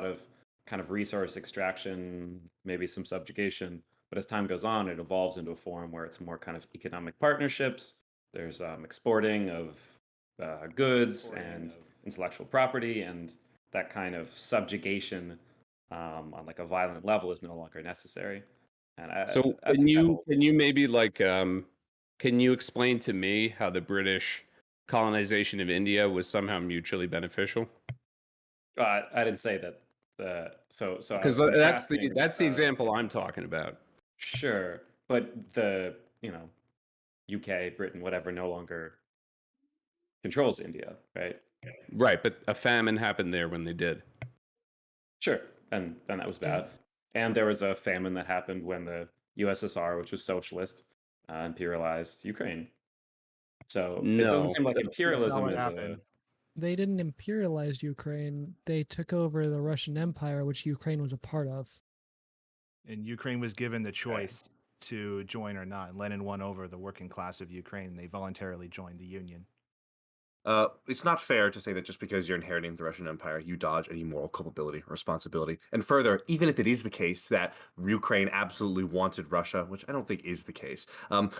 lot of kind of resource extraction, maybe some subjugation. But as time goes on, it evolves into a form where it's more kind of economic partnerships. There's exporting of goods and intellectual property, and that kind of subjugation on like a violent level is no longer necessary. And So I think that whole can you maybe can you explain to me how the British colonization of India was somehow mutually beneficial? I didn't say that. So I Because was contrasting. that's the example I'm talking about. Sure, but the UK, Britain, whatever, no longer controls India, right? Right, but a famine happened there when they did. Sure, and that was Yeah. bad. And there was a famine that happened when the USSR, which was socialist, imperialized Ukraine. So it doesn't No, seem like That's not imperialism what is a happened. They didn't imperialize Ukraine. They took over the Russian Empire, which Ukraine was a part of. And Ukraine was given the okay. choice to join or not. Lenin won over the working class of Ukraine, and they voluntarily joined the Union. It's not fair to say that just because you're inheriting the Russian Empire, you dodge any moral culpability or responsibility. And further, even if it is the case that Ukraine absolutely wanted Russia, which I don't think is the case,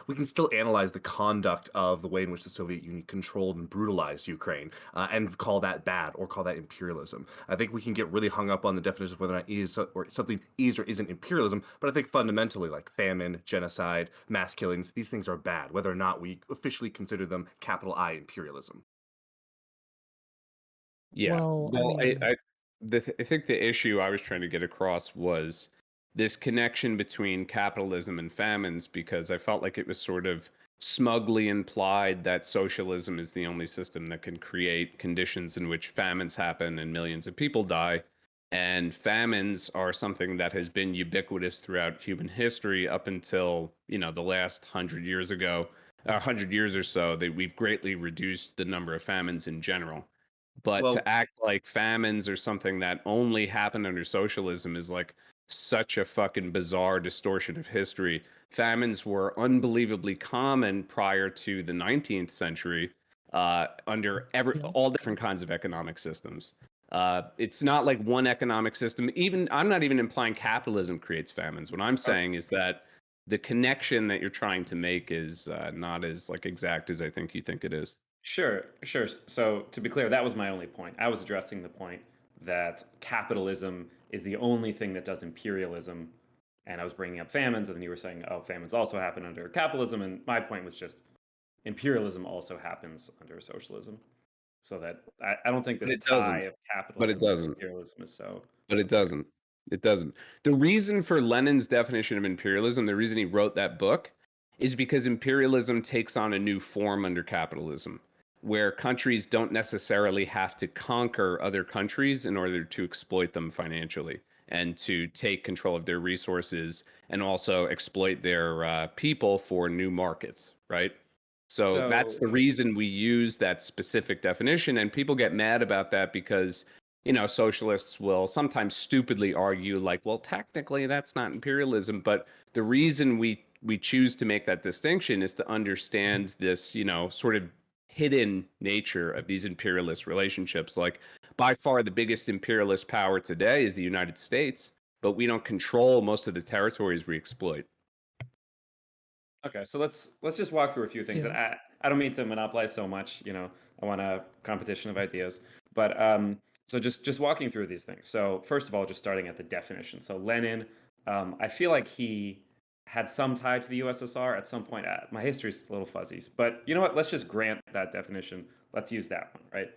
we can still analyze the conduct of the way in which the Soviet Union controlled and brutalized Ukraine and call that bad or call that imperialism. I think we can get really hung up on the definition of whether or not or something is or isn't imperialism, but I think fundamentally, like famine, genocide, mass killings, these things are bad, whether or not we officially consider them capital I imperialism. yeah. Well, I Well, mean, I think the issue I was trying to get across was this connection between capitalism and famines because I felt like it was sort of smugly implied that socialism is the only system that can create conditions in which famines happen and millions of people die. And famines are something that has been ubiquitous throughout human history up until, the last 100 years ago, 100 years or so, that we've greatly reduced the number of famines in general. But Well, to act like famines are something that only happened under socialism is like such a fucking bizarre distortion of history. Famines were unbelievably common prior to the 19th century, under yeah. all different kinds of economic systems. It's not like one economic system. Even I'm not even implying capitalism creates famines. What I'm saying is that the connection that you're trying to make is not as like exact as I think you think it is. Sure, sure. So to be clear, that was my only point. I was addressing the point that capitalism is the only thing that does imperialism. And I was bringing up famines, and then you were saying, oh, famines also happen under capitalism. And my point was just imperialism also happens under socialism. So that I don't think But this it tie doesn't. of But it capitalism to doesn't. imperialism is so But so it clear. doesn't. It doesn't. The reason for Lenin's definition of imperialism, the reason he wrote that book, is because imperialism takes on a new form under capitalism, where countries don't necessarily have to conquer other countries in order to exploit them financially and to take control of their resources and also exploit their people for new markets, right? So that's So the reason we use that specific definition. And people get mad about that because socialists will sometimes stupidly argue like, well, technically that's not imperialism, but the reason we choose to make that distinction is to understand this, sort of hidden nature of these imperialist relationships. Like by far the biggest imperialist power today is the United States, but we don't control most of the territories we exploit. okay, so let's just walk through a few things. And Yeah. I don't mean to monopolize so much. I want a competition of ideas, but so just walking through these things. So first of all, just starting at the definition. So Lenin, I feel like he had some tie to the USSR at some point. My history is a little fuzzy, but you know what? Let's just grant that definition. Let's use that one, right?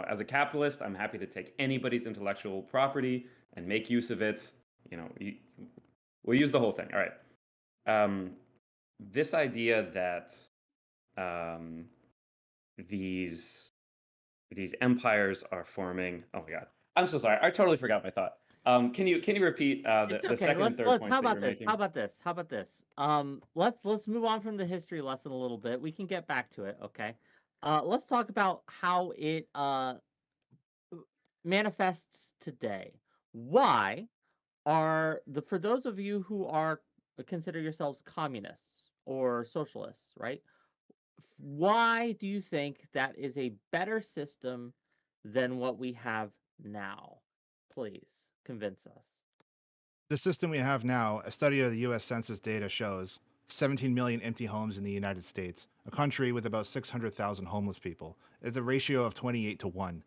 As a capitalist, I'm happy to take anybody's intellectual property and make use of it. You know, you, we'll use the whole thing. All right. um, this idea that um, these these empires are forming. Oh my god, I'm so sorry. I totally forgot my thought. Can you repeat It's the okay. second and third Let's points how that you about were this? How making? about this? How about this? Let's move on from the history lesson a little bit. We can get back to it, okay? Let's talk about how it manifests today. Why are the for those of you who are consider yourselves communists or socialists, right? Why do you think that is a better system than what we have now? Please convince us. The system we have now, a study of the US Census data shows 17 million empty homes in the United States, a country with about 600,000 homeless people. It's a ratio of 28 to 1.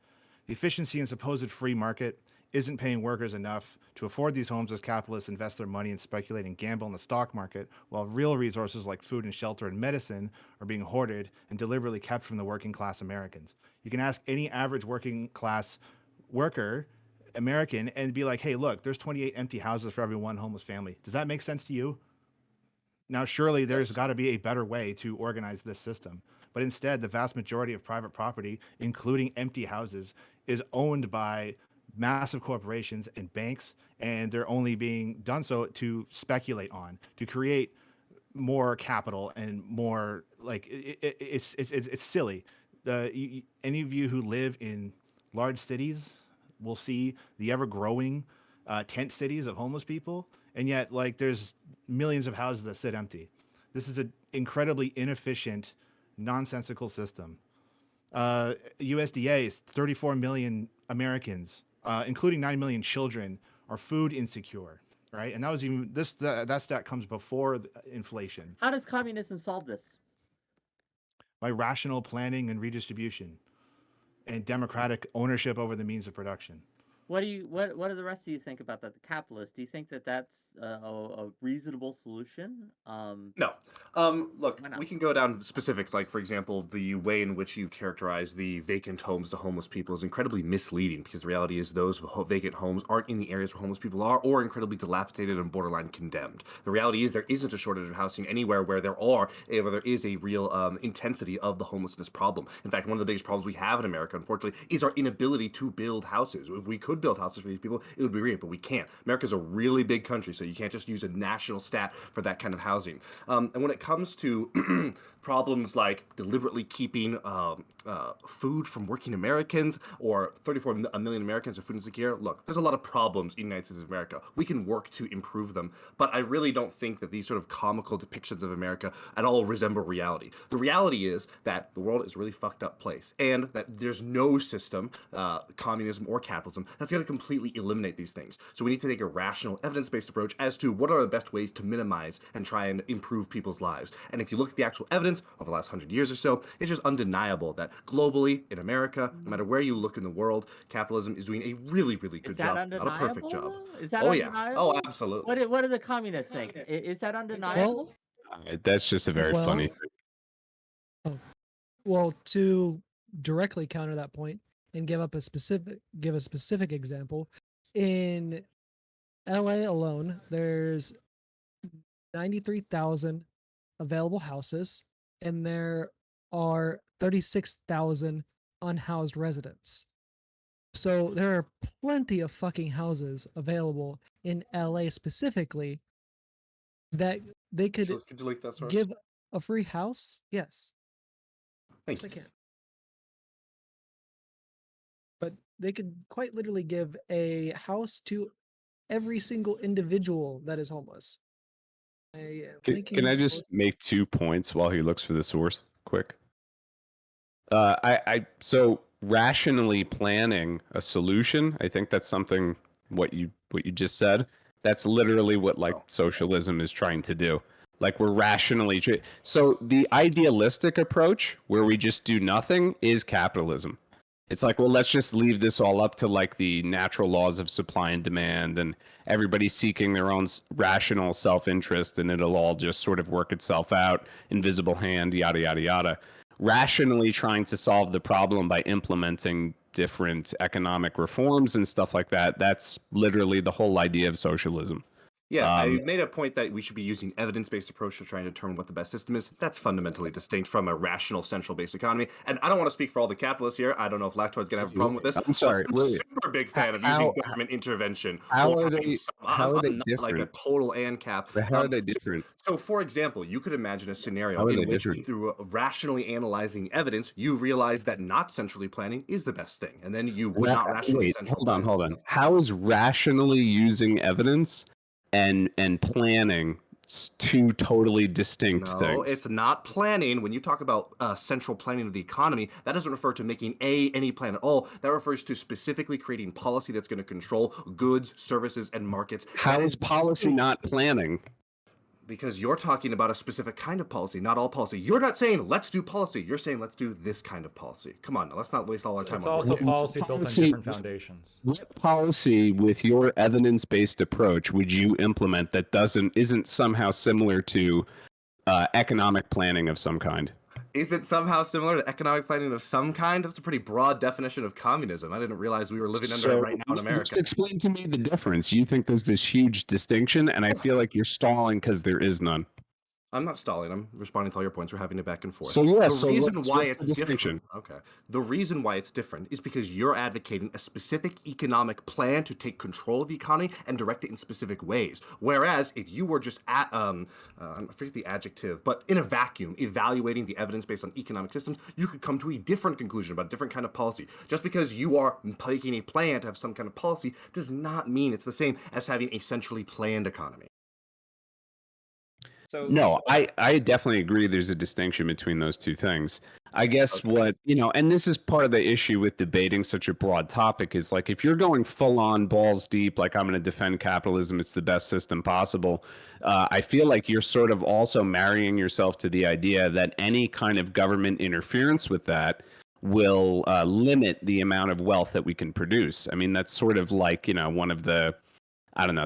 The efficiency and supposed free market isn't paying workers enough to afford these homes as capitalists invest their money in speculate and gamble in the stock market, while real resources like food and shelter and medicine are being hoarded and deliberately kept from the working class Americans. You can ask any average working class worker American and be like, hey, look, there's 28 empty houses for every one homeless family. Does that make sense to you? Now, surely there's Yes. got to be a better way to organize this system. But instead, the vast majority of private property, including empty houses, is owned by massive corporations and banks, and they're only being done so to speculate on, to create more capital and more like it's silly. Any of you who live in large cities will see the ever growing tent cities of homeless people, and yet like there's millions of houses that sit empty. This is an incredibly inefficient, nonsensical system. USDA is 34 million Americans, including 9 million children, are food insecure, right? And that was even that stat comes before inflation. How does communism solve this? By rational planning and redistribution, and democratic ownership over the means of production. What do the rest of you think about that? The capitalist, do you think that that's a reasonable solution? No. Look, Why not? we can go down to specifics, like, for example, the way in which you characterize the vacant homes to homeless people is incredibly misleading, because the reality is those vacant homes aren't in the areas where homeless people are, or incredibly dilapidated and borderline condemned. The reality is there isn't a shortage of housing anywhere where there is a real intensity of the homelessness problem. In fact, one of the biggest problems we have in America, unfortunately, is our inability to build houses. If we could build houses for these people, it would be great, but we can't. America's a really big country, so you can't just use a national stat for that kind of housing. And when it comes to problems like deliberately keeping food from working Americans, or 34 million Americans are food insecure, look, there's a lot of problems in the United States of America. We can work to improve them, but I really don't think that these sort of comical depictions of America at all resemble reality. The reality is that the world is a really fucked up place, and that there's no system, communism or capitalism, that's going to completely eliminate these things. So we need to take a rational, evidence-based approach as to what are the best ways to minimize and try and improve people's lives. And if you look at the actual evidence over the last 100 years or so, it's just undeniable that globally, in America, no matter where you look in the world, capitalism is doing a really, really good job. Not a perfect job. Is that Oh, yeah. undeniable? Oh, absolutely. What do the communists think? Is that undeniable? That's just a very funny Well- thing. Well, to directly counter that point and give a specific example, in LA alone, there's 93,000 available houses, and there are 36,000 unhoused residents. So there are plenty of fucking houses available in LA specifically that they could Could you link that source? give a free house. Yes. Thank Yes, I you. can. But they could quite literally give a house to every single individual that is homeless. Can I just make 2 points while he looks for the source quick? So rationally planning a solution, I think that's something what you just said. That's literally what socialism is trying to do. Like we're rationally so the idealistic approach where we just do nothing is capitalism. It's like, well, let's just leave this all up to like the natural laws of supply and demand, and everybody seeking their own rational self-interest, and it'll all just sort of work itself out, invisible hand, yada, yada, yada. Rationally trying to solve the problem by implementing different economic reforms and stuff like that. That's literally the whole idea of socialism. Yeah, I made a point that we should be using evidence-based approach to trying to determine what the best system is. That's fundamentally distinct from a rational central-based economy. And I don't want to speak for all the capitalists here. I don't know if Lactoid's going to have a problem with this. I'm sorry, I'm a super big fan of using government intervention. How or are they I'm not different? like a total ANCAP. But how are they different? So, for example, you could imagine a scenario How are in they which, different? through rationally analyzing evidence, you realize that not centrally planning is the best thing, and then you would not rationally Wait, central hold on. plan. How is rationally using evidence and planning two totally distinct No, things. it's not planning. When you talk about central planning of the economy, that doesn't refer to making any plan at all. That refers to specifically creating policy that's going to control goods, services, and markets. How That is policy distinct. not planning? Because you're talking about a specific kind of policy, not all policy. You're not saying let's do policy. You're saying let's do this kind of policy. Come on, now, let's not waste all our time It's on also word games. policy built on Policy- different foundations. What policy, with your evidence-based approach, would you implement that isn't somehow similar to economic planning of some kind? Is it somehow similar to economic planning of some kind? That's a pretty broad definition of communism. I didn't realize we were living under it right now in Just America. explain to me the difference. You think there's this huge distinction, and I feel like you're stalling because there is none. I'm not stalling. I'm responding to all your points. We're having it back and forth. So yeah, the so reason what's why the it's distinction? different. Okay. The reason why it's different is because you're advocating a specific economic plan to take control of the economy and direct it in specific ways. Whereas if you were just I forget the adjective, but in a vacuum, evaluating the evidence based on economic systems, you could come to a different conclusion about a different kind of policy. Just because you are taking a plan to have some kind of policy does not mean it's the same as having a centrally planned economy. So No, I definitely agree there's a distinction between those two things. I guess what, and this is part of the issue with debating such a broad topic is like if you're going full on balls deep, like I'm going to defend capitalism, it's the best system possible. I feel like you're sort of also marrying yourself to the idea that any kind of government interference with that will limit the amount of wealth that we can produce. I mean, that's sort of like, one of the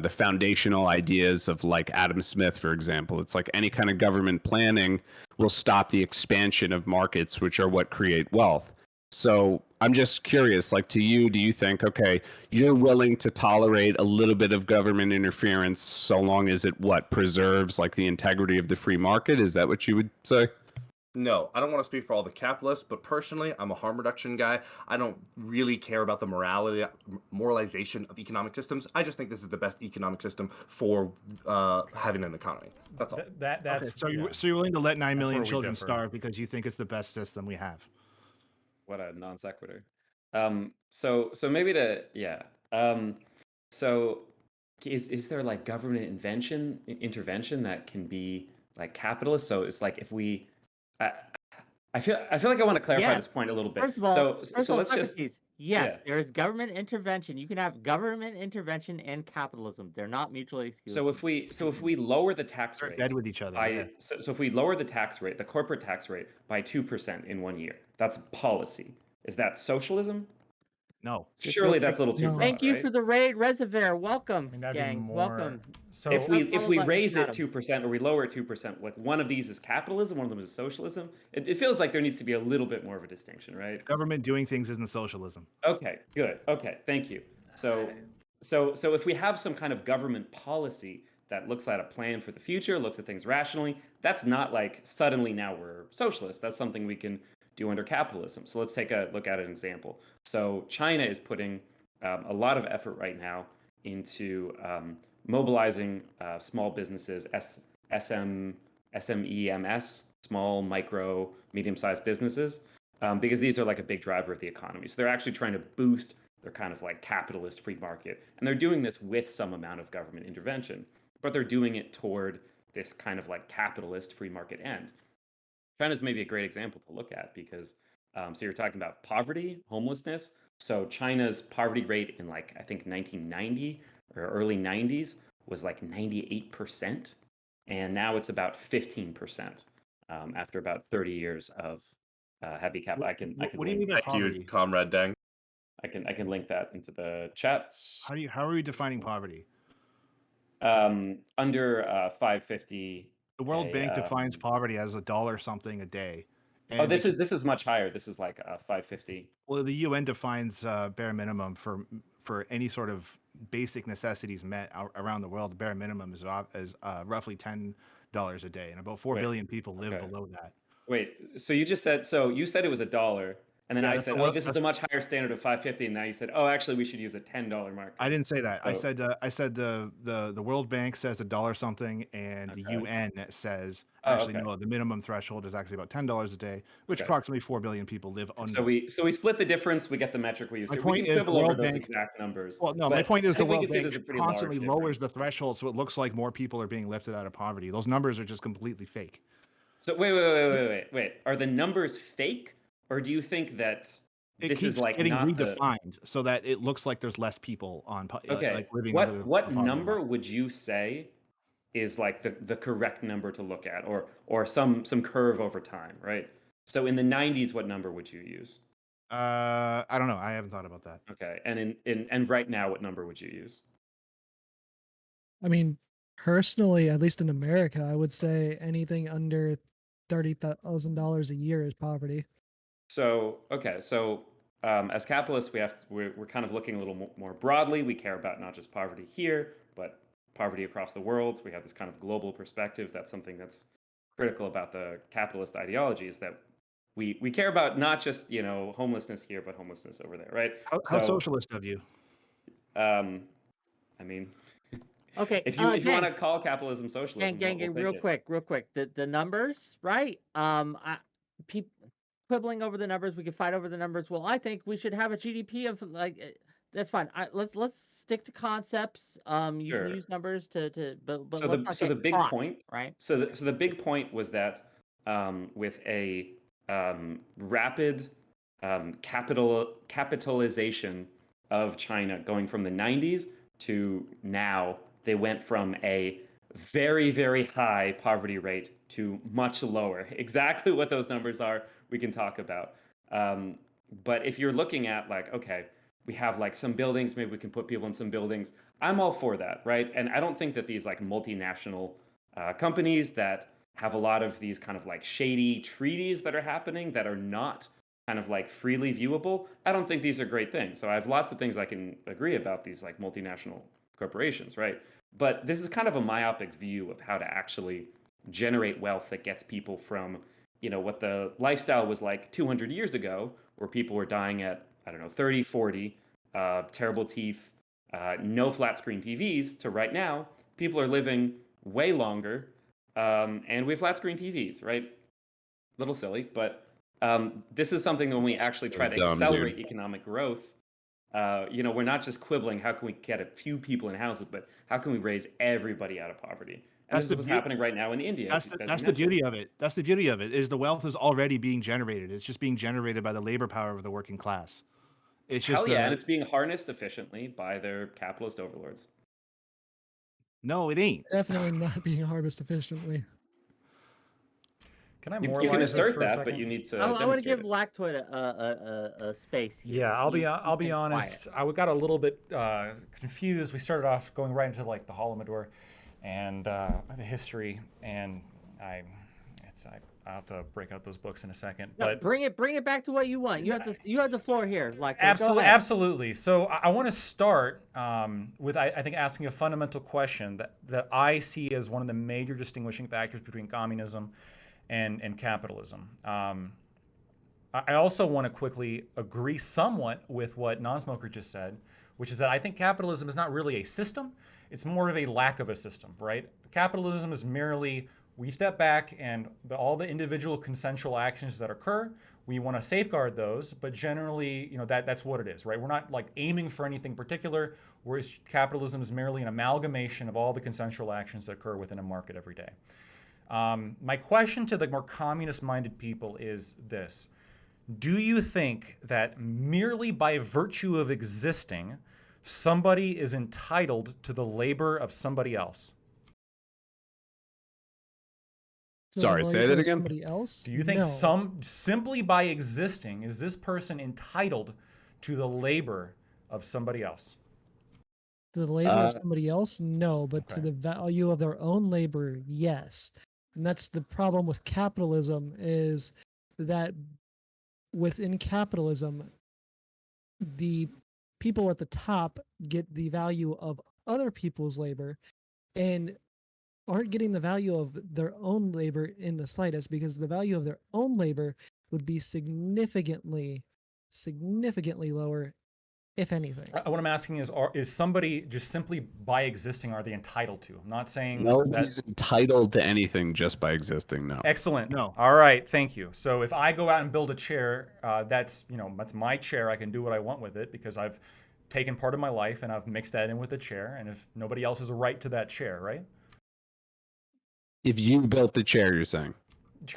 the foundational ideas of like Adam Smith, for example. It's like any kind of government planning will stop the expansion of markets, which are what create wealth. So I'm just curious, like to you, do you think, okay, you're willing to tolerate a little bit of government interference so long as it preserves like the integrity of the free market? Is that what you would say? No, I don't want to speak for all the capitalists, but personally, I'm a harm reduction guy. I don't really care about the moralization of economic systems. I just think this is the best economic system for having an economy. That's all. That's Okay, so yeah. you're willing to let 9 That's million where we children differ. starve because you think it's the best system we have. what a non sequitur. So maybe so is there like government intervention that can be like capitalist? So it's like if we, I feel like I want to clarify Yes. this point a little bit. First of all, so let's just Socrates, yes, yeah. there is government intervention. You can have government intervention and capitalism. They're not mutually exclusive. So if we lower the tax They're rate dead with each other. Yeah. so if we lower the tax rate, the corporate tax rate by 2% in 1 year, that's policy. Is that socialism? No. Just Surely real that's a little too No. broad, Thank you right? for the raid reservoir. Welcome, I mean, that'd be gang. more. Welcome. So If we Follow button, raise it Adam. 2% or we lower it 2%, like one of these is capitalism, one of them is socialism. It feels like there needs to be a little bit more of a distinction, right? Government doing things isn't socialism. Okay, good. Okay, thank you. So if we have some kind of government policy that looks at a plan for the future, looks at things rationally, that's not like suddenly now we're socialists. That's something we can do under capitalism. So let's take a look at an example. So China is putting a lot of effort right now into mobilizing small businesses, SMEMS, small, micro, medium-sized businesses, because these are like a big driver of the economy. So they're actually trying to boost their kind of like capitalist free market. And they're doing this with some amount of government intervention, but they're doing it toward this kind of like capitalist free market end. China's maybe a great example to look at because, so you're talking about poverty, homelessness. So China's poverty rate in like, I think 1990 or early 90s was like 98%. And now it's about 15% after about 30 years of heavy capital. What do you mean by Thank you, poverty? Comrade Deng. I can link that into the chat. How are you defining poverty? Under 550. The World Bank defines poverty as $1 something a day. Oh, this is much higher. This is like 550. Well, the UN defines bare minimum for any sort of basic necessities met around the world. The bare minimum is roughly $10 a day, and about 4 billion people live okay. below that. Wait, so you just said you said it was $1, And then Yeah, I that's said, the "Oh, world. this is a much higher standard of 550." And now you said, "Oh, actually, we should use a $10 mark." I didn't say that. So I said the World Bank says a dollar something, and the okay. UN says Oh, actually okay. no, the minimum threshold is actually about $10 a day, which Okay. approximately 4 billion people live So under. we split the difference. We get the metric we use My here. We point can is the quibble over World those Bank. exact numbers, Well, no, my but point is I the think we World can see Bank there's a pretty constantly large lowers difference. the threshold, so it looks like more people are being lifted out of poverty. Those numbers are just completely fake. So wait. Are the numbers fake, or do you think that It this is keeps like getting not the redefined so that it looks like there's less people okay? like living under What the poverty line. number would you say is like the correct number to look at, or some curve over time, right? So in the 90s, what number would you use? I don't know. I haven't thought about that. Okay, and and right now, what number would you use? I mean, personally, at least in America, I would say anything under $30,000 a year is poverty. So, okay, so as capitalists, we're kind of looking a little more broadly. We care about not just poverty here, but poverty across the world. We have this kind of global perspective. That's something that's critical about the capitalist ideology is that we care about not just homelessness here, but homelessness over there, right? How So, socialist of you? um, I mean, Okay, if you want gang, to call capitalism gang, socialism, gang, we'll gang, take real it. quick, real quick. The numbers, right? People quibbling over the numbers. We can fight over the numbers. Well, I think we should have a GDP of like. That's fine. Let's stick to concepts. You can Sure. use numbers but So let's the not so get the big caught, point right? so the big point was that with a rapid capitalization of China going from the 90s to now, they went from a very, very high poverty rate to much lower. Exactly what those numbers are, we can talk about. Um, but if you're looking at like, okay, we have like some buildings, maybe we can put people in some buildings. I'm all for that, right? And I don't think that these like multinational companies that have a lot of these kind of like shady treaties that are happening that are not kind of like freely viewable. I don't think these are great things. So I have lots of things I can agree about these like multinational corporations, right? But this is kind of a myopic view of how to actually generate wealth that gets people from, what the lifestyle was like 200 years ago, where people were dying at, I don't know, 30, 40, terrible teeth, no flat screen TVs, to right now, people are living way longer, and we have flat screen TVs, right? Little silly, but this is something when we actually So try to dumb, dude. accelerate economic growth. We're not just quibbling. How can we get a few people in houses, but how can we raise everybody out of poverty? And That's this is the what's beauty. happening right now in India, as you That's the mentioned. beauty of it. That's the beauty of it. Is the wealth is already being generated. It's just being generated by the labor power of the working class. It's just Hell yeah, and it's being harnessed efficiently by their capitalist overlords. no, it ain't. Definitely not being harvested efficiently. Can I You can moralize this assert for a that, but second? you need to I want to demonstrate give it. Lactoid a space here. Yeah, I'll He's be been honest. quiet. I got a little bit confused. We started off going right into like the Holodomor and the history, and I'll have to break out those books in a second. No, But bring it back to what you want. You have the floor here, Lactoid. Go absolutely, ahead. absolutely. So I want to start with I think asking a fundamental question that I see as one of the major distinguishing factors between communism and capitalism. I also want to quickly agree somewhat with what Non-Smoker just said, which is that I think capitalism is not really a system. It's more of a lack of a system, right? Capitalism is merely we step back and all the individual consensual actions that occur, we want to safeguard those, but generally, that's what it is, right? We're not like aiming for anything particular, whereas capitalism is merely an amalgamation of all the consensual actions that occur within a market every day. My question to the more communist-minded people is this. Do you think that merely by virtue of existing, somebody is entitled to the labor of somebody else? To the Sorry, say labor that of again. Somebody else? Do you think No. simply by existing, is this person entitled to the labor of somebody else? To the labor Uh, of somebody else? No, but to Okay. the value of their own labor, yes. And that's the problem with capitalism is that within capitalism, the people at the top get the value of other people's labor and aren't getting the value of their own labor in the slightest because the value of their own labor would be significantly significantly lower, if anything. What I'm asking is somebody just simply by existing, are they entitled to? I'm not saying Nobody's that. entitled to anything just by existing. No. Excellent. No. All right. Thank you. So if I go out and build a chair, that's my chair. I can do what I want with it because I've taken part of my life and I've mixed that in with the chair. And if nobody else has a right to that chair, right? If you built the chair, you're saying?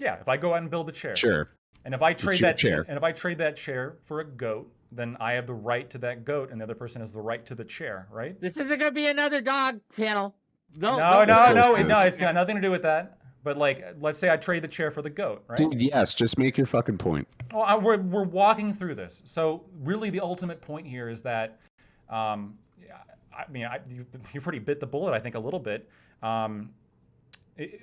Yeah. If I go out and build a chair, Sure. and if I trade your that chair. and if I trade that chair for a goat, then I have the right to that goat, and the other person has the right to the chair, right? This isn't gonna be another dog panel. No, Of course it no, is. it's got nothing to do with that. But like, let's say I trade the chair for the goat, right? Dude, yes, just make your fucking point. Well, we're walking through this. So really, the ultimate point here is that, I mean, you've already bit the bullet, I think, a little bit.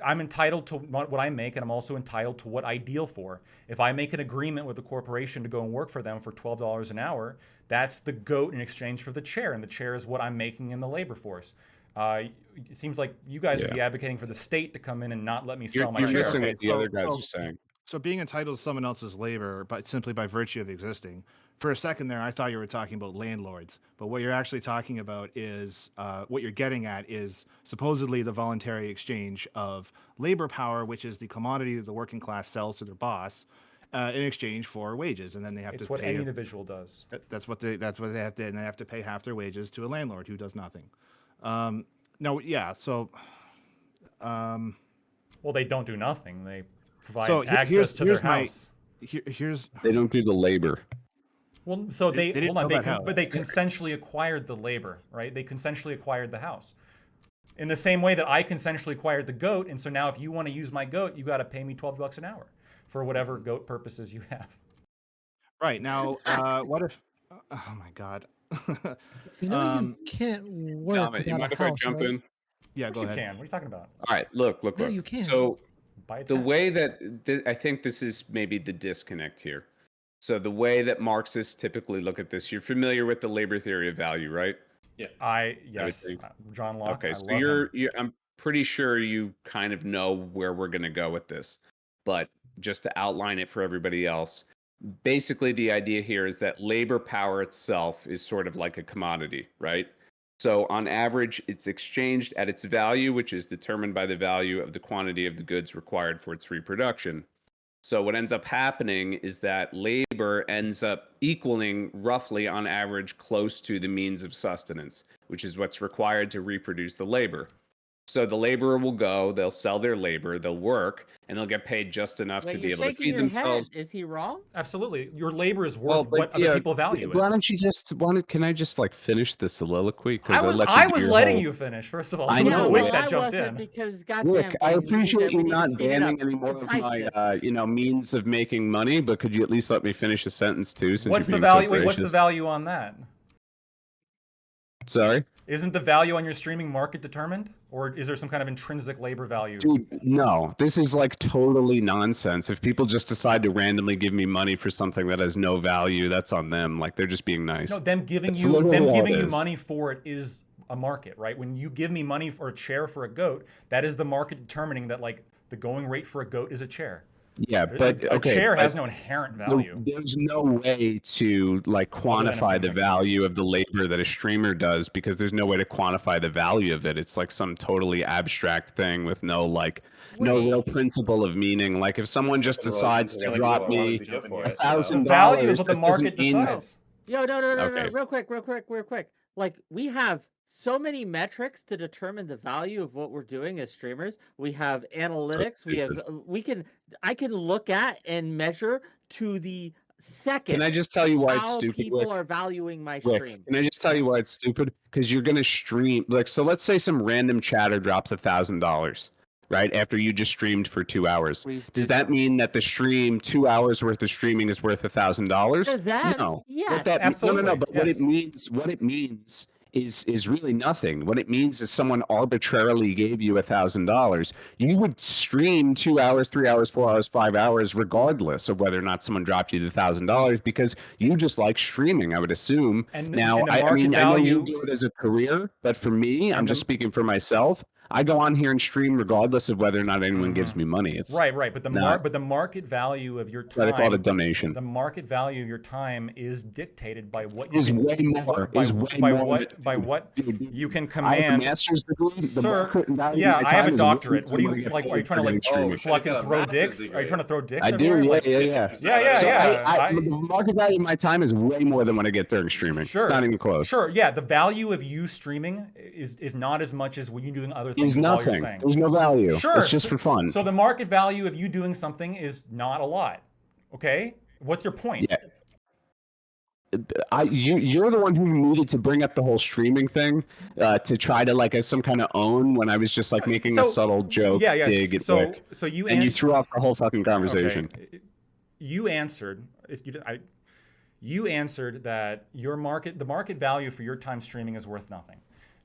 I'm entitled to what I make, and I'm also entitled to what I deal for. If I make an agreement with a corporation to go and work for them for $12 an hour, that's the goat in exchange for the chair, and the chair is what I'm making in the labor force. It seems like you guys would be advocating for the state to come in and not let me sell my You're chair. missing Okay, what the so- other guys so- are saying. So being entitled to someone else's labor, but simply by virtue of existing. For a second there, I thought you were talking about landlords, but what you're actually talking about is what you're getting at is supposedly the voluntary exchange of labor power, which is the commodity that the working class sells to their boss in exchange for wages, and then they have It's to what pay. any individual does. That's what they have to, and they have to pay half their wages to a landlord who does nothing. No, yeah. So, Well, they don't do nothing. They provide So access to their here's my- house. here's They don't do the labor. Well, so They didn't hold on, know that how. but they consensually acquired the labor, right? They consensually acquired the house. In the same way that I consensually acquired the goat, and so now if you want to use my goat, you got to pay me $12 an hour for whatever goat purposes you have. right now. What if? Oh my God. You know, Um, you can't work Comment, you without mind a if I house, jump right? in? Yeah, Of go course you ahead. can. What are you talking about? All right, look. Yeah, you can. So Buy a the tent. way that I think this is maybe the disconnect here. So the way that Marxists typically look at this, you're familiar with the labor theory of value, right? Yes, think. John Locke. Okay, I so love him. I'm pretty sure you kind of know where we're going to go with this. But just to outline it for everybody else, basically the idea here is that labor power itself is sort of like a commodity, right? So on average, it's exchanged at its value, which is determined by the value of the quantity of the goods required for its reproduction. So what ends up happening is that labor ends up equaling roughly on average close to the means of sustenance, which is what's required to reproduce the labor. So the laborer will go, they'll sell their labor, they'll work, and they'll get paid just enough Wait, to be you're able to shaking feed your themselves. head. Is he wrong? Absolutely, your labor is worth Well, but what other people value Why it. don't you just can I just like finish the soliloquy? I was letting you finish. First of all, I it was know, Wick well, that I jumped wasn't in. because goddamn Rick, I thing, we need appreciate to- you we need to not speed it banning up. any more of my Conciseness. means of making money, but could you at least let me finish a sentence too? Since What's you're the being so value? Wait, what's the gracious? value on that? Sorry? Isn't the value on your streaming market determined, or is there some kind of intrinsic labor value? Dude, no. This is like totally nonsense. If people just decide to randomly give me money for something that has no value, that's on them. Like they're just being nice. No, them giving That's you literally all it is. money for it is a market, right? When you give me money for a chair for a goat, that is the market determining that like the going rate for a goat is a chair. Yeah, but a okay. chair but has no inherent value. There's no way to like Other than it quantify the being a value of the labor that a streamer does because there's no way to quantify the value of it. It's like some totally abstract thing with no no real principle of meaning. Like if someone just decides to drop me The $1,000, value is what the that doesn't market mean that- decides. Yo, no, Okay. real quick. Like we have so many metrics to determine the value of what we're doing as streamers. We have analytics. I can look at and measure to the second. Can I just tell you why it's how stupid? people Rick? are valuing my Rick, stream. can I just tell you why it's stupid? Because you're gonna stream like so. Let's say some random chatter drops $1,000, right? After you just streamed for 2 hours. Please Does do. that mean that the stream 2 hours worth of streaming is worth $1,000? Does that? No. Yes. What that, Absolutely, No. But yes. what it means is really nothing. What it means is someone arbitrarily gave you $1,000. You would stream 2 hours, 3 hours, 4 hours, 5 hours, regardless of whether or not someone dropped you the $1,000 because you just like streaming. I would assume. And Now, and the I market mean, I know you value. do it as a career, but for me, I'm And just the- speaking for myself. I go on here and stream regardless of whether or not anyone gives Mhm. me money. It's Right, but the not- market value of your what they call it a time, donation. the market value of your time is dictated by what Is you can, way more. by, Is way by more. what by Dude, what dude, you can I have a command. master's degree. The Sir, market value yeah, of my I have a time is way doctorate. What do more you than like? I Are you get trying to paid like for streaming. shit, he's got fucking a throw master's dicks? Are you degree. trying to throw dicks I do, everywhere? yeah, Like, yeah. yeah, So yeah. the market value of my time is way more than what I get during streaming. Sure, It's not even close. Sure, yeah. The value of you streaming is not as much as when you doing other things. It's Is all you're nothing. saying. There's no value. Sure, It's just for fun. So the market value of you doing something is not a lot. Okay, what's your point? Yeah. You're the one who needed to bring up the whole streaming thing to try to like as some kind of own when I was just like making a subtle joke, Yeah. dig at So Wick, you and you threw off the whole fucking conversation. Okay. You answered. You answered that the market value for your time streaming is worth nothing.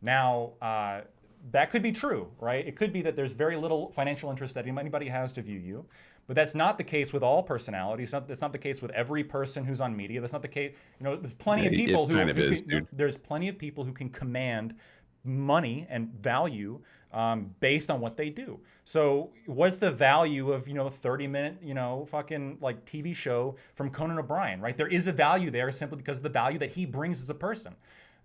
Now, that could be true, right? It could be that there's very little financial interest that anybody has to view you, but that's not the case with all personalities. That's not the case with every person who's on media. That's not the case. There's plenty of people there's plenty of people who can command money and value based on what they do. So what's the value of 30-minute fucking like TV show from Conan O'Brien, right? There is a value there simply because of the value that he brings as a person.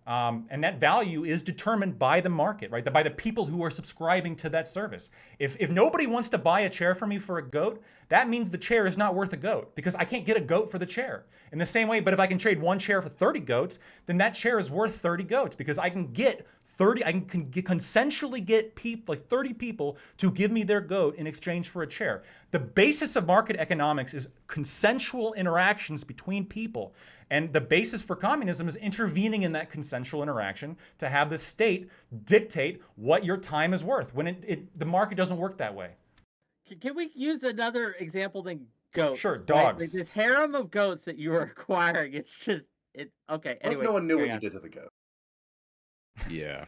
And that value is determined by the market, right? By the people who are subscribing to that service. If nobody wants to buy a chair from me for a goat, that means the chair is not worth a goat because I can't get a goat for the chair. In the same way, but if I can trade one chair for 30 goats, then that chair is worth 30 goats because I can get consensually get people, like 30 people, to give me their goat in exchange for a chair. The basis of market economics is consensual interactions between people. And the basis for communism is intervening in that consensual interaction to have the state dictate what your time is worth when the market doesn't work that way. Can we use another example than goats? Sure, right? dogs. Like this harem of goats that you are acquiring, it's just, okay. What Anyway, if no one knew what carry you on. did to the goat? Yeah.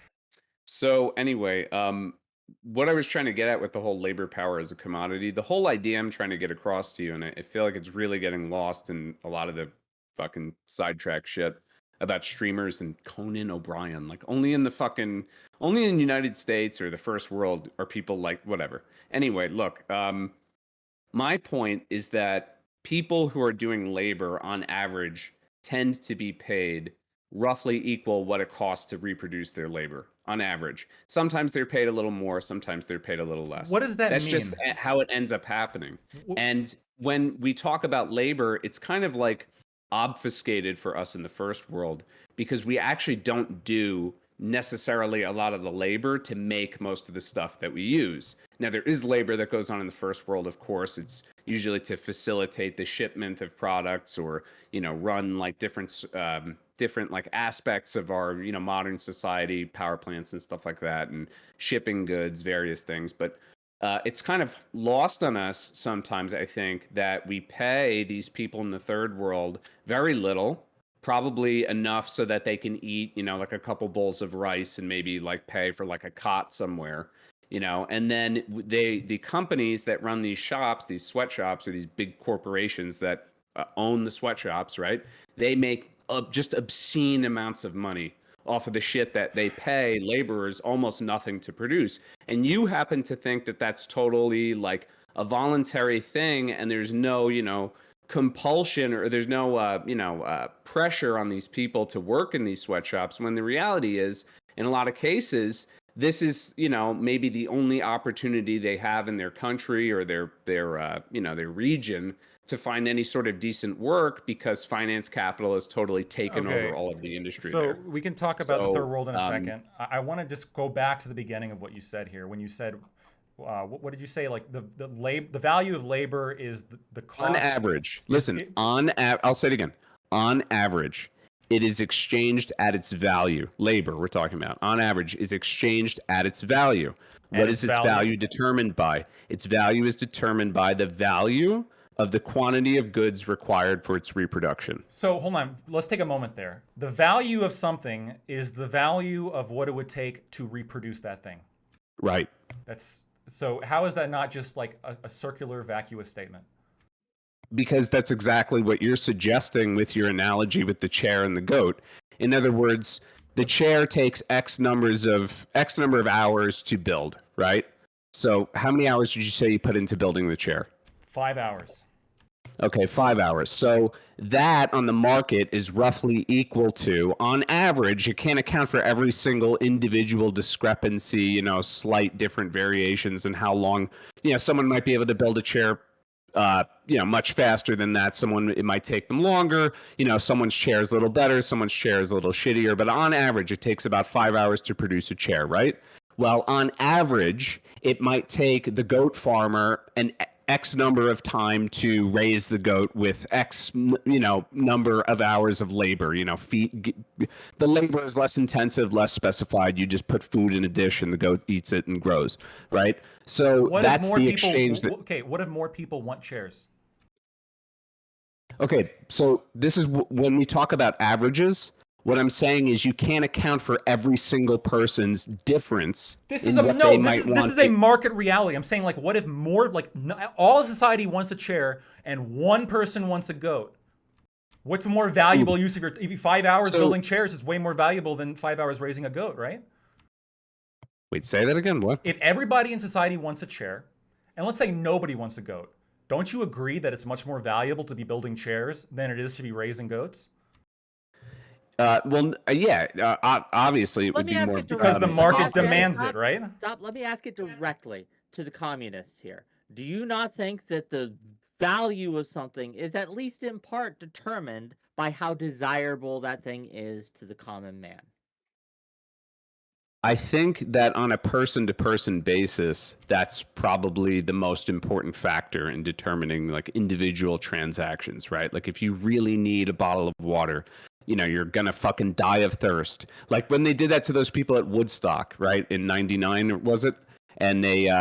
So anyway, what I was trying to get at with the whole labor power as a commodity, the whole idea I'm trying to get across to you, and I feel like it's really getting lost in a lot of the fucking sidetrack shit about streamers and Conan O'Brien. Like only in the United States or the first world are people like whatever. Anyway, look, my point is that people who are doing labor on average tend to be paid roughly equal what it costs to reproduce their labor on average. Sometimes they're paid a little more, sometimes they're paid a little less. What does that That's mean? just how it ends up happening. And when we talk about labor, it's kind of like obfuscated for us in the first world because we actually don't do necessarily a lot of the labor to make most of the stuff that we use. Now, there is labor that goes on in the first world, of course. It's usually to facilitate the shipment of products or, run like different like aspects of our, modern society, power plants and stuff like that, and shipping goods, various things. But it's kind of lost on us sometimes, I think, that we pay these people in the third world very little, probably enough so that they can eat, like a couple bowls of rice and maybe like pay for like a cot somewhere, and then the companies that run these shops, these sweatshops, or these big corporations that own the sweatshops, right? They make just obscene amounts of money off of the shit that they pay laborers almost nothing to produce. And you happen to think that that's totally like a voluntary thing and there's no, compulsion or there's no, pressure on these people to work in these sweatshops, when the reality is, in a lot of cases, this is, maybe the only opportunity they have in their country or their region to find any sort of decent work because finance capital has totally taken over all of the industry. So there. we can talk about the third world in a second. I want to just go back to the beginning of what you said here. When you said, what did you say? Like the value of labor is the cost. On average, listen, I'll say it again. On average, it is exchanged at its value. Labor, we're talking about, on average, is exchanged at its value. What is its value determined by? Its value is determined by the value of the quantity of goods required for its reproduction. So hold on, let's take a moment there. The value of something is the value of what it would take to reproduce that thing. Right. So how is that not just like a circular, vacuous statement? Because that's exactly what you're suggesting with your analogy with the chair and the goat. In other words, the chair takes X number of hours to build, right? So how many hours did you say you put into building the chair? 5 hours. Okay, 5 hours. So that on the market is roughly equal to, on average, you can't account for every single individual discrepancy, slight different variations in how long, someone might be able to build a chair, much faster than that. It might take them longer. Someone's chair is a little better, someone's chair is a little shittier, but on average, it takes about 5 hours to produce a chair, right? Well, on average, it might take the goat farmer an X number of time to raise the goat with X, number of hours of labor. The labor is less intensive, less specified. You just put food in a dish and the goat eats it and grows, right? So that's the exchange. What if more people want chairs? Okay, so this is when we talk about averages. What I'm saying is you can't account for every single person's difference. This is a market reality. I'm saying, like, what if more, all of society wants a chair and one person wants a goat? What's a more valuable use of your 5 hours building chairs is way more valuable than 5 hours raising a goat, right? Wait, say that again. What? If everybody in society wants a chair, and let's say nobody wants a goat, don't you agree that it's much more valuable to be building chairs than it is to be raising goats? Obviously it would be more because the market demands it, right? Stop. Let me ask it directly to the communists here. Do you not think that the value of something is at least in part determined by how desirable that thing is to the common man? I think that on a person-to-person basis, that's probably the most important factor in determining like individual transactions, right? Like if you really need a bottle of water, you're gonna fucking die of thirst. Like when they did that to those people at Woodstock, right? In '99, was it? And they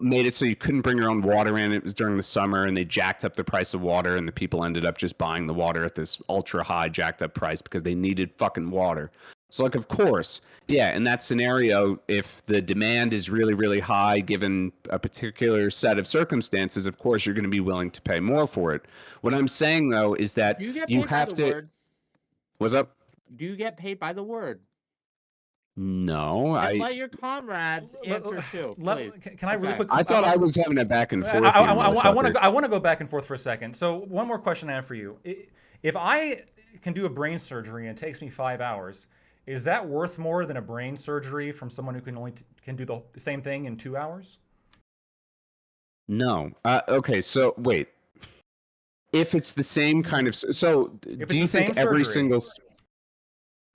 made it so you couldn't bring your own water in. It was during the summer, and they jacked up the price of water, and the people ended up just buying the water at this ultra high jacked up price because they needed fucking water. So, like, of course, yeah, in that scenario, if the demand is really, really high, given a particular set of circumstances, of course, you're going to be willing to pay more for it. What I'm saying, though, is that you have to... Word? What's up? Do you get paid by the word? No, let your comrades answer too. Please. Can I really quickly? I thought I was having a back and forth. I want to go back and forth for a second. So one more question I have for you: if I can do a brain surgery and it takes me 5 hours, is that worth more than a brain surgery from someone who can do the same thing in 2 hours? No. Okay. So wait. If it's the same kind of do you think every single?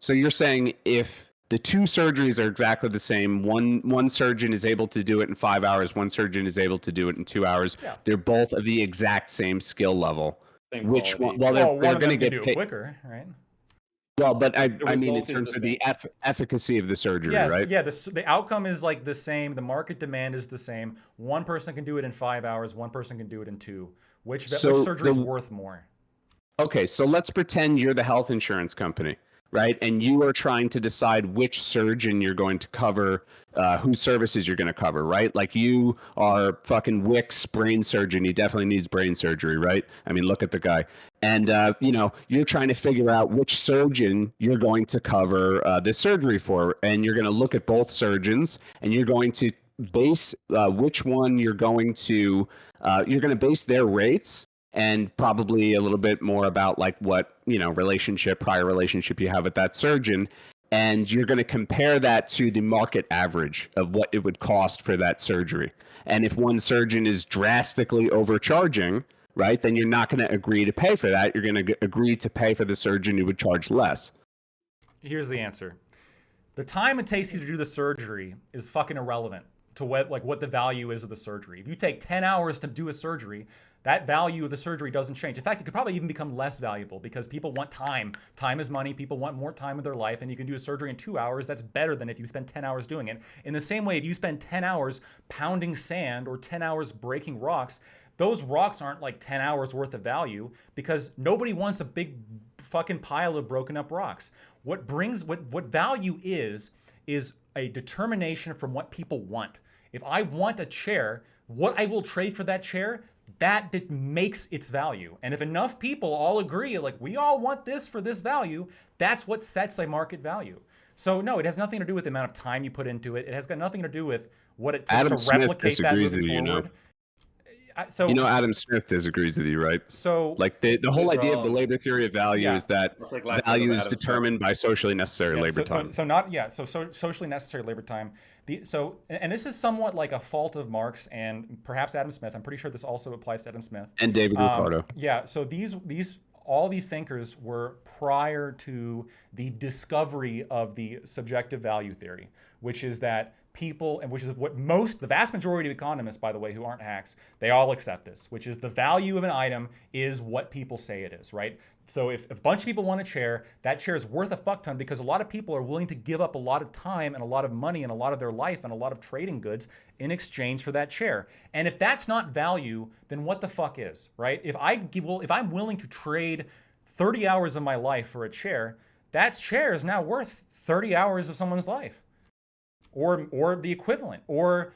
So you're saying if the two surgeries are exactly the same, one surgeon is able to do it in 5 hours, one surgeon is able to do it in 2 hours. Yeah. They're both of the exact same skill level. Which one? Well, they're going to get paid quicker, right? Well, but I mean, in terms of the efficacy of the surgery, right? Yeah, the outcome is like the same. The market demand is the same. One person can do it in 5 hours. One person can do it in 2. Which surgery is worth more? Okay, so let's pretend you're the health insurance company, right? And you are trying to decide which surgeon you're going to cover, whose services you're going to cover, right? Like you are fucking Wick's brain surgeon. He definitely needs brain surgery, right? I mean, look at the guy. And, you're trying to figure out which surgeon you're going to cover this surgery for. And you're going to look at both surgeons and you're going to base which one you're going to base their rates and probably a little bit more about like what, prior relationship you have with that surgeon. And you're going to compare that to the market average of what it would cost for that surgery. And if one surgeon is drastically overcharging, right, then you're not going to agree to pay for that. You're going to agree to pay for the surgeon who would charge less. Here's the answer. The time it takes you to do the surgery is fucking irrelevant to what the value is of the surgery. If you take 10 hours to do a surgery, that value of the surgery doesn't change. In fact, it could probably even become less valuable because people want time. Time is money. People want more time of their life, and you can do a surgery in 2 hours. That's better than if you spend 10 hours doing it. In the same way, if you spend 10 hours pounding sand or 10 hours breaking rocks, those rocks aren't like 10 hours worth of value because nobody wants a big fucking pile of broken up rocks. What value is a determination from what people want. If I want a chair, what I will trade for that chair that makes its value. And if enough people all agree, like we all want this for this value, that's what sets a market value. So no, it has nothing to do with the amount of time you put into it. It has got nothing to do with what it takes Adam to Smith replicate that disagrees moving with you, forward. So You know, Adam Smith disagrees with you, right? so Like the whole These are idea of the all- labor theory of value Yeah. is that It's like lacking value of is Adam Smith. determined by socially necessary yeah, labor time. So socially necessary labor time. And this is somewhat like a fault of Marx and perhaps Adam Smith. I'm pretty sure this also applies to Adam Smith. And David Ricardo. Yeah, so all these thinkers were prior to the discovery of the subjective value theory, which is that people, and which is what the vast majority of economists, by the way, who aren't hacks, they all accept this, which is the value of an item is what people say it is, right? So if a bunch of people want a chair, that chair is worth a fuck ton because a lot of people are willing to give up a lot of time and a lot of money and a lot of their life and a lot of trading goods in exchange for that chair. And if that's not value, then what the fuck is, right? If I'm willing to trade 30 hours of my life for a chair, that chair is now worth 30 hours of someone's life, or the equivalent, or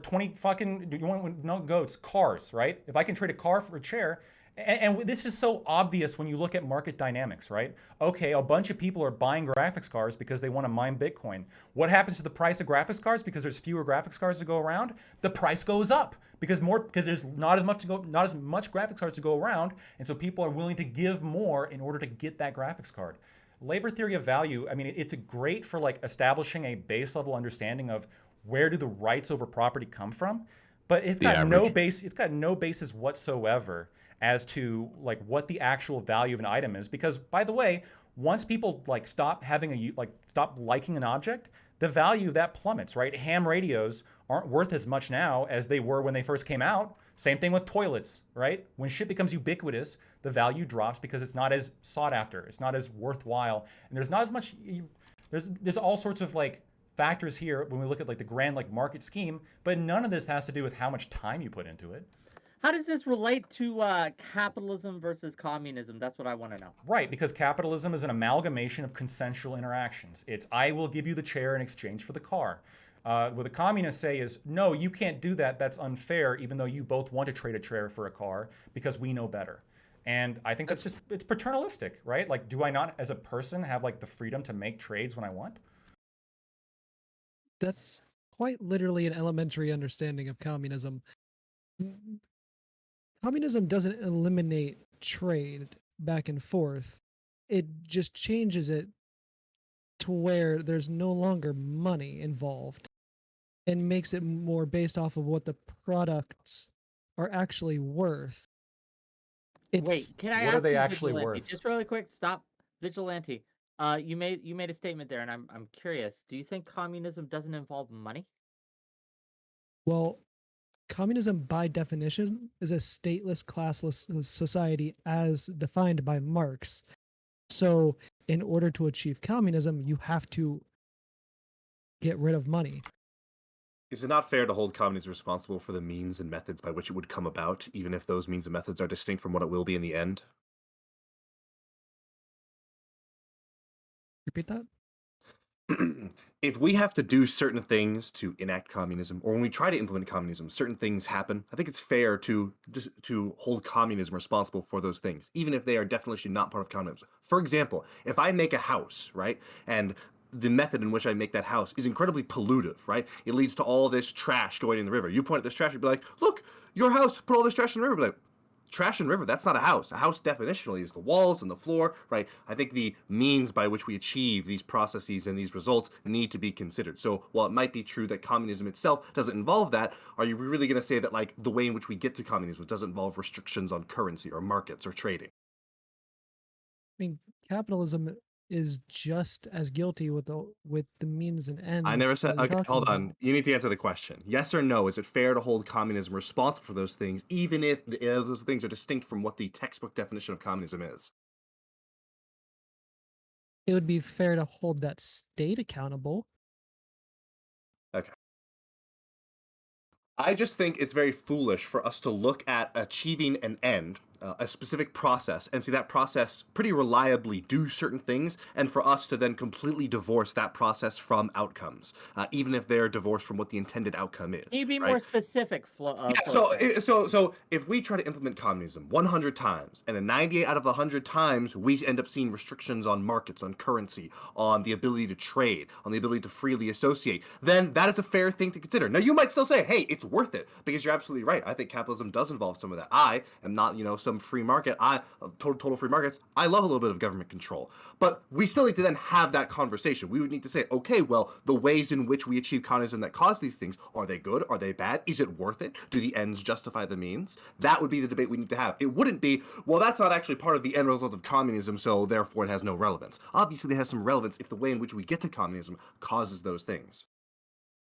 20 fucking, you want no goats, cars, right? If I can trade a car for a chair. And this is so obvious when you look at market dynamics, right? Okay, a bunch of people are buying graphics cards because they want to mine Bitcoin. What happens to the price of graphics cards because there's fewer graphics cards to go around? The price goes up because there's not as much graphics cards to go around, and so people are willing to give more in order to get that graphics card. Labor theory of value, I mean, it's great for like establishing a base level understanding of where do the rights over property come from, but it's got no basis whatsoever as to like what the actual value of an item is. Because by the way, once people like stop liking an object, the value of that plummets, right? Ham radios aren't worth as much now as they were when they first came out. Same thing with toilets, right? When shit becomes ubiquitous, the value drops because it's not as sought after, it's not as worthwhile, and there's not as much. There's all sorts of like factors here when we look at like the grand like market scheme, but none of this has to do with how much time you put into it. How does this relate to capitalism versus communism? That's what I want to know. Right, because capitalism is an amalgamation of consensual interactions. It's I will give you the chair in exchange for the car. What the communists say is, no, you can't do that. That's unfair, even though you both want to trade a chair for a car because we know better. And I think it's paternalistic, right? Like, do I not, as a person, have like the freedom to make trades when I want? That's quite literally an elementary understanding of communism. Communism doesn't eliminate trade back and forth. It just changes it to where there's no longer money involved and makes it more based off of what the products are actually worth. Wait, can I What ask are they you, actually Vigilante, worth? just really quick? Stop, Vigilante. You made a statement there, and I'm curious. Do you think communism doesn't involve money? Well, communism by definition is a stateless, classless society as defined by Marx. So, in order to achieve communism, you have to get rid of money. Is it not fair to hold communism responsible for the means and methods by which it would come about, even if those means and methods are distinct from what it will be in the end? Repeat that? If we have to do certain things to enact communism, or when we try to implement communism, certain things happen, I think it's fair to hold communism responsible for those things, even if they are definitely not part of communism. For example, if I make a house, right, and the method in which I make that house is incredibly pollutive, right? It leads to all this trash going in the river. You point at this trash, you'd be like, look, your house put all this trash in the river. Be like, trash and river, that's not a house. A house definitionally is the walls and the floor, right? I think the means by which we achieve these processes and these results need to be considered. So while it might be true that communism itself doesn't involve that, are you really going to say that like the way in which we get to communism doesn't involve restrictions on currency or markets or trading? I mean, capitalism is just as guilty with the means and ends. I never said. that you're Okay, talking hold about. on. You need to answer the question. Yes or no? Is it fair to hold communism responsible for those things, even if those things are distinct from what the textbook definition of communism is? It would be fair to hold that state accountable. Okay. I just think it's very foolish for us to look at achieving an end a specific process and see that process pretty reliably do certain things, and for us to then completely divorce that process from outcomes, even if they're divorced from what the intended outcome is. Can you be right? more specific, Yeah, Flowtran? so if we try to implement communism 100 times, and in 98 out of the 100 times we end up seeing restrictions on markets, on currency, on the ability to trade, on the ability to freely associate, then that is a fair thing to consider. Now you might still say, hey, it's worth it, because you're absolutely right. I think capitalism does involve some of that. I am not, some free market. Total free markets. I love a little bit of government control, but we still need to then have that conversation. We would need to say, okay, well, the ways in which we achieve communism that cause these things, are they good? Are they bad? Is it worth it? Do the ends justify the means? That would be the debate we need to have. It wouldn't be, well, that's not actually part of the end result of communism, so therefore it has no relevance. Obviously, it has some relevance if the way in which we get to communism causes those things.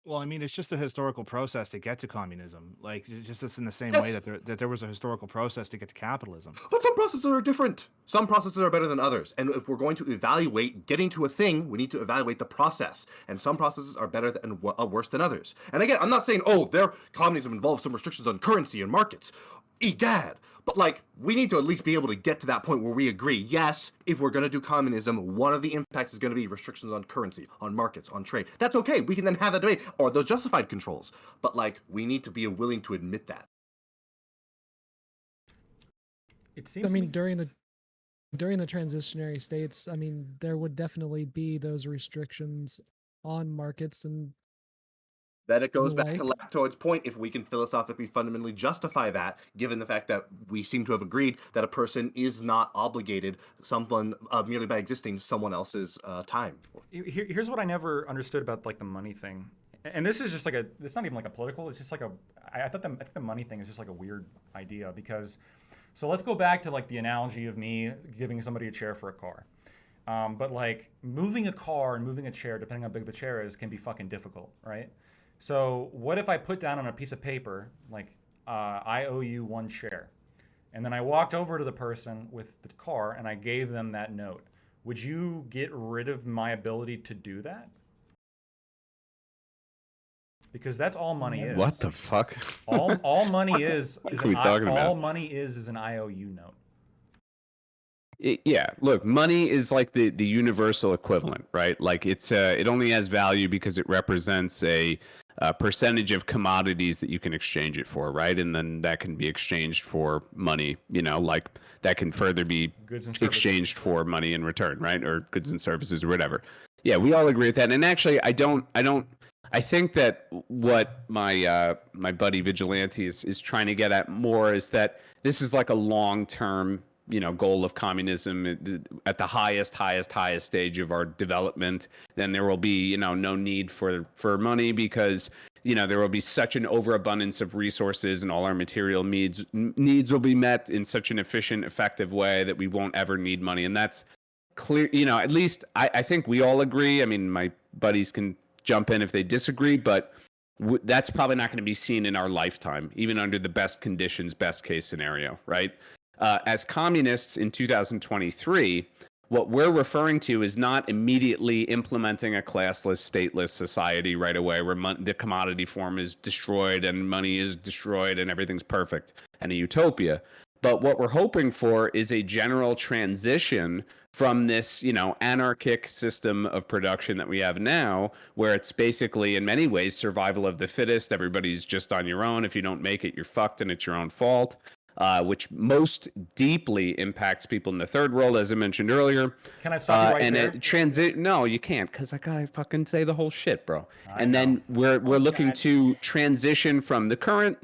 Well, I mean, it's just a historical process to get to communism. Like, it's just in the same way Yes. that there was a historical process to get to capitalism. But some processes are different. Some processes are better than others. And if we're going to evaluate getting to a thing, we need to evaluate the process. And some processes are better and worse than others. And again, I'm not saying, oh, their communism involves some restrictions on currency and markets. Egad. But like, we need to at least be able to get to that point where we agree, yes, if we're going to do communism, one of the impacts is going to be restrictions on currency, on markets, on trade. That's okay. We can then have that debate, or those justified controls. But like, we need to be willing to admit that. It seems. I to mean, me- during the transitionary states, I mean, there would definitely be those restrictions on markets and Then it goes back to Like- Lactoid's point, if we can philosophically fundamentally justify that, given the fact that we seem to have agreed that a person is not obligated someone merely by existing someone else's time. Here's what I never understood about like the money thing, and this is just like it's not even like a political. It's just like I think the money thing is just like a weird idea because, so let's go back to like the analogy of me giving somebody a chair for a car, but like moving a car and moving a chair, depending on how big the chair is, can be fucking difficult, right? So what if I put down on a piece of paper like I owe you one chair, and then I walked over to the person with the car and I gave them that note? Would you get rid of my ability to do that? Because that's all money is. What the fuck? All money is What is are we talking about? all money is an IOU note. Yeah, look, money is like the universal equivalent, right? Like it only has value because it represents a percentage of commodities that you can exchange it for, right? And then that can be exchanged for money, like that can further be Goods and services. exchanged for money in return, right? Or goods and services or whatever. Yeah, we all agree with that. And actually, I think that what my my buddy Vigilante is trying to get at more is that this is like a long-term goal of communism at the highest stage of our development. Then there will be no need for money because there will be such an overabundance of resources and all our material needs will be met in such an efficient, effective way that we won't ever need money. And that's clear. At least I think we all agree. I mean, my buddies can jump in if they disagree, but that's probably not going to be seen in our lifetime, even under the best conditions, best case scenario, right? As communists in 2023, what we're referring to is not immediately implementing a classless, stateless society right away where the commodity form is destroyed and money is destroyed and everything's perfect and a utopia. But what we're hoping for is a general transition from this, anarchic system of production that we have now, where it's basically, in many ways, survival of the fittest. Everybody's just on your own. If you don't make it, you're fucked and it's your own fault. Which most deeply impacts people in the third world, as I mentioned earlier. Can I stop you right and there? No, you can't, because I gotta fucking say the whole shit, bro. I And know. then we're looking God. to transition from the current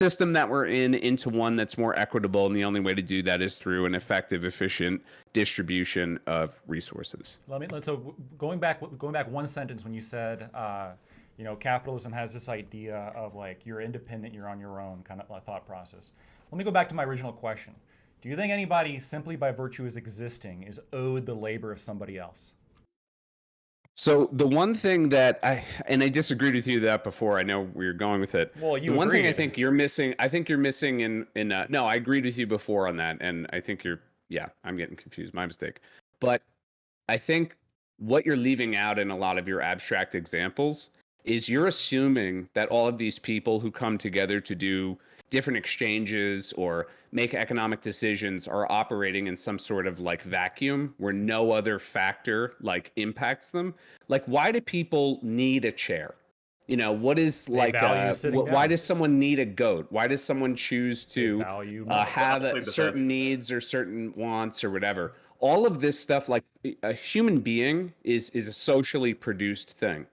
system that we're in into one that's more equitable, and the only way to do that is through an effective, efficient distribution of resources. So going back one sentence when you said capitalism has this idea of like you're independent, you're on your own kind of thought process. Let me go back to my original question. Do you think anybody, simply by virtue of existing, is owed the labor of somebody else? So the one thing that I disagreed with you that before, I know where you're going with it. Well, you the one thing agreed. I think you're missing in no, I agreed with you before on that, and I think I'm getting confused, my mistake. But I think what you're leaving out in a lot of your abstract examples is you're assuming that all of these people who come together to do different exchanges or make economic decisions are operating in some sort of like vacuum where no other factor like impacts them. Like, why do people need a chair? You know, what is They like value sitting why down. does someone need a goat? Why does someone choose They to value have I'll plead the certain fifth. needs or certain wants or whatever? All of this stuff, like a human being is a socially produced thing.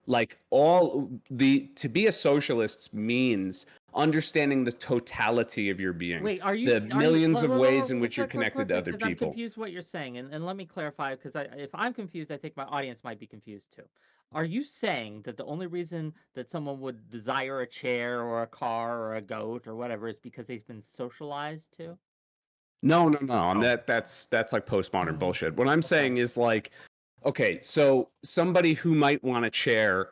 Like all the to be a socialist means understanding the totality of your being, Wait, are you the s- are you millions look, of look, ways look, in real which you're quick, real connected quick, to other because I'm people. confused what you're saying, and let me clarify because if I'm confused, I think my audience might be confused too. Are you saying that the only reason that someone would desire a chair or a car or a goat or whatever is because they've been socialized to? No, no, no. Oh. That's like postmodern Oh, bullshit. What I'm Okay. saying is like, okay, so somebody who might want a chair,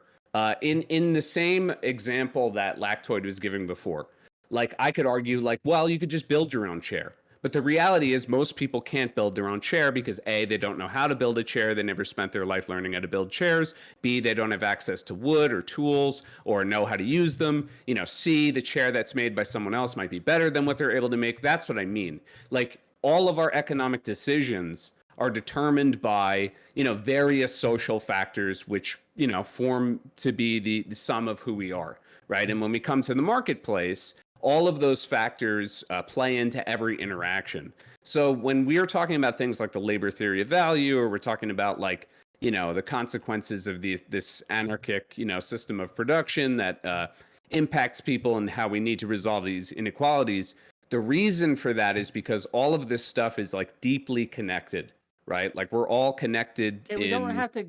in the same example that Lactoid was giving before, like I could argue like, well, you could just build your own chair. But the reality is most people can't build their own chair because A, they don't know how to build a chair. They never spent their life learning how to build chairs. B, they don't have access to wood or tools or know how to use them. You know, C, the chair that's made by someone else might be better than what they're able to make. That's what I mean. Like all of our economic decisions are determined by, you know, various social factors which, you know, form to be the sum of who we are, right? And when we come to the marketplace, all of those factors play into every interaction. So when we are talking about things like the labor theory of value, or we're talking about like, you know, the consequences of this anarchic, you know, system of production that impacts people and how we need to resolve these inequalities, the reason for that is because all of this stuff is like deeply connected, right? Like we're all connected Okay, we don't in. have to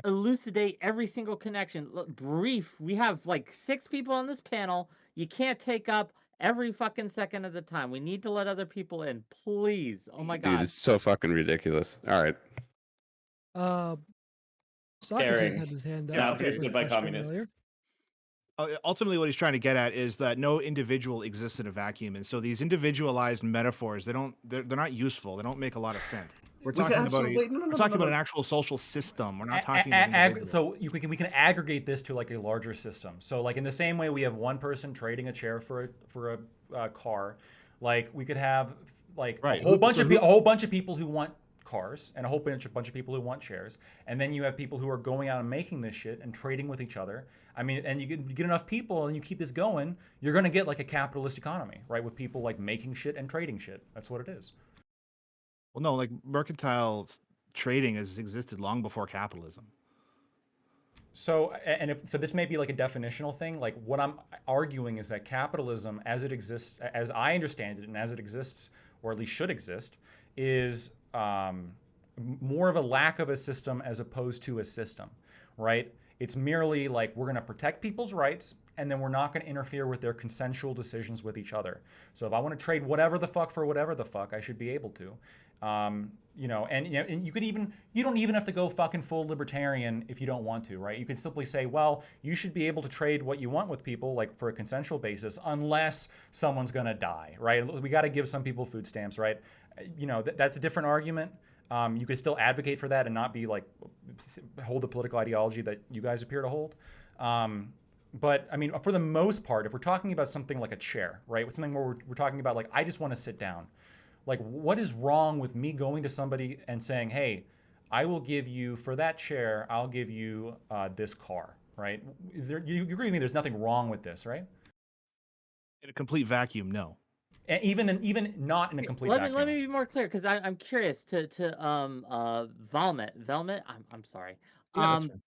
elucidate every single connection. Look, brief. We have like 6 people on this panel. You can't take up every fucking second of the time. We need to let other people in, please. Oh my Dude, god. it's so fucking ridiculous. All right. Socrates Scary. had his hand up. Yeah, Not okay. for a understood by question communists. earlier. Ultimately, what he's trying to get at is that no individual exists in a vacuum, and so these individualized metaphors they're not useful. They don't make a lot of sense. We're We could talking about absolutely no, no, we're no, no, talking no, about no. an actual social system. We're not A- talking a- about ag- individuals. so we can aggregate this to like a larger system. So like in the same way we have one person trading a chair for a car, like we could have like Right. a whole Who- bunch so of who- a whole bunch of people who want cars and a whole bunch of people who want chairs, and then you have people who are going out and making this shit and trading with each other. I mean, and you get enough people and you keep this going, you're gonna get like a capitalist economy, right? With people like making shit and trading shit. That's what it is. Well, no, like mercantile trading has existed long before capitalism. So, so this may be like a definitional thing. Like what I'm arguing is that capitalism, as it exists, as I understand it, and as it exists, or at least should exist, is more of a lack of a system as opposed to a system, right? It's merely like we're going to protect people's rights, and then we're not going to interfere with their consensual decisions with each other. So if I want to trade whatever the fuck for whatever the fuck, I should be able to. You know, and you could even you don't even have to go fucking full libertarian if you don't want to, right? You can simply say, well, you should be able to trade what you want with people, like for a consensual basis, unless someone's gonna die, right? We got to give some people food stamps, right? You know, that's a different argument. You could still advocate for that and not be like hold the political ideology that you guys appear to hold. But I mean, for the most part, if we're talking about something like a chair, right, with something where we're talking about like I just want to sit down. Like, what is wrong with me going to somebody and saying, hey, I will give you, for that chair, I'll give you this car, right? Is there, you agree with me, there's nothing wrong with this, right? In a complete vacuum, no. And even not in a complete let vacuum. me be more clear because I'm curious to Velmet. I'm sorry. Yeah, that's fine.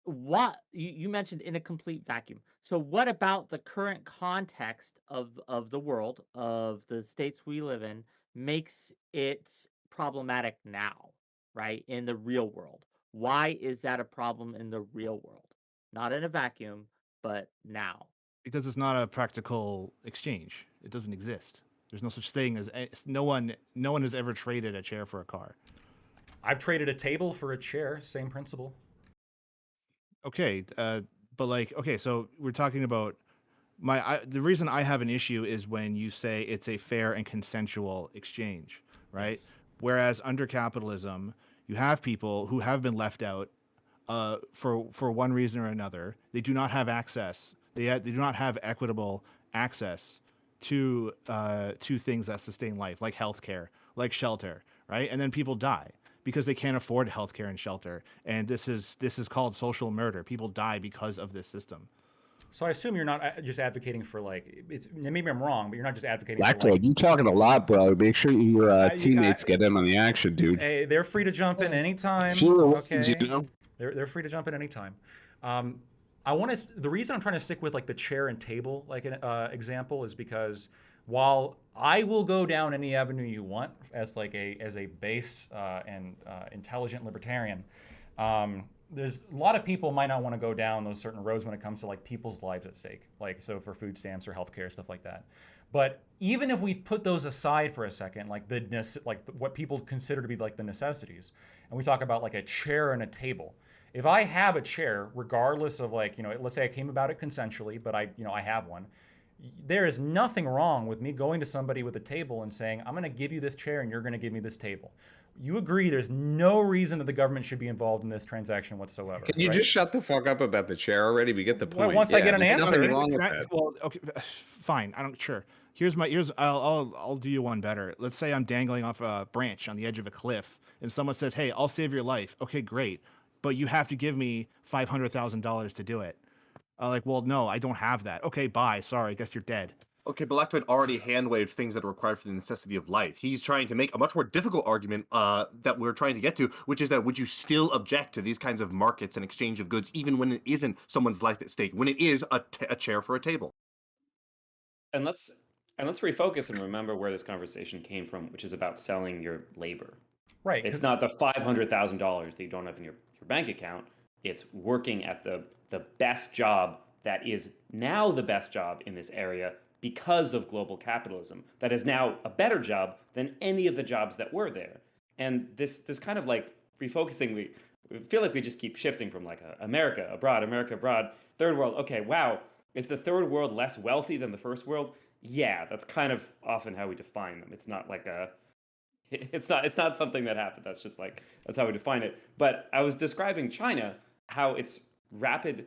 What you mentioned in a complete vacuum. So what about the current context of the world, of the states we live in, makes it problematic now, right? In the real world. Why is that a problem in the real world? Not in a vacuum, but now. Because it's not a practical exchange. It doesn't exist. There's no such thing as no one has ever traded a chair for a car. I've traded a table for a chair, same principle. Okay, but like, okay, so we're talking about the reason I have an issue is when you say it's a fair and consensual exchange, right? Yes. Whereas under capitalism, you have people who have been left out for one reason or another. They do not have access. They do not have equitable access to things that sustain life, like healthcare, like shelter, right? And then people die because they can't afford healthcare and shelter. And this is called social murder. People die because of this system. So I assume you're not just advocating for like maybe I'm wrong, but you're not just advocating for Blackfold, like you talking a lot, bro. Make sure your teammates I- get in on the action, dude. hey, they're free to jump in anytime. Sure, Okay, you know? they're free to jump in anytime. I want to. The reason I'm trying to stick with like the chair and table like an example is because while I will go down any avenue you want as like a base and intelligent libertarian, there's a lot of people might not want to go down those certain roads when it comes to like people's lives at stake, like so for food stamps or healthcare stuff like that. But even if we put those aside for a second, like what people consider to be like the necessities, and we talk about like a chair and a table. If I have a chair, regardless of like, let's say I came about it consensually, but I have one, there is nothing wrong with me going to somebody with a table and saying, I'm going to give you this chair and you're going to give me this table. You agree there's no reason that the government should be involved in this transaction whatsoever. Can you right? just shut the fuck up about the chair already? We get the point. Once I get an there's nothing answer- wrong with Can I- that. well, okay, fine. I don't sure. I'll do you one better. Let's say I'm dangling off a branch on the edge of a cliff, and someone says, "Hey, I'll save your life." Okay, great, but you have to give me $500,000 to do it. Like, well, no, I don't have that. Okay, bye. Sorry, I guess you're dead. Okay, but Lactoid already hand-waved things that are required for the necessity of life. He's trying to make a much more difficult argument that we're trying to get to, which is that would you still object to these kinds of markets and exchange of goods, even when it isn't someone's life at stake, when it is a chair for a table? And let's refocus and remember where this conversation came from, which is about selling your labor. Right. It's not the $500,000 that you don't have in your bank account. It's working at the best job that is now the best job in this area because of global capitalism. That is now a better job than any of the jobs that were there. And this kind of like refocusing, we feel like we just keep shifting from like America abroad, third world. Okay, wow. Is the third world less wealthy than the first world? Yeah, that's kind of often how we define them. It's not like it's not something that happened. That's just like that's how we define it. But I was describing China, how its rapid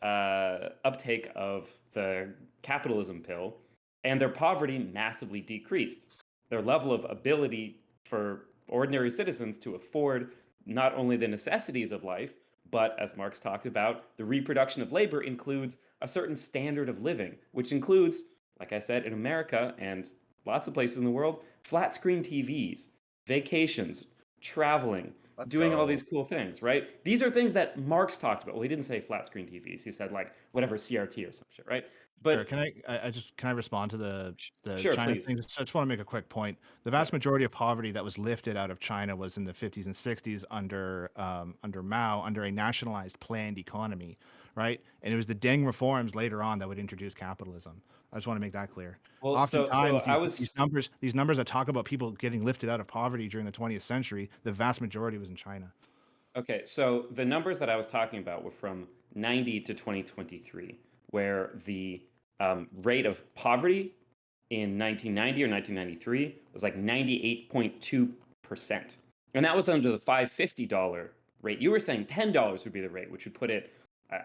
uptake of the capitalism pill and their poverty massively decreased. Their level of ability for ordinary citizens to afford not only the necessities of life, but as Marx talked about, the reproduction of labor includes a certain standard of living, which includes, like I said, in America and lots of places in the world, flat screen TVs, vacations, traveling, Let's doing all go. these cool things, right? These are things that Marx talked about. Well, he didn't say flat screen TVs. He said like whatever CRT or some shit, right? But Sure. Can I respond to the Sure, China please. thing? I just want to make a quick point. The vast majority of poverty that was lifted out of China was in the 50s and 60s under Mao, under a nationalized planned economy, right? And it was the Deng reforms later on that would introduce capitalism. I just want to make that clear. Well, so Oftentimes, I was these numbers that talk about people getting lifted out of poverty during the 20th century, the vast majority was in China. Okay, so the numbers that I was talking about were from 90 to 2023, where the rate of poverty in 1990 or 1993 was like 98.2%. And that was under the $550 rate. You were saying $10 would be the rate, which would put it,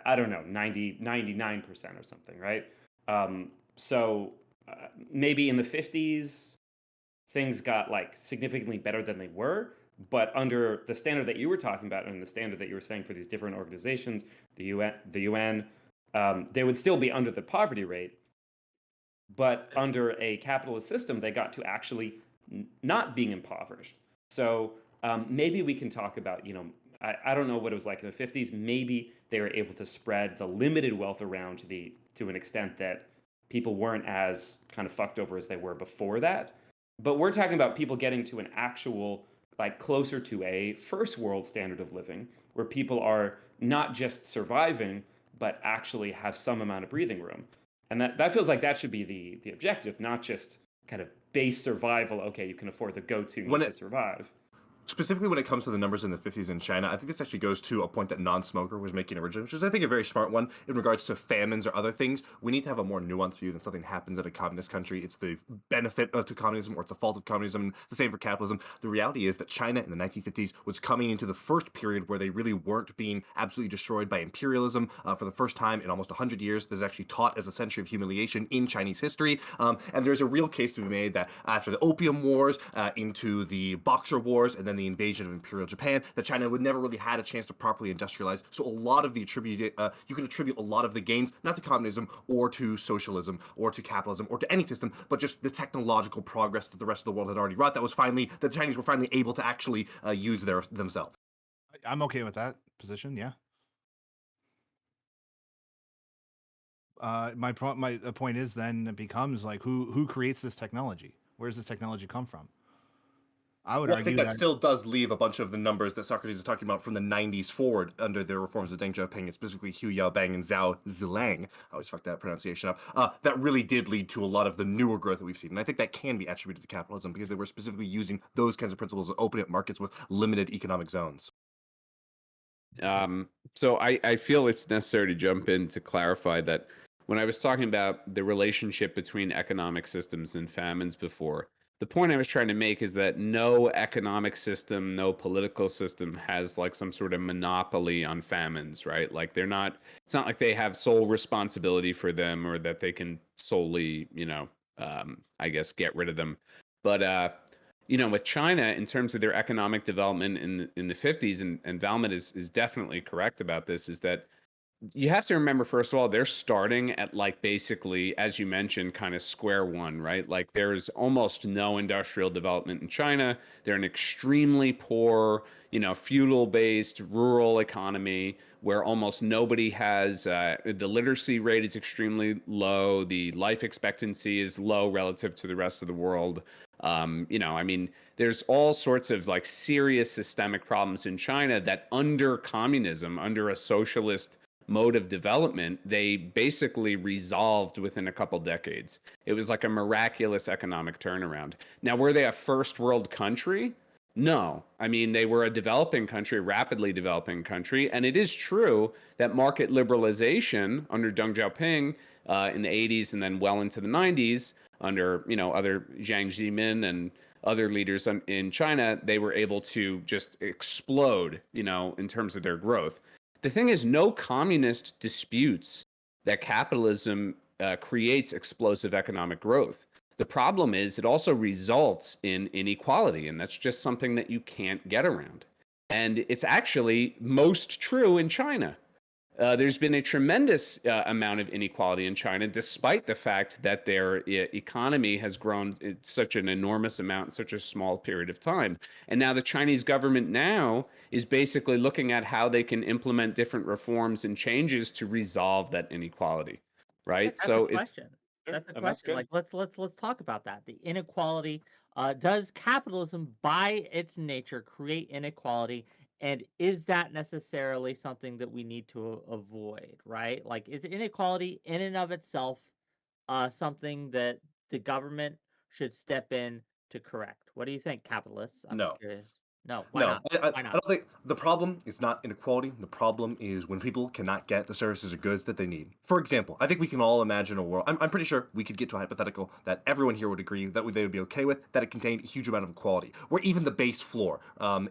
I don't know, 99% or something, right? So maybe in the 50s, things got like significantly better than they were. But under the standard that you were talking about and the standard that you were saying for these different organizations, the UN, they would still be under the poverty rate. But under a capitalist system, they got to actually not being impoverished. So maybe we can talk about, I don't know what it was like in the 50s. Maybe they were able to spread the limited wealth around to an extent that people weren't as kind of fucked over as they were before that. But we're talking about people getting to an actual, like closer to a first world standard of living, where people are not just surviving, but actually have some amount of breathing room. And that feels like that should be the objective, not just kind of base survival. Okay, you can afford the goats you need to survive. specifically when it comes to the numbers in the 50s in China, I think this actually goes to a point that Non-Smoker was making originally, which is, I think, a very smart one in regards to famines or other things. We need to have a more nuanced view than something happens in a communist country. It's the benefit to communism or it's the fault of communism. The same for capitalism. The reality is that China in the 1950s was coming into the first period where they really weren't being absolutely destroyed by imperialism for the first time in almost 100 years. This is actually taught as a century of humiliation in Chinese history. And there's a real case to be made that after the Opium Wars, into the Boxer Wars, and then the invasion of Imperial Japan, that China would never really had a chance to properly industrialize. So a lot of the you can attribute a lot of the gains not to communism or to socialism or to capitalism or to any system, but just the technological progress that the rest of the world had already wrought. That the Chinese were finally able to actually use themselves. I'm okay with that position. Yeah. The point is then it becomes like who creates this technology? Where does this technology come from? I would Well, I argue think that still does leave a bunch of the numbers that Socrates is talking about from the 90s forward under the reforms of Deng Xiaoping, and specifically Hu Yaobang and Zhao Zilang. I always fuck that pronunciation up. That really did lead to a lot of the newer growth that we've seen. And I think that can be attributed to capitalism because they were specifically using those kinds of principles of opening up markets with limited economic zones. So I feel it's necessary to jump in to clarify that when I was talking about the relationship between economic systems and famines before, the point I was trying to make is that no economic system, no political system has like some sort of monopoly on famines, right? Like it's not like they have sole responsibility for them or that they can solely, I guess, get rid of them. But, with China, in terms of their economic development in the 50s, and Valmet is definitely correct about this, is that you have to remember, first of all, they're starting at like basically, as you mentioned, kind of square one, right? Like there's almost no industrial development in China. They're an extremely poor, feudal-based rural economy where almost nobody has, the literacy rate is extremely low. The life expectancy is low relative to the rest of the world. There's all sorts of like serious systemic problems in China that under communism, under a socialist mode of development, they basically resolved within a couple decades. It was like a miraculous economic turnaround. Now, were they a first world country? No. They were a developing country, a rapidly developing country. And it is true that market liberalization under Deng Xiaoping in the 80s and then well into the 90s under, other Jiang Zemin and other leaders in China, they were able to just explode, in terms of their growth. The thing is, no communist disputes that capitalism creates explosive economic growth. The problem is it also results in inequality, and that's just something that you can't get around. And it's actually most true in China. There's been a tremendous amount of inequality in China, despite the fact that their economy has grown such an enormous amount in such a small period of time. And now the Chinese government now is basically looking at how they can implement different reforms and changes to resolve that inequality, right? That's a question. That's a and that's question. good. Like let's talk about that. The inequality. Does capitalism, by its nature, create inequality? And is that necessarily something that we need to avoid, right? Like, is inequality in and of itself something that the government should step in to correct? What do you think, capitalists? I'm No. curious. No, why No, not? I Why not? don't think the problem is not inequality. The problem is when people cannot get the services or goods that they need. For example, I think we can all imagine a world. I'm pretty sure we could get to a hypothetical that everyone here would agree that they would be okay with, that it contained a huge amount of equality, where even the base floor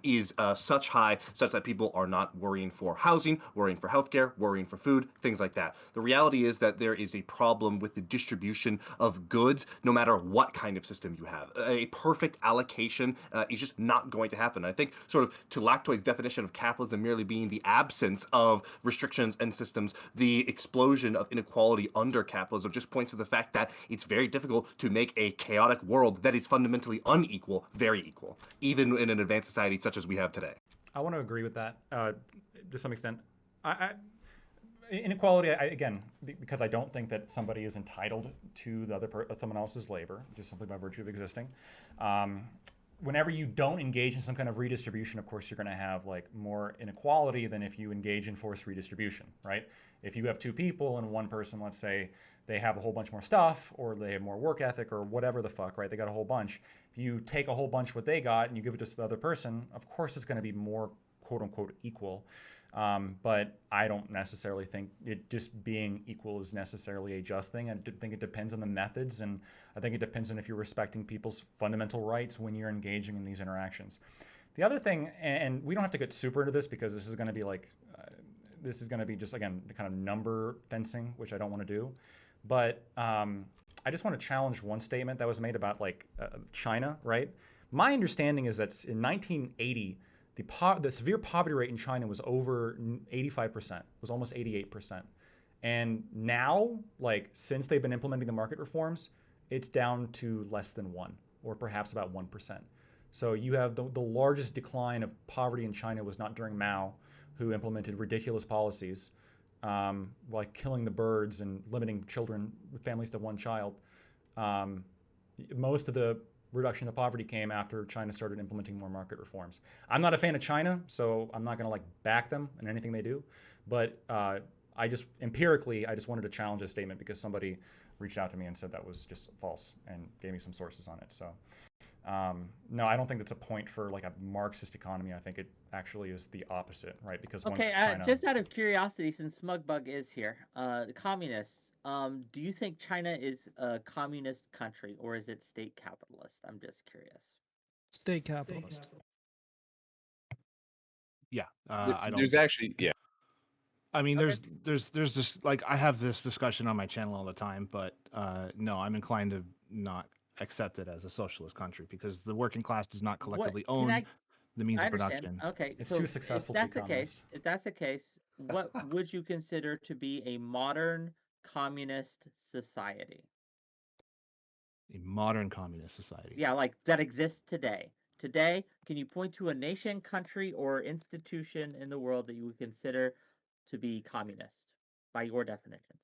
is such that people are not worrying for housing, worrying for healthcare, worrying for food, things like that. The reality is that there is a problem with the distribution of goods, no matter what kind of system you have. A perfect allocation is just not going to happen. I think sort of to Lactoid's definition of capitalism merely being the absence of restrictions and systems, the explosion of inequality under capitalism just points to the fact that it's very difficult to make a chaotic world that is fundamentally unequal very equal, even in an advanced society such as we have today. I want to agree with that to some extent. Inequality, again, because I don't think that somebody is entitled to someone else's labor just simply by virtue of existing. whenever you don't engage in some kind of redistribution, of course, you're going to have like more inequality than if you engage in forced redistribution, right? If you have two people and one person, let's say, they have a whole bunch more stuff or they have more work ethic or whatever the fuck, right? They got a whole bunch. If you take a whole bunch what they got and you give it to the other person, of course it's going to be more quote unquote equal. But I don't necessarily think it just being equal is necessarily a just thing. I think it depends on the methods, and I think it depends on if you're respecting people's fundamental rights when you're engaging in these interactions. The other thing, and we don't have to get super into this because this is going to be like, this is going to be just, again, kind of number fencing, which I don't want to do. But I just want to challenge one statement that was made about like China, right? My understanding is that in 1980, the severe poverty rate in China was over 85%, was almost 88%. And now, like since they've been implementing the market reforms, it's down to less than 1, or perhaps about 1%. So you have the largest decline of poverty in China was not during Mao, who implemented ridiculous policies, like killing the birds and limiting families to one child. Most of the reduction of poverty came after China started implementing more market reforms. I'm not a fan of China, so I'm not going to like back them in anything they do. But I just wanted to challenge this statement because somebody reached out to me and said that was just false and gave me some sources on it. So no, I don't think that's a point for like a Marxist economy. I think it actually is the opposite, right? Because once China... just out of curiosity, since Smugbug is here, the communists, do you think China is a communist country or is it state capitalist? I'm just curious. State capitalist. Yeah, I don't. There's actually, yeah. I mean, Okay. there's this, like, I have this discussion on my channel all the time, but no, I'm inclined to not accept it as a socialist country because the working class does not collectively own the means I of understand. production. Okay, It's so too successful if to that's be the case, what would you consider to be a modern communist society? A modern communist society. Yeah, like that exists today. Today, can you point to a nation, country, or institution in the world that you would consider to be communist by your definitions?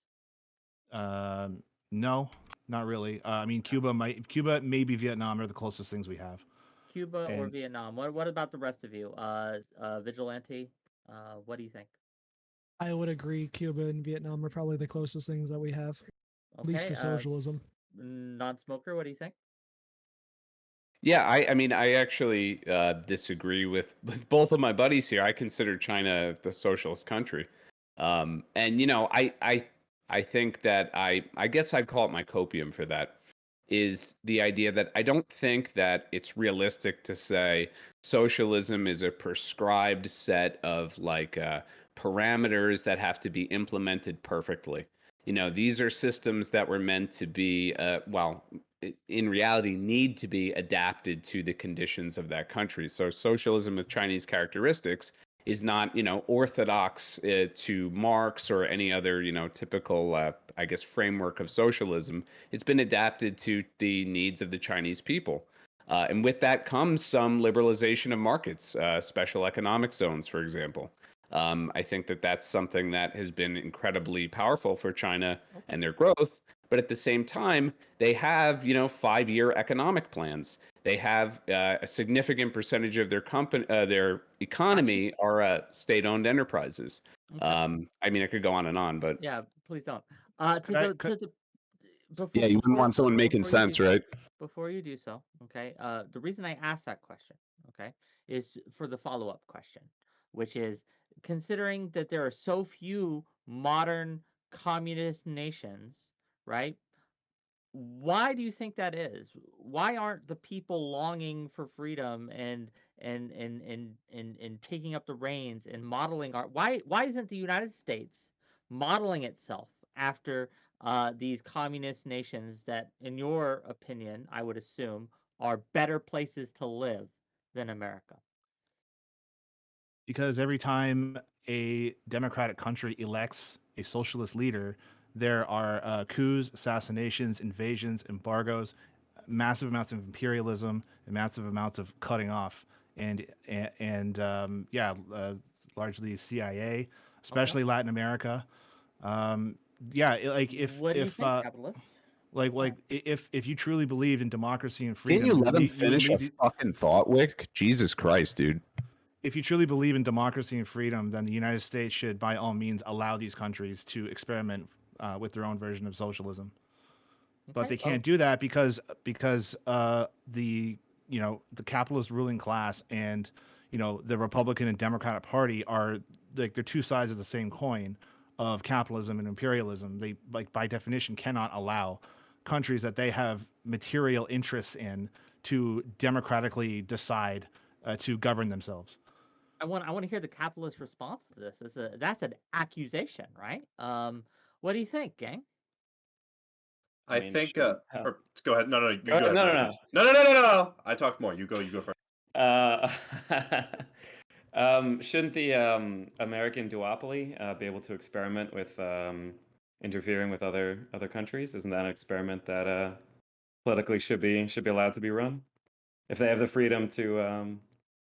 No, not really. I mean, Cuba, maybe Vietnam are the closest things we have. Cuba or And Vietnam? What about the rest of you? Vigilante, what do you think? I would agree. Cuba and Vietnam are probably the closest things that we have, at least Okay, to socialism. non-smoker, what do you think? Yeah, I mean, I actually disagree with both of my buddies here. I consider China the socialist country, and you know, I think that I guess I'd call it my copium for that is the idea that I don't think that it's realistic to say socialism is a prescribed set of like parameters that have to be implemented perfectly. You know, these are systems that were meant to be, in reality, need to be adapted to the conditions of that country. So socialism with Chinese characteristics is not, you know, orthodox to Marx or any other, you know, typical, I guess, framework of socialism. It's been adapted to the needs of the Chinese people. And with that comes some liberalization of markets, special economic zones, for example. I think that that's something that has been incredibly powerful for China and their growth. But at the same time, they have, you know, 5-year economic plans. They have a significant percentage of their economy are state-owned enterprises. Okay. I mean, I could go on and on, but Yeah, please don't. yeah, you wouldn't want someone making sense, right? Before you do so, okay, the reason I asked that question, okay, is for the follow-up question, which is considering that there are so few modern communist nations, right? Why do you think that is? Why aren't the people longing for freedom and taking up the reins and modeling why isn't the United States modeling itself after these communist nations that, in your opinion, I would assume, are better places to live than America? because every time a democratic country elects a socialist leader, there are coups, assassinations, invasions, embargoes, massive amounts of imperialism, and massive amounts of cutting off, largely CIA, especially Latin America. Like if What do you if think, capitalists? If you truly believed in democracy and Can freedom, you let him you would finish a leave. fucking thought, Wick? Jesus Christ, dude. If you truly believe in democracy and freedom, then the United States should, by all means, allow these countries to experiment with their own version of socialism. But they Okay. can't do that because the the capitalist ruling class and the Republican and Democratic Party are like they're two sides of the same coin of capitalism and imperialism. They like by definition cannot allow countries that they have material interests in to democratically decide to govern themselves. I want to hear the capitalist response to this. That's an accusation, right? What do you think, gang? I I mean, think. shouldn't- Or, go ahead. No, you Go go ahead. ahead. No, sorry, no, James. No. I talked more. You go first. Uh, shouldn't the American duopoly be able to experiment with interfering with other countries? Isn't that an experiment that politically should be allowed to be run? If they have the freedom to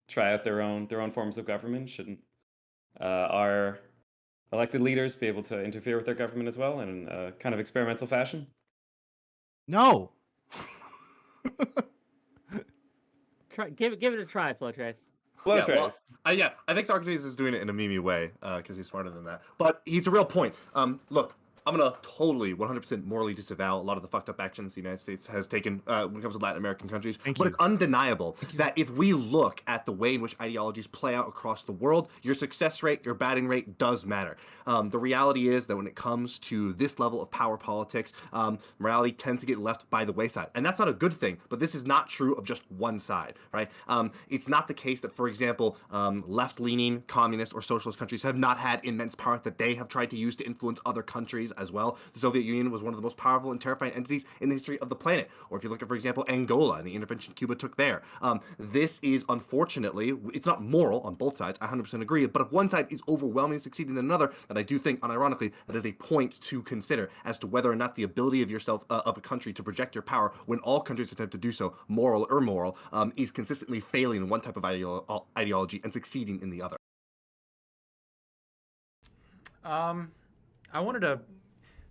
try out their own forms of government, shouldn't our elected leaders be able to interfere with their government as well in a kind of experimental fashion? No. Give it a try, Flotrace. Blow Yeah, well, trace. I think Socrates is doing it in a memey way because he's smarter than that. But he's a real point. Look, I'm gonna totally 100% morally disavow a lot of the fucked up actions the United States has taken when it comes to Latin American countries. Thank But you. it's undeniable that if we look at the way in which ideologies play out across the world, your success rate, your batting rate does matter. The reality is that when it comes to this level of power politics, morality tends to get left by the wayside, and that's not a good thing. But this is not true of just one side, right? It's not the case that, for example, left-leaning communist or socialist countries have not had immense power that they have tried to use to influence other countries as well. The Soviet Union was one of the most powerful and terrifying entities in the history of the planet. Or if you look at, for example, Angola and the intervention Cuba took there. This is, unfortunately, it's not moral on both sides. I 100% agree. But if one side is overwhelmingly succeeding than another, then I do think, unironically, that is a point to consider as to whether or not the ability of yourself, of a country to project your power when all countries attempt to do so, moral or immoral, is consistently failing in one type of ideology and succeeding in the other. I wanted to.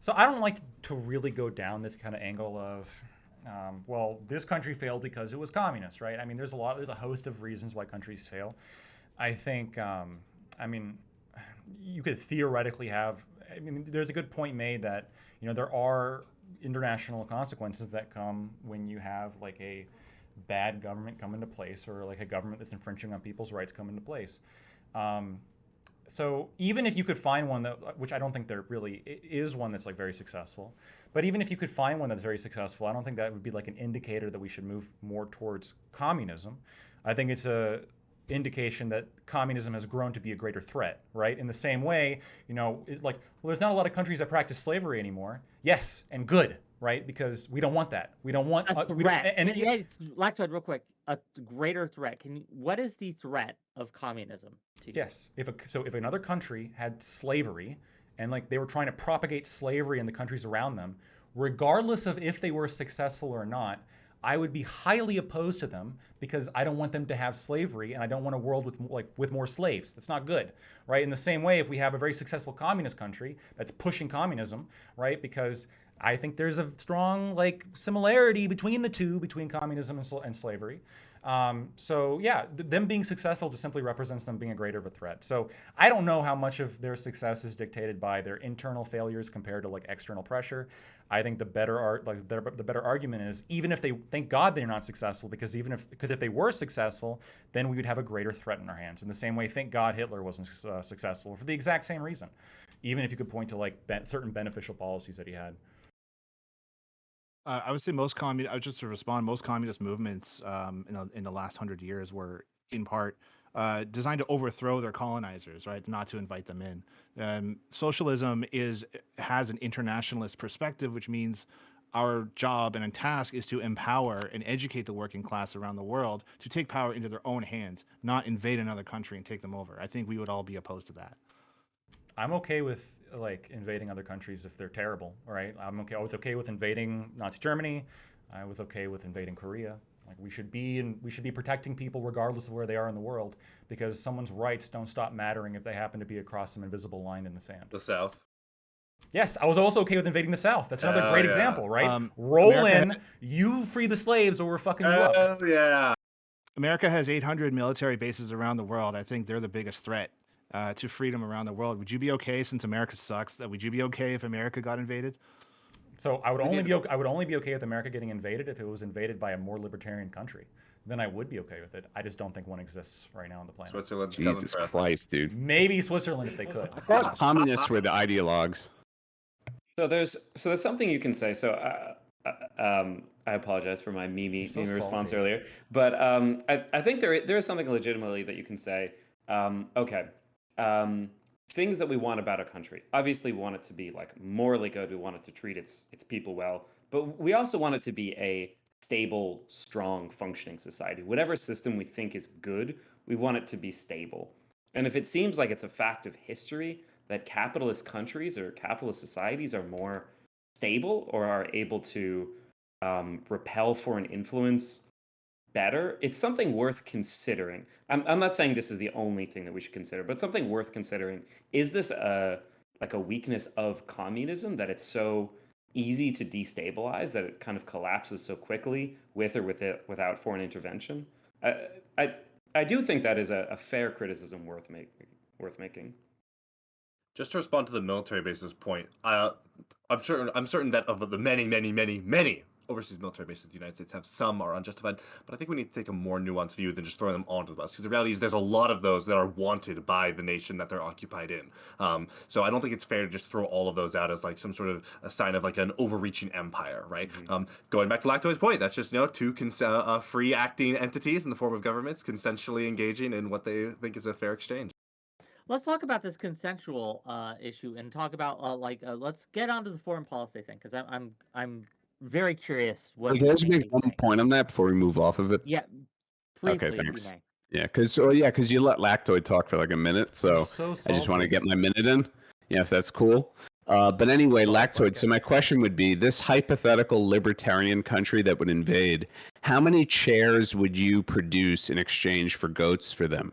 So I don't like to really go down this kind of angle of, well, this country failed because it was communist, right? I mean, there's a host of reasons why countries fail. I think, I mean, you could theoretically have. I mean, there's a good point made that there are international consequences that come when you have like a bad government come into place or like a government that's infringing on people's rights come into place. So even if you could find one that, which I don't think there really is one that's like very successful, but even if you could find one that's very successful, I don't think that would be like an indicator that we should move more towards communism. I think it's a indication that communism has grown to be a greater threat, right? In the same way, well, there's not a lot of countries that practice slavery anymore. Yes, and good, right? Because we don't want that. We don't want A we don't, threat. and Lactoid, real quick. A greater threat. What is the threat of communism to you? Yes. If another country had slavery and like they were trying to propagate slavery in the countries around them, regardless of if they were successful or not, I would be highly opposed to them because I don't want them to have slavery and I don't want a world with more slaves. That's not good, right? In the same way, if we have a very successful communist country that's pushing communism, right? Because I think there's a strong similarity between the two, between communism and slavery. So yeah, them being successful just simply represents them being a greater of a threat. So I don't know how much of their success is dictated by their internal failures compared to external pressure. I think the better argument is even if they thank God they're not successful because if they were successful, then we would have a greater threat in our hands. In the same way, thank God Hitler wasn't successful for the exact same reason, even if you could point to certain beneficial policies that he had. I would say most communist movements in the last 100 years were in part designed to overthrow their colonizers, right? Not to invite them in. Socialism has an internationalist perspective, which means our job and task is to empower and educate the working class around the world to take power into their own hands, not invade another country and take them over. I think we would all be opposed to that. I'm okay with invading other countries if they're terrible, right? I was okay with invading Nazi Germany. I was okay with invading Korea. We should be protecting people regardless of where they are in the world because someone's rights don't stop mattering if they happen to be across some invisible line in the sand. The South. Yes, I was also okay with invading the South. That's another Oh, great yeah. example, right? Um, Roll America in, you free the slaves, or we're fucking you up. Oh yeah. America has 800 military bases around the world. I think they're the biggest threat to freedom around the world. Would you be okay, since America sucks, would you be okay if America got invaded? So I would We only need- be I would only be okay with America getting invaded if it was invaded by a more libertarian country. Then I would be okay with it. I just don't think one exists right now on the planet. Switzerland's coming Jesus for us. Christ, dude. Maybe Switzerland if they could. Communists were the ideologues. So there's something you can say. So I apologize for my meme so response salty. earlier, but I think there is something legitimately that you can say. Okay, things that we want about a country. Obviously, we want it to be like morally good. We want it to treat its people well, but we also want it to be a stable, strong, functioning society. Whatever system we think is good, we want it to be stable. And if it seems like it's a fact of history that capitalist countries or capitalist societies are more stable or are able to repel foreign influence better, it's something worth considering. I'm not saying this is the only thing that we should consider, but something worth considering. Is this like a weakness of communism, that it's so easy to destabilize, that it kind of collapses so quickly with or without foreign intervention? I do think that is a fair criticism worth making. Just to respond to the military bases point, I'm certain that of the many overseas military bases the United States have, some are unjustified, but I think we need to take a more nuanced view than just throwing them onto the bus, because the reality is there's a lot of those that are wanted by the nation that they're occupied in. So I don't think it's fair to just throw all of those out as like some sort of a sign of like an overreaching empire, right? Going back to Lactoid's point, that's just two free acting entities in the form of governments consensually engaging in what they think is a fair exchange. Let's talk about this consensual issue and talk about let's get onto the foreign policy thing, because I'm very curious what Can I just you make one think. point on that before we move off of it? Yeah, briefly, Okay, if you thanks. may. Yeah, because you let Lactoid talk for like a minute, so So I just want to salty. get my minute in. Yeah, if that's cool. But anyway, Salt Lactoid. bucket. So my question would be: this hypothetical libertarian country that would invade, how many chairs would you produce in exchange for goats for them?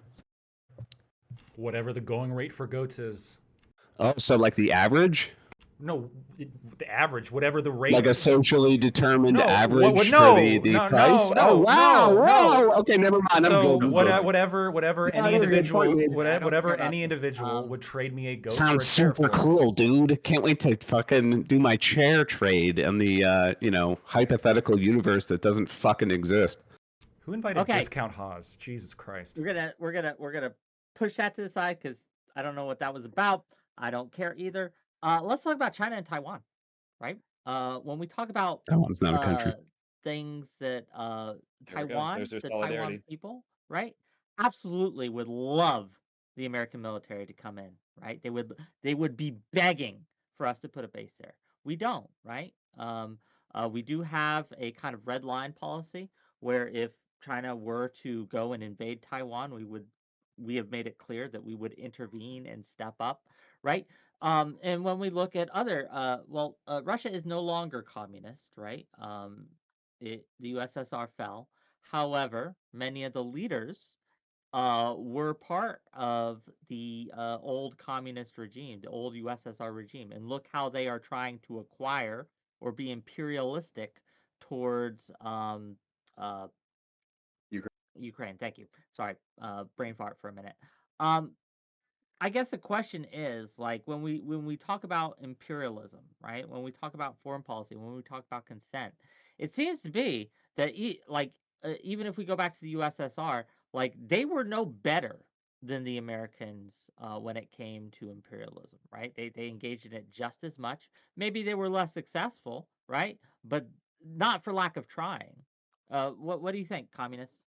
Whatever the going rate for goats is. Oh, so like the average, No, the average, whatever the rate. like a socially determined No, average no, for the no, price? no, Oh wow, no, wow. no. Okay, never mind. I'm So good. whatever Yeah, any you're a good individual, point, man. I don't whatever care about any this. individual would trade me a goat Sounds for a chair super for. cool, dude. Can't wait to fucking do my chair trade in the hypothetical universe that doesn't fucking exist. Who invited Okay. Discount Haas? Jesus Christ. We're gonna push that to the side because I don't know what that was about. I don't care either. Let's talk about China and Taiwan, right? When we talk about Taiwan's not a country. things that There we go. Taiwan, There's their the Taiwan solidarity. people, right, absolutely would love the American military to come in, right? They would be begging for us to put a base there. We don't, right? We do have a kind of red line policy where if China were to go and invade Taiwan, we have made it clear that we would intervene and step up, right? And when we look at other, Russia is no longer communist, right? The USSR fell. However, many of the leaders were part of the old communist regime, the old USSR regime, and look how they are trying to acquire or be imperialistic towards Ukraine. Thank you. Sorry, brain fart for a minute. I guess the question is like when we talk about imperialism, right? When we talk about foreign policy, when we talk about consent, it seems to be that even if we go back to the USSR, like they were no better than the Americans when it came to imperialism, right? They engaged in it just as much. Maybe they were less successful, right? But not for lack of trying. What do you think, communists?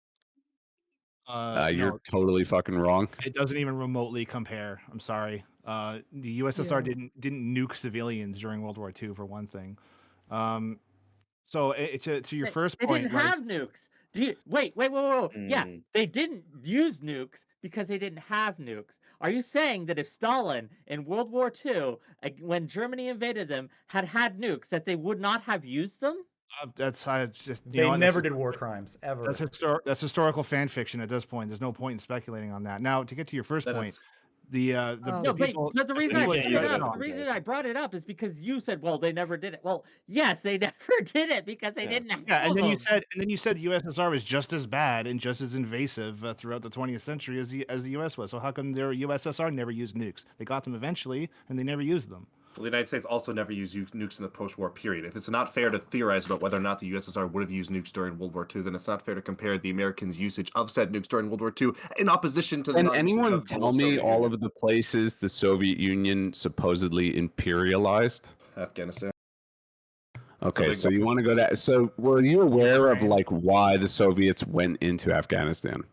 You're No, totally fucking wrong. it doesn't even remotely compare. I'm sorry. The USSR Yeah. didn't nuke civilians during World War II, for one thing. So to your first They point, didn't like, have nukes. Wait, whoa. Yeah, Mm. they didn't use nukes because they didn't have nukes. Are you saying that if Stalin in World War II, when Germany invaded them, had nukes, that they would not have used them? that's just They never did war crimes ever. That's historical fan fiction at this point. There's no point in speculating on that. Now, to get to your first Then point, it's The No, people. but the reason I can't use it brought it as up, a the reason I comparison. brought it up is because you said, well, they never did it. Well, yes, they never did it because they Yeah. didn't have Yeah, and them. then you said USSR was just as bad and just as invasive throughout the 20th century as the US was. So how come their USSR never used nukes? They got them eventually, and they never used them. Well, the United States also never used nukes in the post-war period. If it's not fair to theorize about whether or not the USSR would have used nukes during World War II, then it's not fair to compare the Americans' usage of said nukes during World War II in opposition to the Can non-usage anyone of the tell me Soviet all Union. of the places the Soviet Union supposedly imperialized? Afghanistan? Okay, big so one. you want to go to, so were you aware of Ukraine. like why the Soviets went into Afghanistan?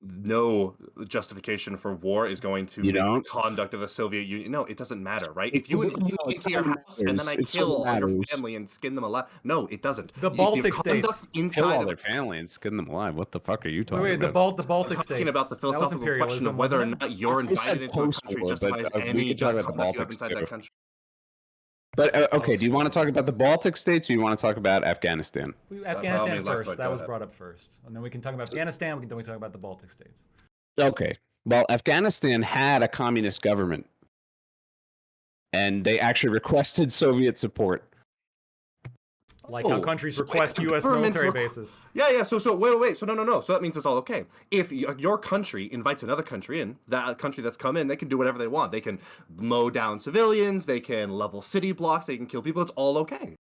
No justification for war is going to You make don't? the conduct of the Soviet Union. No, it doesn't matter, right? It If you doesn't invade matter. into your It house and then matters. I It sort kill of all your matters. family and skin them alive, no, it doesn't. The If Baltic your states. conduct Kill inside all of their family and skin them alive. What the fuck are you Wait, talking wait, the about? Baltic talking states. about the That was philosophical question imperialism, of whether or wasn't it? not you're I said invited into a country post-war, but justifies we any could talk about the conduct you have Baltic inside that too. country. But okay, do you want to talk about the Baltic states or you want to talk about Afghanistan? Afghanistan means, like, first. go That was ahead. brought up first, and then we can talk about Afghanistan. We can then we talk about the Baltic states. Okay. Well, Afghanistan had a communist government, and they actually requested Soviet support. Like how Oh, countries so request wait, U.S. government military requ- bases. Yeah. So wait. So no. So that means it's all okay. If your country invites another country in, that country that's come in, they can do whatever they want. They can mow down civilians. They can level city blocks. They can kill people. It's all okay.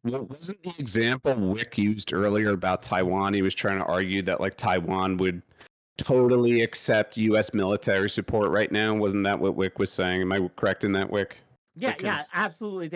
Well, wasn't the example Wick used earlier about Taiwan? He was trying to argue that like Taiwan would totally accept U.S. military support right now. Wasn't that what Wick was saying? Am I correct in that, Wick? Yeah, Because- absolutely.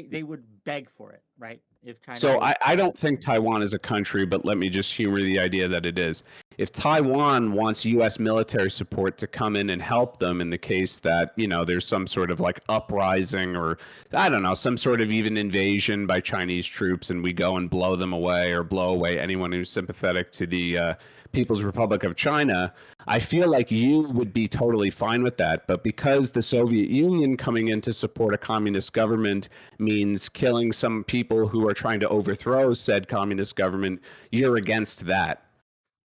They would beg for it, right? If China. So would- I don't think Taiwan is a country, but let me just humor the idea that it is. If Taiwan wants U.S. military support to come in and help them in the case that, you know, there's some sort of like uprising or, I don't know, some sort of even invasion by Chinese troops and we go and blow them away or blow away anyone who's sympathetic to the People's Republic of China, I feel like you would be totally fine with that. But because the Soviet Union coming in to support a communist government means killing some people who are trying to overthrow said communist government, you're against that.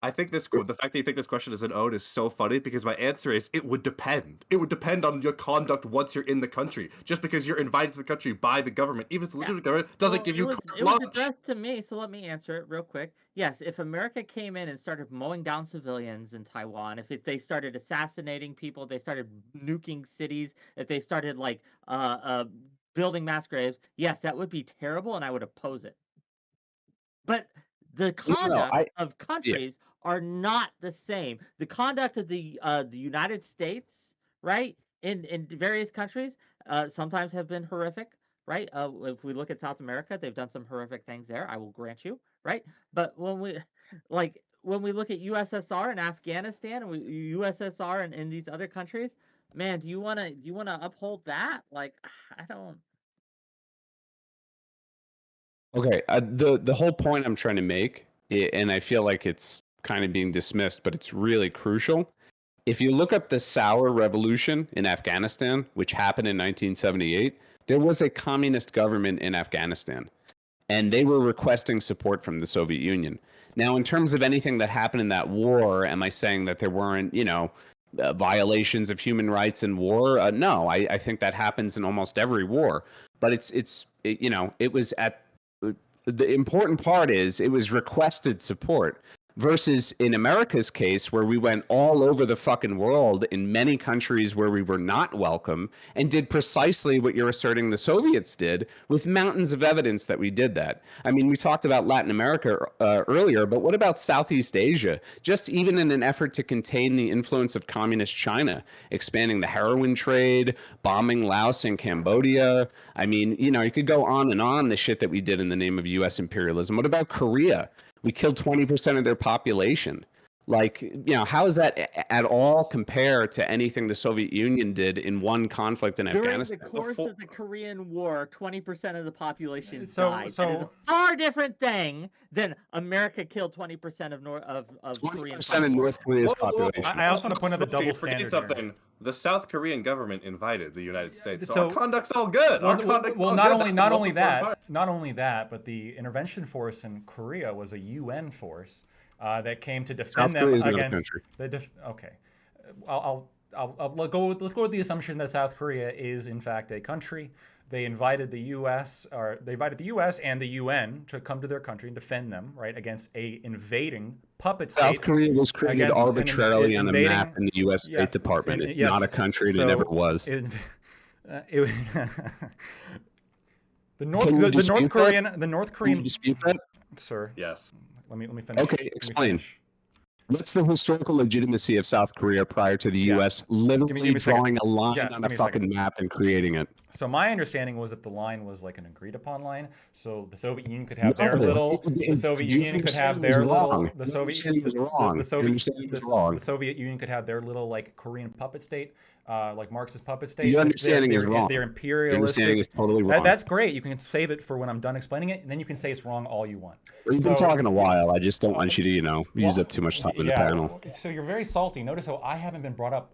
I think the fact that you think this question is an ode is so funny because my answer is it would depend. It would depend on your conduct once you're in the country. Just because you're invited to the country by the government, even if it's a legitimate government, doesn't give you it carte was blanche. addressed to me, so let me answer it real quick. Yes, if America came in and started mowing down civilians in Taiwan, if they started assassinating people, they started nuking cities, if they started like building mass graves, yes, that would be terrible, and I would oppose it. But the conduct of countries are not the same. The conduct of the United States, right, in various countries, sometimes have been horrific, right? If we look at South America, they've done some horrific things there. I will grant you, right? But when we look at USSR and Afghanistan and USSR and in these other countries, man, do you want to uphold that? Like, I don't. Okay, the whole point I'm trying to make, and I feel like it's kind of being dismissed, but it's really crucial. If you look up the Sour Revolution in Afghanistan, which happened in 1978, there was a communist government in Afghanistan, and they were requesting support from the Soviet Union. Now, in terms of anything that happened in that war, am I saying that there weren't, violations of human rights in war? No, I think that happens in almost every war. But it was at the important part is it was requested support versus in America's case where we went all over the fucking world in many countries where we were not welcome and did precisely what you're asserting the Soviets did with mountains of evidence that we did that. I mean, we talked about Latin America earlier, but what about Southeast Asia? Just even in an effort to contain the influence of communist China, expanding the heroin trade, bombing Laos and Cambodia. I mean, you could go on the shit that we did in the name of U.S. imperialism. What about Korea? We killed 20% of their population. Like, how does that at all compare to anything the Soviet Union did in one conflict in During Afghanistan? the course of the Korean War, 20% of the population died. So- That is a far different thing than America killed 20% of Korean 20% of North Korea's Whoa, whoa, whoa. population. I also want to point out the double You're forgetting standard here. something. The South Korean government invited the United States, so, So- our conduct's all good. Our conduct's all not good. only That's not the only most important part. that, not only that, but the intervention force in Korea was a UN force that came to defend South them Korea is not a against country. the. Okay, I'll let's go with the assumption that South Korea is in fact a country. They invited the U.S. and the UN to come to their country and defend them, right, against a invading puppet state. South Korea was created against an arbitrarily on a invading- map in the U.S. yeah, State Department. and- It's yes, not a country, and so it never was. the Can North you the dispute North that? Korean the North Can you Korean dispute that? sir. Yes. Let me finish. Okay, Let me explain. finish. What's the historical legitimacy of South Korea prior to the Yeah. U.S. literally give me a second. drawing a line Yeah, on give a me a second. fucking map and creating it? So my understanding was that the line was like an agreed upon line. So the Soviet Union could have No, their little. The it- Soviet your Union could have understanding is their little. wrong. The Your Soviet. understanding is the- wrong. The Your Soviet. understanding is the- wrong. The Soviet Union could have their little like Korean puppet state, like Marxist puppet state. Your They're- understanding is they're- wrong. They're Your understanding imperialistic. is totally wrong. That's great. You can save it for when I'm done explaining it, and then you can say it's wrong all you want. We've been So- talking a while. I just don't want you to, use Well, up too much time in the yeah, panel. So you're very salty. Notice how I haven't brought up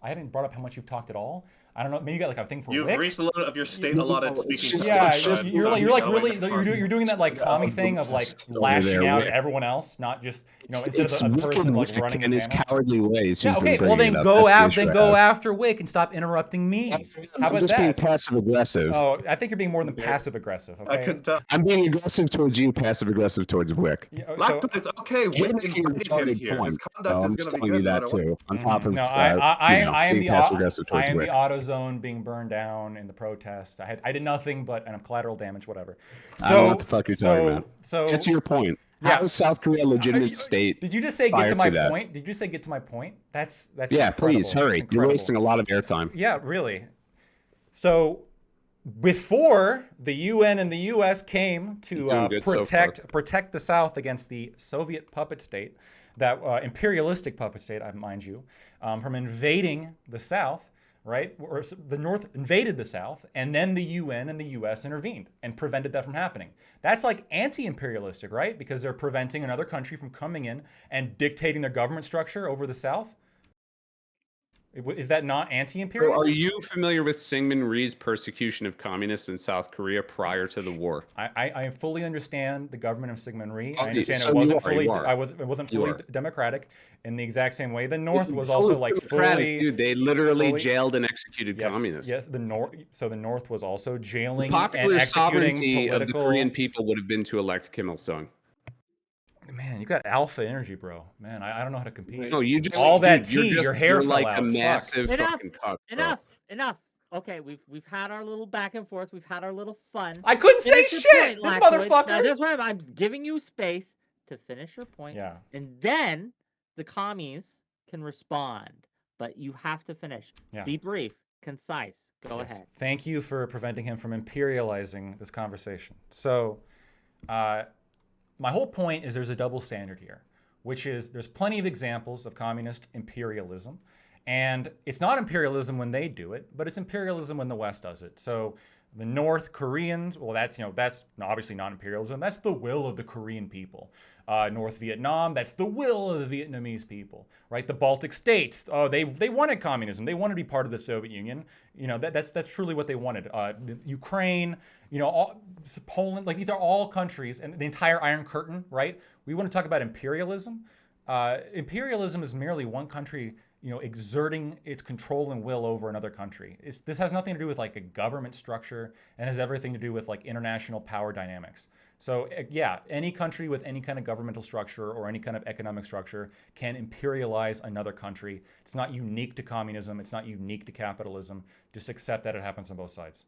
how much you've talked at all. I don't know. Maybe you got like a thing for You've Rick. reached the limit of your state allotted No, it's speaking just- time. Yeah, it's just- you're like really you're doing that like commie thing of like Over lashing there, out Rick. at everyone else, not just instead It's of a Wick person and like Rick running and a his panel. cowardly ways. Yeah, who's okay. been Well, bringing then it up. go That's the out. issue Then I go have. after Wick and stop interrupting me. How I'm about just being that? passive aggressive. Oh, I think you're being more than passive aggressive. I Okay. couldn't tell. I'm being aggressive towards you, passive aggressive towards Wick. Yeah, so- Lacton, it's okay. You're Wick making a invited him retarded here. point. His conduct I'm is just going to be telling you good. no that matter what. too. On top of No, I am being the passive aggressive I towards am Wick. the auto zone being burned down in the protest. I did nothing but and I'm collateral damage, whatever. I don't know what the fuck you're talking about. So Get to your point. Yeah. How is South Korea a legitimate state? Did you just say get prior to my to that? point? Did you say get to my point? That's Yeah, incredible. please That's hurry. You're incredible. wasting a lot of airtime. Yeah, really. So before the UN and the US came to You're doing good so far. protect the South against the Soviet puppet state, that imperialistic puppet state, mind you, from invading the South, right? Or the North invaded the South, and then the UN and the US intervened and prevented that from happening. That's like anti-imperialistic, right? Because they're preventing another country from coming in and dictating their government structure over the South. Is that not So anti-imperialist? are you familiar with Syngman Rhee's persecution of communists in South Korea prior to the war? I fully understand the government of Syngman Rhee. I Okay, understand so it wasn't you fully are. it wasn't You fully are. democratic in the exact same way. The North was Fully also like democratic, fully dude. They literally fully- jailed and executed yes, communists. yes, the North. So the North was also The jailing and popular executing sovereignty of the political. Korean people would have been to elect Kim Il Sung. Man, you got alpha energy, bro. Man, I don't know how to compete. No, you just All that dude, you're tea, just- your hair you're fell like out. a Fuck. massive Enough, fucking cuck, bro. Enough. Okay, we've had our little back and forth. We've had our little fun. I couldn't say Finish your shit. point, This Lackoid. Now, motherfucker. that's why I'm giving you space to finish your point. Yeah. And then the commies can respond. But you have to finish. Yeah. Be brief, concise. Go Yes. ahead. Thank you for preventing him from imperializing this conversation. So, my whole point is there's a double standard here, which is there's plenty of examples of communist imperialism. And it's not imperialism when they do it, but it's imperialism when the West does it. So the North Koreans, well, that's obviously not imperialism. That's the will of the Korean people. North Vietnam, that's the will of the Vietnamese people, right? The Baltic states, they wanted communism. They wanted to be part of the Soviet Union. That's truly what they wanted. The Ukraine, Poland, like these are all countries, and the entire Iron Curtain, right? We want to talk about imperialism. Imperialism is merely one country, exerting its control and will over another country. This has nothing to do with like a government structure, and has everything to do with like international power dynamics. So yeah, any country with any kind of governmental structure or any kind of economic structure can imperialize another country. It's not unique to communism. It's not unique to capitalism. Just accept that it happens on both sides.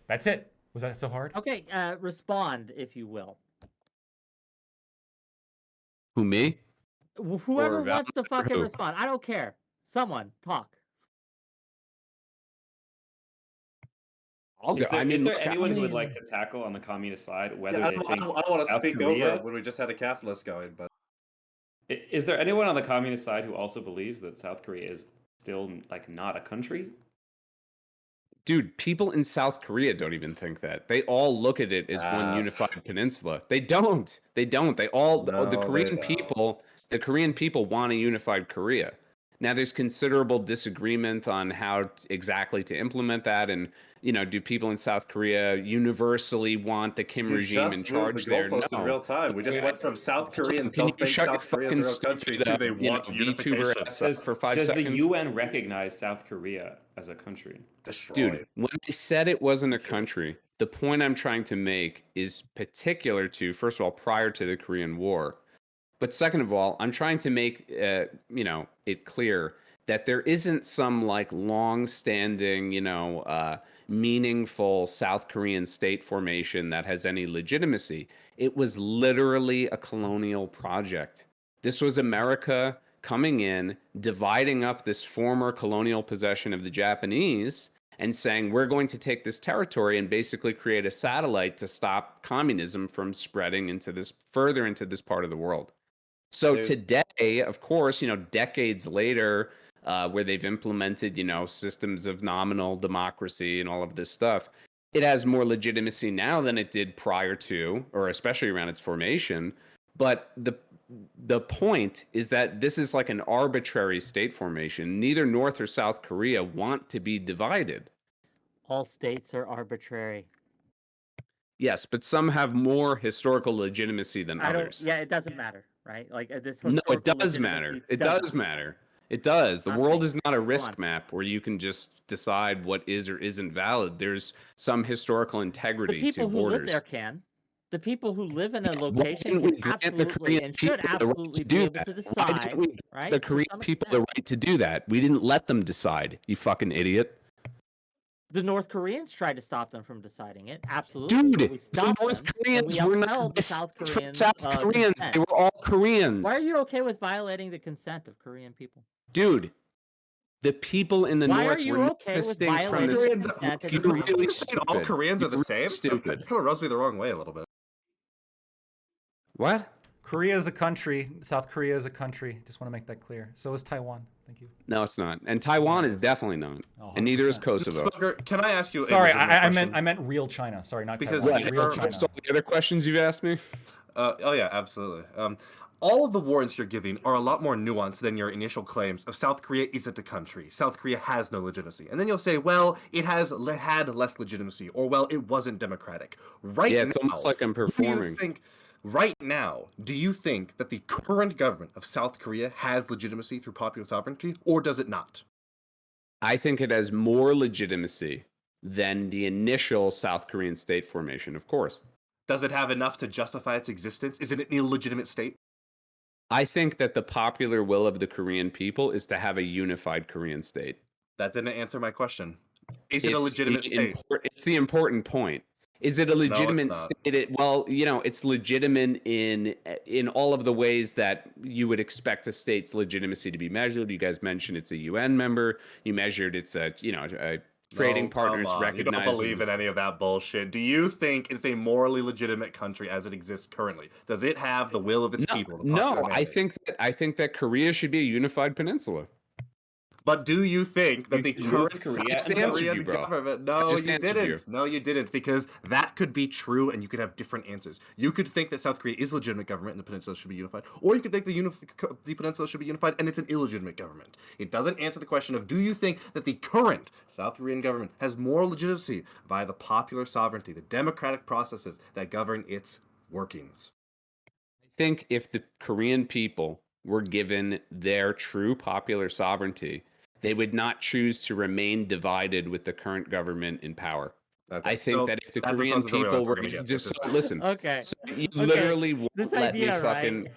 That's it. Was that so hard? Okay, respond, if you will. Who, me? Whoever Or wants to fucking who? respond. I don't care. Someone, talk. I'll go. Is there, I mean, is there look, anyone who would mean- like to tackle on the communist side whether Yeah, I they don't, think want to South speak Korea- over when we just had a capitalist going, but Is there anyone on the communist side who also believes that South Korea is still like not a country? dude, people in South Korea don't even think that. They all look at it as one unified peninsula. They don't. They don't. They all No, the they Korean don't. people. The Korean people want a unified Korea. Now, there's considerable disagreement on how exactly to implement that, and do people in South Korea universally want the Kim You regime in just moved charge the there? goalposts in No. real time. We just Wait, went from South Koreans Can don't you think shut your South Korea is a fucking real country stupid, to they want VTuber unification. ass up for 5 Does the seconds? UN recognize South Korea as a country? Destroy Dude, it. when I said it wasn't a I'm curious. country, the point I'm trying to make is particular to, first of all, prior to the Korean War. But second of all, I'm trying to make it clear that there isn't some like long-standing, meaningful South Korean state formation that has any legitimacy. It was literally a colonial project. This was America coming in, dividing up this former colonial possession of the Japanese and saying, we're going to take this territory and basically create a satellite to stop communism from spreading further into this part of the world. So There's- today, of course, decades later, where they've implemented, systems of nominal democracy and all of this stuff, it has more legitimacy now than it did prior to, or especially around its formation. But the point is that this is like an arbitrary state formation. Neither North or South Korea want to be divided. All states are arbitrary. Yes, but some have more historical legitimacy than I don't. others. Yeah, it doesn't matter, right? Like this. No, it historical does matter. legitimacy It doesn't does matter. matter. It does. The Not world me. is not a Go risk on. map where you can just decide what is or isn't valid. There's some historical The integrity to people who live borders. there can. The people who live in a Why location didn't we can grant the absolutely Korean and people should the right absolutely to be do able that? to Why decide, didn't we right? the to Korean some people the extent. right to do that? We didn't let them decide, you fucking idiot. The North Koreans tried to stop them from deciding it. Absolutely. Dude, but we the stopped North them, Koreans and we were not upheld the distinct South from Koreans. South Koreans. Consent. They were all Koreans. Why are you okay with violating the consent of Korean people? Dude, the people in the Why North are you were not okay with distinct from violating the the Koreans- consent of You're the You're really saying all stupid. Koreans are the You're same? really stupid. That kind of rubs me the wrong way a little bit. What? Korea is a country. South Korea is a country. Just want to make that clear. So is Taiwan. Thank you. No, it's not. And Taiwan is Yes. definitely not. Oh, And neither is 100%. Kosovo. Smoker, can I ask you? Sorry, a legitimate I question? meant real China. Sorry, not Because Taiwan. we Real are- China. Just all the other questions you've asked me? Oh yeah, absolutely. All of the warrants you're giving are a lot more nuanced than your initial claims of South Korea isn't a country. South Korea has no legitimacy. And then you'll say, well, it had less legitimacy, or well, it wasn't democratic. Right Yeah, it's now, almost like I'm do you performing. think, right now, do you think that the current government of South Korea has legitimacy through popular sovereignty, or does it not? I think it has more legitimacy than the initial South Korean state formation, of course. Does it have enough to justify its existence? Is it an illegitimate state? I think that the popular will of the Korean people is to have a unified Korean state. That didn't answer my question. Is it a It's legitimate the state? It's the important point. Is it a legitimate not. state? Well, it's legitimate in all of the ways that you would expect a state's legitimacy to be measured. You guys mentioned it's a UN member. You measured it's a trading No, partner. come It's on. You recognized. don't believe in any of that bullshit. Do you think it's a morally legitimate country as it exists currently? Does it have the will of its people? The No, popular I mandate? think that Korea should be a unified peninsula. But do you think that the You moved current Korea South and answered Korean you, bro. government? I No, just you answered didn't. you. No, you didn't, because that could be true, and you could have different answers. You could think that South Korea is a legitimate government, and the peninsula should be unified, or you could think the peninsula should be unified, and it's an illegitimate government. It doesn't answer the question of do you think that the current South Korean government has more legitimacy via the popular sovereignty, the democratic processes that govern its workings. I think if the Korean people were given their true popular sovereignty, they would not choose to remain divided with the current government in power. Okay, I think so that if the that's as Korean close as the real people answer were we're gonna get, just which is- listen, Okay. so you Okay, literally won't This let me idea, fucking. right?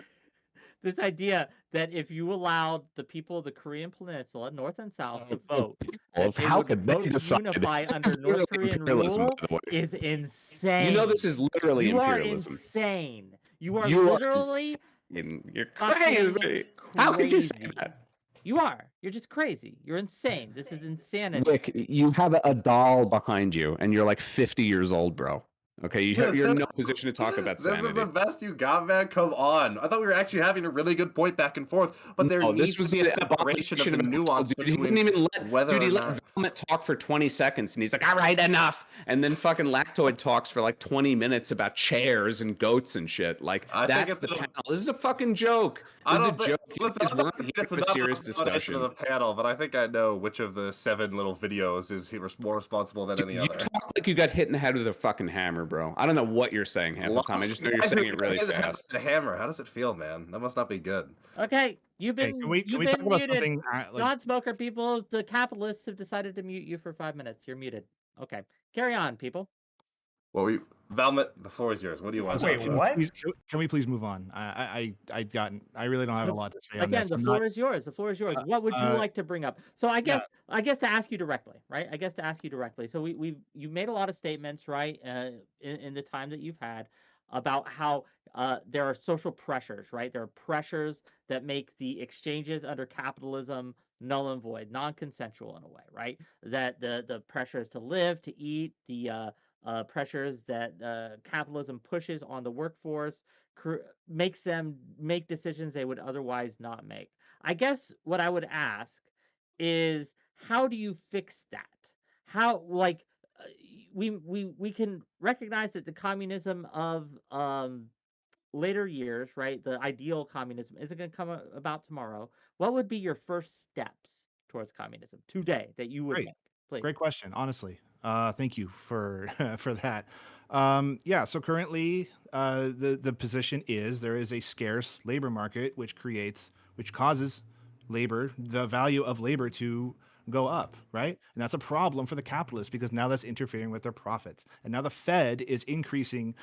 This idea that if you allowed the people of the Korean Peninsula, North and South, to vote, that they How would could they vote to decide? unify This under is North literally Korean imperialism, rule by the way. is insane. You know this is literally You are imperialism. insane. You are You are literally You're fucking crazy. How could you say crazy. that? You are. You're just crazy. You're insane. This is insanity. Nick, you have a doll behind you, and you're like 50 years old, bro. Okay, you're in no position to talk about This is sanity. the best you got, man. Come on. I thought we were actually having a really good point back and forth, but there No, needs this was to be a an separation of abomination the of a call, nuance dude. He between wouldn't even let whether he or let not. Velmet talk for 20 seconds, and he's like, "All right, enough." And then fucking Lactoid talks for like 20 minutes about chairs and goats and shit. Like I think that's it's the a- panel. This is a fucking joke. I This is a don't think. joke. You Listen, guys I'm not weren't saying here it's for a enough serious of an explanation of discussion. the panel, but I think I know which of the 7 little videos is more responsible than Dude, any you other. talk like you got hit in the head with a fucking hammer, bro. I don't know what you're saying half the time. I just know you're Guy who saying it really hit the head fast. with a hammer. How does it feel, man? That must not be good. Okay, you've Hey, been can we talk about muted. something like Non-smoker people, the capitalists have decided to mute you for 5 minutes. You're muted. Okay, carry on, people. Well, Valmet, the floor is yours. What do you want to Wait, talk can about? we what? can we please move on? I really don't have a lot to say on Again, this. the I'm floor not, is yours. The floor is yours. What would you like to bring up? So I yeah. guess to ask you directly, right? I guess to ask you directly. So you made a lot of statements, right, in the time that you've had about how there are social pressures, right? There are pressures that make the exchanges under capitalism null and void, non-consensual in a way, right? That the pressures to live, to eat, the pressures that capitalism pushes on the workforce makes them make decisions they would otherwise not make. I guess what I would ask is, how do you fix that? How, like, we can recognize that the communism of later years, right? The ideal communism isn't going to come about tomorrow. What would be your first steps towards communism today that you would Great. make? Please. Great question, honestly. Thank you for for that. Yeah, so currently, the position is there is a scarce labor market, which causes the value of labor to go up, right? And that's a problem for the capitalists because now that's interfering with their profits. And now the Fed is increasing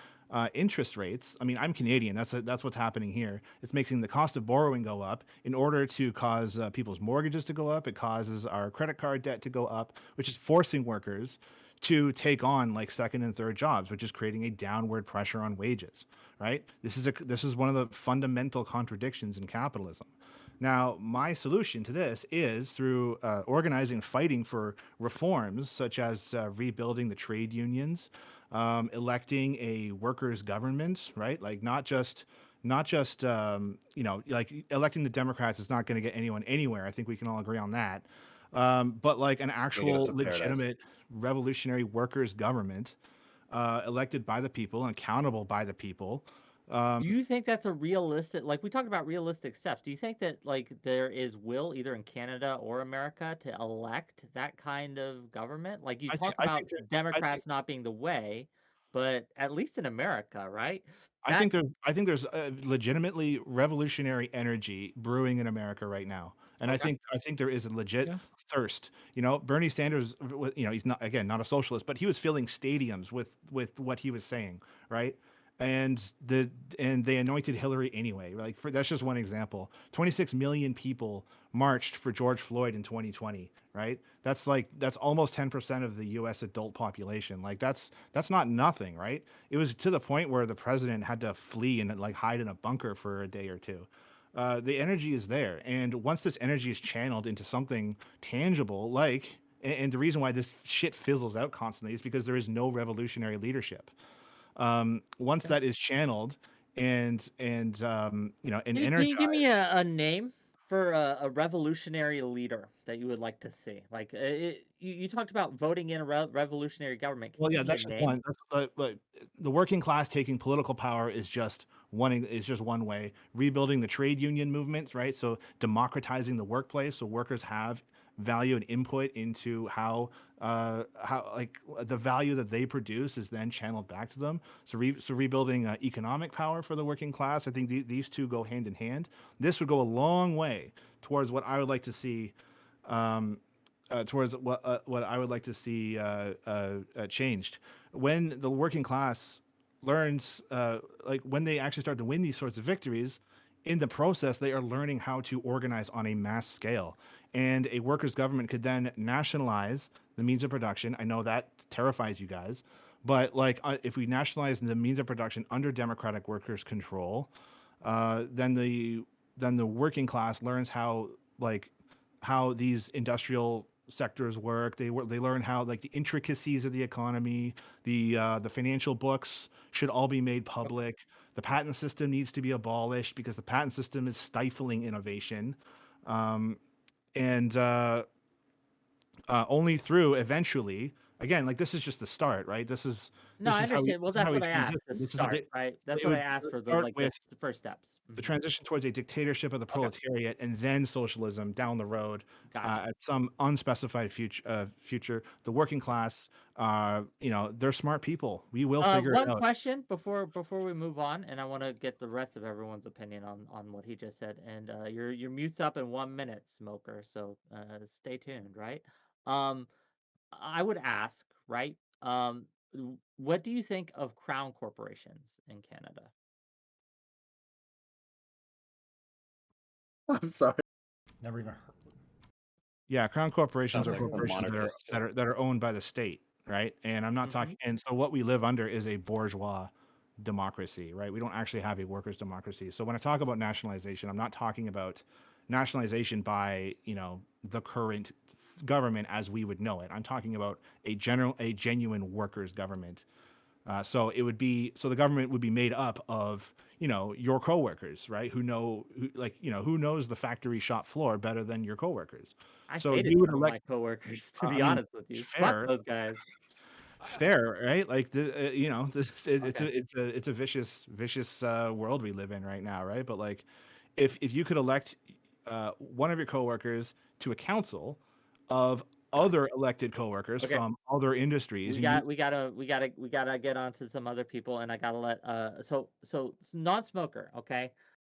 interest rates. I mean, I'm Canadian. That's what's happening here. It's making the cost of borrowing go up in order to cause people's mortgages to go up. It causes our credit card debt to go up, which is forcing workers to take on like second and third jobs, which is creating a downward pressure on wages. Right? This is one of the fundamental contradictions in capitalism. Now, my solution to this is through organizing and fighting for reforms such as rebuilding the trade unions, electing a workers' government, right? Like not just like electing the Democrats is not going to get anyone anywhere. I think we can all agree on that. But like an Get us actual to paradise. legitimate revolutionary workers' government, elected by the people and accountable by the people. Do you think that's a realistic, like we talked about realistic steps? Do you think that like there is will either in Canada or America to elect that kind of government? Like you talk about Democrats not being the way, but at least in America, right? I think there's legitimately revolutionary energy brewing in America right now, and Okay. I think there is a legit Yeah. thirst. You know, Bernie Sanders, he's not, again, not a socialist, but he was filling stadiums with what he was saying, right? And they anointed Hillary anyway. Like that's just one example. 26 million people marched for George Floyd in 2020, right? That's almost 10% of the U.S. adult population. Like that's not nothing, right? It was to the point where the president had to flee and like hide in a bunker for a day or two. The energy is there, and once this energy is channeled into something tangible, and the reason why this shit fizzles out constantly is because there is no revolutionary leadership. Once that is channeled and and Can you give me energized. a name for a revolutionary leader that you would like to see? Like you talked about voting in a revolutionary government. Can Well, you yeah, give me a that's just name? one. But the working class taking political power is just one way. Rebuilding the trade union movements, right? So democratizing the workplace so workers have value and input into how like the value that they produce is then channeled back to them. So rebuilding economic power for the working class. I think these two go hand in hand. This would go a long way towards what I would like to see. Towards what I would like to see changed. When the working class learns, like when they actually start to win these sorts of victories, in the process, they are learning how to organize on a mass scale. And a workers' government could then nationalize the means of production. I know that terrifies you guys, but like if we nationalize the means of production under democratic workers' control, then the working class learns how these industrial sectors work. They learn how, like, the intricacies of the economy. The financial books should all be made public. The patent system needs to be abolished because the patent system is stifling innovation. Um, and Only through eventually, again, like, this is just the start, right? No, I This is how we understand. Well, this is that's how we what I asked. transition. The This is start, right? That's it what I would asked for. The start like with the first steps. the transition towards a dictatorship of the Okay, proletariat, and then socialism down the road, gotcha. at some unspecified future. The working class, they're smart people. We will figure it One out. question before we move on, and I want to get the rest of everyone's opinion on what he just said. And your mute's up in 1 minute, Smoker. So stay tuned, right? Um, I would ask, right? What do you think of crown corporations in Canada? I'm sorry. Never even heard. Yeah, crown corporations Sounds are like some corporations monarchist shit. that are owned by the state, right? And I'm not Mhm. talking. And so what we live under is a bourgeois democracy, right? We don't actually have a workers' democracy. So when I talk about nationalization, I'm not talking about nationalization by, the current government as we would know it. I'm talking about a genuine workers' government. So the government would be made up of, your coworkers, right? Who knows the factory shop floor better than your coworkers. I So hated you would some of my elect, coworkers, to I be mean, honest with you. Fuck fair, those guys. right? Like, it's Okay. a vicious world we live in right now, right? But, like, if you could elect one of your coworkers to a council of other elected coworkers Okay. from other industries, We gotta get on to some other people, and I gotta let non-smoker, okay?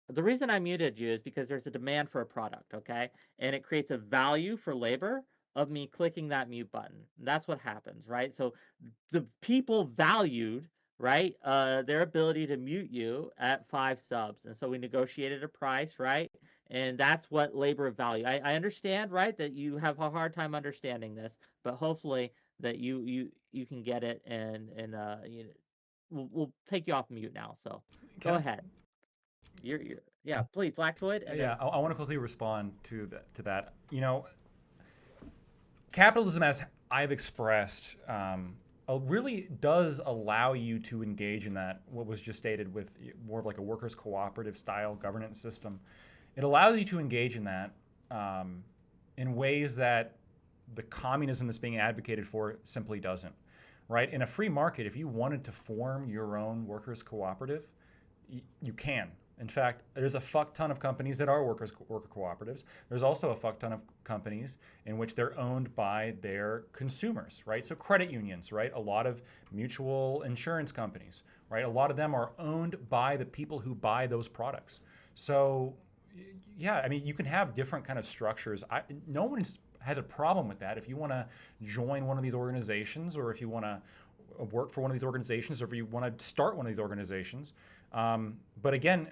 The reason I muted you is because there's a demand for a product, okay? And it creates a value for labor of me clicking that mute button. That's what happens, right? So the people valued, right, their ability to mute you at 5 subs. And so we negotiated a price, right? And that's what labor of value. I understand, right, that you have a hard time understanding this, but hopefully that you can get it, and we'll take you off mute now. So Can go I- ahead. You're yeah, please, Lactoid. And Yeah, then I want to quickly respond to that. Capitalism, as I've expressed, really does allow you to engage in that, what was just stated, with more of like a workers' cooperative style governance system. It allows you to engage in that in ways that the communism that's being advocated for simply doesn't. Right? In a free market, if you wanted to form your own workers' cooperative, you can. In fact, there's a fuck ton of companies that are worker cooperatives. There's also a fuck ton of companies in which they're owned by their consumers, right? So credit unions, right? A lot of mutual insurance companies, right? A lot of them are owned by the people who buy those products. So, yeah, I mean, you can have different kind of structures. No one has a problem with that. If you want to join one of these organizations, or if you want to work for one of these organizations, or if you want to start one of these organizations. But again,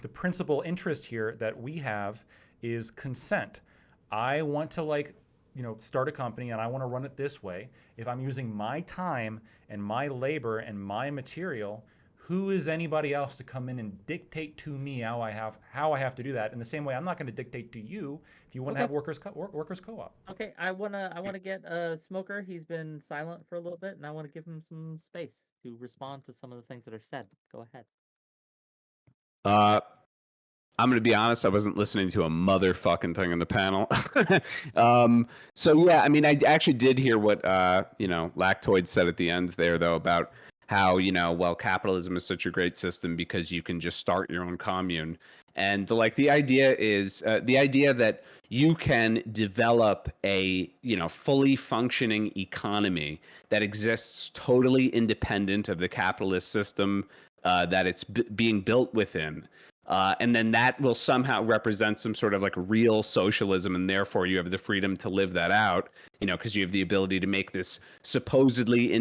the principal interest here that we have is consent. I want to start a company, and I want to run it this way. If I'm using my time and my labor and my material, who is anybody else to come in and dictate to me how I have to do that? In the same way, I'm not going to dictate to you if you want to have workers co-op. Okay, I wanna get Smoker. He's been silent for a little bit, and I want to give him some space to respond to some of the things that are said. Go ahead. I'm going to be honest, I wasn't listening to a motherfucking thing on the panel. So yeah, I mean, I actually did hear what, Lactoid said at the end there, though, about how, capitalism is such a great system because you can just start your own commune. And the idea is the idea that you can develop a, fully functioning economy that exists totally independent of the capitalist system that it's being built within. And then that will somehow represent some sort of real socialism, and therefore you have the freedom to live that out, because you have the ability to make this supposedly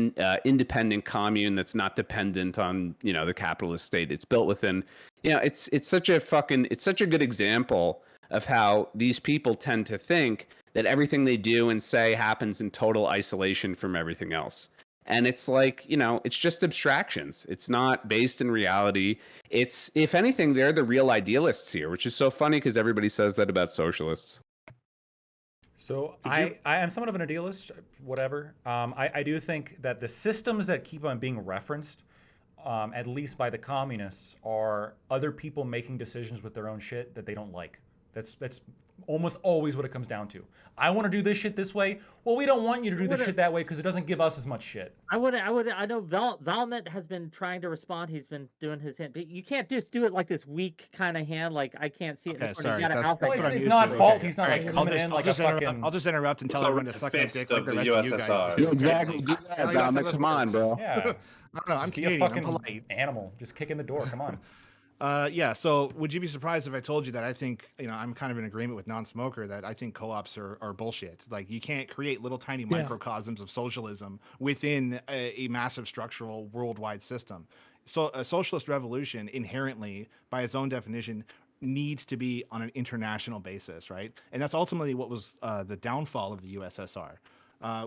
independent commune that's not dependent on, the capitalist state it's built within. It's such a good example of how these people tend to think that everything they do and say happens in total isolation from everything else. And it's it's just abstractions. It's not based in reality. It's, if anything, they're the real idealists here, which is so funny because everybody says that about socialists. So Did you- I am somewhat of an idealist, whatever. I do think that the systems that keep on being referenced, at least by the communists, are other people making decisions with their own shit that they don't like. That's almost always what it comes down to. I want to do this shit this way. Well, we don't want you to do this shit that way because it doesn't give us as much shit. I know Valmet has been trying to respond. He's been doing his hand, but you can't just do it like this weak kind of hand. Like I can't see it. Okay, in front of sorry. you. You gotta That's outfit what Well, I'm it. it's used not to. fault. Okay. He's not All like right, coming in like a fucking. I'll just interrupt and tell So everyone to suck their fist dick like of the the rest of you guys. USSR. do. Yo, exactly. Do I that, know you guys Dominic. have Come on, words. bro. Yeah, I don't know. I'm just be a Canadian. I'm fucking polite. animal. Just kick in the door. Come on. Yeah. So, would you be surprised if I told you that I think, I'm kind of in agreement with non-smoker that I think co-ops are bullshit. Like, you can't create little tiny Yeah. microcosms of socialism within a massive structural worldwide system. So, a socialist revolution inherently, by its own definition, needs to be on an international basis, right? And that's ultimately what was the downfall of the USSR.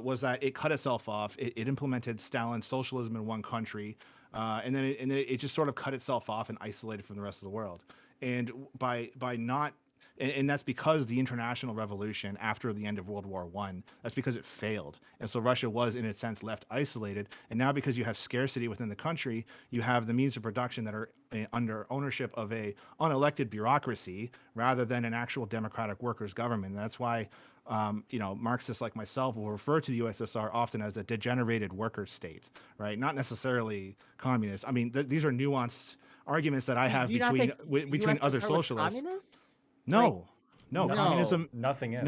Was that it cut itself off. It implemented Stalin's socialism in one country, and then it just sort of cut itself off and isolated from the rest of the world. And by not, and that's because the international revolution after the end of World War I, that's because it failed. And so Russia was, in a sense, left isolated. And now because you have scarcity within the country, you have the means of production that are under ownership of a unelected bureaucracy rather than an actual democratic workers' government. And that's why Marxists like myself will refer to the USSR often as a degenerated worker state, right? Not necessarily communist. I mean, these are nuanced arguments that I have Do you not between think between other USSR was socialists. communists? No, no, No. communism. Nothing is.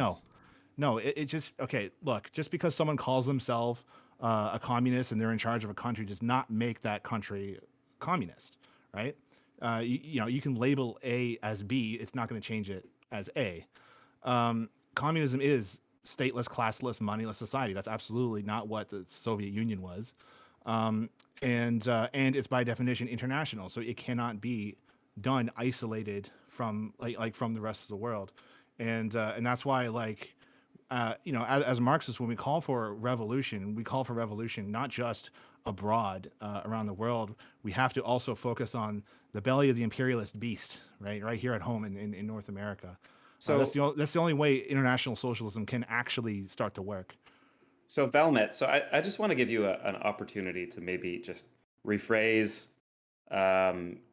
No, it just okay. Look, just because someone calls themselves a communist and they're in charge of a country does not make that country communist, right? You can label A as B. It's not going to change it as A. Communism is stateless, classless, moneyless society. That's absolutely not what the Soviet Union was, and it's by definition international. So it cannot be done isolated from from the rest of the world, and that's why as Marxists, when we call for revolution, we call for revolution not just abroad around the world. We have to also focus on the belly of the imperialist beast, right here at home in North America. So That's the only way international socialism can actually start to work. So Valmet, so I just want to give you an opportunity to maybe just rephrase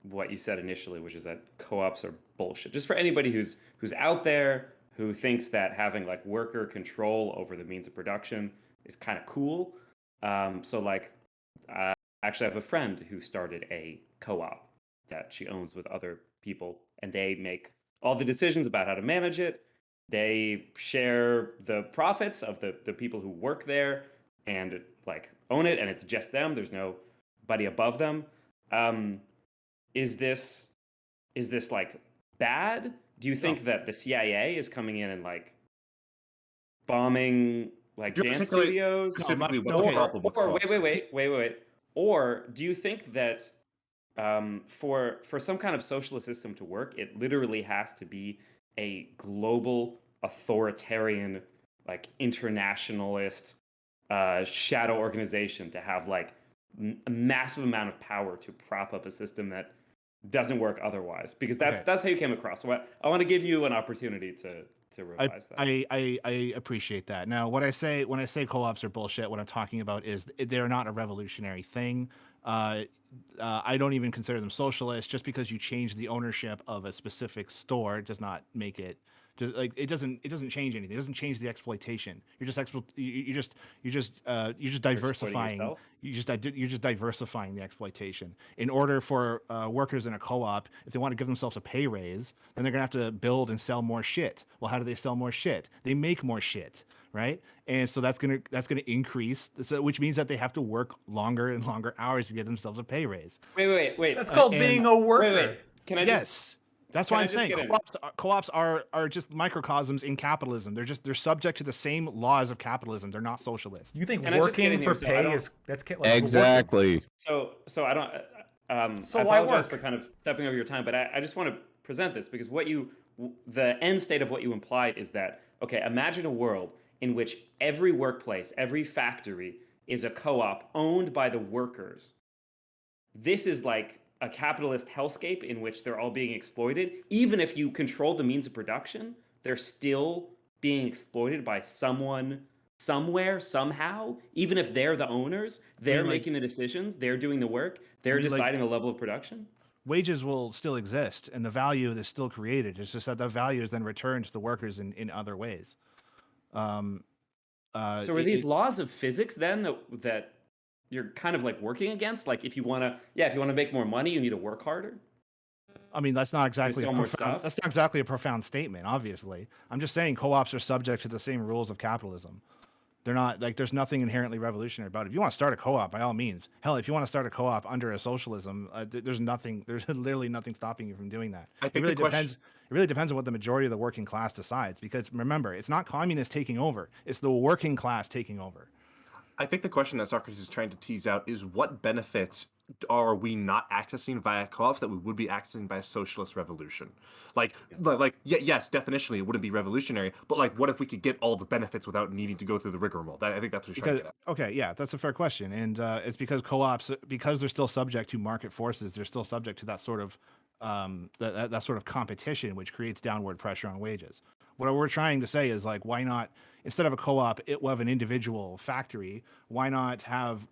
what you said initially, which is that co-ops are bullshit. Just for anybody who's out there who thinks that having like worker control over the means of production is kind of cool. I actually have a friend who started a co-op that she owns with other people, and they make all the decisions about how to manage it. They share the profits of the people who work there and like own it, and it's just them. There's nobody above them. Is this like bad? Do you think that the CIA is coming in and like bombing like Do you dance articulate studios? specifically what no, the okay. problem with Or co-ops is? wait. Or do you think that for some kind of socialist system to work, it literally has to be a global authoritarian, like internationalist shadow organization to have like a massive amount of power to prop up a system that doesn't work otherwise? Because that's how you came across. So I want to give you an opportunity to revise that. I appreciate that. Now, when I say co-ops are bullshit, what I'm talking about is they're not a revolutionary thing. I don't even consider them socialist. Just because you change the ownership of a specific store does not make it just like it doesn't change anything. It doesn't change the exploitation. You're just diversifying. yourself? You're just diversifying the exploitation. In order for workers in a co-op, if they want to give themselves a pay raise, then they're gonna have to build and sell more shit. Well, how do they sell more shit? They make more shit, right? And so that's gonna increase, which means that they have to work longer and longer hours to get themselves a pay raise. Wait. That's called and- being a worker. Wait. Can I just Yes. That's can why I I'm just saying get in? co-ops are just microcosms in capitalism. They're subject to the same laws of capitalism. They're not socialist. You think Can I just get working in here? for So I pay don't- is that's like Exactly. So I don't. So I why apologize work? for kind of stepping over your time, but I just want to present this because the end state of what you implied is that okay, imagine a world in which every workplace, every factory is a co-op owned by the workers. This is like a capitalist hellscape in which they're all being exploited. Even if you control the means of production, they're still being exploited by someone somewhere somehow, even if they're the owners, I they're mean, like, making the decisions, they're doing the work, they're like deciding the level of production. wages will still exist and the value is still created. It's just that the value is then returned to the workers in other ways. Um, So are these laws of physics then that you're kind of like working against? Like if you want to, yeah, if you want to make more money, you need to work harder. I mean, that's not exactly a sell more profound. stuff? That's not exactly a profound statement. Obviously, I'm just saying co-ops are subject to the same rules of capitalism. They're not like there's nothing inherently revolutionary about it. If you want to start a co-op, by all means, hell, if you want to start a co-op under a socialism, there's nothing. There's literally nothing stopping you from doing that. I It think really the question. depends. It really depends on what the majority of the working class decides. Because remember, it's not communists taking over; it's the working class taking over. I think the question that Socrates is trying to tease out is what benefits are we not accessing via co-ops that we would be accessing by a socialist revolution? Yes, definitionally it wouldn't be revolutionary, but like, what if we could get all the benefits without needing to go through the rigmarole? I think that's what he's trying to Because get at. okay, yeah, that's a fair question, and it's because co-ops, because they're still subject to market forces, they're still subject to that sort of that sort of competition, which creates downward pressure on wages. What we're trying to say is like, why not instead of a co-op, it will have an individual factory? Why not have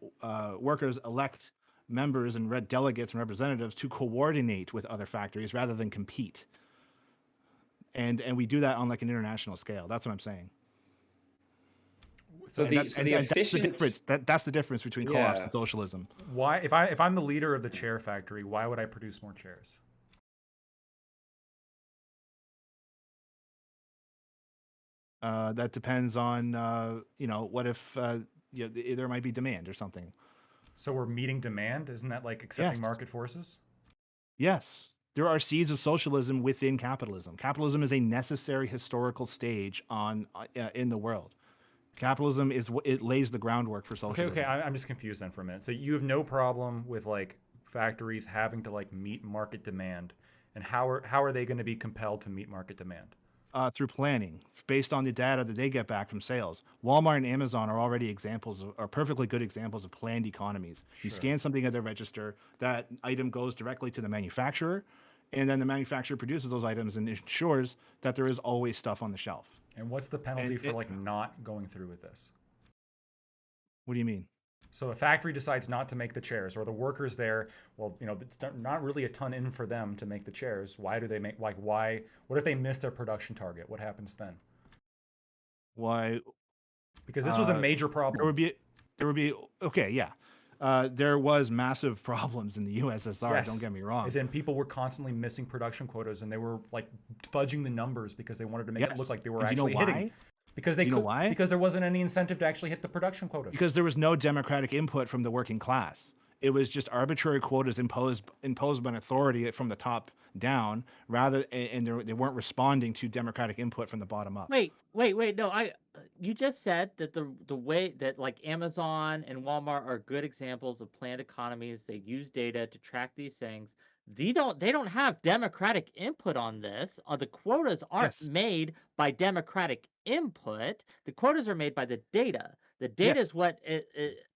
workers elect members and red delegates and representatives to coordinate with other factories rather than compete? And we do that on like an international scale. That's what I'm saying. So And the that so and, the and that's the efficient difference. That's the difference between co-ops yeah. and socialism. Why, if I'm the leader of the chair factory, why would I produce more chairs? That depends on what if there might be demand or something. So we're meeting demand? Isn't that like accepting Yes. market forces? Yes, there are seeds of socialism within capitalism. Capitalism is a necessary historical stage in the world. Capitalism it lays the groundwork for Okay, socialism. I'm just confused then for a minute. So you have no problem with like factories having to like meet market demand, and how are they going to be compelled to meet market demand? Through planning based on the data that they get back from sales. Walmart and Amazon are already are perfectly good examples of planned economies. You Sure. scan something at their register, that item goes directly to the manufacturer, and then the manufacturer produces those items and ensures that there is always stuff on the shelf. And what's the penalty And for like not going through with this? What do you mean? So a factory decides not to make the chairs, or the workers there, well, it's not really a ton in for them to make the chairs. Why do they make why? What if they miss their production target? What happens then? Why? Because this was a Uh, major There problem. would be okay, yeah. There was massive problems in the USSR. Don't Yes. get me wrong. And then people were constantly missing production quotas, and they were like fudging the numbers because they wanted to make it Yes. look like they were And do you know actually hitting. why? Because they Do you know could, why? because there wasn't any incentive to actually hit the production quotas. Because there was no democratic input from the working class. It was just arbitrary quotas imposed by an authority from the top down, and they weren't responding to democratic input from the bottom up. Wait. No, you just said that the way that like Amazon and Walmart are good examples of planned economies. They use data to track these things. They don't have democratic input on this. The quotas aren't Yes. made by democratic input. The quotas are made by the data. The data Yes. is what it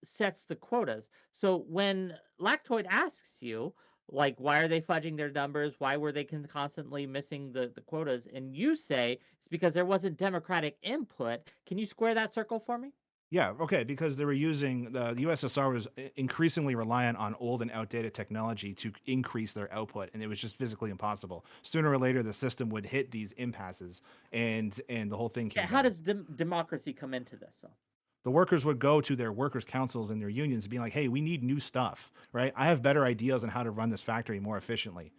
sets the quotas. So when Lactoid asks you, like, why are they fudging their numbers? Why were they constantly missing the quotas? And you say it's because there wasn't democratic input. Can you square that circle for me? Yeah, okay, because they were using the USSR was increasingly reliant on old and outdated technology to increase their output, and it was just physically impossible. Sooner or later, the system would hit these impasses, and the whole thing Yeah, came how down. does democracy come into this? Though? The workers would go to their workers' councils and their unions, being like, "Hey, we need new stuff, right? I have better ideas on how to run this factory more efficiently."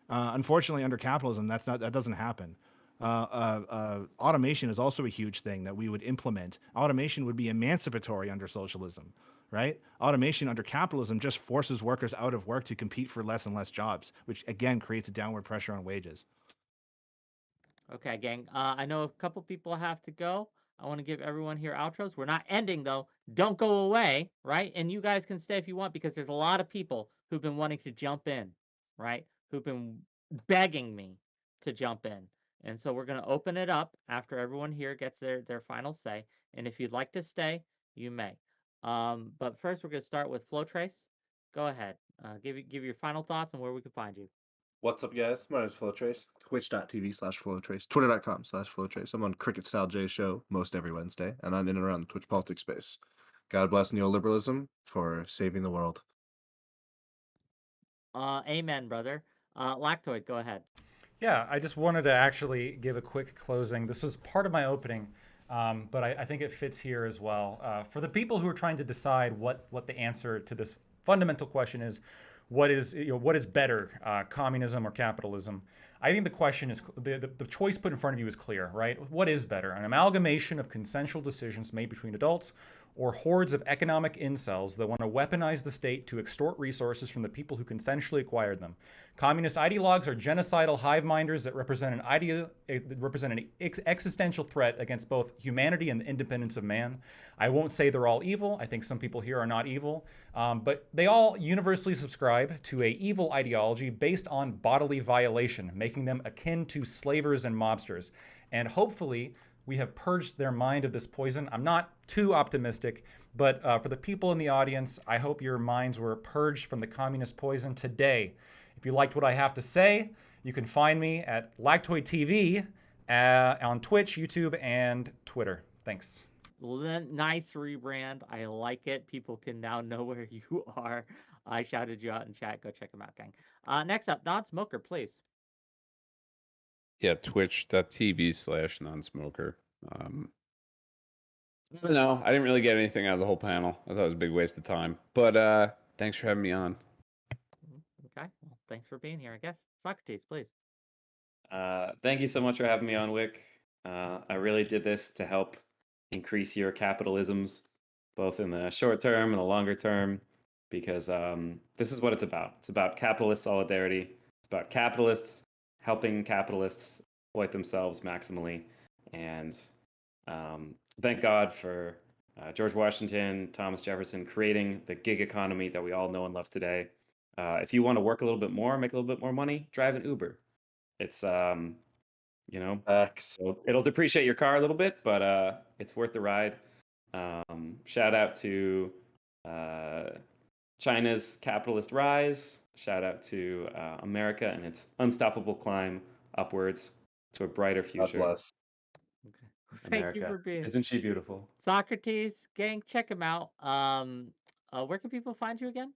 Unfortunately, under capitalism, that doesn't happen. Automation is also a huge thing that we would implement. Automation would be emancipatory under socialism, right? Automation under capitalism just forces workers out of work to compete for less and less jobs, which again creates a downward pressure on wages. Okay, gang. I know a couple people have to go. I want to give everyone here outros. We're not ending though. Don't go away, right? And you guys can stay if you want because there's a lot of people who've been wanting to jump in, right? Who've been begging me to jump in. And so we're going to open it up after everyone here gets their final say. And if you'd like to stay, you may. But first we're going to start with Flow Trace. Go ahead. Give your final thoughts on where we can find you. What's up, guys? My name is Flowtrace. Twitch.tv/Flowtrace. Twitter.com/Flowtrace. I'm on Cricket Style J Show most every Wednesday, and I'm in and around the Twitch politics space. God bless neoliberalism for saving the world. Amen, brother. Lactoid, go ahead. Yeah, I just wanted to actually give a quick closing. This was part of my opening, but I think it fits here as well. For the people who are trying to decide what the answer to this fundamental question is, what is better, communism or capitalism? I think the question is the choice put in front of you is clear, right? What is better? An amalgamation of consensual decisions made between adults, or hordes of economic incels that want to weaponize the state to extort resources from the people who consensually acquired them. Communist ideologues are genocidal hive minders that represent an existential threat against both humanity and the independence of man. I won't say they're all evil. I think some people here are not evil, but they all universally subscribe to a evil ideology based on bodily violation, making them akin to slavers and mobsters. And hopefully, we have purged their mind of this poison. I'm not too optimistic, but for the people in the audience, I hope your minds were purged from the communist poison today. If you liked what I have to say, you can find me at Lactoid TV on Twitch, YouTube, and Twitter. Thanks. Nice rebrand. I like it. People can now know where you are. I shouted you out in chat. Go check them out, gang. Next up, Non-Smoker, please. Yeah, twitch.tv/nonsmoker. I don't know. I didn't really get anything out of the whole panel. I thought it was a big waste of time. But thanks for having me on. Okay. Well, thanks for being here, I guess. Socrates, please. Thank you so much for having me on, Wick. I really did this to help increase your capitalisms, both in the short term and the longer term, because this is what it's about. It's about capitalist solidarity. It's about capitalists helping capitalists exploit themselves maximally. And thank God for George Washington, Thomas Jefferson creating the gig economy that we all know and love today. If you want to work a little bit more, make a little bit more money, drive an Uber. It's so it'll depreciate your car a little bit, but it's worth the ride. Shout out to China's capitalist rise. Shout out to America and its unstoppable climb upwards to a brighter God future. bless. Okay. Thank you America. for being Isn't she beautiful? Socrates, gang. Check him out. Where can people find you again?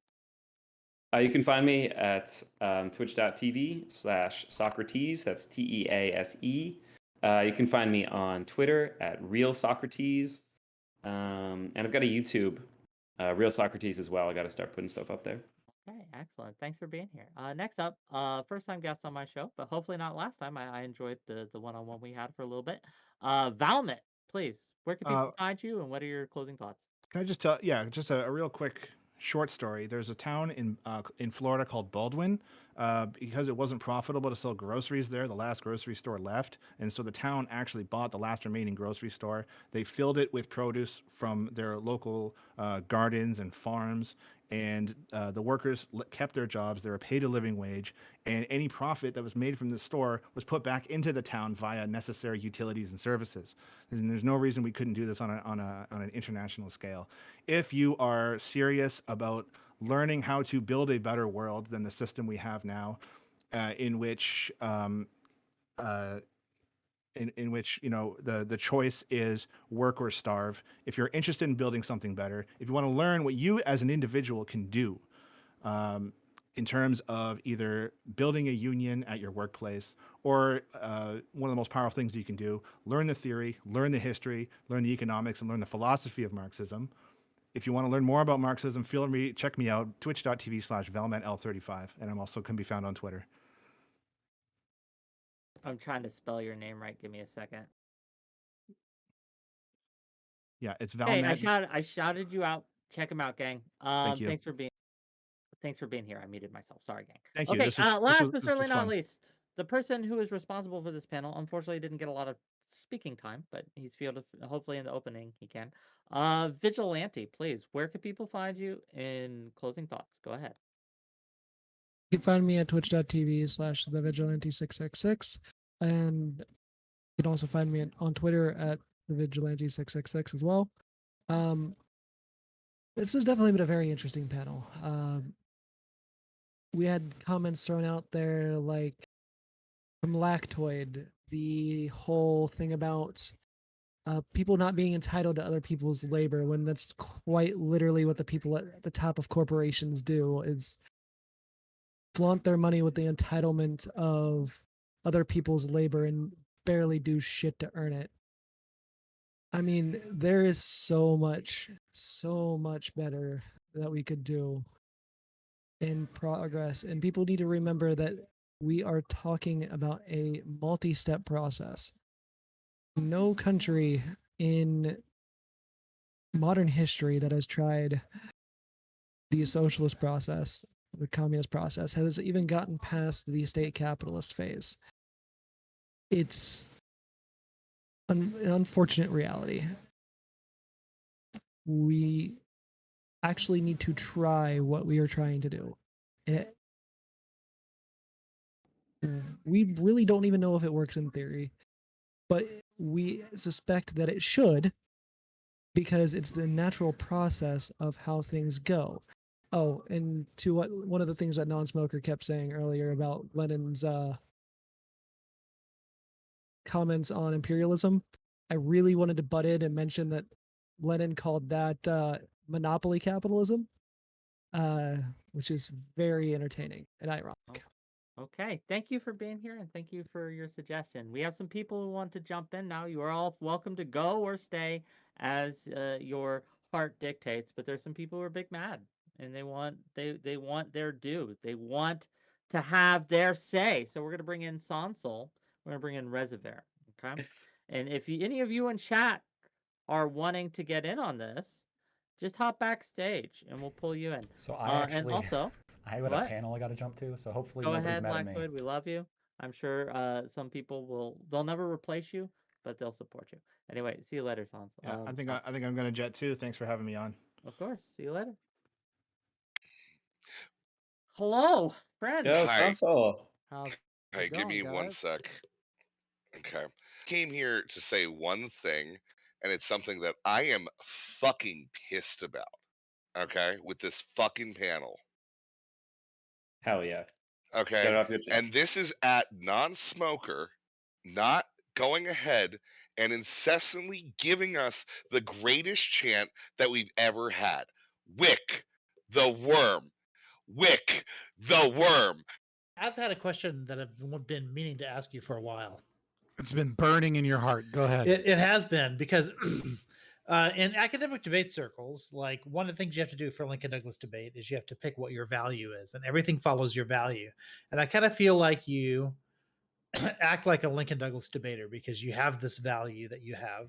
You can find me at twitch.tv/Socrates. That's TEASE. You can find me on Twitter at Real Socrates. And I've got a YouTube, Real Socrates as well. I got to start putting stuff up there. Okay, excellent. Thanks for being here. Next up, first time guest on my show, but hopefully not last time. I enjoyed the one-on-one we had for a little bit. Valmet, please. Where can people find you, and what are your closing thoughts? Can I just tell? Yeah, just a real quick short story. There's a town in Florida called Baldwin. Because it wasn't profitable to sell groceries there, the last grocery store left, and so the town actually bought the last remaining grocery store. They filled it with produce from their local gardens and farms, and the workers kept their jobs. They were paid a living wage, and any profit that was made from the store was put back into the town via necessary utilities and services. And there's no reason we couldn't do this on an international scale. If you are serious about learning how to build a better world than the system we have now, in which the choice is work or starve. If you're interested in building something better, if you want to learn what you as an individual can do, in terms of either building a union at your workplace, or one of the most powerful things you can do, learn the theory, learn the history, learn the economics, and learn the philosophy of Marxism. If you want to learn more about Marxism, check me out, twitch.tv/ValmetL35, and I'm also can be found on Twitter. I'm trying to spell your name right. Give me a second. Yeah, it's Hey, Valmet. I shouted you out. Check him out, gang. Thank you. Thanks for being here. I muted myself. Sorry, gang. Thank you. Okay, This was but certainly was not fun. least, the person who is responsible for this panel unfortunately didn't get a lot of speaking time, but he's fielded hopefully in the opening he can. Vigilante, please. Where can people find you in closing thoughts? Go ahead. You can find me at twitch.tv/thevigilante666, and you can also find me on Twitter at thevigilante666 as well. This has definitely been a very interesting panel. we had comments thrown out there like from Lactoid, the whole thing about people not being entitled to other people's labor when that's quite literally what the people at the top of corporations do is flaunt their money with the entitlement of other people's labor and barely do shit to earn it. I mean, there is so much better that we could do in progress. And people need to remember that we are talking about a multi-step process. No country in modern history that has tried the socialist process, the communist process, has even gotten past the state capitalist phase. It's an unfortunate reality. We actually need to try what we are trying to do. We really don't even know if it works in theory, but we suspect that it should because it's the natural process of how things go. Oh, and to what one of the things that non-smoker kept saying earlier about Lenin's comments on imperialism, I really wanted to butt in and mention that Lenin called that monopoly capitalism, which is very entertaining and ironic. Okay, thank you for being here and thank you for your suggestion. We have some people who want to jump in now. You are all welcome to go or stay as your heart dictates, but there's some people who are big mad and they want their due. They want to have their say. So we're going to bring in Sansol. We're going to bring in Reservoir, okay? And if any of you in chat are wanting to get in on this, just hop backstage and we'll pull you in. So I And also, I have a what? panel I got to jump to, so hopefully Go nobody's ahead, mad at me. Blackwood. We love you. I'm sure some people they'll never replace you, but they'll support you. Anyway, see you later, Sans. Yeah, I think I'm gonna jet too. Thanks for having me on. Of course. See you later. Hello, friend. Yo, Hi. Sansol. How's Hey, it give going, me one guys? sec. Okay. Came here to say one thing, and it's something that I am fucking pissed about. Okay, with this fucking panel. Hell yeah. Okay, Get it off your and chest. this is at non-smoker not going ahead and incessantly giving us the greatest chant that we've ever had. Wick the worm. Wick the worm. I've had a question that I've been meaning to ask you for a while. It's been burning in your heart. Go ahead. It has been because in academic debate circles, like one of the things you have to do for a Lincoln Douglas debate is you have to pick what your value is, and everything follows your value. And I kind of feel like you act like a Lincoln Douglas debater because you have this value that you have.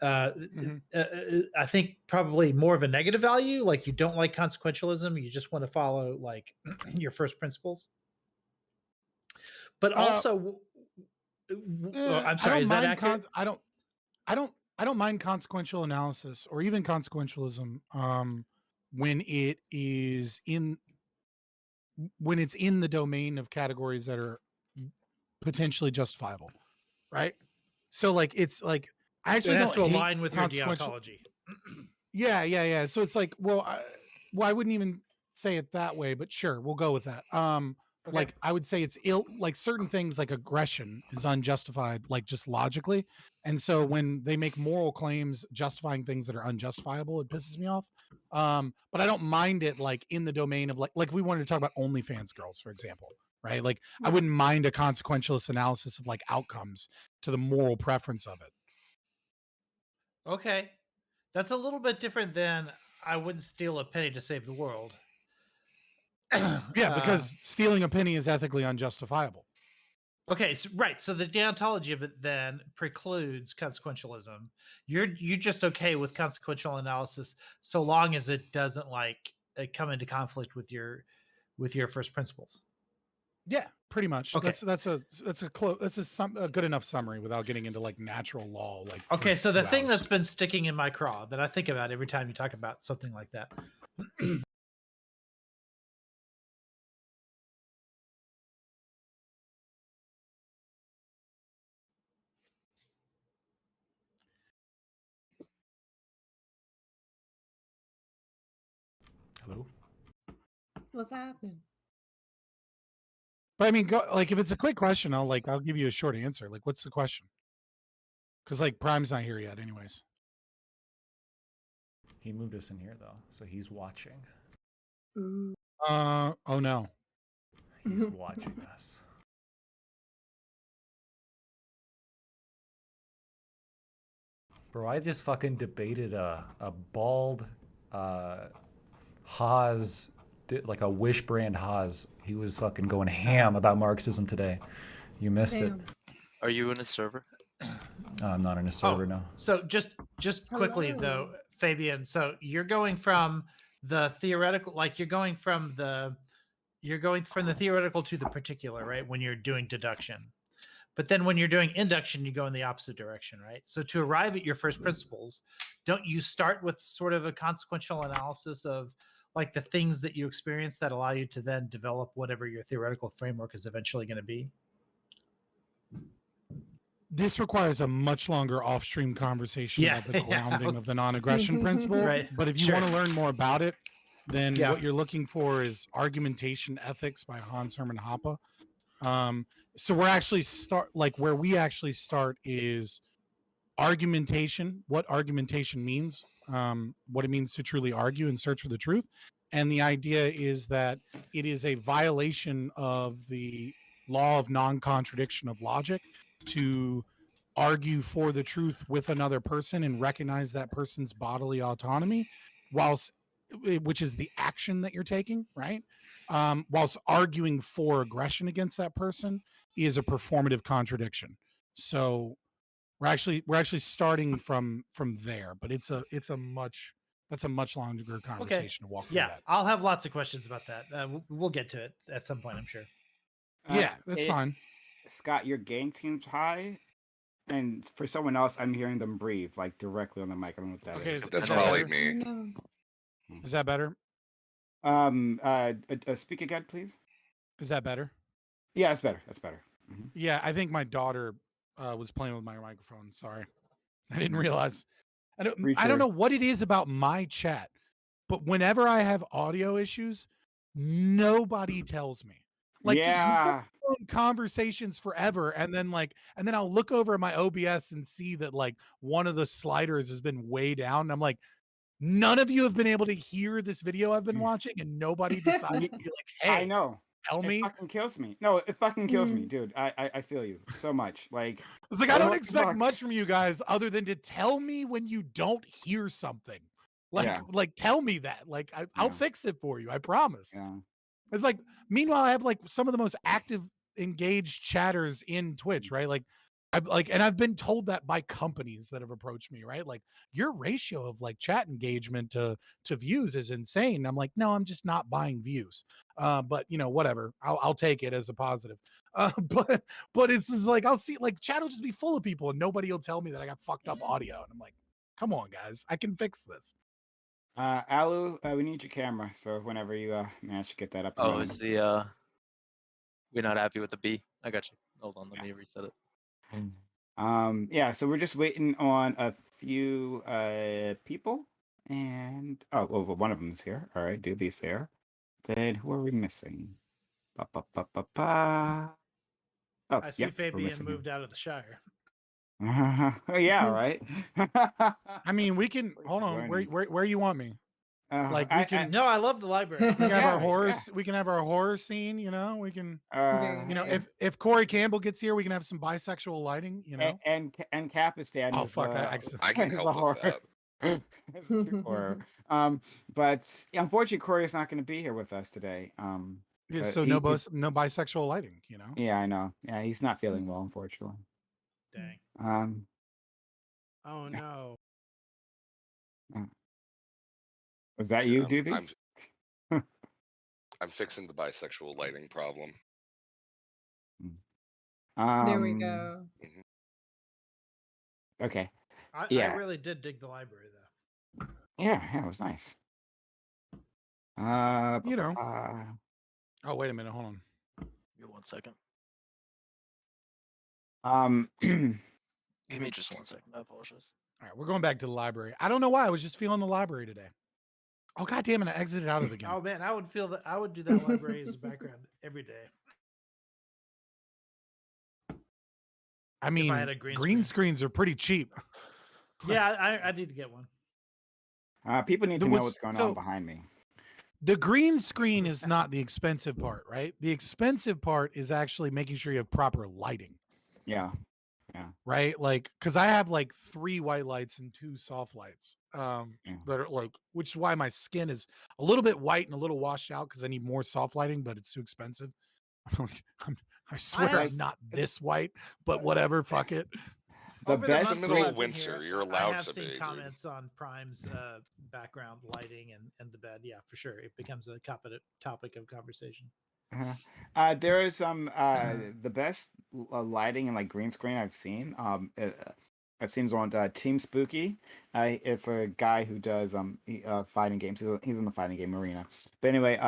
I think probably more of a negative value, like you don't like consequentialism, you just want to follow like your first principles. But also, I'm sorry, is that accurate? I don't mind consequential analysis or even consequentialism when it's in the domain of categories that are potentially justifiable, right? So like it's like I actually it has don't to hate align with your consequential- deontology. Yeah. So it's like, well, I wouldn't even say it that way, but sure, we'll go with that. Okay. Like I would say it's like certain things like aggression is unjustified, like just logically. And so when they make moral claims justifying things that are unjustifiable, it pisses me off. But I don't mind it like in the domain of like if we wanted to talk about OnlyFans girls, for example, right? Like I wouldn't mind a consequentialist analysis of like outcomes to the moral preference of it. Okay. That's a little bit different than I wouldn't steal a penny to save the world. Yeah, because stealing a penny is ethically unjustifiable. Okay, so, right. So the deontology of it then precludes consequentialism. You're just okay with consequential analysis so long as it doesn't like come into conflict with your first principles. Yeah, pretty much. Okay. That's a good enough summary without getting into like natural law. Like Okay, for so the 2 thing hours. that's been sticking in my craw that I think about every time you talk about something like that. Hello? What's happening? But I mean, go, like if it's a quick question, I'll give you a short answer. Like, what's the question? Because like Prime's not here yet, anyways. He moved us in here though, so he's watching. Oh no. He's watching us. Bro, I just fucking debated a bald Haas, like a Wish brand Haas. He was fucking going ham about Marxism today. You missed it. Are you in a server? I'm not in a server now. So just quickly though, Fabian. So you're going from the theoretical, like you're going from the theoretical to the particular, right? When you're doing deduction. But then when you're doing induction, you go in the opposite direction, right? So to arrive at your first principles, don't you start with sort of a consequential analysis of like the things that you experience that allow you to then develop whatever your theoretical framework is eventually going to be? This requires a much longer off-stream conversation about the grounding of the non-aggression principle. Right. But if you want to learn more about it, then Yeah. what you're looking for is Argumentation Ethics by Hans Hermann Hoppe. So we're actually where we actually start is argumentation, what argumentation means, what it means to truly argue and search for the truth. And the idea is that it is a violation of the law of non-contradiction of logic to argue for the truth with another person and recognize that person's bodily autonomy, which is the action that you're taking, right? Whilst arguing for aggression against that person is a performative contradiction. So we're actually starting from there, but that's a much longer conversation to walk through that. I'll have lots of questions about that. We'll get to it at some point, I'm sure. Yeah, that's fine. Scott, your gain seems high, and for someone else, I'm hearing them breathe like directly on the mic. I don't know what that is. That's probably me. Is that better? Speak again, please. Is that better? Yeah, that's better. That's better. Mm-hmm. Yeah, I think my daughter was playing with my microphone. Sorry, I didn't realize. I don't know what it is about my chat, but whenever I have audio issues, nobody tells me. Like, just conversations forever, and then I'll look over at my OBS and see that like one of the sliders has been way down, and I'm like, none of you have been able to hear this video I've been watching, and nobody decided to be like, hey, I know. Tell me. It fucking kills me. No, it fucking kills me, dude. I feel you so much. Like, it's like I don't expect much from you guys other than to tell me when you don't hear something. Like tell me that. Like I'll fix it for you. I promise. Yeah. It's like, meanwhile, I have like some of the most active, engaged chatters in Twitch, right? Like I've been told that by companies that have approached me, right? Like, your ratio of like chat engagement to views is insane. I'm like, no, I'm just not buying views. But you know, whatever. I'll take it as a positive. But it's just like, I'll see like chat will just be full of people and nobody will tell me that I got fucked up audio. And I'm like, come on, guys, I can fix this. Alu, we need your camera. So whenever you manage to get that up. Oh, is the we're not happy with the B? I got you. Hold on, let me reset it. Yeah, so we're just waiting on a few people, and one of them is here. All right, Doobie's there. Then who are we missing? Oh, I see Fabian moved out of the Shire. Yeah, right. I mean, we can hold on. Where you want me? Like we can. No, I love the library. We can have our horror. We can have our horror scene. You know, we can. You know, if Corey Campbell gets here, we can have some bisexual lighting. You know, and Capistan. Oh fuck! I can help with that. Horror. But unfortunately, Corey is not going to be here with us today. Yeah, so no bisexual lighting. You know. Yeah, I know. Yeah, he's not feeling well, unfortunately. Dang. Oh no. Was that you, Doobie? I'm fixing the bisexual lighting problem. There we go. Okay. I really did dig the library though. Yeah, it was nice. You know. Oh, wait a minute. Hold on. Give me 1 second. Give me just 1 second. I apologize. All right, we're going back to the library. I don't know why. I was just feeling the library today. Oh god damn it! I exited out of it again. Oh man, I would do that library as a background every day. I mean, had a green green screens are pretty cheap. Yeah, I need to get one. People need The to know what's- what's going so- on behind me. The green screen is not the expensive part, right? The expensive part is actually making sure you have proper lighting. Yeah. Right? Like, because I have like 3 white lights and 2 soft lights. Yeah. That are like, which is why my skin is a little bit white and a little washed out because I need more soft lighting, but it's too expensive. I swear have- I'm not this white, but whatever, fuck it. The Over best months middle that of I've been winter, here, you're I allowed have to seen be, dude. comments on Prime's background lighting and the bed. Yeah, for sure, it becomes a topic of conversation. There is the best lighting and like green screen I've seen. I've seen is on Team Spooky. It's a guy who does fighting games. He's in the fighting game arena. But anyway,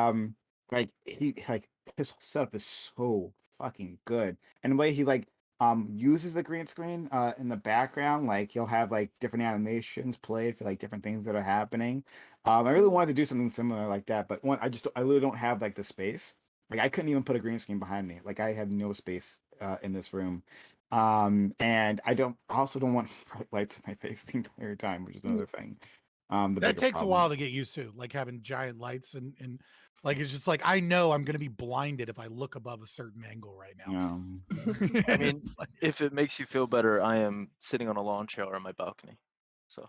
like his setup is so fucking good, and the way he uses the green screen in the background, like he'll have like different animations played for like different things that are happening. I really wanted to do something similar like that, but I literally don't have like the space. Like I couldn't even put a green screen behind me. Like I have no space in this room. And I also don't want bright lights in my face the entire time, which is another thing. That takes a while to get used to, like having giant lights and like it's just like I know I'm gonna be blinded if I look above a certain angle right now. I mean, It's like- if it makes you feel better, I am sitting on a lawn chair on my balcony. So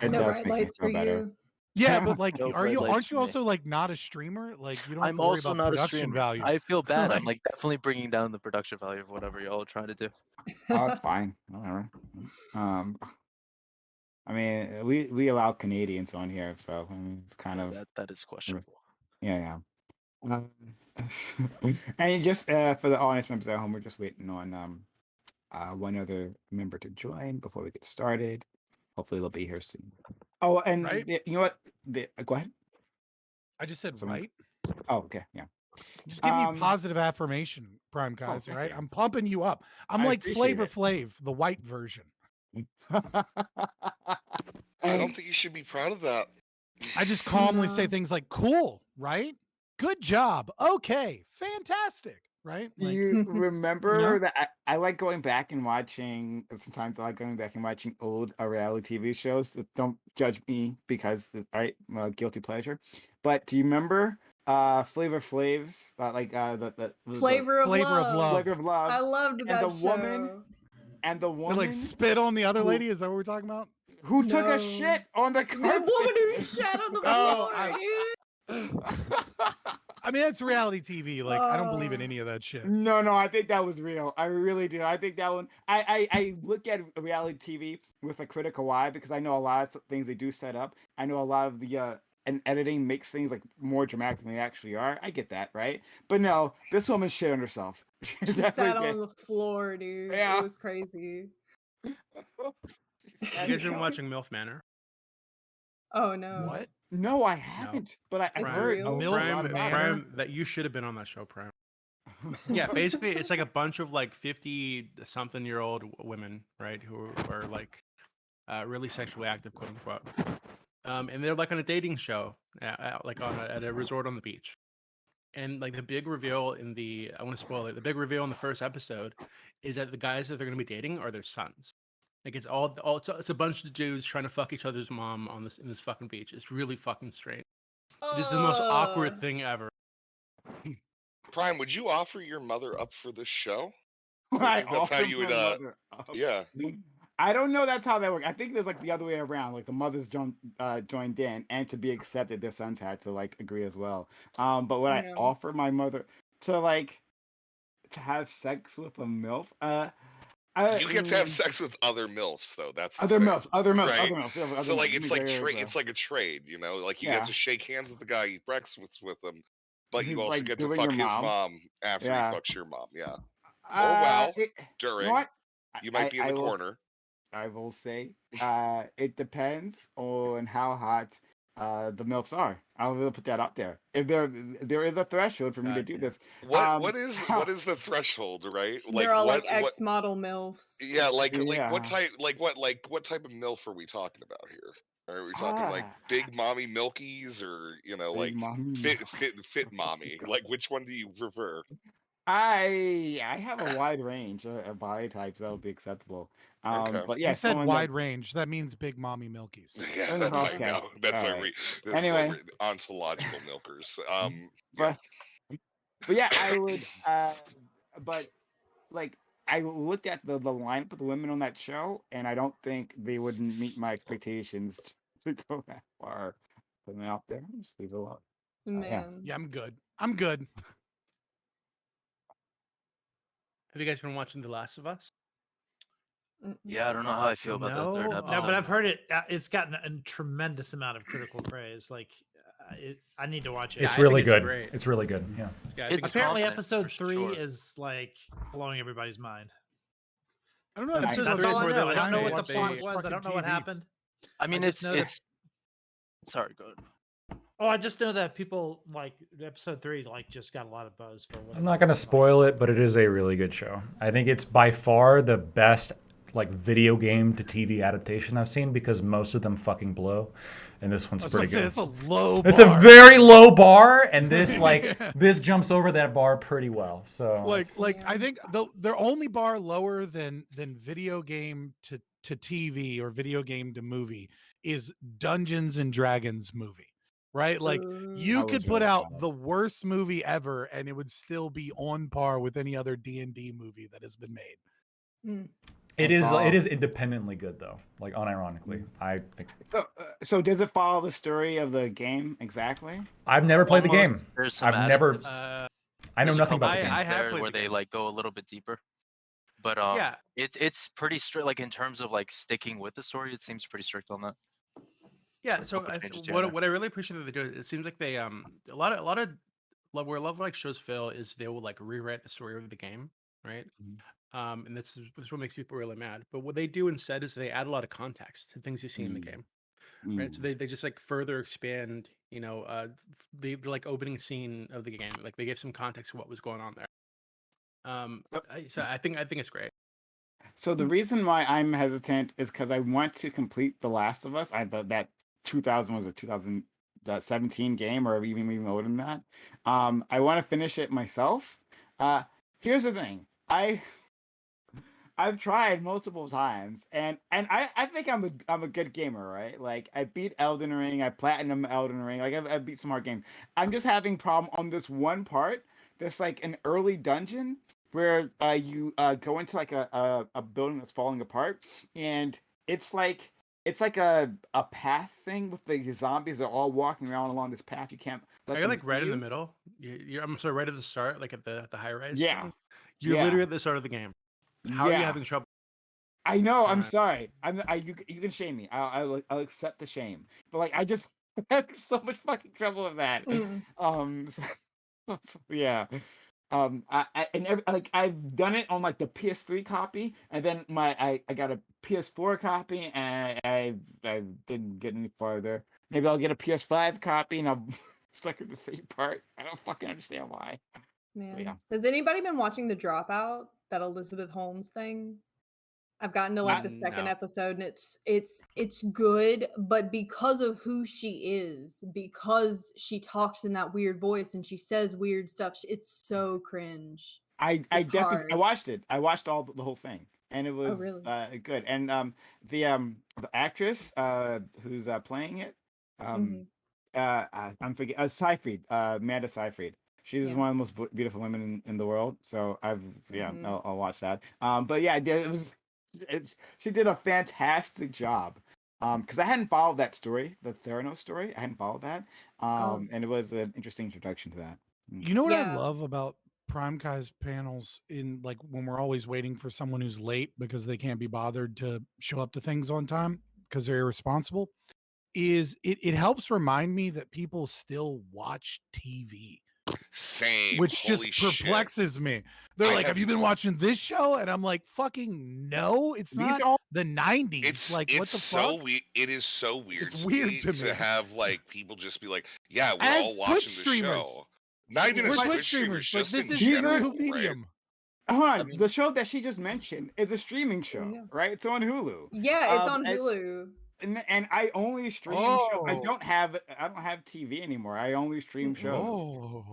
It No does bright make me lights feel for better. you. yeah, but like, No bright lights aren't you for me. also like not a streamer? Like you don't have I'm to worry also about not a production streamer. value. I feel bad. I'm Like- like definitely bringing down the production value of whatever y'all are trying to do. Oh, it's fine. Whatever. I mean, we allow Canadians on here, so I mean, it's kind of That is questionable. yeah. And just for the audience members at home, we're just waiting on one other member to join before we get started. Hopefully, they'll be here soon. Oh, and Right? you know what? Go ahead. I just said Someone- right. Oh, okay, yeah. Just give me positive affirmation, Prime guys. thank Right? you. I'm pumping you up. I'm I like appreciate Flavor it. Flav, the white version. I don't think you should be proud of that. I just calmly say No. things like, "Cool, right? Good job. Okay, fantastic." Right? Do Like, you remember know? that I like going back and watching, sometimes I like going back and watching old reality TV shows. Don't judge me because guilty pleasure. But do you remember Flavor Flav's the Flavor of Flavor of Love. Love. Flavor of Love I loved and that the show. woman and the they woman like spit on the other who- lady. Is that what we're talking about? who took No. a shit on the The carpet. woman who shat on the Oh, floor, dude. I mean, that's reality TV. Like, I don't believe in Oh. any of that shit. No, I think that was real. I really do. I think that one. I look at reality TV with a critical eye because I know a lot of things they do set up. I know a lot of the and editing makes things like more dramatic than they actually are. I get that, right? But no, this woman shit on herself. She sat on the floor, dude. Yeah. It was crazy. You guys been watching MILF Manor? Oh no. What? No, I haven't. But I've It's heard real? a MILF lot Prime, about Manor? Prime, that you should have been on that show, Prime. Yeah, basically, it's like a bunch of like 50-something-year-old women, right, who are like really sexually active, quote unquote. And they're like on a dating show, like at a resort on the beach. And like the big reveal I want to spoil it. The big reveal in the first episode is that the guys that they're going to be dating are their sons. Like it's it's a bunch of Jews trying to fuck each other's mom in this fucking beach. It's really fucking strange. It is the most awkward thing ever. Prime, would you offer your mother up for this show? I think that's how offered you would, my mother up. Yeah. I don't know that's how that works. I think there's like the other way around. Like the mothers joined in, and to be accepted, their sons had to like agree as well. But would I No. offer my mother to have sex with a MILF? You get to have sex with other MILFs though. That's the Other thing, MILFs, other MILFs, right? other MILFs. Yeah, other So like MILFs. it's Yeah, like yeah, trade. yeah. It's like a trade, you know. Like you Yeah. get to shake hands with the guy, eat breakfast with him, but He's you also like get to doing fuck your his mom. mom after Yeah. he fucks your mom. Yeah. Or wow, You during know what? you might be in the corner. I will say, it depends on how hot the MILFs are. I will put that out there. If there is a threshold for me to do this. What is the threshold, right? They're all like what ex model MILFs. yeah, like Yeah. what type what type of MILF are we talking about here? Are we talking like big mommy milkies or Big like mommy fit mommy? Like which one do you prefer? I have a wide range of body types that would be acceptable. Okay. But He yeah, said someone wide that. range. That means big mommy milkies. Yeah, Oh, that's I okay. know. That's All our right. this is what Anyway, we're ontological milkers. Yeah. but yeah, I would. But like, I looked at the lineup of the women on that show, and I don't think they would meet my expectations to go that far. Put them out there. Just leave it alone. Yeah. Man. Yeah, I'm good. I'm good. Have you guys been watching The Last of Us? Yeah, I don't know how I feel about that third No, episode. but I've heard it. It's gotten a tremendous amount of critical praise. Like, I need to watch it. It's I really think it's good. great. It's really good. Yeah. Yeah, I think It's Apparently, confident, episode for 3 sure. is like blowing everybody's mind. I don't know. Episode That's three is all I where they, know. I like, don't know they- what the they- plot was. I don't know what happened. I mean, I just know that- it's. Sorry, go ahead. Oh, I just know that people like episode 3 like just got a lot of buzz for. I'm not gonna spoil it, but it is a really good show. I think it's by far the best like video game to TV adaptation I've seen because most of them fucking blow, and this one's pretty good. It's a low. It's a bar. very low bar, and this this jumps over that bar pretty well. So like I think their only bar lower than video game to TV or video game to movie is Dungeons and Dragons movie, right? Like you That could was put really out solid. the worst movie ever and it would still be on par with any other D&D movie that has been made. it is independently good though, like unironically. I think So does it follow the story of the game exactly? I've never played the Almost. game. There's some I've never. additives. I know There's a nothing couple about the things game. I have there played where the they game. like go a little bit deeper. But Yeah. it's pretty strict. Like in terms of like sticking with the story, it seems pretty strict on that. Yeah, so Couple changes here what and what I really appreciate that they do, it seems like they a lot of where a lot of like shows fail is they will like rewrite the story of the game, right? And this is what makes people really mad. But what they do instead is they add a lot of context to things you see in the game, right? So they just like further expand, the like opening scene of the game. Like they gave some context to what was going on there. So I think it's great. So the reason why I'm hesitant is because I want to complete The Last of Us. That 2017 game, or even older than that. I want to finish it myself. Here's the thing. I've tried multiple times, and I think I'm a good gamer, right? Like I beat Elden Ring, I platinum Elden Ring, like I beat some hard games. I'm just having problem on this one part. That's like an early dungeon where you go into like a building that's falling apart, and it's like a path thing with the zombies. They're all walking around along this path. You can't. Are let you them like right see in the you. middle? I'm sorry, right at the start, like at the high rise. Yeah. thing? You're Yeah. literally at the start of the game. How are you Yeah. having trouble? I know. I'm Alright. sorry. You can shame me. I'll accept the shame. But like I just have so much fucking trouble with that. Yeah. Like I've done it on like the PS3 copy, and then I got a PS4 copy, and I didn't get any farther. Maybe I'll get a PS5 copy, and I'm stuck at the same part. I don't fucking understand why. Man. Yeah. Has anybody been watching The Dropout, that Elizabeth Holmes thing? I've gotten to like the second No. episode, and it's good, but because of who she is, because she talks in that weird voice and she says weird stuff, it's so cringe. I It's definitely hard. watched it. I watched the whole thing, and it was really? good. And the actress who's playing it, I'm forgetting Seyfried, Amanda Seyfried. She's Yeah. one of the most beautiful women in the world. So Mhm. I'll watch that. But yeah, she did a fantastic job. Because I hadn't followed that story, the Theranos story. I hadn't followed that. And it was an interesting introduction to that. You know what I Yeah. love about Prime Kai's panels in like when we're always waiting for someone who's late because they can't be bothered to show up to things on time because they're irresponsible is it helps remind me that people still watch TV, Same. which Holy just shit. perplexes me. They're I like, have you been watching this show? And I'm like, fucking no, it's These not are the 90s. It's like, what the so fuck? weird. It is so weird. It's weird to me. have like people just be like, "Yeah, we're As all Twitch watching the streamers. show." Not even We're as Twitch Twitch streamers. Like, just this in is These the are- new general, right? medium. Hold on, mean- the show that she just mentioned is a streaming show, Yeah. right? It's on Hulu. Yeah, it's Um, on and- Hulu. and I only stream. I Oh. don't have TV anymore. I only stream shows.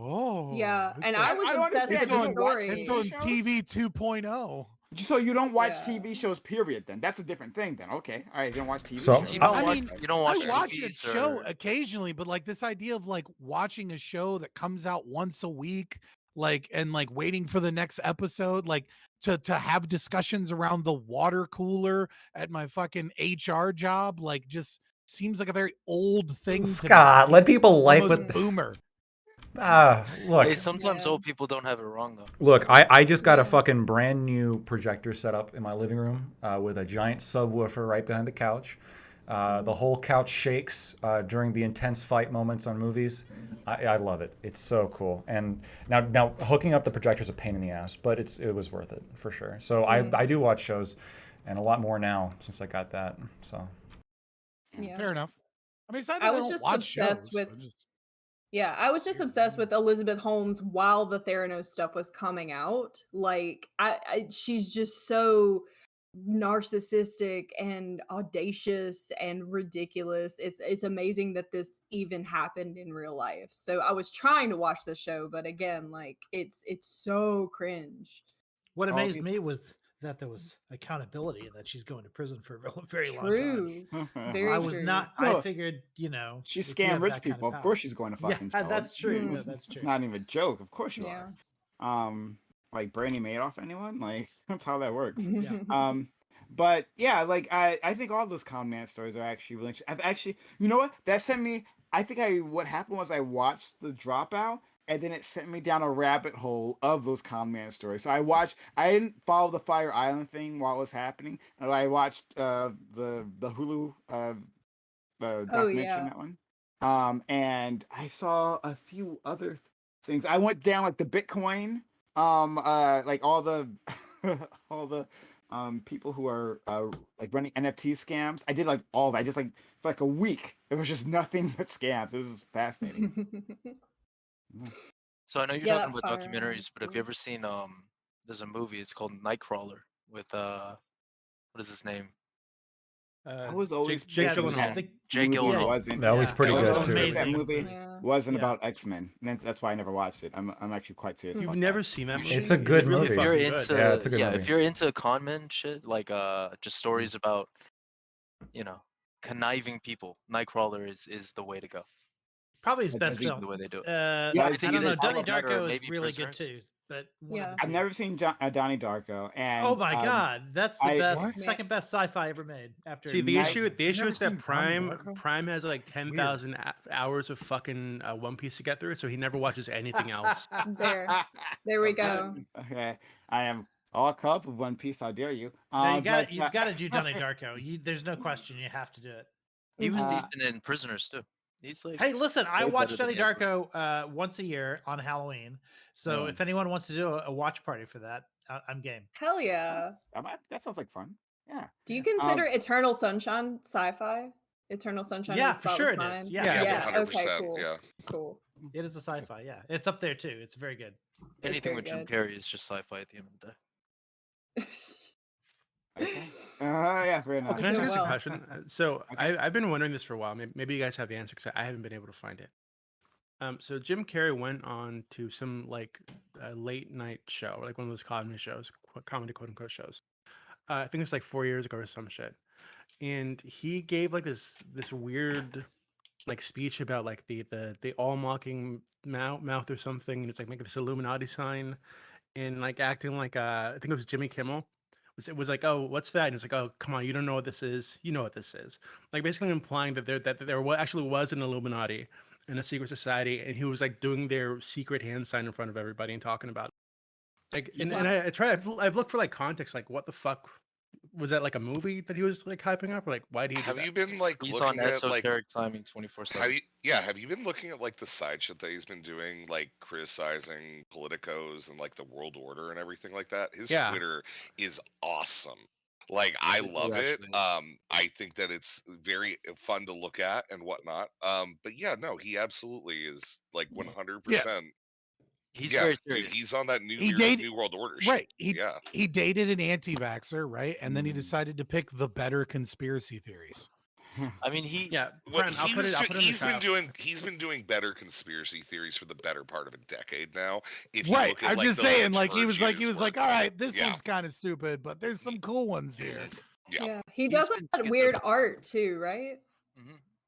Yeah, and It's I on- was I don't obsessed understand. with Do the you watch story. It's TV on shows? TV 2.0. So you don't watch Yeah. TV shows, period. Then that's a different thing. Then okay, all right, you don't watch TV So, shows. You don't I watch mean, you don't watch I watch a movies show or occasionally, but like this idea of like watching a show that comes out once a week, like and like waiting for the next episode, like to have discussions around the water cooler at my fucking HR job, like just seems like a very old thing. to me. It Scott, let seems people like almost what. boomer. Look, hey, sometimes Yeah. old people don't have it wrong though. Look, I just got a Yeah. fucking brand new projector set up in my living room with a giant subwoofer right behind the couch. The whole couch shakes during the intense fight moments on movies. I love it. It's so cool. And now hooking up the projector is a pain in the ass, but it was worth it for sure. So I do watch shows, and a lot more now since I got that. So Yeah. Fair enough. I mean, it's not that I I was don't just watch obsessed shows. with I just- Yeah, I was just obsessed with Elizabeth Holmes while the Theranos stuff was coming out. Like, she's just so narcissistic and audacious and ridiculous. It's amazing that this even happened in real life. So I was trying to watch the show, but again, like it's so cringe. What All amazed these- me was that there was accountability and that she's going to prison for a very long time. True. Very I was true. not. No, I figured, she if you scammed have rich that kind people. Of power- course, she's going to Yeah, fucking jail. that's true. Mm. Yeah, It's, that's it's true. not even a joke. Of course you Yeah. are. Like Bernie Madoff, anyone? Like that's how that works. Yeah. But yeah, like I think all those con man stories are actually really interesting. I've actually, you know what? That sent me. I think what happened was I watched The Dropout, and then it sent me down a rabbit hole of those con man stories. So I didn't follow the Fire Island thing while it was happening, and I watched the Hulu documentary on that one. And I saw a few other things. I went down like the Bitcoin, like all the all the people who are like running NFT scams. I did like all that. Just like for like a week, it was just nothing but scams. It was just fascinating. So I know you're Yeah, talking that about Fire documentaries, but have you Island. ever seen there's a movie, it's called Nightcrawler with what is his name? I was always Jake thinking Gyllenhaal. that Jake movie Gyllenhaal. wasn't. that was pretty I was good always too. thinking that Amazing. movie Yeah. wasn't Yeah. about X-Men. And that's why I never watched it. I'm actually quite serious. You've about never that. seen that movie? It's a good really movie. If you're fucking into good. Yeah, it's a good movie. if you're into con men shit, like just stories about, conniving people, Nightcrawler is the way to go. Probably his I best think- The film. way they do it. Yeah, I I think don't it know. is. Donnie That or Darko is maybe really good Prisoners. too. But one of Yeah. the I've two. never seen Donnie Darko, and Oh my god, that's the I- best, What? second best sci-fi ever made. After See, the Night- issue You've is never that seen Donnie Prime Darko? has like 10,000 hours of fucking One Piece to get through, so he never watches anything else. There we go. Okay, I am all caught up with One Piece. How dare you? No, But, you've got to do Donnie Darko. There's no question. You have to do it. He was Uh, decent in Prisoners too. He's like Hey, listen, I way watch better Donnie than Ezra. Darko once a year on Halloween. So Yeah. if anyone wants to do a watch party for that, I'm game. Hell yeah. that sounds like fun. Yeah. Do you consider Eternal Sunshine sci-fi? Eternal Sunshine Yeah, of the for sure Spotless it is. Mind? Yeah. Yeah. 100%. Okay. Cool. Yeah. Cool. It is a sci-fi. Yeah, it's up there too. It's very good. Anything very with Jim good. Carrey is just sci-fi at the end of the day. Okay. Yeah, fair enough. Can I ask you guys well. a question? So I've been wondering this for a while. Maybe you guys have the answer because I haven't been able to find it. So Jim Carrey went on to some like late night show, like one of those comedy shows, comedy quote unquote shows. I think it's like 4 years ago or some shit. And he gave like this weird like speech about like the all mocking mouth or something, and it's like making this Illuminati sign and like acting like I think it was Jimmy Kimmel. It was like, oh, what's that? And it's like, oh, come on, you don't know what this is. You know what this is. Like basically implying that there actually was an Illuminati and a secret society, and he was like doing their secret hand sign in front of everybody and talking about it. Like, and I've looked for like context, like what the fuck was that, like a movie that he was like hyping up, or like why did he do Have that? you been like He's looking on at like esoteric timing 24/7. have you been looking at like the side shit that he's been doing, like criticizing politicos and like the world order and everything like that? His Yeah. Twitter is awesome. Like I It love it. actually is. I think that it's very fun to look at and whatnot. But yeah, no, he absolutely is like 100%. He's Yeah, very dude, serious. he's on that He dated- new world order shit. Right. Yeah. He dated an anti-vaxxer, right? And then he decided to pick the better conspiracy theories. I mean, he. Yeah, Well, Brian, I'll put it in the chat. he's been doing better conspiracy theories for the better part of a decade now. If you Right. look at I'm like just the saying, like he was liturgies like, work. all right, this Yeah. one's kind of stupid, but there's some cool ones here. Yeah. Yeah, he He's does been that weird schizo. art too, right?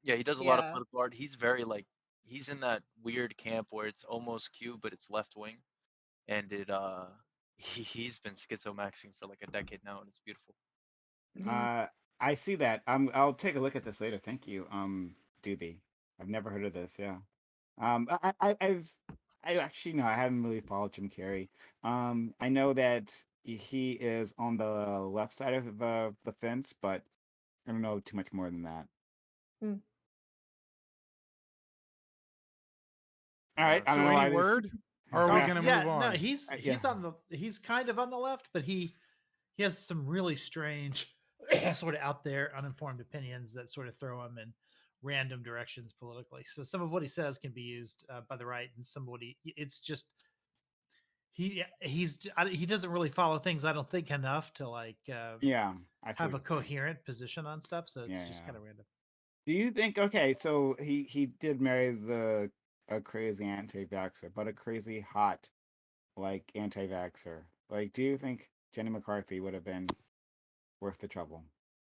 Yeah, he does a lot of Yeah. political art. He's very like he's in that weird camp where it's almost Q, but it's left wing, and he's been schizomaxing for like a decade now, and it's beautiful. I see that. I'll take a look at this later. Thank you, Doobie. I've never heard of this. Yeah. I actually no, I haven't really followed Jim Carrey. I know that he is on the left side of the fence, but I don't know too much more than that. Mm. All right. I So don't know why any this- word? Or are we Yeah. gonna Yeah, move on? no, he's yeah. he's kind of on the left, but he has some really strange, sort of out there, uninformed opinions that sort of throw him in random directions politically. So some of what he says can be used by the right, and it's just he doesn't really follow things. I don't think enough to like Yeah, I see have a what you're saying. coherent position on stuff. So it's Yeah, just yeah. kind of random. Do you think okay, so he did marry a crazy anti-vaxxer, but a crazy hot like anti-vaxxer. Like, do you think Jenny McCarthy would have been worth the trouble?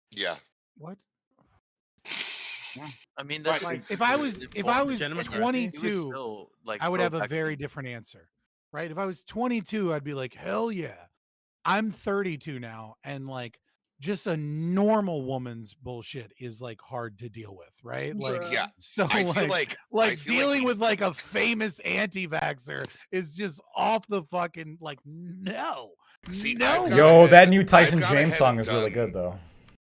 Yeah. What? Yeah. I mean, But that's like, if I was Jenny 22, still, like, I would have a pro-vaccine. very different answer, right? If I was 22, I'd be like, hell yeah. I'm 32 now, and like, just a normal woman's bullshit is like hard to deal with, right? Like, Yeah. so I feel like I feel dealing with like a famous anti-vaxxer is just off the fucking like no. See, no. I've gone Yo, ahead- that new I've Tyson gone James ahead song and is really done- good though.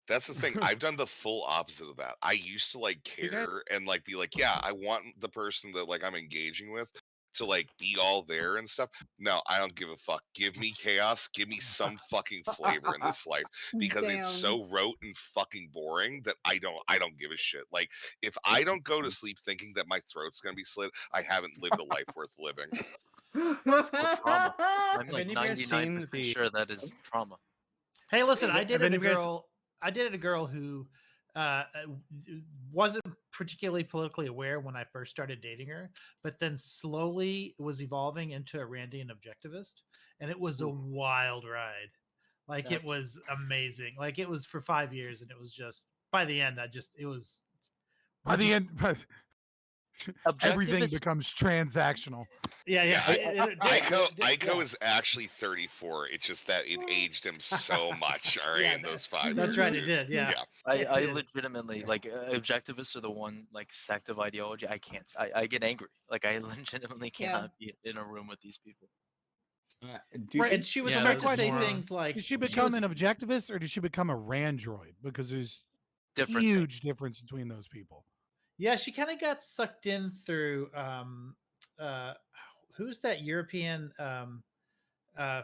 That's the thing. I've done the full opposite of that. I used to like care and like be like, yeah, I want the person that like I'm engaging with to like be all there and stuff. No, I don't give a fuck. Give me chaos. Give me some fucking flavor in this life because it's so rote and fucking boring that I don't give a shit. Like if I don't go to sleep thinking that my throat's gonna be slit, I haven't lived a life worth living. It's called trauma. I'm Have like any of you guys seen 99% the- sure that is trauma. Hey, listen, I Have dated any a of you guys- girl. I dated a girl who wasn't particularly politically aware when I first started dating her, but then slowly was evolving into a Randian objectivist, and it was a wild ride. Like it That's- was amazing. Like it was for 5 years, and it was just by the end, it was. By the end, everything Objectivist- becomes transactional. Yeah. Ico is actually 34. It's just that it aged him so much, all right, Yeah, in those 5 that's years. right, it did, yeah. I did. legitimately like objectivists are the one like sect of ideology. I can't. I get angry. Like I legitimately cannot be in a room with these people. Right, and she was so starting my to say question is, things like, did she become an objectivist or did she become a randroid? Because there's Different huge difference between those people. Yeah, she kind of got sucked in through who's that European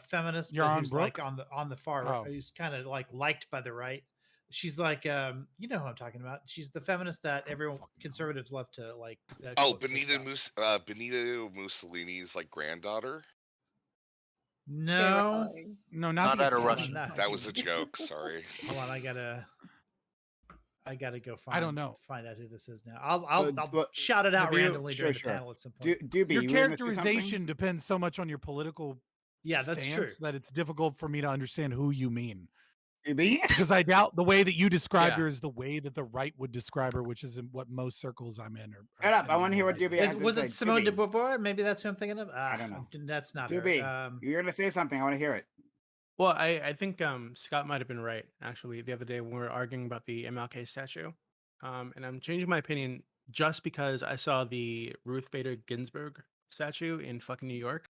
feminist Yaron who's like Brook? on the far Oh. right, who's kind of like liked by the right. She's like you know who I'm talking about. She's the feminist that everyone conservatives love to like. Oh, quote for Benito Mussolini's like granddaughter. No, no, Not the out of Italian. Russian. That was a joke. Sorry. Hold on, I gotta go find. don't know. Find out who this is now. I'll But shout it out have you- randomly during the sure. panel at some point. Doobie, Your you were gonna say characterization depends so much on your political Yeah, that's true. stance that it's difficult for me to understand who you mean. Doobie? Because I doubt the way that you described Yeah. her is the way that the right would describe her, which is in what most circles I'm in. Shut up! I want to hear what Doobie has to Was say. it Simone de Doobie, Beauvoir? Maybe that's who I'm thinking of. I don't know. That's not Doobie, her. you're gonna say something. I want to hear it. Well, I think Scott might have been right actually the other day when we were arguing about the MLK statue, and I'm changing my opinion just because I saw the Ruth Bader Ginsburg statue in fucking New York,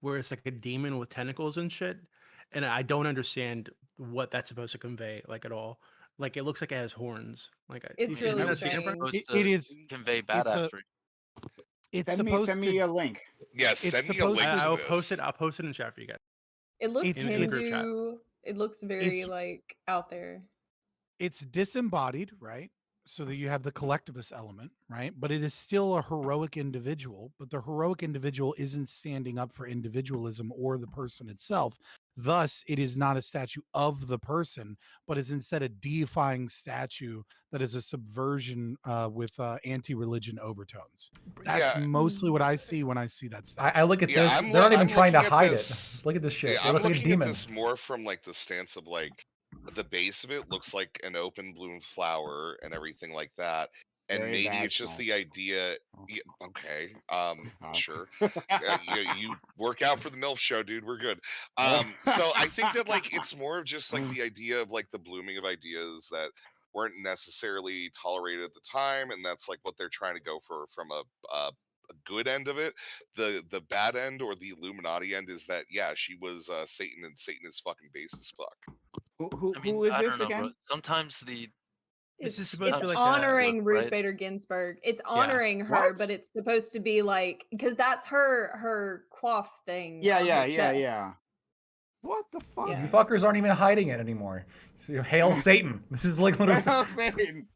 where it's like a demon with tentacles and shit, and I don't understand what that's supposed to convey like at all. Like it looks like it has horns. Like It's you really never seen it, strange. Brian? It is convey bad it's a- after. it's Send supposed me to a link. Yes, It's send me a link supposed to to- I'll this. post it. I'll post it in chat for you guys. It looks It's- in the group chat. Hindu. It looks very It's- like out there. it's disembodied, right? So that you have the collectivist element, right? But it is still a heroic individual, but the heroic individual isn't standing up for individualism or the person itself. Thus, it is not a statue of the person, but is instead a deifying statue that is a subversion with anti-religion overtones. That's Yeah, mostly what I see when I see that statue. I look at yeah. this. I'm They're not even I'm trying to looking at hide it. this. Look at this shit. Yeah, They I'm look like a looking at demon. this more from like the stance of like the base of it looks like an open bloom flower and everything like that. And Very maybe it's just vaginal. the idea. Yeah, okay, sure. God. You work out for the MILF show, dude. We're good. So I think that like it's more of just like the idea of like the blooming of ideas that weren't necessarily tolerated at the time, and that's like what they're trying to go for from a good end of it. The bad end or the Illuminati end is that yeah, she was Satan, and Satan is fucking base as fuck. Who I mean, is I this don't know, bro. again? Sometimes the This is It's supposed to be like honoring Ruth right? Bader Ginsburg. It's Yeah. honoring her, but What? it's supposed to be like because that's her coif thing Yeah, on yeah, her yeah, chest. yeah. What the fuck? You Yeah. fuckers aren't even hiding it anymore. So, hail Satan. This is like literally. Well, Satan.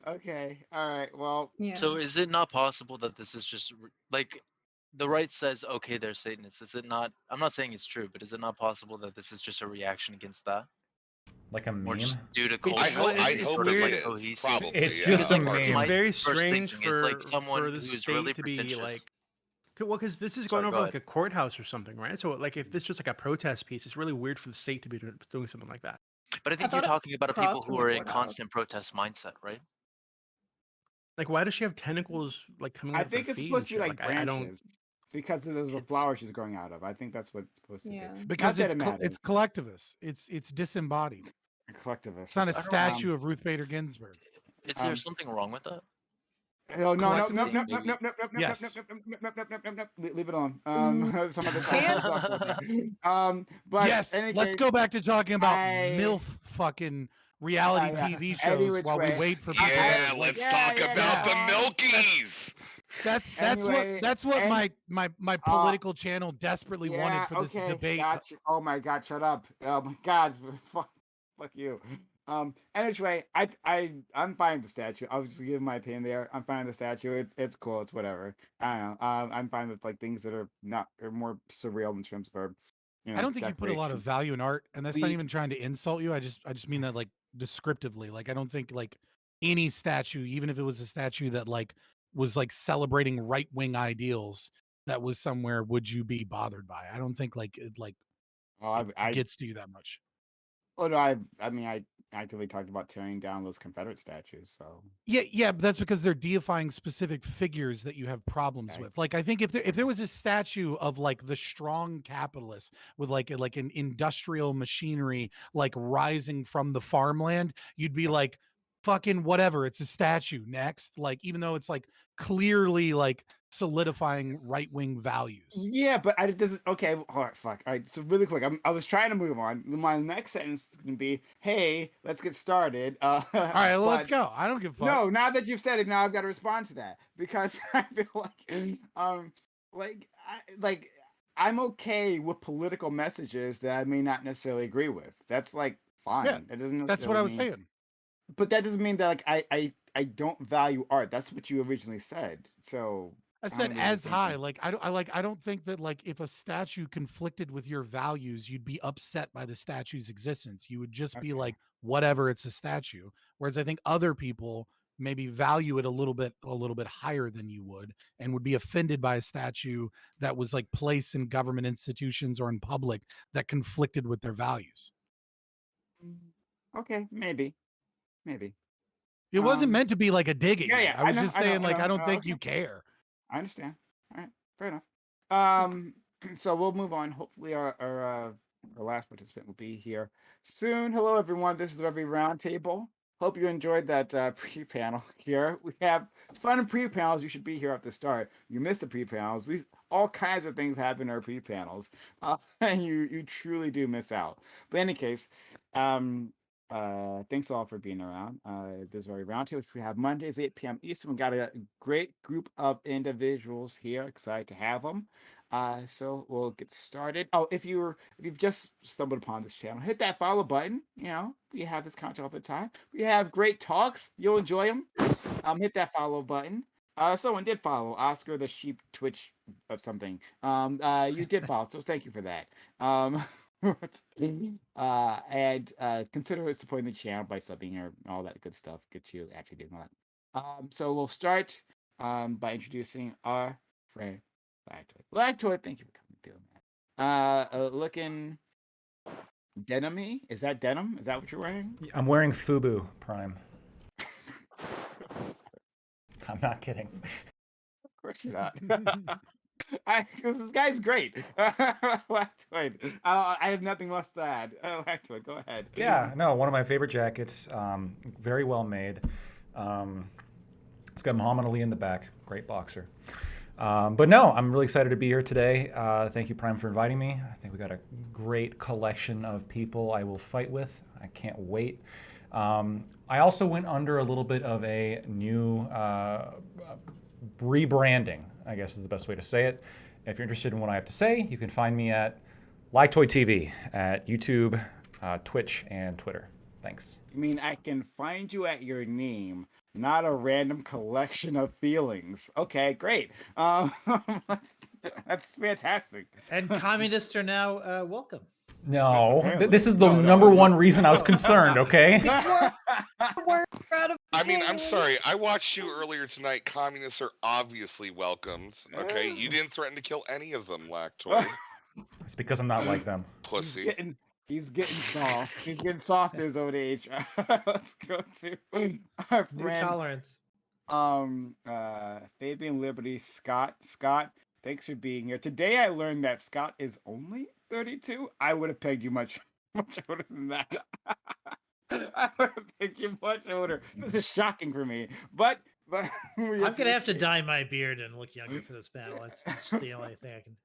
Okay. All right. Well, Yeah. So is it not possible that this is just like the right says, okay, they're Satanists. Is it not? I'm not saying it's true, but is it not possible that this is just a reaction against that, Like a or meme? just due to I culture? hope and I it's hope sort of it like is cohesive? probably. It's Yeah, just that's a part It's of meme. it. very First strange thinking is like for someone the who's really state to be like, pretentious. well, because this is Sorry, going go over like ahead. a courthouse or something, right? So like if this is just like a protest piece, it's really weird for the state to be doing something like that. But I I think you're thought it talking about people across from who the are in courthouse. constant protest mindset, right? Like, why does she have tentacles like coming I out of her think it's feet supposed and to be shit? like Like, I don't. branches because of the It's flower she's growing out of. I think that's what it's supposed to be. Yeah. Not Because that it's it matters. it's collectivist. It's disembodied. Collectivist. It's not a I don't know. statue of Ruth Bader Ginsburg. Is there something wrong with that? Oh no no no no Collectivism? no no Maybe. no no no no Yes. no. Leave it alone. Mm. Some other time. We'll talk about that. But Yes. in any Let's case, go back to talking about I MILF fucking reality yeah. TV Any shows which while we way. wait for people that Yeah, are like let's Yeah, talk yeah, about the yeah. Milkies. that's Anyway, what and my political channel desperately wanted yeah, for this okay, debate. gotcha. Oh my god, shut up. Oh my god, fuck you. Anyway, I'm fine with the statue. I'll just give my opinion there. I'm fine with the statue. It's cool. It's whatever. I don't know. I'm fine with like things that are not are more surreal in terms of our, I don't think you put a lot of decorations. value in art, and that's not We even trying to insult you. I just mean that like descriptively. Like I don't think like any statue, even if it was a statue that like was like celebrating right wing ideals, that was somewhere would you be bothered by? I don't think like it oh, it I gets to you that much. oh no, I mean I actively talked about tearing down those Confederate statues. So Yeah, but that's because they're deifying specific figures that you have problems okay. with. Like I think if there was a statue of like the strong capitalist with like an industrial machinery like rising from the farmland, you'd be like fucking whatever, it's a statue next. Like even though it's like clearly like solidifying right-wing values. Yeah, but I doesn't. Okay, all right, fuck. All right, so really quick, I was trying to move on. My next sentence is gonna be, "Hey, let's get started." All right, well, let's but go. I don't give a fuck. no, now that you've said it, now I've got to respond to that because I feel like I'm okay with political messages that I may not necessarily agree with. That's like fine. Yeah, It doesn't that's what necessarily I was mean, saying. but that doesn't mean that like I don't value art. That's what you originally said. So I I don't said really as think high. that. Like I don't think that like if a statue conflicted with your values, you'd be upset by the statue's existence. You would just be Okay. like, whatever, it's a statue. Whereas I think other people maybe value it a little bit higher than you would and would be offended by a statue that was like placed in government institutions or in public that conflicted with their values. Okay, maybe. It wasn't Um, meant to be like a dig at yeah, you. yeah, I was I know, just I know, saying I like know. I don't think you Okay, care. I understand. All right, fair enough. So we'll move on. Hopefully, our last participant will be here soon. Hello, everyone. This is the Revy Roundtable. Hope you enjoyed that pre-panel here. We have fun pre-panels. You should be here at the start. You missed the pre-panels. We all kinds of things happen in our pre-panels, and you truly do miss out. But in any case, thanks all for being around. This is Revy Roundtable, which we have Mondays 8 p.m. Eastern. We got a great group of individuals here. Excited to have them. So we'll get started. Oh, if you've just stumbled upon this channel, hit that follow button. You know, we have this content all the time. We have great talks. You'll enjoy them. Hit that follow button. Someone did follow Oscar the Sheep Twitch of something. You did follow, so thank you for that. And consider supporting the channel by subbing or all that good stuff. Get you actually doing that. So we'll start by introducing our friend Lactoid. Lactoid, thank you for coming through, man. Looking denim-y? Is that denim? Is that what you're wearing? I'm wearing FUBU Prime. I'm not kidding. Of course you're not. This guy's great. Lactoid. I have nothing less to add. Lactoid, go ahead. Yeah, no, one of my favorite jackets. Very well made. It's got Muhammad Ali in the back. Great boxer. But no, I'm really excited to be here today. Thank you, Prime, for inviting me. I think we got a great collection of people I will fight with. I can't wait. I also went under a little bit of a new rebranding, I guess is the best way to say it. If you're interested in what I have to say, you can find me at Lactoid TV at YouTube, Twitch, and Twitter. Thanks. I mean, I can find you at your name, not a random collection of feelings. Okay, great. That's fantastic. And communists are now welcome. No, this is the number one reason I was concerned, okay? I mean, I'm sorry. I watched you earlier tonight. Communists are obviously welcomed. Okay, you didn't threaten to kill any of them, Lactoid. It's because I'm not like them. Pussy. He's getting soft. He's getting soft in his old age. Let's go to our New friend, tolerance. Fabian Liberty Scott. Scott, thanks for being here. Today I learned that Scott is only 32. I would have pegged you much older than that. I would have pegged you much older. This is shocking for me. But I'm gonna have to dye my beard and look younger for this panel. That's just the only thing I can.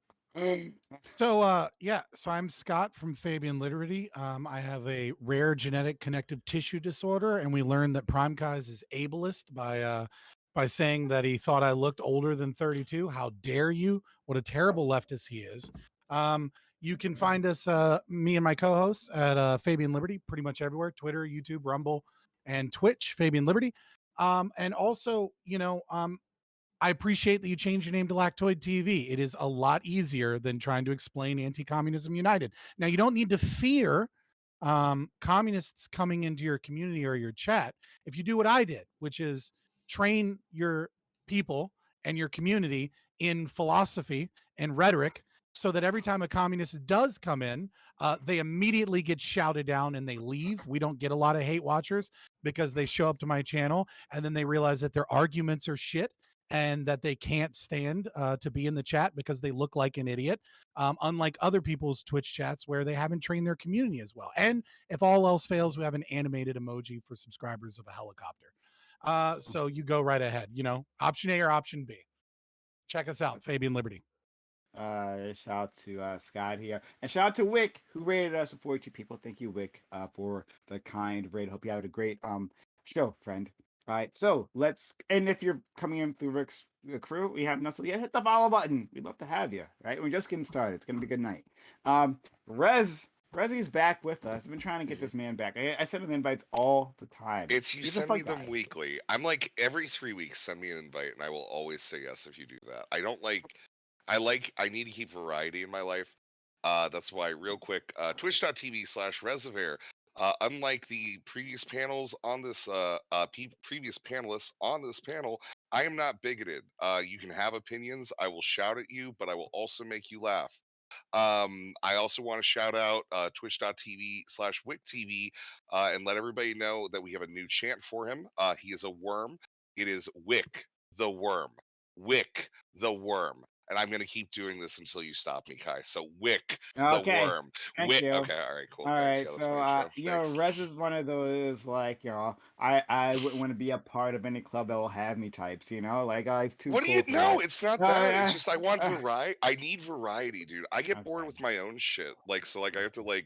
So so I'm Scott from Fabian Liberty. I have a rare genetic connective tissue disorder, and we learned that Primekais is ableist by saying that he thought I looked older than 32. How dare you? What a terrible leftist he is. You can find us, me and my co-hosts, at Fabian Liberty, pretty much everywhere: Twitter, YouTube, Rumble, and Twitch. Fabian Liberty, and also, I appreciate that you changed your name to Lactoid TV. It is a lot easier than trying to explain Anti-Communism United. Now, you don't need to fear communists coming into your community or your chat if you do what I did, which is train your people and your community in philosophy and rhetoric, so that every time a communist does come in, they immediately get shouted down and they leave. We don't get a lot of hate watchers because they show up to my channel and then they realize that their arguments are shit and that they can't stand to be in the chat because they look like an idiot, unlike other people's Twitch chats where they haven't trained their community as well. And if all else fails, we have an animated emoji for subscribers of a helicopter. So you go right ahead, option A or option B. Check us out, Fabian Liberty. Shout out to Scott here, and shout out to Wick, who rated us with 42 people. Thank you, Wick, for the kind rate. Hope you had a great show, friend. All right, so and if you're coming in through Rick's crew, we haven't so yet, hit the follow button. We'd love to have you, right? We're just getting started. It's gonna be a good night. Rezzy's back with us. I've been trying to get this man back. I send him invites all the time. It's you He's a send fun me them guy. weekly. I'm like every 3 weeks, send me an invite, and I will always say yes if you do that. I need to keep variety in my life. That's why, real quick, twitch.tv/Reservoir. Unlike the previous panels on this, previous panelists on this panel, I am not bigoted. You can have opinions. I will shout at you, but I will also make you laugh. I also want to shout out twitch.tv/WickTV and let everybody know that we have a new chant for him. He is a worm. It is Wick the Worm. Wick the Worm. And I'm going to keep doing this until you stop me, Kai. So Wick the Okay, Worm. thank Wick. you. Okay, all right, cool. All Thanks. right, Yeah, that's so my intro. Thanks. Rez is one of those like, I wouldn't want to be a part of any club that will have me types, like, he's too What do cool you for know? that. It's not that. It's Uh, just I want variety. I need variety, dude. I get bored Okay. with my own shit. So I have to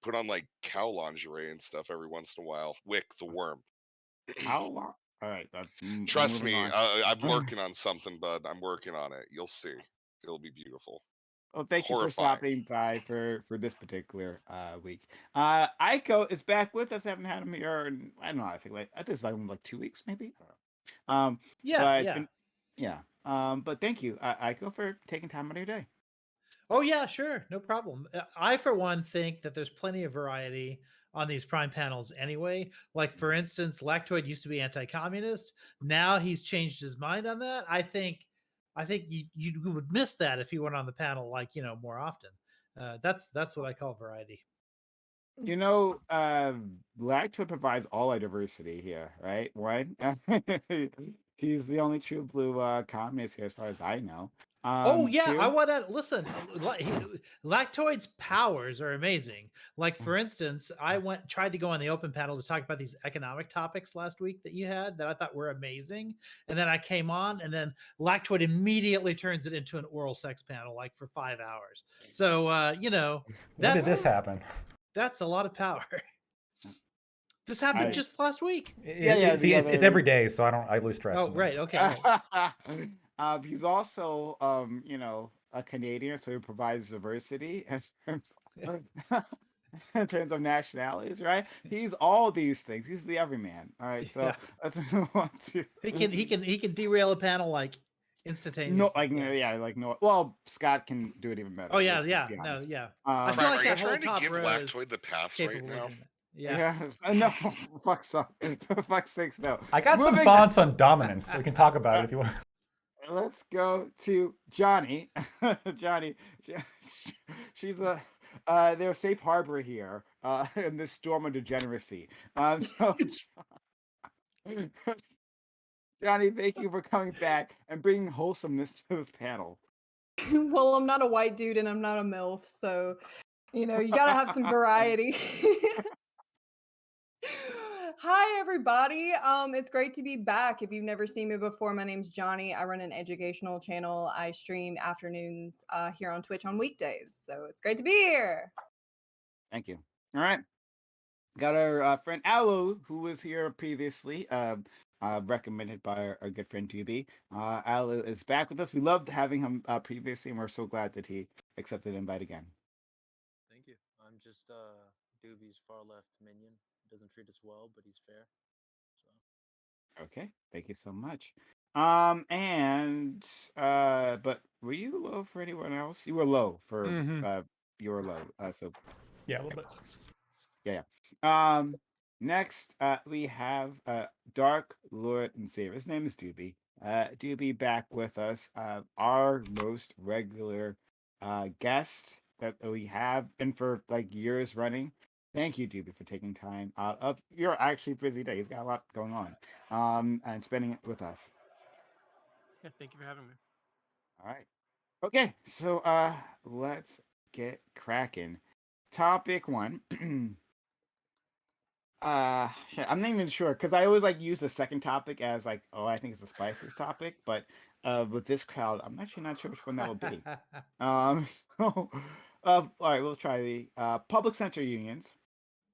put on cow lingerie and stuff every once in a while. Wick the Worm. How long? All right, Trust moving me, on. I'm working on something, bud. I'm working on it. You'll see. It'll be beautiful. Well, thank you for Horrifying. stopping by for this particular week. Aiko is back with us. Haven't had him here. I don't know. I think it's like 2 weeks, maybe. Yeah, But yeah. Yeah. But thank you, Aiko, for taking time out of your day. Oh yeah, sure, no problem. I, for one, think that there's plenty of variety on these prime panels anyway. Like for instance, Lactoid used to be anti-communist. Now he's changed his mind on that. I think you would miss that if you went on the panel like more often. That's what I call variety. You know, Lactoid provides all our diversity here, right? One, he's the only true blue communist here, as far as I know. Oh yeah, I Two, want to listen. Lactoid's powers are amazing. Like for instance, I tried to go on the open panel to talk about these economic topics last week that you had that I thought were amazing, and then I came on, and then Lactoid immediately turns it into an oral sex panel, like for 5 hours. So When did this that's happen? that's a lot of power. This happened I just last week. yeah, See, the it's other. every day, so I lose track. Oh sometimes. right, okay. Right. He's also a Canadian, so he provides diversity in terms in terms of nationalities, right? He's all these things. He's the everyman. All right, so Yeah, let's move on to he can derail a panel like no, instantaneously. like Yeah. yeah, like no. Well, Scott can do it even better. Oh yeah, Let's yeah, be no, honest. yeah. I feel Prime, like are you that whole trying to top give row is Lactoid the pass right capable of now? doing that. Yeah. No, for fuck's sake, for fuck's sakes, no. I got some Moving thoughts on dominance. So we can talk about it if you want. Let's go to Johnny. Johnny, she's their safe harbor here in this storm of degeneracy. So Johnny, thank you for coming back and bringing wholesomeness to this panel. Well, I'm not a white dude and I'm not a MILF, so you gotta have some variety. Hi everybody. It's great to be back. If you've never seen me before, my name's Johnny. I run an educational channel. I stream afternoons here on Twitch on weekdays. So it's great to be here. Thank you. All right. Got our friend Alu, who was here previously, recommended by our good friend Doobie. Alu is back with us. We loved having him previously, and we're so glad that he accepted the invite again. Thank you. I'm just Doobie's far left minion. Doesn't treat us well, but he's fair. So Okay, thank you so much. But were you low for anyone else? You were low for you were low. So Yeah, a little bit. yeah. Next we have Dark Lord and Savior. His name is Doobie. Doobie back with us. Our most regular guest that we have been for like years running. Thank you, Doobie, for taking time out of your actually busy day. He's got a lot going on, and spending it with us. Yeah, thank you for having me. All right. Okay, so let's get cracking. Topic one. Shit, I'm not even sure because I always like use the second topic as like, oh, I think it's the spiciest topic, but with this crowd, I'm actually not sure which one that will be. So, all right, we'll try the public sector unions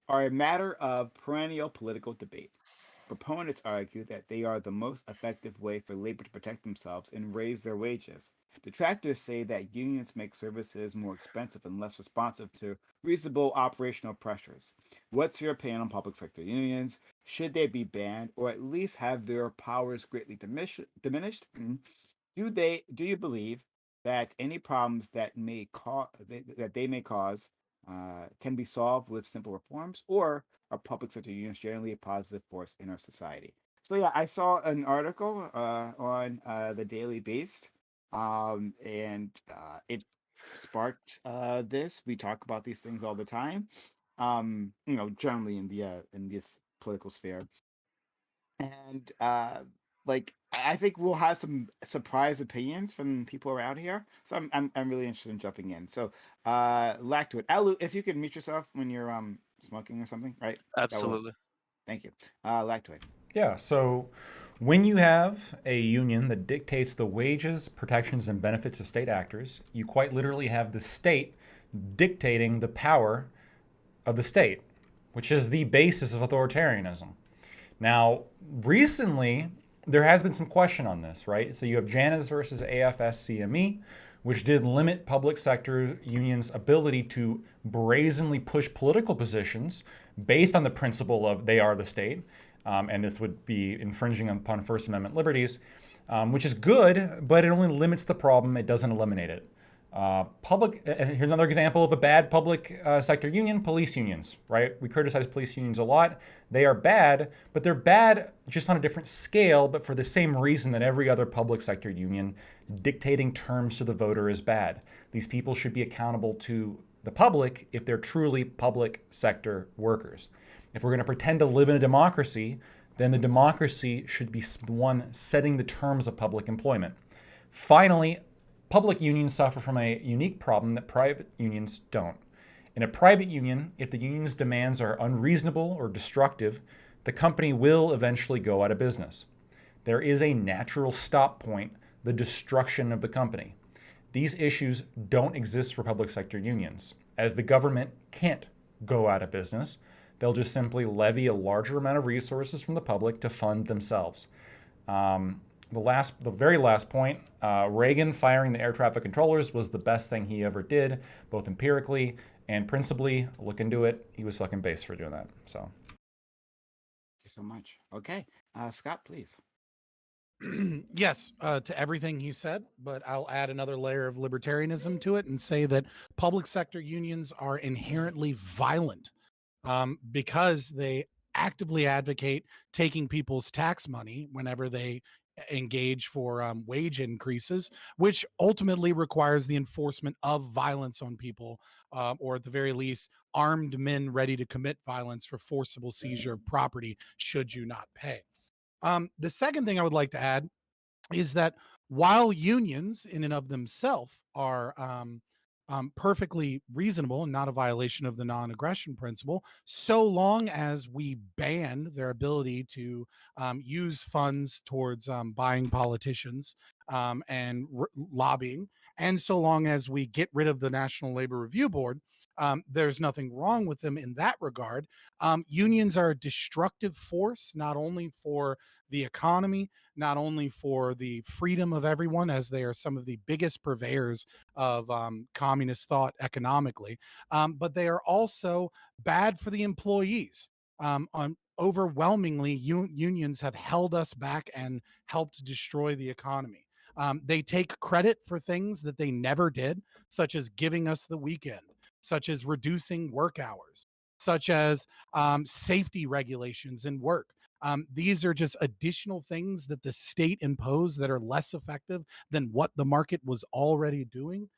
are a matter of perennial political debate. Proponents argue that they are the most effective way for labor to protect themselves and raise their wages. Detractors say that unions make services more expensive and less responsive to reasonable operational pressures. What's your opinion on public sector unions? Should they be banned or at least have their powers greatly diminished? Do you believe that any problems that they may cause can be solved with simple reforms, or are public sector unions generally a positive force in our society? So yeah, I saw an article on the Daily Beast, and it sparked this. We talk about these things all the time, generally in this political sphere, and like I think we'll have some surprise opinions from people around here. So I'm really interested in jumping in. So Lactoid, Alu, if you could mute yourself when you're smoking or something, right? Absolutely. Thank you. Lactoid. Yeah, so when you have a union that dictates the wages, protections, and benefits of state actors, you quite literally have the state dictating the power of the state, which is the basis of authoritarianism. Now, recently, there has been some question on this, right? So you have Janus versus AFS-CME, which did limit public sector unions' ability to brazenly push political positions based on the principle of they are the state, and this would be infringing upon First Amendment liberties. which is good, but it only limits the problem. It doesn't eliminate it. And here's another example of a bad public sector union: police unions, right? We criticize police unions a lot. They are bad, but they're bad just on a different scale, but for the same reason that every other public sector union dictating terms to the voter is bad. These people should be accountable to the public if they're truly public sector workers. If we're going to pretend to live in a democracy, then the democracy should be the one setting the terms of public employment. Finally, public unions suffer from a unique problem that private unions don't. In a private union, if the union's demands are unreasonable or destructive, the company will eventually go out of business. There is a natural stop point, the destruction of the company. These issues don't exist for public sector unions, as the government can't go out of business. They'll just simply levy a larger amount of resources from the public to fund themselves. The very last point, Reagan firing the air traffic controllers was the best thing he ever did, both empirically and principally. Look into it. He was fucking based for doing that. So. Thank you so much. Okay, Scott, please. Yes, to everything he said, but I'll add another layer of libertarianism to it and say that public sector unions are inherently violent because they actively advocate taking people's tax money whenever they engage for wage increases, which ultimately requires the enforcement of violence on people, or at the very least, armed men ready to commit violence for forcible seizure of property should you not pay. The second thing I would like to add is that while unions in and of themselves are perfectly reasonable and not a violation of the non-aggression principle, so long as we ban their ability to use funds towards buying politicians and lobbying, and so long as we get rid of the National Labor Review Board, there's nothing wrong with them in that regard. Unions are a destructive force, not only for the economy, not only for the freedom of everyone, as they are some of the biggest purveyors of communist thought economically, but they are also bad for the employees. Overwhelmingly, unions have held us back and helped destroy the economy. They take credit for things that they never did, such as giving us the weekend, such as reducing work hours, such as safety regulations in work. These are just additional things that the state imposed that are less effective than what the market was already doing.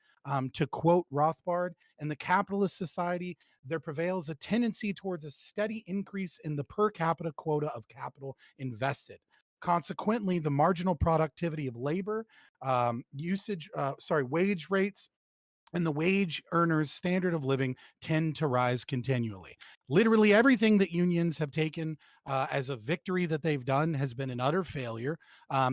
To quote Rothbard, in the capitalist society, there prevails a tendency towards a steady increase in the per capita quota of capital invested. Consequently, the marginal productivity of labor, wage rates, and the wage earners' standard of living tend to rise continually. Literally everything that unions have taken as a victory that they've done has been an utter failure.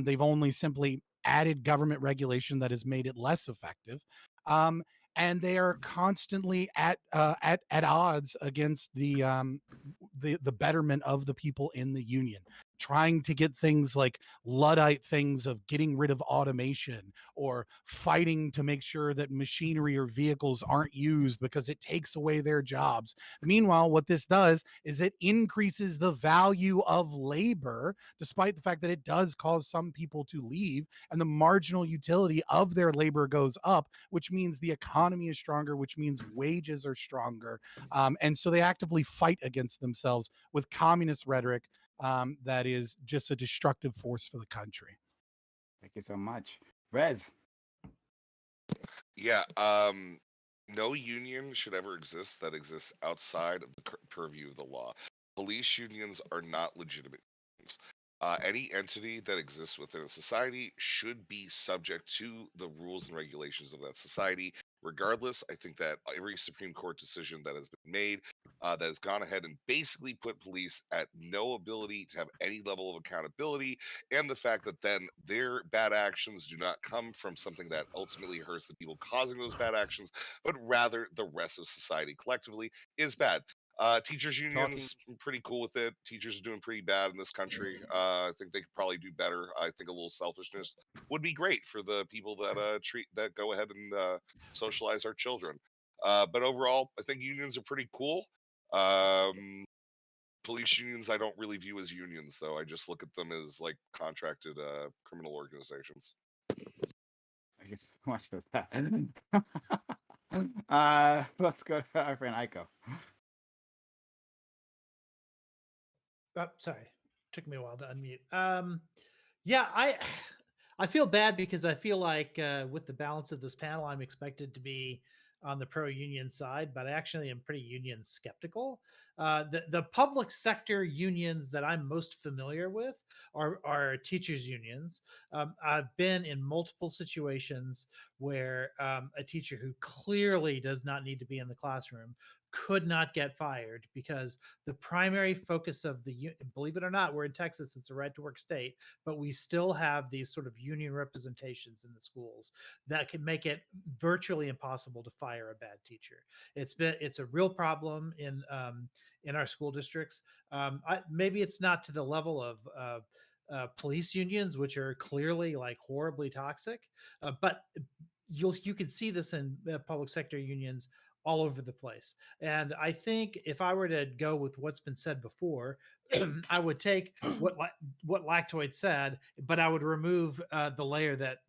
They've only simply added government regulation that has made it less effective. And they are constantly at odds against the betterment of the people in the union, trying to get things like Luddite things of getting rid of automation, or fighting to make sure that machinery or vehicles aren't used because it takes away their jobs. Meanwhile, what this does is it increases the value of labor, despite the fact that it does cause some people to leave, and the marginal utility of their labor goes up, which means the economy is stronger, which means wages are stronger. And so they actively fight against themselves with communist rhetoric that is just a destructive force for the country. Thank you so much. Rez. Yeah, no union should ever exist that exists outside of the purview of the law. Police unions are not legitimate unions. Any entity that exists within a society should be subject to the rules and regulations of that society. Regardless, I think that every Supreme Court decision that has been made that has gone ahead and basically put police at no ability to have any level of accountability, and the fact that then their bad actions do not come from something that ultimately hurts the people causing those bad actions, but rather the rest of society collectively, is bad. Teachers unions, I'm pretty cool with it. Teachers are doing pretty bad in this country. I think they could probably do better. I think a little selfishness would be great for the people that go ahead and socialize our children. But overall, I think unions are pretty cool. Police unions, I don't really view as unions, though. I just look at them as like contracted criminal organizations. I guess much for that. Let's go to our friend Aiko. Oh, sorry, took me a while to unmute. Yeah, I feel bad because I feel like with the balance of this panel, I'm expected to be on the pro-union side, but I actually am pretty union skeptical. The public sector unions that I'm most familiar with are teachers unions. I've been in multiple situations where a teacher who clearly does not need to be in the classroom could not get fired because the primary focus of the believe it or not, we're in Texas, it's a right to work state, but we still have these sort of union representations in the schools that can make it virtually impossible to fire a bad teacher. It's a real problem in our school districts. Maybe it's not to the level of police unions, which are clearly like horribly toxic, but you can see this in public sector unions all over the place. And I think if I were to go with what's been said before, I would take what Lactoid said, but I would remove the layer that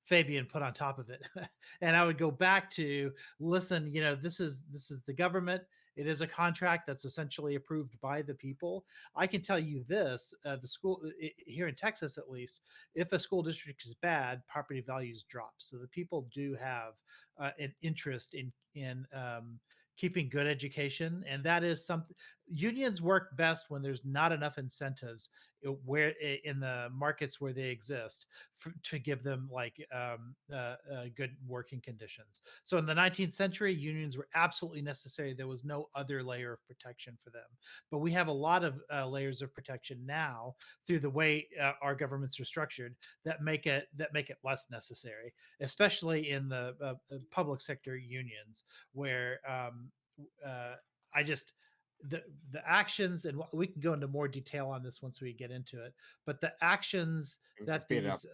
Fabian put on top of it, and I would go back to listen. This is the government. It is a contract that's essentially approved by the people. I can tell you this: the school here in Texas, at least, if a school district is bad, property values drop. So the people do have an interest in keeping good education, and that is something unions work best when there's not enough incentives where in the markets where they exist to give them like good working conditions. So in the 19th century, unions were absolutely necessary. There was no other layer of protection for them, but we have a lot of layers of protection now through the way our governments are structured that make it less necessary, especially in the public sector unions where I just the actions, and we can go into more detail on this once we get into it, but the actions that Speed it up. these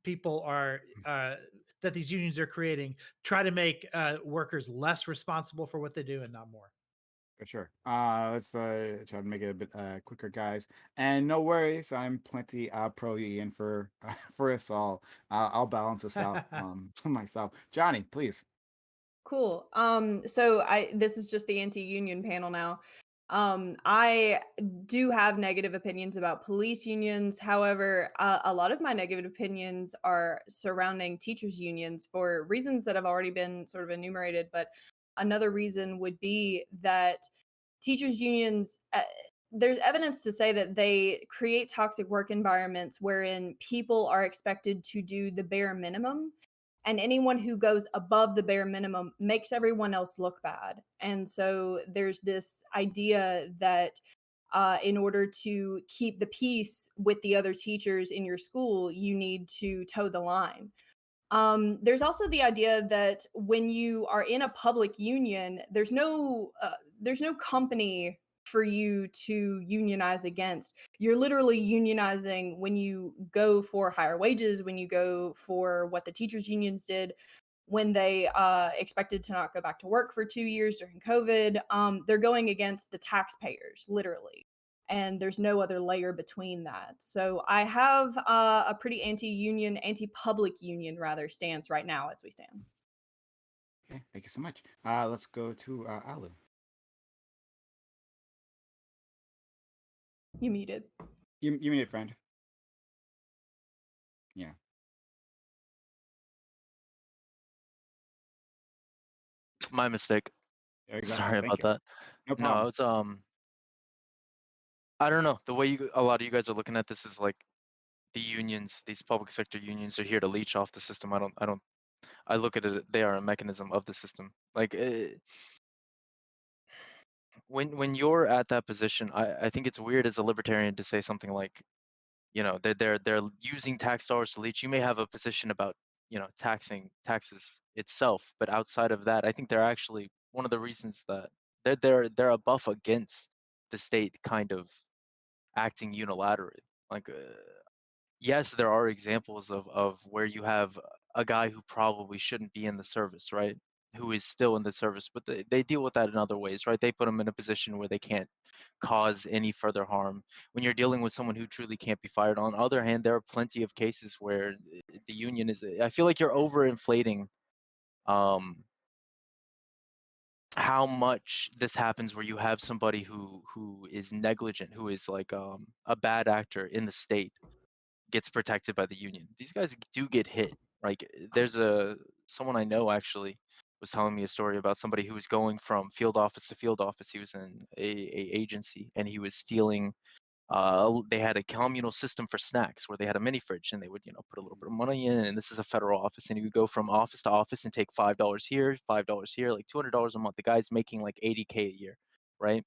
people are that these unions are creating try to make workers less responsible for what they do and not more. For sure. Let's try to make it a bit quicker, guys. And no worries, I'm plenty pro union for for us all. I'll balance this out myself. Johnny, please. Cool. So this is just the anti-union panel now. I do have negative opinions about police unions. However, a lot of my negative opinions are surrounding teachers unions for reasons that have already been sort of enumerated. But another reason would be that teachers unions, there's evidence to say that they create toxic work environments wherein people are expected to do the bare minimum, and anyone who goes above the bare minimum makes everyone else look bad. And so there's this idea that in order to keep the peace with the other teachers in your school, you need to toe the line. There's also the idea that when you are in a public union, there's no company for you to unionize against. You're literally unionizing when you go for higher wages, when you go for what the teachers unions did when they expected to not go back to work for 2 years during COVID. They're going against the taxpayers, literally. And there's no other layer between that. So I have a pretty anti-union, anti-public union rather stance right now as we stand. Okay, thank you so much. Let's go to Alu. You muted. You muted, friend. Yeah. My mistake. There you go. Sorry Thank about you. that. No No, problem. it's I don't know. The way a lot of you guys are looking at this is like the unions, these public sector unions are here to leech off the system. I look at it, they are a mechanism of the system. Like when you're at that position, I think it's weird as a libertarian to say something like, they're using tax dollars to leech. You may have a position about, taxing taxes itself, but outside of that, I think they're actually one of the reasons that they're a buff against the state kind of acting unilaterally. Like yes, there are examples of where you have a guy who probably shouldn't be in the service, right? who is still in the service, but they deal with that in other ways, right? They put them in a position where they can't cause any further harm. When you're dealing with someone who truly can't be fired, on the other hand, there are plenty of cases where the union is. I feel like you're overinflating um, how much this happens where you have somebody who is negligent, who is like a bad actor in the state, gets protected by the union. These guys do get hit. Like there's someone I know actually was telling me a story about somebody who was going from field office to field office. He was in a agency and he was stealing. They had a communal system for snacks where they had a mini fridge and they would, put a little bit of money in. And this is a federal office, and you would go from office to office and take $5 here, $5 here, like $200 a month. The guy's making like $80K a year, right?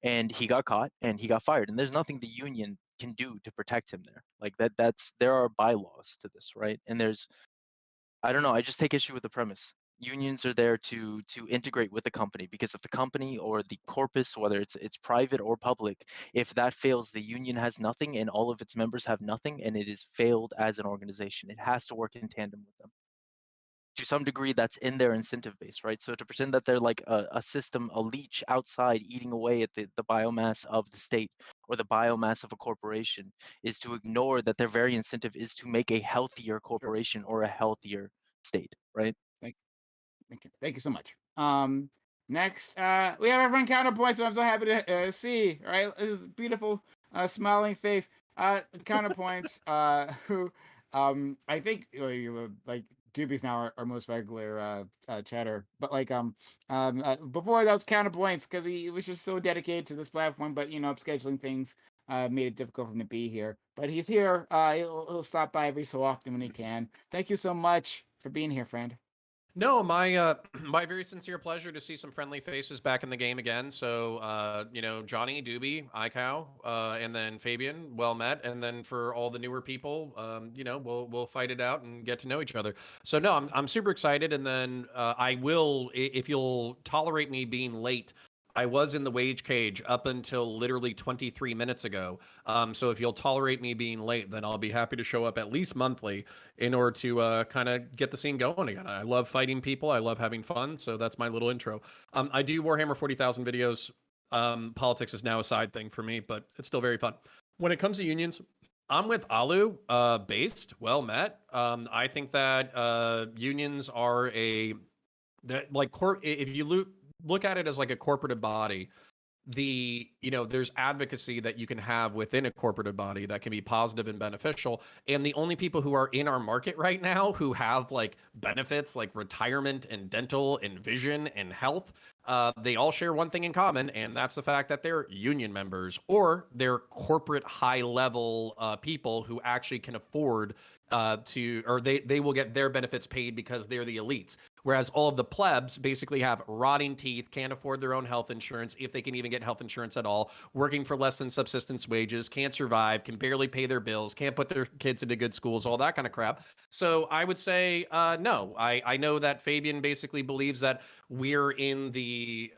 And he got caught and he got fired. And there's nothing the union can do to protect him there. Like there are bylaws to this, right? And I don't know. I just take issue with the premise. Unions are there to integrate with the company, because if the company or the corpus, whether it's private or public, if that fails, the union has nothing and all of its members have nothing, and it is failed as an organization. It has to work in tandem with them. To some degree, that's in their incentive base, right? So to pretend that they're like a system, a leech outside eating away at the biomass of the state or the biomass of a corporation is to ignore that their very incentive is to make a healthier corporation or a healthier state, right? Thank you so much. Next, we have everyone counterpoints, so I'm so happy to see. Right, this is beautiful, smiling face. Counterpoints. Who, I think you like Doobie's now our most regular chatter, but like before that was counterpoints because he was just so dedicated to this platform, but scheduling things made it difficult for him to be here. But he's here. He'll stop by every so often when he can. Thank you so much for being here, friend. No, my my very sincere pleasure to see some friendly faces back in the game again. So, Johnny, Doobie, iCow, and then Fabian, well met. And then for all the newer people, we'll fight it out and get to know each other. So no, I'm super excited. And then I will, if you'll tolerate me being late. I was in the wage cage up until literally 23 minutes ago. So if you'll tolerate me being late, then I'll be happy to show up at least monthly in order to kind of get the scene going again. I love fighting people. I love having fun. So that's my little intro. I do Warhammer 40,000 videos. Politics is now a side thing for me, but it's still very fun. When it comes to unions, I'm with Alu, based, well met. I think that unions are if you look at it as like a corporate body, there's advocacy that you can have within a corporate body that can be positive and beneficial. And the only people who are in our market right now who have like benefits like retirement and dental and vision and health, they all share one thing in common, and that's the fact that they're union members or they're corporate high level people who actually can afford they will get their benefits paid because they're the elites. Whereas all of the plebs basically have rotting teeth, can't afford their own health insurance, if they can even get health insurance at all, working for less than subsistence wages, can't survive, can barely pay their bills, can't put their kids into good schools, all that kind of crap. So I would say no. I know that Fabian basically believes that we're in the,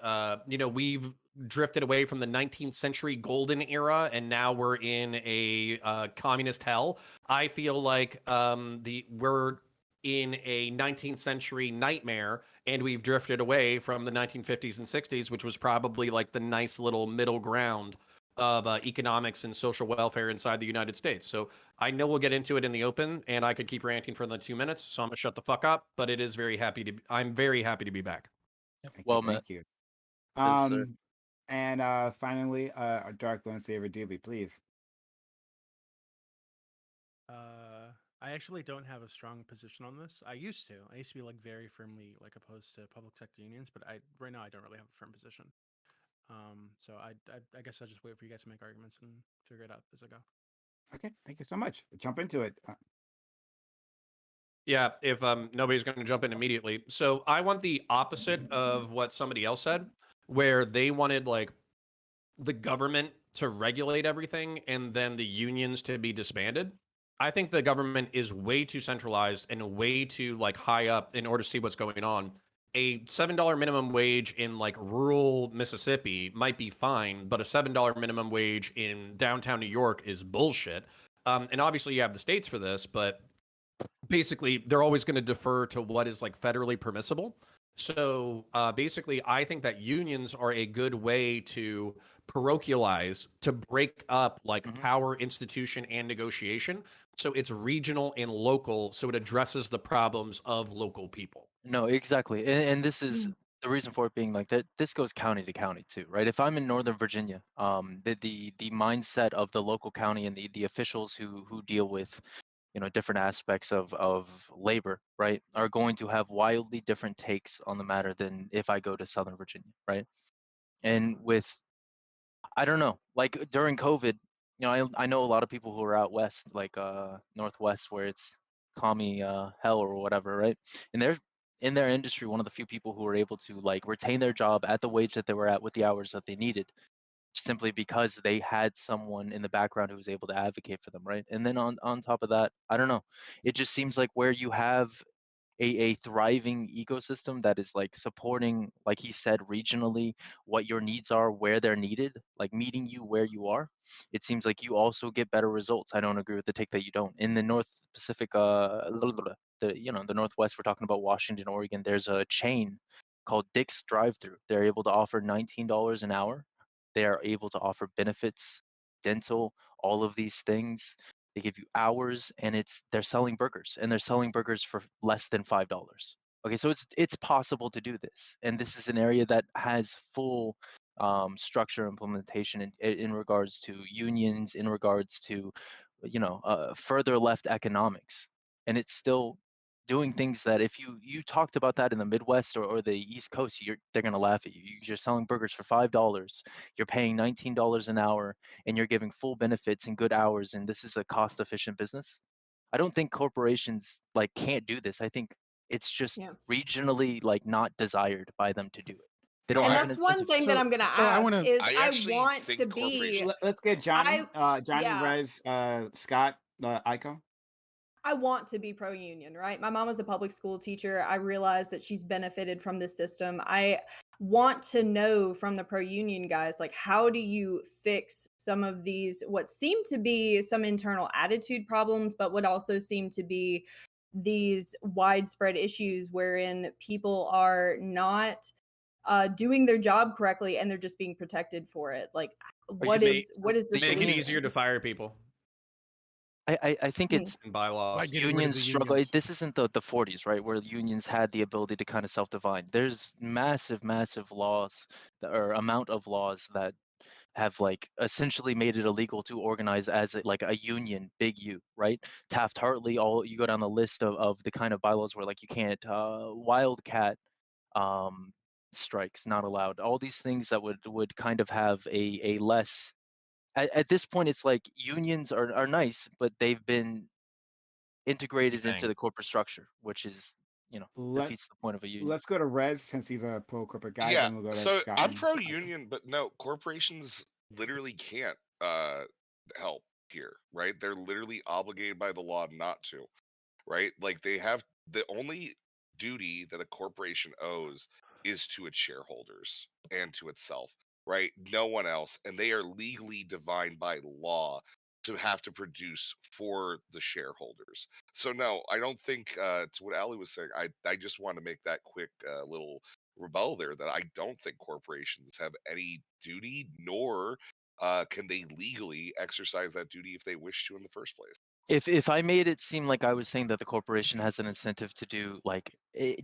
we've drifted away from the 19th century golden era and now we're in a communist hell. I feel like we're in a 19th century nightmare and we've drifted away from the 1950s and 60s, which was probably like the nice little middle ground of economics and social welfare inside the United States. So I know we'll get into it in the open and I could keep ranting for the 2 minutes, so I'm gonna shut the fuck up, but I'm very happy to be back. Thank you. And finally, our Dark Lone Saber Doobie, please. I actually don't have a strong position on this. I used to be like very firmly like opposed to public sector unions, but right now I don't really have a firm position. So I guess I'll just wait for you guys to make arguments and figure it out as I go. Okay, thank you so much. Jump into it. Yeah, if nobody's going to jump in immediately. So I want the opposite of what somebody else said, where they wanted like the government to regulate everything and then the unions to be disbanded. I think the government is way too centralized and way too like high up in order to see what's going on. A $7 minimum wage in like rural Mississippi might be fine, but a $7 minimum wage in downtown New York is bullshit. And obviously you have the states for this, but basically they're always going to defer to what is like federally permissible. So basically, I think that unions are a good way to parochialize, to break up like power, institution, and negotiation. So it's regional and local. So it addresses the problems of local people. No, exactly. And this is the reason for it being like that. This goes county to county too, right? If I'm in Northern Virginia, the mindset of the local county and the officials who deal with, you know, different aspects of labor, right, are going to have wildly different takes on the matter than if I go to Southern Virginia, right? And with, I don't know, like during COVID, you know, I know a lot of people who are out west, like Northwest, where it's commie hell or whatever, right? And they're in their industry, one of the few people who were able to like retain their job at the wage that they were at with the hours that they needed, simply because they had someone in the background who was able to advocate for them, right? And then on top of that, I don't know, it just seems like where you have a thriving ecosystem that is like supporting, like he said, regionally what your needs are, where they're needed, like meeting you where you are, it seems like you also get better results. I don't agree with the take that you don't. In the North Pacific, the, you know, the Northwest, we're talking about Washington, Oregon, there's a chain called Dick's Drive-Thru. They're able to offer $19 an hour. They are able to offer benefits, dental, all of these things. They give you hours, and they're selling burgers, and they're selling burgers for less than $5. Okay, so it's possible to do this, and this is an area that has full structure implementation in regards to unions, in regards to, you know, further left economics, and it's still doing things that if you talked about that in the Midwest or the East Coast, they're gonna laugh at you. You're selling burgers for $5, you're paying $19 an hour, and you're giving full benefits and good hours, and this is a cost efficient business. I don't think corporations like can't do this. I think it's just Yeah. regionally like not desired by them to do it. They No, don't And have an that's one incentive. thing that I'm gonna So I ask want to. is I I actually want think to be corporations. Let's get Johnny, Johnny, yeah. Rez, Scott, Aiko. I want to be pro union, right? My mom was a public school teacher. I realize that she's benefited from this system. I want to know from the pro union guys, like, how do you fix some of these, what seem to be some internal attitude problems, but what also seem to be these widespread issues wherein people are not doing their job correctly and they're just being protected for it. Like, what is the Make it solution? easier to fire people I think Hmm. it's in bylaws. Like getting rid of unions the struggle. unions. This isn't the 40s, right, where unions had the ability to kind of self-define. There's massive laws or amount of laws that have like essentially made it illegal to organize as like a union, big U, right? Taft-Hartley, all you go down the list of the kind of bylaws where like you can't wildcat um, strikes, not allowed. All these things that would kind of have a less. At this point, it's like unions are nice, but they've been integrated into Thing. the corporate structure, which is, you know, Let defeats the point of a union. Let's go to Rez since he's a pro corporate guy. Yeah, Then we'll go to so Scott I'm and pro Aiko. union, but no, corporations literally can't help here, right? They're literally obligated by the law not to, right? Like they have the only duty that a corporation owes is to its shareholders and to itself, right? No one else. And they are legally defined by law to have to produce for the shareholders. So no, I don't think to what Ali was saying, I just want to make that quick little rebuttal there that I don't think corporations have any duty, nor can they legally exercise that duty if they wish to in the first place. If I made it seem like I was saying that the corporation has an incentive to do like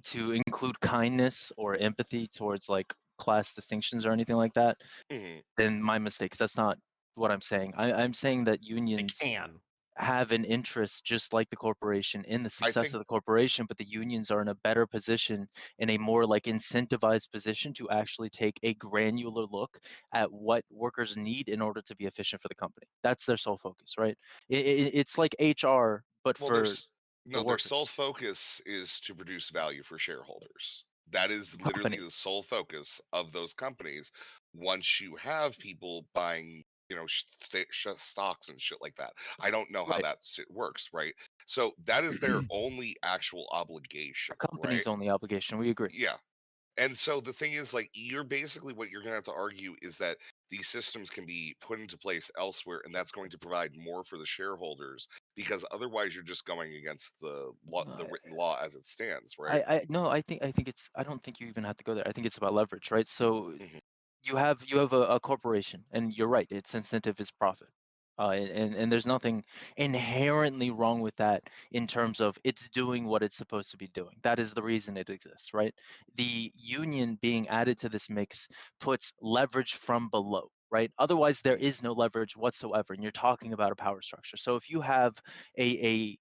to include kindness or empathy towards like class distinctions or anything like that, Mhm. then my mistake. 'Cause that's not what I'm saying. I'm saying that They unions can. have an interest just like the corporation in the I success think of the corporation, but the unions are in a better position, in a more like incentivized position to actually take a granular look at what workers need in order to be efficient for the company. That's their sole focus, right? It's like HR, but well, for the their sole workers. focus is to produce value for shareholders. That is literally Company. the sole focus of those companies. Once you have people buying, you know, stocks and shit like that, I don't know how Right. that works, right? So that is their only actual obligation, Company's right? only obligation. We agree. Yeah. And so the thing is, like, you're basically what you're going to have to argue is that these systems can be put into place elsewhere, and that's going to provide more for the shareholders because otherwise you're just going against the law, the Uh, written law as it stands, right? I no, I think it's I don't think you even have to go there. I think it's about leverage, right? So Mhm. you have a corporation, and you're right. Its incentive is profit, and there's nothing inherently wrong with that in terms of it's doing what it's supposed to be doing. That is the reason it exists, right? The union being added to this mix puts leverage from below, right? Otherwise, there is no leverage whatsoever, and you're talking about a power structure. So if you have a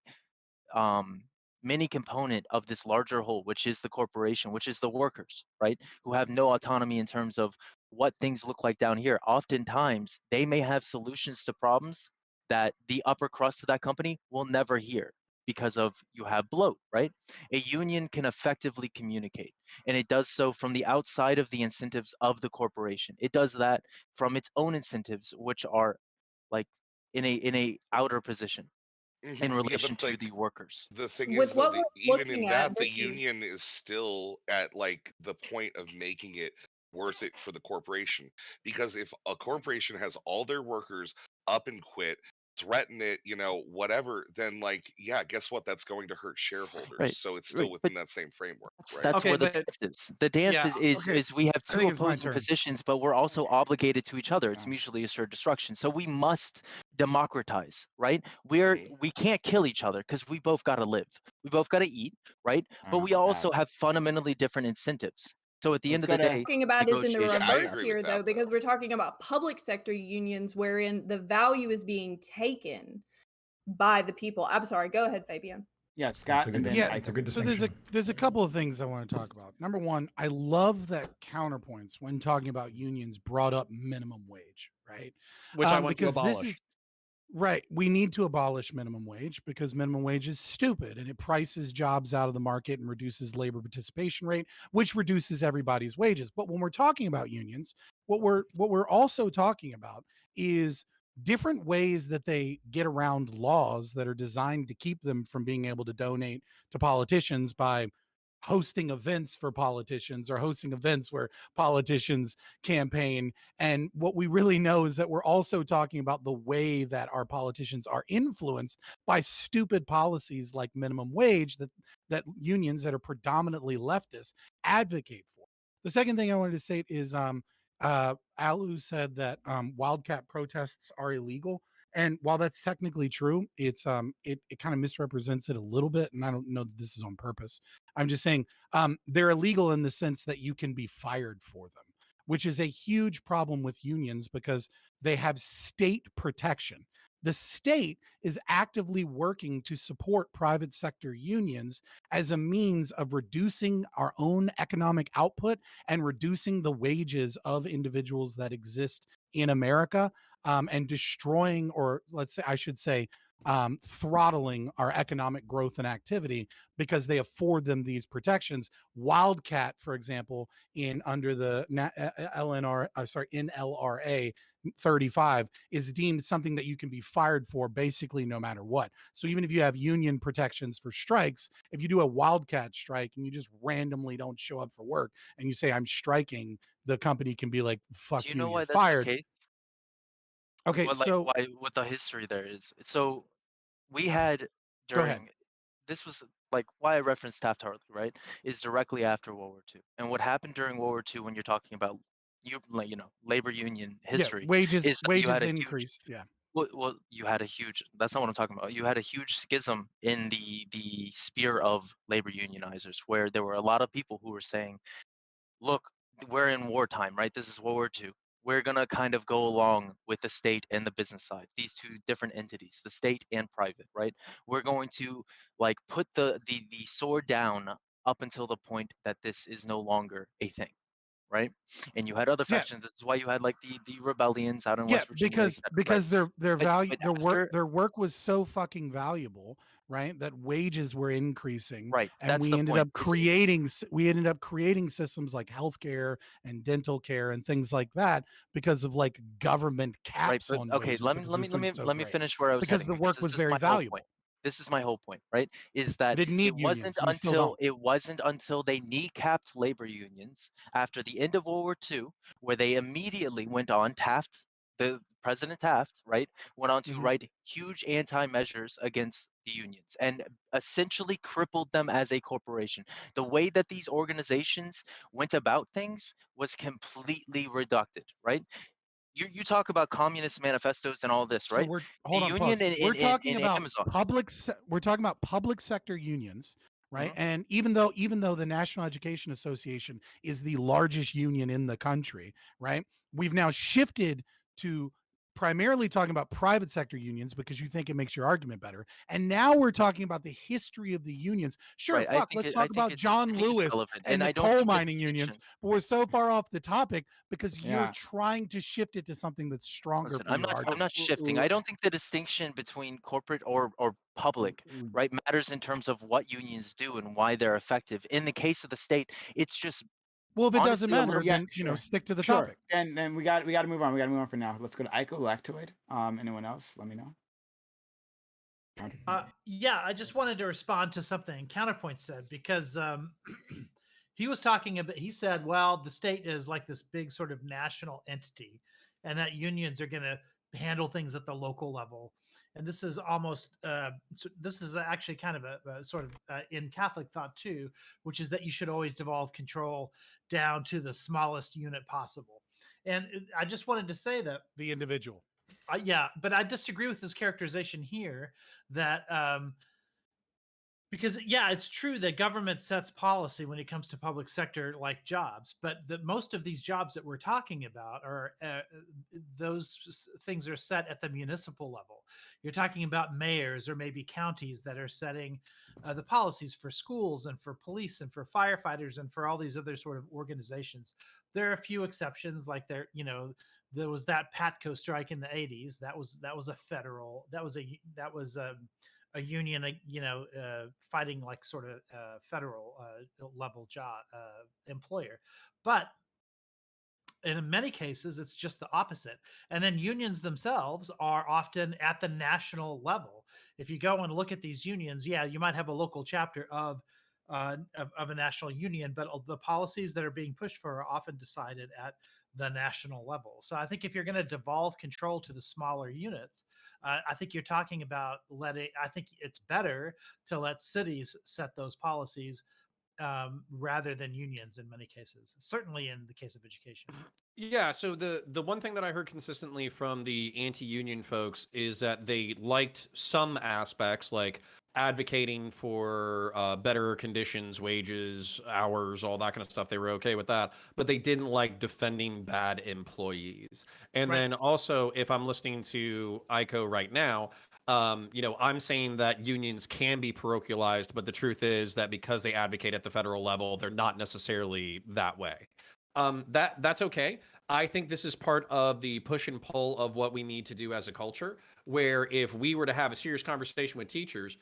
many component of this larger whole, which is the corporation, which is the workers, right? Who have no autonomy in terms of what things look like down here. Oftentimes, they may have solutions to problems that the upper crust of that company will never hear because of you have bloat, right? A union can effectively communicate, and it does so from the outside of the incentives of the corporation. It does that from its own incentives, which are like in a outer position in Yeah, relation but to like the workers. the thing With is though, what the we're even looking in at, that, the this is union is still at like the point of making it worth it for the corporation. Because if a corporation has all their workers up and quit, threaten it, whatever, then like, yeah, guess what? That's going to hurt shareholders. Right, So it's still right. But within that same framework, that's right? that's Okay, where the but dance is. The dance yeah, is we have I two think it's my opposing turn. positions, but we're also obligated to each other. It's Yeah. mutually assured destruction. So we must democratize, right? Mhm. We can't kill each other because we both got to live. We both got to eat, right? But we that. also have fundamentally different incentives. So at the end Let's of go the to day, talking about is in the Yeah, negotiation. I reverse agree with here, though, that because though. we're talking about public sector unions wherein the value is being taken by the people. I'm sorry. Go ahead, Fabian. yeah, It's a Scott, and good then Yeah, it's a good so distinction. there's a couple of things I want to talk about. Number one, I love that counterpoints when talking about unions brought up minimum wage, right? which I want to Because this abolish. is right. We need to abolish minimum wage because minimum wage is stupid and it prices jobs out of the market and reduces labor participation rate, which reduces everybody's wages. But when we're talking about unions, what we're also talking about is different ways that they get around laws that are designed to keep them from being able to donate to politicians by hosting events for politicians or hosting events where politicians campaign. And what we really know is that we're also talking about the way that our politicians are influenced by stupid policies like minimum wage that unions that are predominantly leftist advocate for. The second thing I wanted to say is Alu said that wildcat protests are illegal. And while that's technically true, it kind of misrepresents it a little bit. And I don't know that this is on purpose. I'm just saying they're illegal in the sense that you can be fired for them, which is a huge problem with unions because they have state protection. The state is actively working to support private sector unions as a means of reducing our own economic output and reducing the wages of individuals that exist in America, and destroying, or let's say, I should say, throttling our economic growth and activity because they afford them these protections. Wildcat, for example, in under the NLRA 35 is deemed something that you can be fired for basically no matter what. So even if you have union protections for strikes, if you do a wildcat strike and you just randomly don't show up for work and you say I'm striking, the company can be like, fuck Do you you, know you're why that's the fired. case? Okay, What like so why what the history there is? So we had go ahead. during this was like why I referenced Taft-Hartley, right? Is directly after World War II. And what happened during World War II when you're talking about labor union Yeah, history wages is that you wages had a huge increased. Yeah. well, you had a huge that's not what I'm talking about. You had a huge schism in the sphere of labor unionizers where there were a lot of people who were saying, look, we're in wartime, right? This is World War II. We're going to kind of go along with the state and the business side, these two different entities, the state and private, right? We're going to like put the sword down up until the point that this is no longer a thing, right? And you had other Yeah. factions. This is why you had like the rebellions out in Yeah, West Virginia, etc., because right? their value But after their work was so fucking valuable, right? That wages were increasing, right, and that's the point. we ended up creating systems like healthcare and dental care and things like that because of like government Right, caps but on okay, wages because it was doing so let me great. finish where I was Because heading the because work this was is very my whole point. valuable. This is my whole point, right? Is We that didn't need unions, and we still don't. it wasn't until they kneecapped labor unions after the end of World War II, where they immediately went on Taft the President Taft, right, went on to Mhm. write huge anti-measures against the unions and essentially crippled them as a corporation. The way that these organizations went about things was completely reducted, right? You talk about communist manifestos and all this, So right? we're The hold on, union pause. in We're talking in about Amazon. we're talking about public sector unions, right? Mhm. And even though the National Education Association is the largest union in the country, right? We've now shifted to primarily talking about private sector unions because you think it makes your argument better. And now we're talking about the history of the unions. Sure, Right. I fuck, think let's I talk think about it's I John think it's Lewis relevant, and and the I don't coal think the mining unions, distinction. but we're so far off the topic because you're Yeah. trying to shift it to something that's stronger Listen, for your I'm argument. not shifting. I don't think the distinction between corporate or public, right, matters in terms of what unions do and why they're effective. In the case of the state, it's just Well, if it doesn't honestly a matter, little Yeah, then sure. stick to the Sure. topic. And we got to move on. We got to move on for now. Let's go to Ico Lactoid. Anyone else? Let me know. Yeah, I just wanted to respond to something Counterpoint said because he was talking about. He said, "Well, the state is like this big sort of national entity, and that unions are going to handle things at the local level." And this is almost this is actually kind of a sort of in Catholic thought too, which is that you should always devolve control down to the smallest unit possible. And I just wanted to say that The individual. yeah, but I disagree with this characterization here that because yeah, it's true that government sets policy when it comes to public sector like jobs, but most of these jobs that we're talking about are things are set at the municipal level. You're talking about mayors or maybe counties that are setting the policies for schools and for police and for firefighters and for all these other sort of organizations. There are a few exceptions, like there was that Patco strike in the 80s. That was a federal. That was a union, fighting like sort of federal level job employer. But in many cases, it's just the opposite. And then unions themselves are often at the national level. If you go and look at these unions, yeah, you might have a local chapter of a national union, but the policies that are being pushed for are often decided at the national level. So I think if you're going to devolve control to the smaller units, I think you're talking about I think it's better to let cities set those policies rather than unions in many cases, certainly in the case of education. Yeah, so the one thing that I heard consistently from the anti-union folks is that they liked some aspects, like advocating for better conditions, wages, hours, all that kind of stuff. They were okay with that, but they didn't like defending bad employees. And Right. then also, if I'm listening to ICO right now, I'm saying that unions can be parochialized, but the truth is that because they advocate at the federal level, they're not necessarily that way. That's okay. I think this is part of the push and pull of what we need to do as a culture. Where if we were to have a serious conversation with teachers,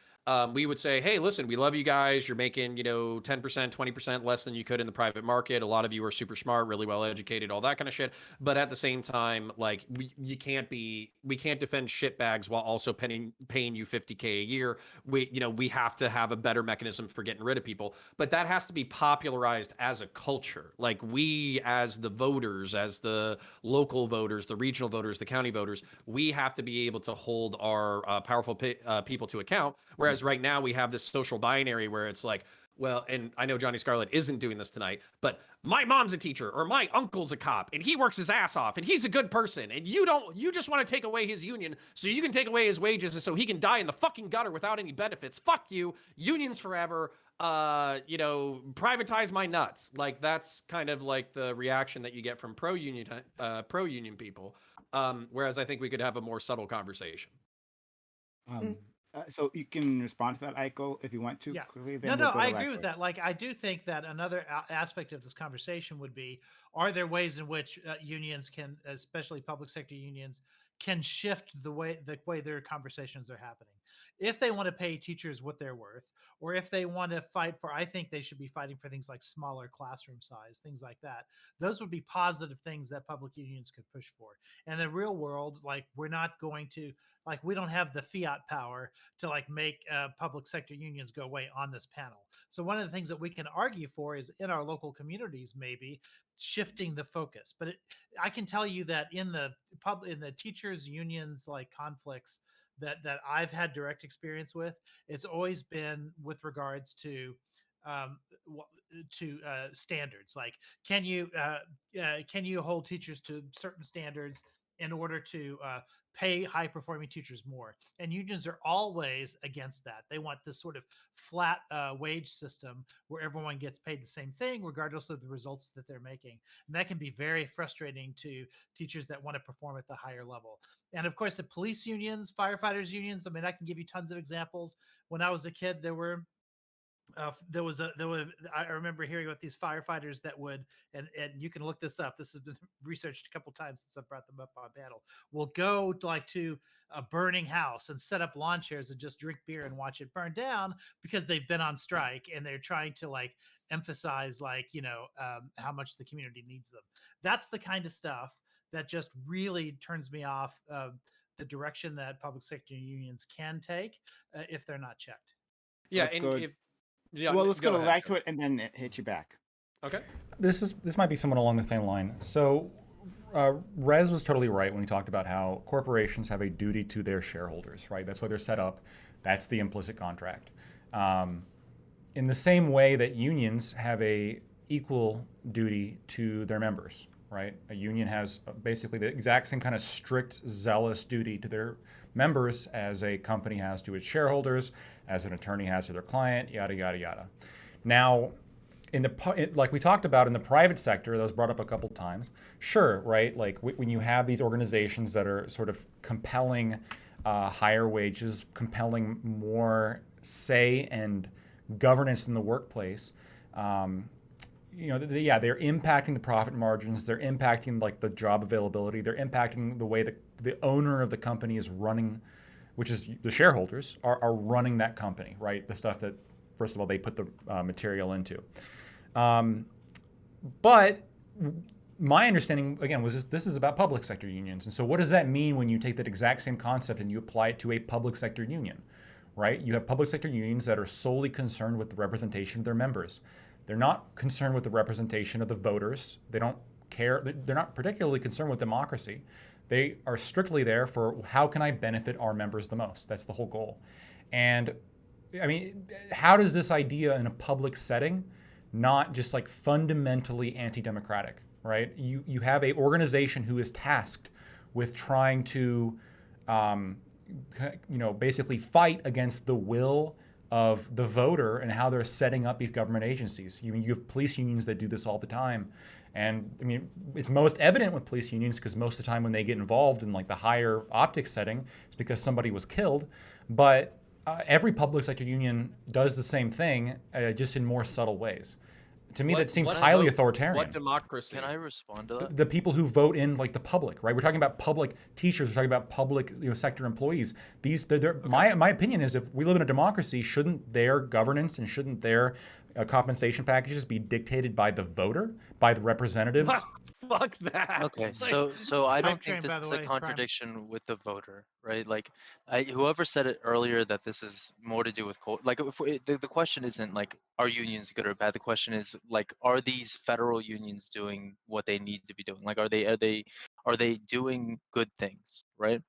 we would say, "Hey, listen, we love you guys. You're making 10%, 20% less than you could in the private market. A lot of you are super smart, really well educated, all that kind of shit. But at the same time, like we can't defend shitbags while also paying you 50K a year. We have to have a better mechanism for getting rid of people. But that has to be popularized as a culture. Like we, as the voters, as the local voters, the regional voters, the county voters, we have to be able to hold our powerful people to account. Whereas right now we have this social binary where it's like, well, and I know Johnny Scarlett isn't doing this tonight, but my mom's a teacher or my uncle's a cop and he works his ass off and he's a good person and you just want to take away his union so you can take away his wages and so he can die in the fucking gutter without any benefits. Fuck you. Unions forever. Privatize my nuts. Like that's kind of like the reaction that you get from pro-union people. Whereas I think we could have a more subtle conversation. So you can respond to that, Aiko, if you want to. Yeah. Quickly. No, Then we'll go I to agree with Lactoid. that. Like, I do think that another aspect of this conversation would be: are there ways in which unions can, especially public sector unions, can shift the way their conversations are happening? If they want to pay teachers what they're worth, or if they want to fight for, I think they should be fighting for things like smaller classroom size, things like that. Those would be positive things that public unions could push for. And in the real world, like we're not going to, like we don't have the fiat power to like make public sector unions go away on this panel. So one of the things that we can argue for is in our local communities, maybe shifting the focus. But I can tell you that in the teachers unions like conflicts that I've had direct experience with, it's always been with regards to standards. Like, can you hold teachers to certain standards in order to pay high performing teachers more? And unions are always against that. They want this sort of flat wage system where everyone gets paid the same thing regardless of the results that they're making. And that can be very frustrating to teachers that want to perform at the higher level. And of course, the police unions, firefighters unions, I mean, I can give you tons of examples. When I was a kid, there were I remember hearing about these firefighters that would, and you can look this up, this has been researched a couple times since I brought them up on panel, will go to a burning house and set up lawn chairs and just drink beer and watch it burn down because they've been on strike and they're trying to like emphasize how much the community needs them. That's the kind of stuff that just really turns me off the direction that public sector unions can take if they're not checked. Yeah, Let's and go. if yeah, Well, let's go ahead, back Joe. to it and then hit you back. Okay. This might be somewhat along the same line. So, Rez was totally right when he talked about how corporations have a duty to their shareholders, right? That's why they're set up. That's the implicit contract. In the same way that unions have a equal duty to their members, right? A union has basically the exact same kind of strict, zealous duty to their members as a company has to its shareholders, as an attorney has to their client, yada, yada, yada. Now, like we talked about in the private sector, that was brought up a couple times. Sure, right? Like when you have these organizations that are sort of compelling higher wages, compelling more say and governance in the workplace, they're impacting the profit margins. They're impacting like the job availability. They're impacting the way that the owner of the company is running, which is the shareholders are running that company, right? The stuff that, first of all, they put the material into. But my understanding, again, was this is about public sector unions. And so what does that mean when you take that exact same concept and you apply it to a public sector union, right? You have public sector unions that are solely concerned with the representation of their members. They're not concerned with the representation of the voters. They don't care. They're not particularly concerned with democracy. They are strictly there for how can I benefit our members the most? That's the whole goal. And I mean, how does this idea in a public setting not just like fundamentally anti-democratic, right? You have a organization who is tasked with trying to, basically fight against the will of the voter and how they're setting up these government agencies. You have police unions that do this all the time. And I mean, it's most evident with police unions because most of the time when they get involved in like the higher optics setting, it's because somebody was killed. But every public sector union does the same thing, just in more subtle ways. To me, that seems highly authoritarian. What democracy? Can I respond to that? The people who vote in, like the public, right? We're talking about public teachers. We're talking about public, sector employees. My opinion is, if we live in a democracy, shouldn't their governance and shouldn't their compensation packages be dictated by the voter, by the representatives? Fuck that. Okay, Like, so I don't train, think this by the is way, a Prime. contradiction with the voter, right? Like, whoever said it earlier that this is more to do with like, the question isn't like, are unions good or bad? The question is like, are these federal unions doing what they need to be doing? Like, are they doing good things, right?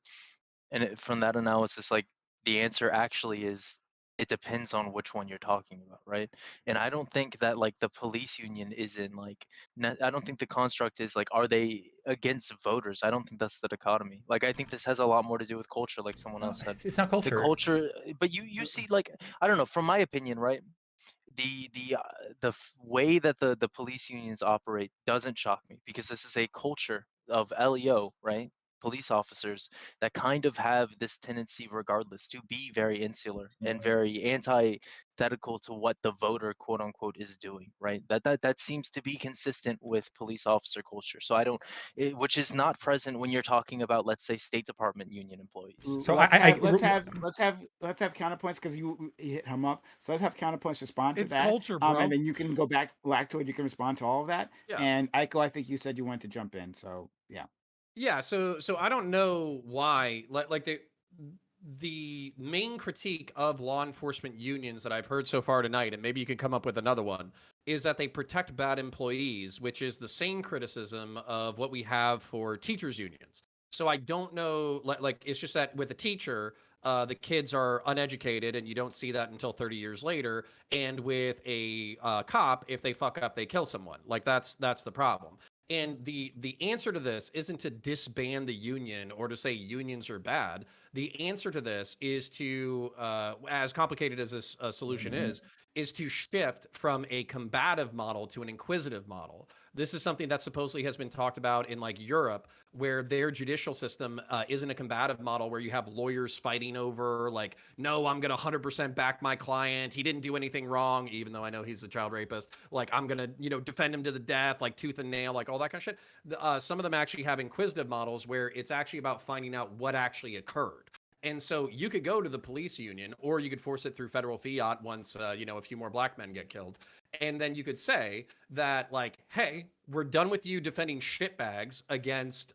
And from that analysis, like, the answer actually is, it depends on which one you're talking about, right? And I don't think that like the police union is in like, I don't think the construct is like, are they against voters? I don't think that's the dichotomy. Like, I think this has a lot more to do with culture, like someone else said. It's not culture. The culture, but you see, like, I don't know, from my opinion, right? The way that the police unions operate doesn't shock me because this is a culture of LEO, right? police officers that kind of have this tendency, regardless, to be very insular and very antithetical to what the voter, quote unquote, is doing. Right? That seems to be consistent with police officer culture. So I don't, which is not present when you're talking about, let's say, State Department union employees. So let's have counterpoints because you hit him up. So let's have counterpoints respond to It's that. culture, bro. And then you can go back, Lactoid. You can respond to all of that. Yeah. And Aiko, I think you said you wanted to jump in. So yeah. Yeah, so I don't know why like the main critique of law enforcement unions that I've heard so far tonight, and maybe you can come up with another one, is that they protect bad employees, which is the same criticism of what we have for teachers unions. So I don't know, like it's just that with a teacher, the kids are uneducated and you don't see that until 30 years later. And with a cop, if they fuck up, they kill someone. Like that's the problem. And the answer to this isn't to disband the union or to say unions are bad. The answer to this is to, as complicated as this solution is to shift from a combative model to an inquisitive model. This is something that supposedly has been talked about in like Europe, where their judicial system isn't a combative model where you have lawyers fighting over like, no, I'm going to 100% back my client. He didn't do anything wrong, even though I know he's a child rapist. Like, I'm going to, defend him to the death, like tooth and nail, like all that kind of shit. Some of them actually have inquisitive models where it's actually about finding out what actually occurred. And so you could go to the police union, or you could force it through federal fiat once, a few more black men get killed. And then you could say that, like, hey, we're done with you defending shitbags against,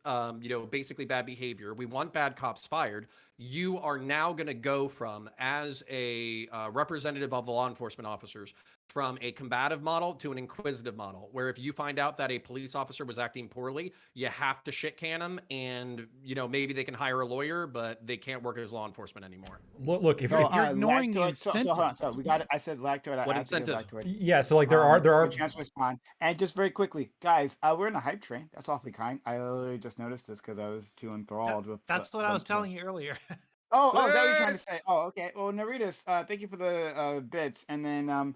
basically bad behavior. We want bad cops fired. You are now going to go from, as a representative of the law enforcement officers, from a combative model to an inquisitive model, where if you find out that a police officer was acting poorly, you have to shit can them, and maybe they can hire a lawyer, but they can't work as law enforcement anymore. Look, if you're ignoring the Lactoid, incentive. So hold on. So we got it. I said Lactoid. What I asked you to incentive? Lactoid. Yeah, so like there are Good chance to respond. And just very quickly, guys, we're in a hype train. That's awfully kind. I literally just noticed this because I was too enthralled with. That's what I was telling you earlier. Oh, is that what you're trying to say? Oh, okay. Well, Naritas, thank you for the bits, and then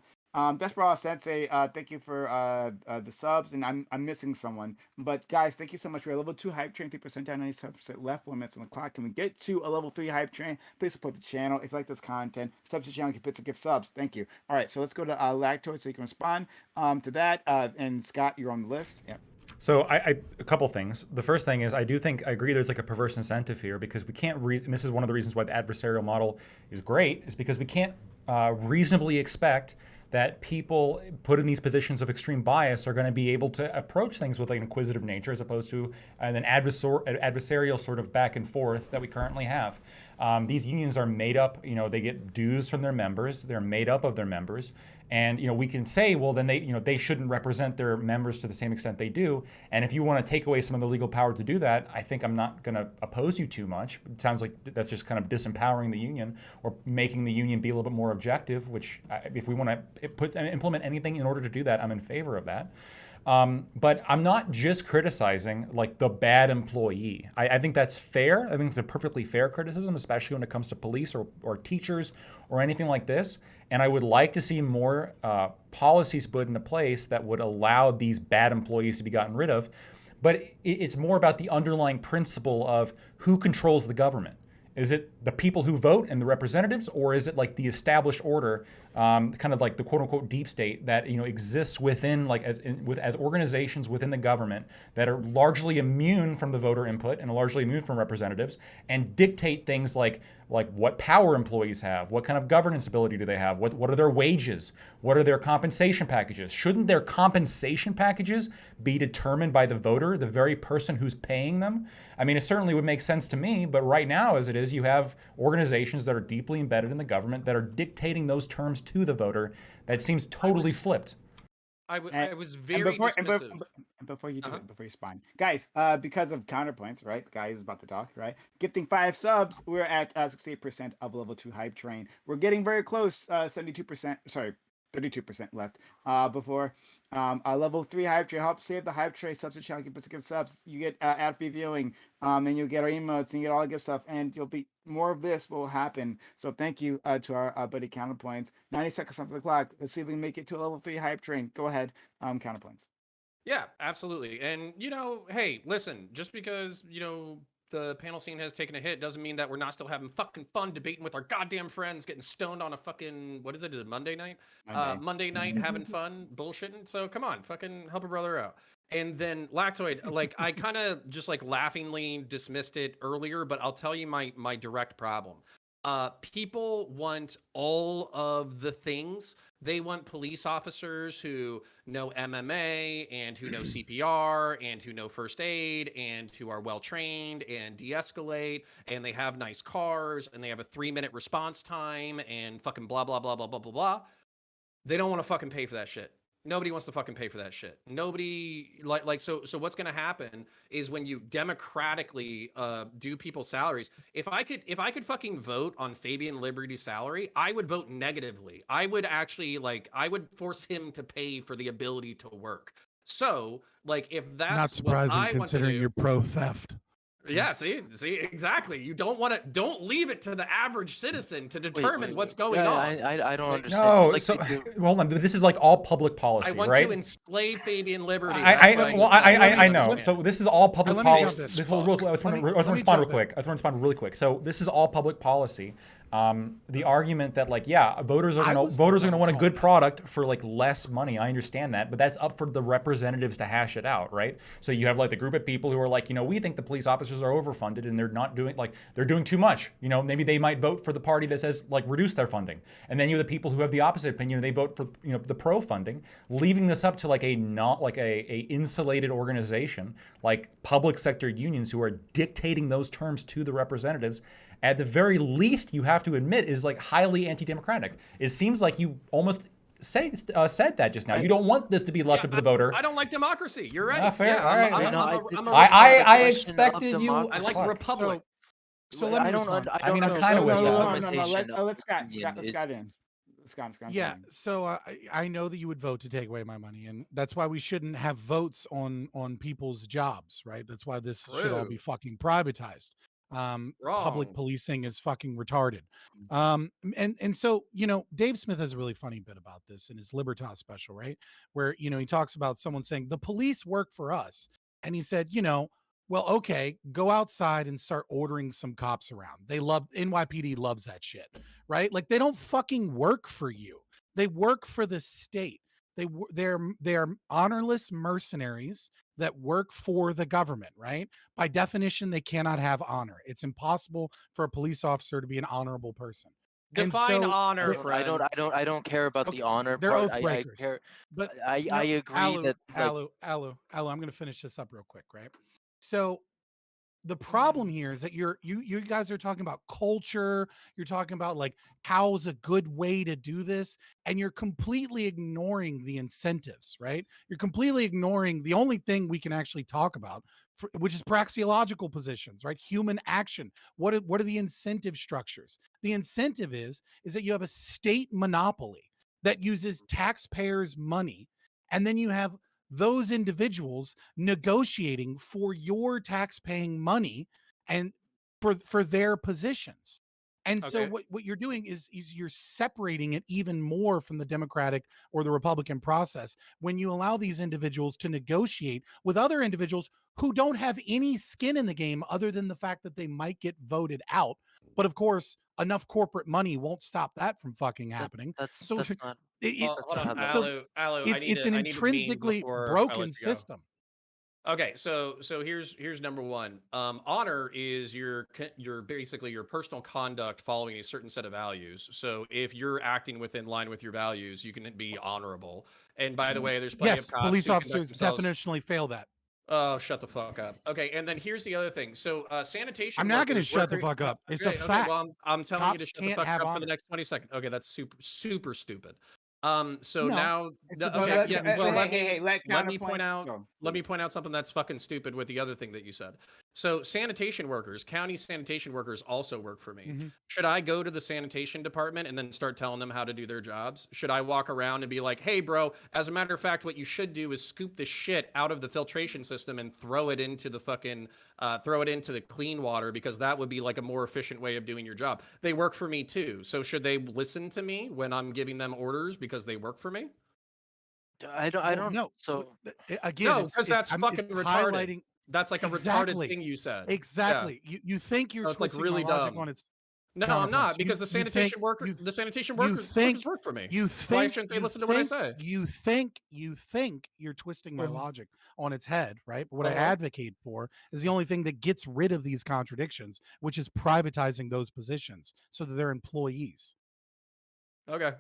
Desperado Sensei, thank you for the subs, and I'm missing someone, but guys, thank you so much. We're a level 2 hype train, 3% down, 97% left, 1 minute on the clock. Can we get to a level 3 hype train? Please support the channel. If you like this content, sub to the channel, give bits and give subs. Thank you. All right, so let's go to Lactoid so you can respond to that. And Scott, you're on the list. Yeah. So a couple things. The first thing is I agree there's like a perverse incentive here because we can't, and this is one of the reasons why the adversarial model is great, is because we can't reasonably expect that people put in these positions of extreme bias are going to be able to approach things with like an inquisitive nature as opposed to an adversarial sort of back and forth that we currently have. These unions are made up, they get dues from their members, they're made up of their members. And, we can say, well, then they shouldn't represent their members to the same extent they do. And if you want to take away some of the legal power to do that, I think I'm not going to oppose you too much. It sounds like that's just kind of disempowering the union or making the union be a little bit more objective, which if we want to implement anything in order to do that, I'm in favor of that. But I'm not just criticizing like the bad employee. I think that's fair. I think it's a perfectly fair criticism, especially when it comes to police or teachers or anything like this. And I would like to see more policies put into place that would allow these bad employees to be gotten rid of. But it's more about the underlying principle of who controls the government. Is it the people who vote and the representatives, or is it like the established order, kind of like the quote unquote deep state that exists within like as organizations within the government that are largely immune from the voter input and largely immune from representatives and dictate things like what power employees have, what kind of governance ability do they have, what are their wages, what are their compensation packages? Shouldn't their compensation packages be determined by the voter, the very person who's paying them? I mean, it certainly would make sense to me, but right now, as it is, you have organizations that are deeply embedded in the government that are dictating those terms to the voter. That seems totally flipped. I was very dismissive. Before you do it, before you spawn, guys, because of counterpoints, right? The guy is about to talk, right? Gifting 5 subs, we're at 68% of level 2 hype train. We're getting very close, 72%. Sorry, 32% left before level 3 hype train. Help save the hype train. Subs to channel, give subs. You get ad-free viewing, and you'll get our emotes and you get all the good stuff, and you'll be more of this will happen. So thank you to our buddy Counterpoints. 90 seconds on the clock. Let's see if we can make it to a level 3 hype train. Go ahead, Counterpoints. Yeah, absolutely. And hey, listen, just because the panel scene has taken a hit doesn't mean that we're not still having fucking fun debating with our goddamn friends, getting stoned on a fucking, what is it? Is it Monday night? Monday night, having fun, bullshitting. So come on, fucking help a brother out. And then Lactoid, like I kind of just like laughingly dismissed it earlier, but I'll tell you my direct problem. People want all of the things. They want police officers who know MMA and who know CPR and who know first aid and who are well trained and de-escalate, and they have nice cars and they have a 3-minute response time and fucking blah blah blah blah blah blah blah. They don't want to fucking pay for that shit. Nobody wants to fucking pay for that shit. Nobody so what's going to happen is when you democratically do people's salaries, if I could fucking vote on Fabian Liberty's salary, I would vote negatively. I would actually I would force him to pay for the ability to work. So like if that's Not surprising what I want to considering do, you're pro theft. yeah, see, exactly. You don't leave it to the average citizen to determine what's going on. I don't understand. No, It's like so they do- well, this is like all public policy, I want right? to enslave Fabian Liberty. I know. So this is all public Let me jump policy. this. I just want to respond real quick. I just want to respond really quick. So this is all public policy. The argument that voters are gonna want a good product for less money. I understand that, but that's up for the representatives to hash it out, right? So you have the group of people who are we think the police officers are overfunded and they're not doing they're doing too much. Maybe they might vote for the party that says reduce their funding, and then you have the people who have the opposite opinion. They vote for the pro funding, leaving this up to a insulated organization like public sector unions who are dictating those terms to the representatives. At the very least, you have to admit is highly anti-democratic. It seems like you almost said that just now. You don't want this to be left up to the voter. I don't like democracy. You're right. Fair. Yeah, All right. I expected you. I like republic. So let me respond. I'm kind of with No, let Scott in. Scott. Yeah, so I know that you would vote to take away my money, and that's why we shouldn't have votes on people's jobs, right? That's why this should all be fucking privatized. Public policing is fucking retarded. And so Dave Smith has a really funny bit about this in his Libertas special, right? Where he talks about someone saying the police work for us, and he said, well, okay, go outside and start ordering some cops around. NYPD loves that shit, right? They don't fucking work for you. They work for the state. They're honorless mercenaries that work for the government, right? By definition, they cannot have honor. It's impossible for a police officer to be an honorable person. Define honor, friend. I don't care about the honor they're part. oath breakers. But I agree that Alu, I'm going to finish this up real quick, right? So the problem here is that you guys are talking about culture. You're talking about how's a good way to do this, and you're completely ignoring the incentives, right? You're completely ignoring the only thing we can actually talk about, which is praxeological positions, right? Human action. What are the incentive structures? The incentive is that you have a state monopoly that uses taxpayers' money, and then you have those individuals negotiating for your tax-paying money and for their positions. And so what you're doing is you're separating it even more from the Democratic or the Republican process when you allow these individuals to negotiate with other individuals who don't have any skin in the game other than the fact that they might get voted out. But of course, enough corporate money won't stop that from fucking happening. That's not. Alu, it's an intrinsically broken system. Okay, so here's number one. Honor is your basically your personal conduct following a certain set of values. So if you're acting within line with your values, you can be honorable. And by the way, there's plenty of cops police who conduct officers themselves- definitionally fail that. Oh, shut the fuck up. Okay, and then here's the other thing. So sanitation. I'm not going to workers shut the working- fuck up. It's Okay, a fact. Well, I'm telling you to Cops shut the can't fuck have up for honor. the next 20 seconds. Okay, that's super stupid. So No, now, it's okay, about- yeah, let- well, let let me point counterpoints out. go, Let me point out something that's fucking stupid with the other thing that you said. So sanitation workers, county sanitation workers also work for me. Mm-hmm. Should I go to the sanitation department and then start telling them how to do their jobs? Should I walk around and be like, hey, bro, as a matter of fact, what you should do is scoop the shit out of the filtration system and throw it into the fucking, throw it into the clean water, because that would be a more efficient way of doing your job. They work for me too. So should they listen to me when I'm giving them orders because they work for me? I don't know. So Again, No, because that's fucking retarded. That's like a Exactly. retarded thing you said. Exactly. You think you're So it's like twisting really my logic dumb. on its No, I'm not, counterpoints. because the sanitation workers work for me. You Why think shouldn't they you listen to what I say? you think you're twisting my logic on its head, right? But what I Uh-huh. advocate for is the only thing that gets rid of these contradictions, which is privatizing those positions so that they're employees. Okay.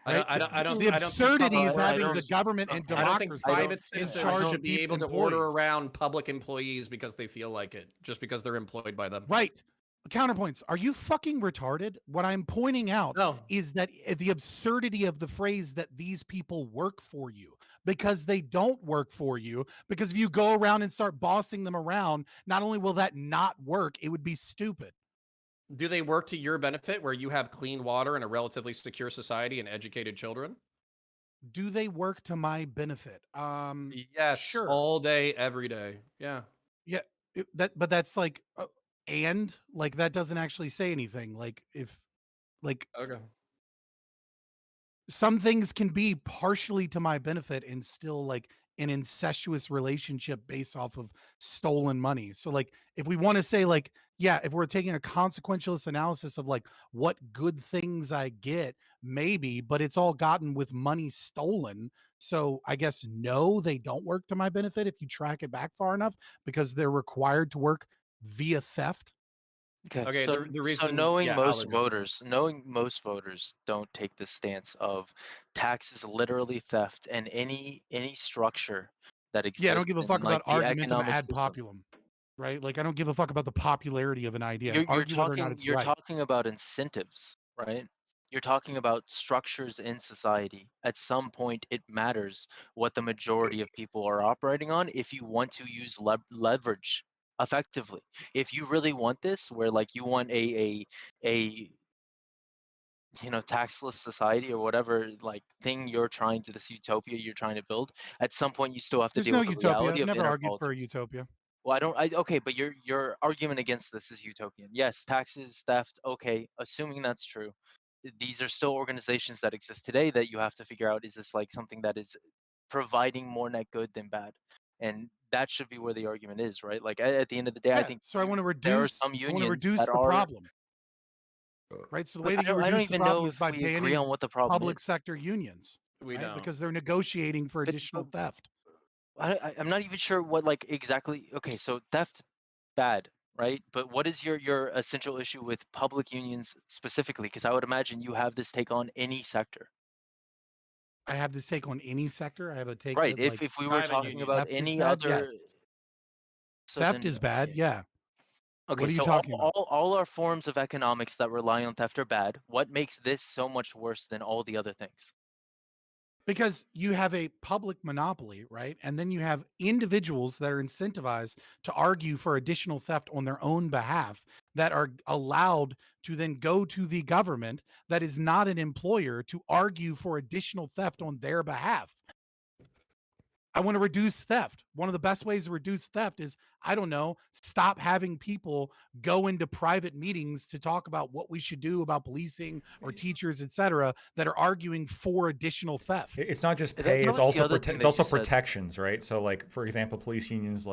Right? I don't The think absurdity is public having the workers- government and I don't think democracy private in citizens charge should of be able to order employees. around public employees because they feel like it, just because they're employed by them. Right. Counterpoints. Are you fucking retarded? What I'm pointing out is that the absurdity of the phrase that these people work for you, because they don't work for you. Because if you go around and start bossing them around, not only will that not work, it would be stupid. Do they work to your benefit where you have clean water and a relatively secure society and educated children? Do they work to my benefit? Yes, Sure. all day, every day. Yeah. Yeah, but that's like, and like that doesn't actually say anything. Like if, like, Okay. some things can be partially to my benefit and still like an incestuous relationship based off of stolen money. So like if we want to say like, yeah, if we're taking a consequentialist analysis of like what good things I get, maybe, but it's all gotten with money stolen. So I guess no, they don't work to my benefit if you track it back far enough, because they're required to work via theft. Okay, Okay, so the reason, knowing yeah, most voters don't take the stance of tax is literally theft, and any structure that Yeah, I exists don't give a in fuck like about the argumentum economic ad system. populum, right? Like I don't give a fuck about the popularity of an idea. You're Argue whether or not it's you're right. talking about incentives, right? You're talking about structures in society. At some point, it matters what the majority of people are operating on if you want to use leverage effectively. If you really want this, where like you want a taxless society or whatever like thing you're trying to, this utopia you're trying to build, at some point you still have to There's deal no with the utopia. reality I've of never inner argued for a politics. utopia. Well, okay, but your argument against this is utopian. Yes, taxes, theft, okay, assuming that's true. These are still organizations that exist today that you have to figure out, is this like something that is providing more net good than bad? And that should be where the argument is, right? Like at the end of the day, I Yeah, think so I want to there are reduce. some I want to unions reduce that the are. problem, right? So the But way that you I don't reduce the even know problem is if by we agree banning on what the problem public is. sector unions, We right? don't. Because they're negotiating for But- additional theft. I'm not even sure what like exactly. Okay, so theft, bad, right? But what is your essential issue with public unions specifically? Because I would imagine you have this take on any sector. I have this take on any sector. I have a take Right. that like If we were private talking unions. about theft is any bad, other, yes. so Theft then is bad. okay. Yeah. Okay, What are you so talking about? all our forms of economics that rely on theft are bad. What makes this so much worse than all the other things? Because you have a public monopoly, right? And then you have individuals that are incentivized to argue for additional theft on their own behalf, that are allowed to then go to the government that is not an employer to argue for additional theft on their behalf. I want to reduce theft. One of the best ways to reduce theft is, I don't know, stop having people go into private meetings to talk about what we should do about policing or teachers, etc., that are arguing for additional theft. It's not just That- pay; that it's was the also other thing it's that also you said. protections, right? So, like for example, police unions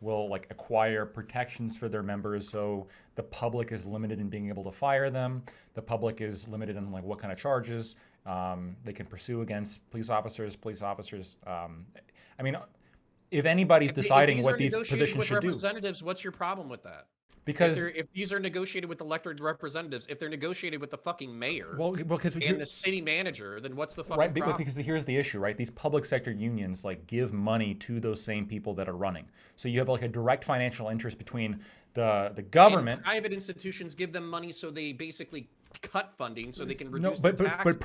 will acquire protections for their members, so the public is limited in being able to fire them. The public is limited in like what kind of charges they can pursue against police officers. I mean, if anybody's deciding what these positions should do, representatives, what's your problem with that? because if these are negotiated with elected representatives, if they're negotiated with the fucking mayor because and the city manager, then what's the fucking right, problem? because here's the issue, right? These public sector unions give money to those same people that are running. So you have like a direct financial interest between the government. And private institutions give them money, so they basically cut funding so they can No, reduce but their taxes.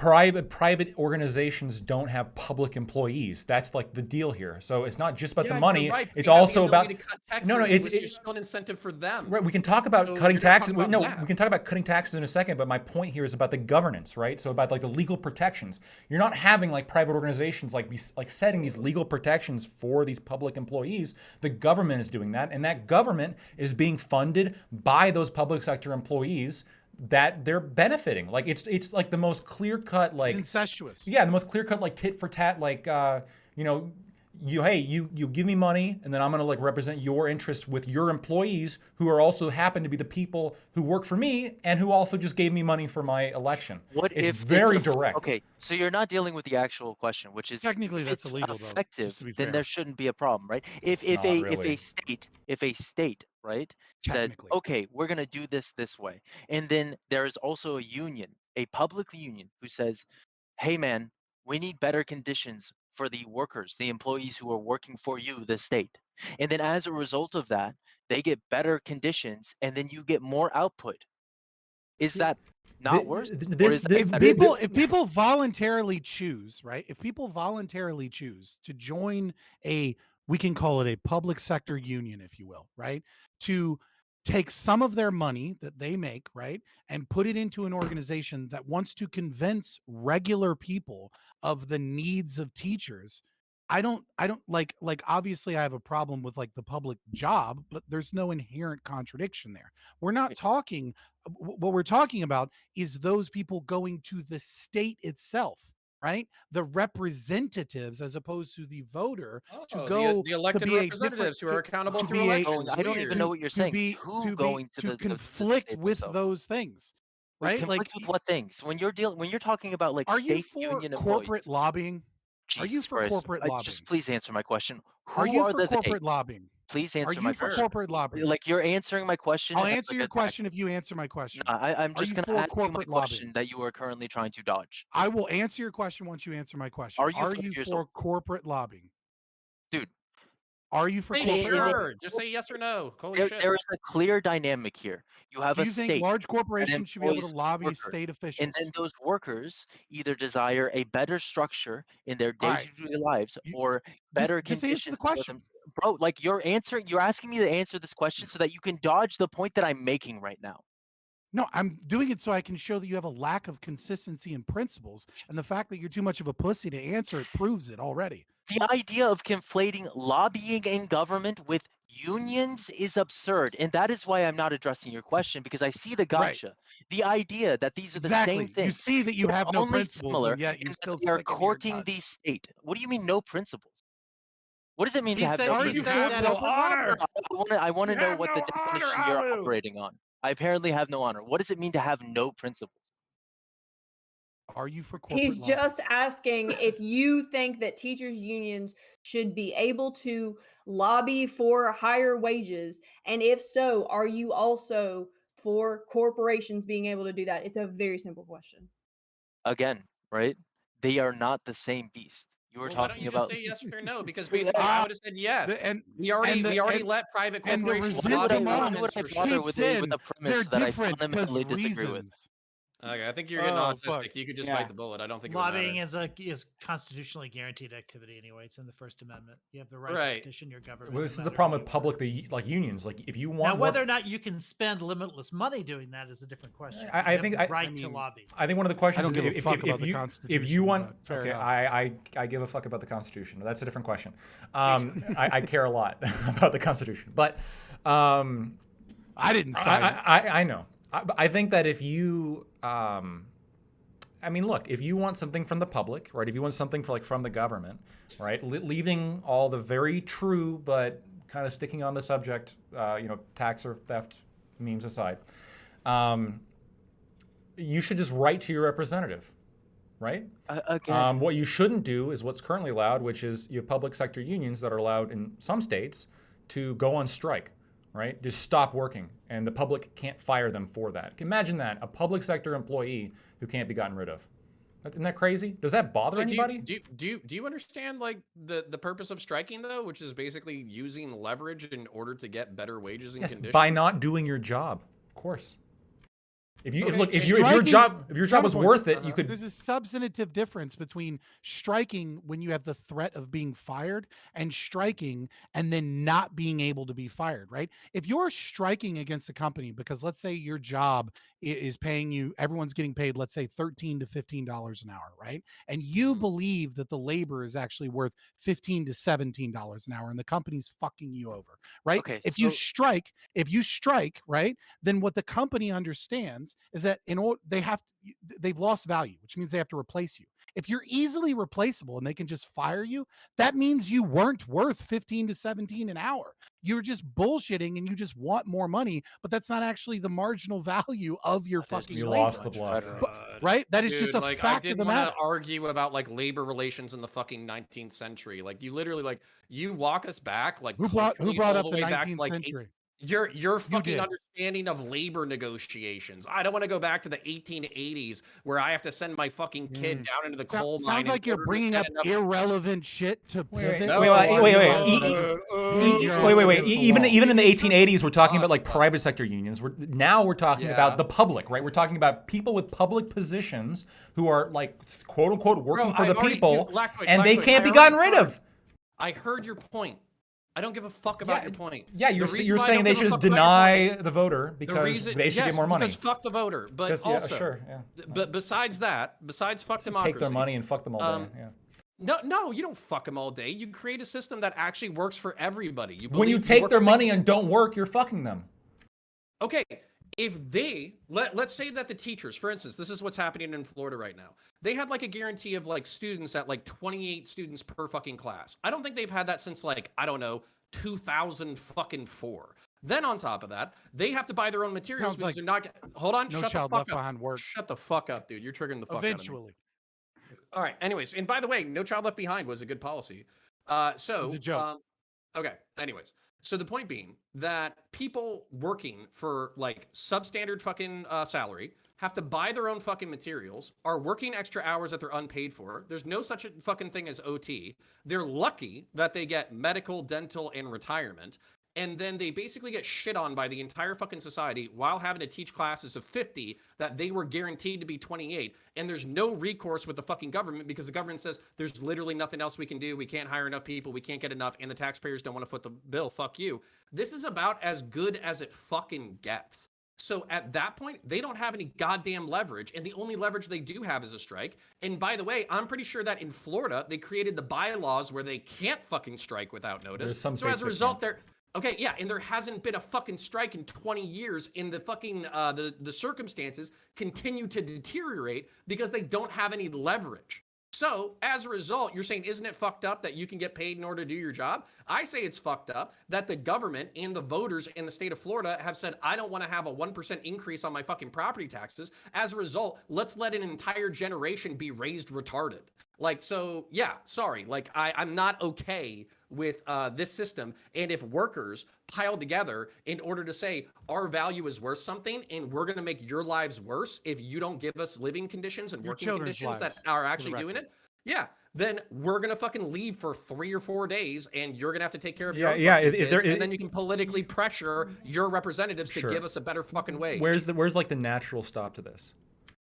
private organizations don't have public employees. That's like the deal here. So it's not just about the money. Right, It's they have the also about ability to cut taxes, no. which is still an incentive for them. Right, we can talk about So cutting you're not talking taxes. about We that. can talk about cutting taxes in a second, but my point here is about the governance, right? So about the legal protections. You're not having private organizations be setting these legal protections for these public employees. The government is doing that, and that government is being funded by those public sector employees that they're benefiting. It's like the most clear cut It's incestuous. Yeah, the most clear cut tit for tat you give me money, and then I'm gonna like represent your interests with your employees, who are also happen to be the people who work for me and who also just gave me money for my election. What It's if very it's direct. okay? So you're not dealing with the actual question, which is Technically, if that's it's illegal, though. effective, Just to be then fair, there shouldn't be a problem, right? If Not really. if a state right says, technically, okay, we're gonna do this way, and then there is also a union, a public union, who says, hey man, we need better conditions for the workers, the employees who are working for you, the state. And then as a result of that, they get better conditions, and then you get more output. Is Yeah. that not worse, or This, is that this, better? if people voluntarily choose, right? If people voluntarily choose to join we can call it a public sector union, if you will, right? To take some of their money that they make, right, and put it into an organization that wants to convince regular people of the needs of teachers. I don't like obviously I have a problem with like the public job, but there's no inherent contradiction there. We're not talking what we're talking about is those people going to the state itself, right? The representatives as opposed to the voter to Oh, go the to elected be a different representatives who are accountable to through be a elections. I don't even know what you're saying. Who going to the conflict state with themselves? those things, Wait, right? Like, conflict with what things? When you're talking about like are you state for union corporate employees. lobbying? Are you Jesus for Christ. corporate lobbying? Just please answer my question. Are Who you are for the they? corporate lobbying? Please Are answer you my for question. corporate lobbying? Like you're answering my question I'll as answer like your a question if you answer my question. No, I'm Are just you gonna for ask you my corporate question lobbying? that you are currently trying to dodge. I will answer your question once you answer my question. Are you Are for you here's for corporate lobbying? dude? Are you for Say corporate lobbying? sure. Just say yes or no. Holy shit. There is a clear dynamic here. You have Do a you think state large that corporations should be able to employs lobby workers, state and officials? then those workers either desire a better structure in their All right. day-to-day lives or better Just answer the conditions for question. them. Bro, like you're asking me to answer this question so that you can dodge the point that I'm making right now. No, I'm doing it so I can show that you have a lack of consistency in principles, and the fact that you're too much of a pussy to answer it proves it already. The idea of conflating lobbying in government with unions is absurd, and that is why I'm not addressing your question, because I see the Right. gotcha. The idea that these are the same Exactly. thing. You see that you They're have no only principles, similar and yet you in still that they are stick in your courting gut. the state. What do you mean no principles? What does it mean to He have said no Are he you said for that corporate honor? I want to You know have what the no honor, definition you're Alu. operating on. I apparently have no honor. What does it mean to have no principles? Are you for corporate He's lobbying? just asking if you think that teachers' unions should be able to lobby for higher wages. And if so, are you also for corporations being able to do that? It's a very simple question. Again, right? They are not the same beast. You were Well, why don't talking you just about say yes or no? Because Wait, basically, I would have said yes. We already let private and the corporations why would lobby I, why governments would I for bother shit. with Seeps with in. a premise They're that I different because fundamentally disagree with? reasons. Okay, I think you're getting Oh, autistic. fuck. You could just Yeah. bite the bullet. I don't think it would Lobbying matter. is constitutionally guaranteed activity anyway. It's in the First Amendment. You have the right Right. to petition your government. Well, no this is the matter problem who with you work public like unions. Like if you Now, want whether more, or not you can spend limitless money doing that is a different question. I You have think the I right to lobby. I think one of the questions don't is give a fuck about the if you Constitution, want but fair okay enough. I give a fuck about the Constitution. That's a different question. I care a lot about the Constitution, but I didn't sign it. I know. I think that if you I mean, look, if you want something from the public, right? If you want something from the government, right? Leaving all the very true but kind of sticking on the subject, tax or theft memes aside, you should just write to your representative, right? Again, What you shouldn't do is what's currently allowed, which is you have public sector unions that are allowed in some states to go on strike, right? Just stop working, and the public can't fire them for that. Imagine that, a public sector employee who can't be gotten rid of. Isn't that crazy? Does that bother Wait, anybody? Do you understand like the purpose of striking though, which is basically using leverage in order to get better wages and Yes, conditions? by not doing your job, of course. If you Okay, if your job was worth it, you could. There's a substantive difference between striking when you have the threat of being fired and striking and then not being able to be fired, right? If you're striking against a company because let's say your job is paying you, everyone's getting paid, let's say $13 to $15 an hour, right? And you believe that the labor is actually worth $15 to $17 an hour and the company's fucking you over, right? Okay, If you strike, right, then what the company understands is that they've lost value, which means they have to replace you. If you're easily replaceable and they can just fire you, that means you weren't worth 15 to 17 an hour. You're just bullshitting and you just want more money, but that's not actually the marginal value of your fucking You labor. lost the bluff. Right? That is just a Dude, fact of the matter. Argue about like labor relations in the fucking 19th century. Like you literally like you walk us back like Who brought culturally up all the way back 19th to, like, century? Your fucking did. understanding of labor negotiations. I don't want to go back to the 1880s where I have to send my fucking kid down into the coal mine. Sounds like you're bringing up irrelevant shit to pivot. Wait. Even in the 1880s, we're talking about like private sector unions. We're talking about the public, right? We're talking about people with public positions who are like quote unquote working for the people, and they can't be gotten rid of. I heard your point. I don't give a fuck about your point. Yeah, you're saying they should just deny the voter because they should get more money. Because fuck the voter. But also, but besides fuck democracy. Take their money and fuck them all day. Yeah. No, you don't fuck them all day. You create a system that actually works for everybody. When you take their money and don't work, you're fucking them. Okay, if let's say that the teachers, for instance, this is what's happening in Florida right now. They had like a guarantee of like students at like 28 students per fucking class. I don't think they've had that since like, I don't know, 2004. Then on top of that, they have to buy their own materials because they're not. Hold on, No Child Left Behind work. Shut the fuck up, dude. You're triggering the fuck Eventually. out of me. All right. Anyways, and by the way, No Child Left Behind was a good policy. So it was a joke. Okay. Anyways, so the point being that people working for like substandard fucking salary have to buy their own fucking materials, are working extra hours that they're unpaid for. There's no such a fucking thing as OT. They're lucky that they get medical, dental, and retirement. And then they basically get shit on by the entire fucking society while having to teach classes of 50 that they were guaranteed to be 28. And there's no recourse with the fucking government because the government says there's literally nothing else we can do. We can't hire enough people. We can't get enough. And the taxpayers don't want to foot the bill. Fuck you. This is about as good as it fucking gets. So at that point, they don't have any goddamn leverage. And the only leverage they do have is a strike. And by the way, I'm pretty sure that in Florida, they created the bylaws where they can't fucking strike without notice. There's some so as states a that result, they're okay, yeah, and there hasn't been a fucking strike in 20 years, and the fucking the circumstances continue to deteriorate because they don't have any leverage. So as a result, you're saying, isn't it fucked up that you can get paid in order to do your job? I say it's fucked up that the government and the voters in the state of Florida have said, I don't want to have a 1% increase on my fucking property taxes. As a result, let's let an entire generation be raised retarded. Like, so yeah, sorry. Like I'm not okay with this system. And if workers pile together in order to say our value is worth something and we're going to make your lives worse if you don't give us living conditions and working conditions that are actually doing it. Yeah. Then we're going to fucking leave for 3 or 4 days and you're going to have to take care of your own fucking kids, and then you can politically pressure your representatives to give us a better fucking wage. Where's like the natural stop to this?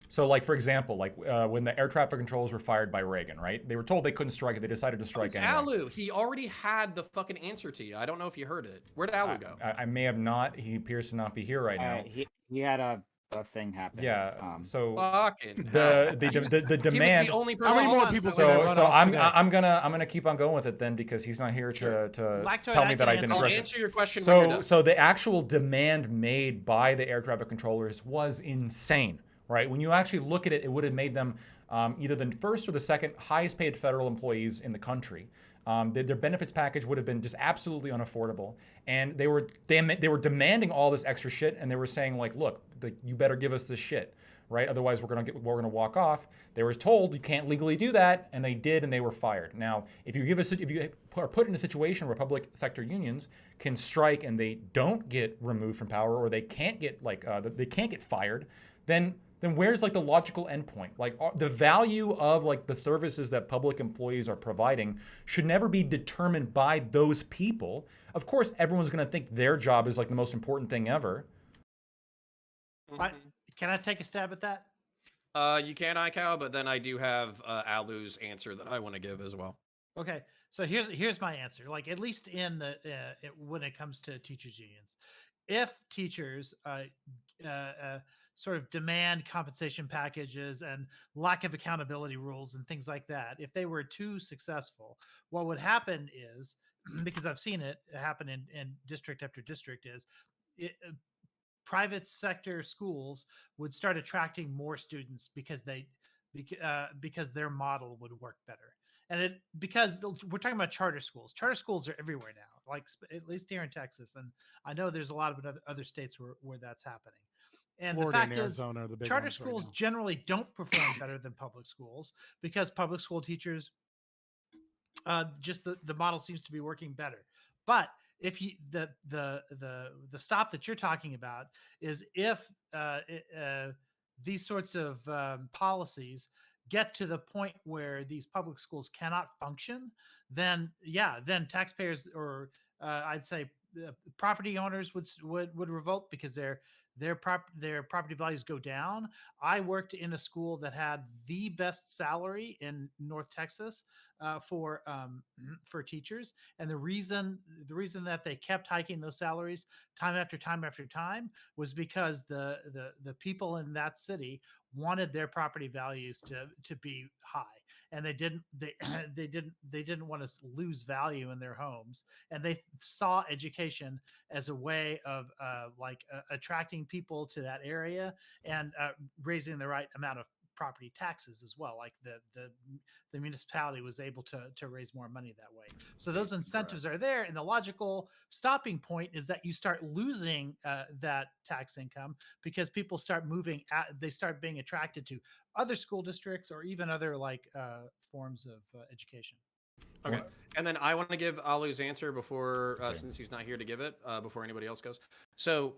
So like, for example, like when the air traffic controllers were fired by Reagan, right? They were told they couldn't strike it. They decided to strike anyway. Alu, he already had the fucking answer to you. I don't know if you heard it. Where'd Alu go? I may have not. He appears to not be here right now. He had a thing happen. Yeah. So fucking the demand. The only How many more people? So I'm gonna keep on going with it then because he's not here to tell me that I didn't address it. I'll answer your question. So the actual demand made by the air traffic controllers was insane. Right? When you actually look at it, it would have made them either the first or the second highest paid federal employees in the country. Their benefits package would have been just absolutely unaffordable. And they were demanding all this extra shit. And they were saying like, look, you better give us this shit, right? Otherwise, we're gonna walk off. They were told you can't legally do that, and they did, and they were fired. Now, if you are put in a situation where public sector unions can strike and they don't get removed from power, or they can't get they can't get fired, then where's like the logical endpoint? Like the value of like the services that public employees are providing should never be determined by those people. Of course, everyone's going to think their job is like the most important thing ever. Can I take a stab at that? You can, iCow, but then I do have Alu's answer that I want to give as well. Okay, so here's my answer. Like at least in the when it comes to teachers unions, if teachers sort of demand compensation packages and lack of accountability rules and things like that, if they were too successful, what would happen is, because I've seen it happen in district after district, is private sector schools would start attracting more students because because their model would work better. And because we're talking about charter schools. Charter schools are everywhere now, like at least here in Texas, and I know there's a lot of other states where that's happening. And Florida the and fact Arizona are the is, big charter ones right schools now. generally don't perform better than public schools because public school teachers, just the model seems to be working better. But if you the stop that you're talking about is if these sorts of policies get to the point where these public schools cannot function, then then taxpayers or I'd say property owners would revolt because their property values go down. I worked in a school that had the best salary in North Texas for teachers, and the reason that they kept hiking those salaries time after time after time was because the people in that city wanted their property values to be high, and they didn't want to lose value in their homes, and they saw education as a way of attracting people to that area and raising the right amount of property taxes as well. Like the municipality was able to raise more money that way. So those incentives are there, and the logical stopping point is that you start losing that tax income because people start moving they start being attracted to other school districts or even other forms of education. Okay. And then I want to give Alu's answer before, since he's not here to give it, before anybody else goes. So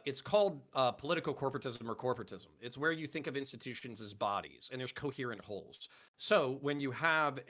it's called political corporatism or corporatism. It's where you think of institutions as bodies, and there's coherent wholes. So when you have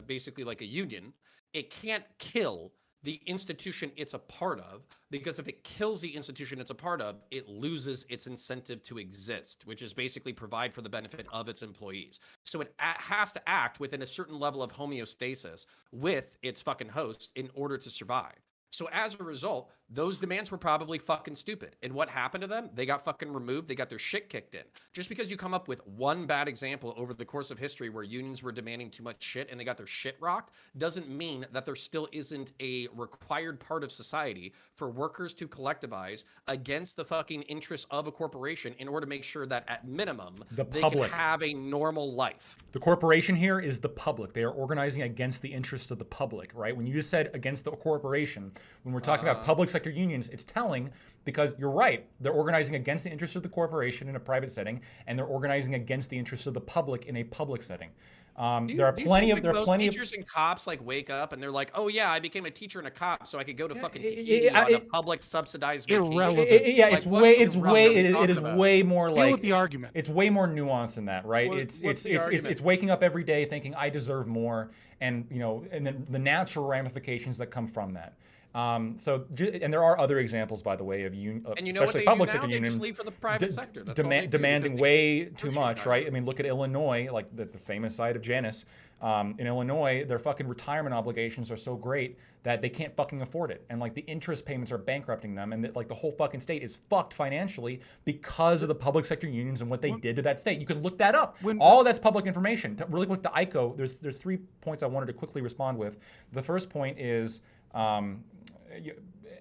basically like a union, it can't kill the institution it's a part of, because if it kills the institution it's a part of, it loses its incentive to exist, which is basically provide for the benefit of its employees. So it has to act within a certain level of homeostasis with its fucking hosts in order to survive. So as a result, those demands were probably fucking stupid. And what happened to them? They got fucking removed. They got their shit kicked in. Just because you come up with one bad example over the course of history where unions were demanding too much shit and they got their shit rocked doesn't mean that there still isn't a required part of society for workers to collectivize against the fucking interests of a corporation in order to make sure that at minimum The they public. can have a normal life. The corporation here is the public. They are organizing against the interests of the public, right? When you just said against the corporation, when we're talking about public sector unions, it's telling because you're right. They're organizing against the interests of the corporation in a private setting, and they're organizing against the interests of the public in a public setting. There are plenty of teachers and cops like wake up and they're like, oh yeah, I became a teacher and a cop so I could go to fucking Tahiti on a public subsidized vacation. It is way more Deal like with the argument. It's way more nuanced than that, right? What's It's the argument? waking up every day thinking I deserve more, and and then the natural ramifications that come from that. And there are other examples, by the way, of And you know what especially they public do now? sector They unions just leave for the private sector. That's all they do, demanding because they way can too push much, it right? I mean, look at Illinois, like the famous side of Janus. In Illinois, their fucking retirement obligations are so great that they can't fucking afford it, and like the interest payments are bankrupting them, and like the whole fucking state is fucked financially because of the public sector unions and what they did to that state. You can look that up. All of that's public information. Really quick to ICO, there's 3 points I wanted to quickly respond with. The first point is.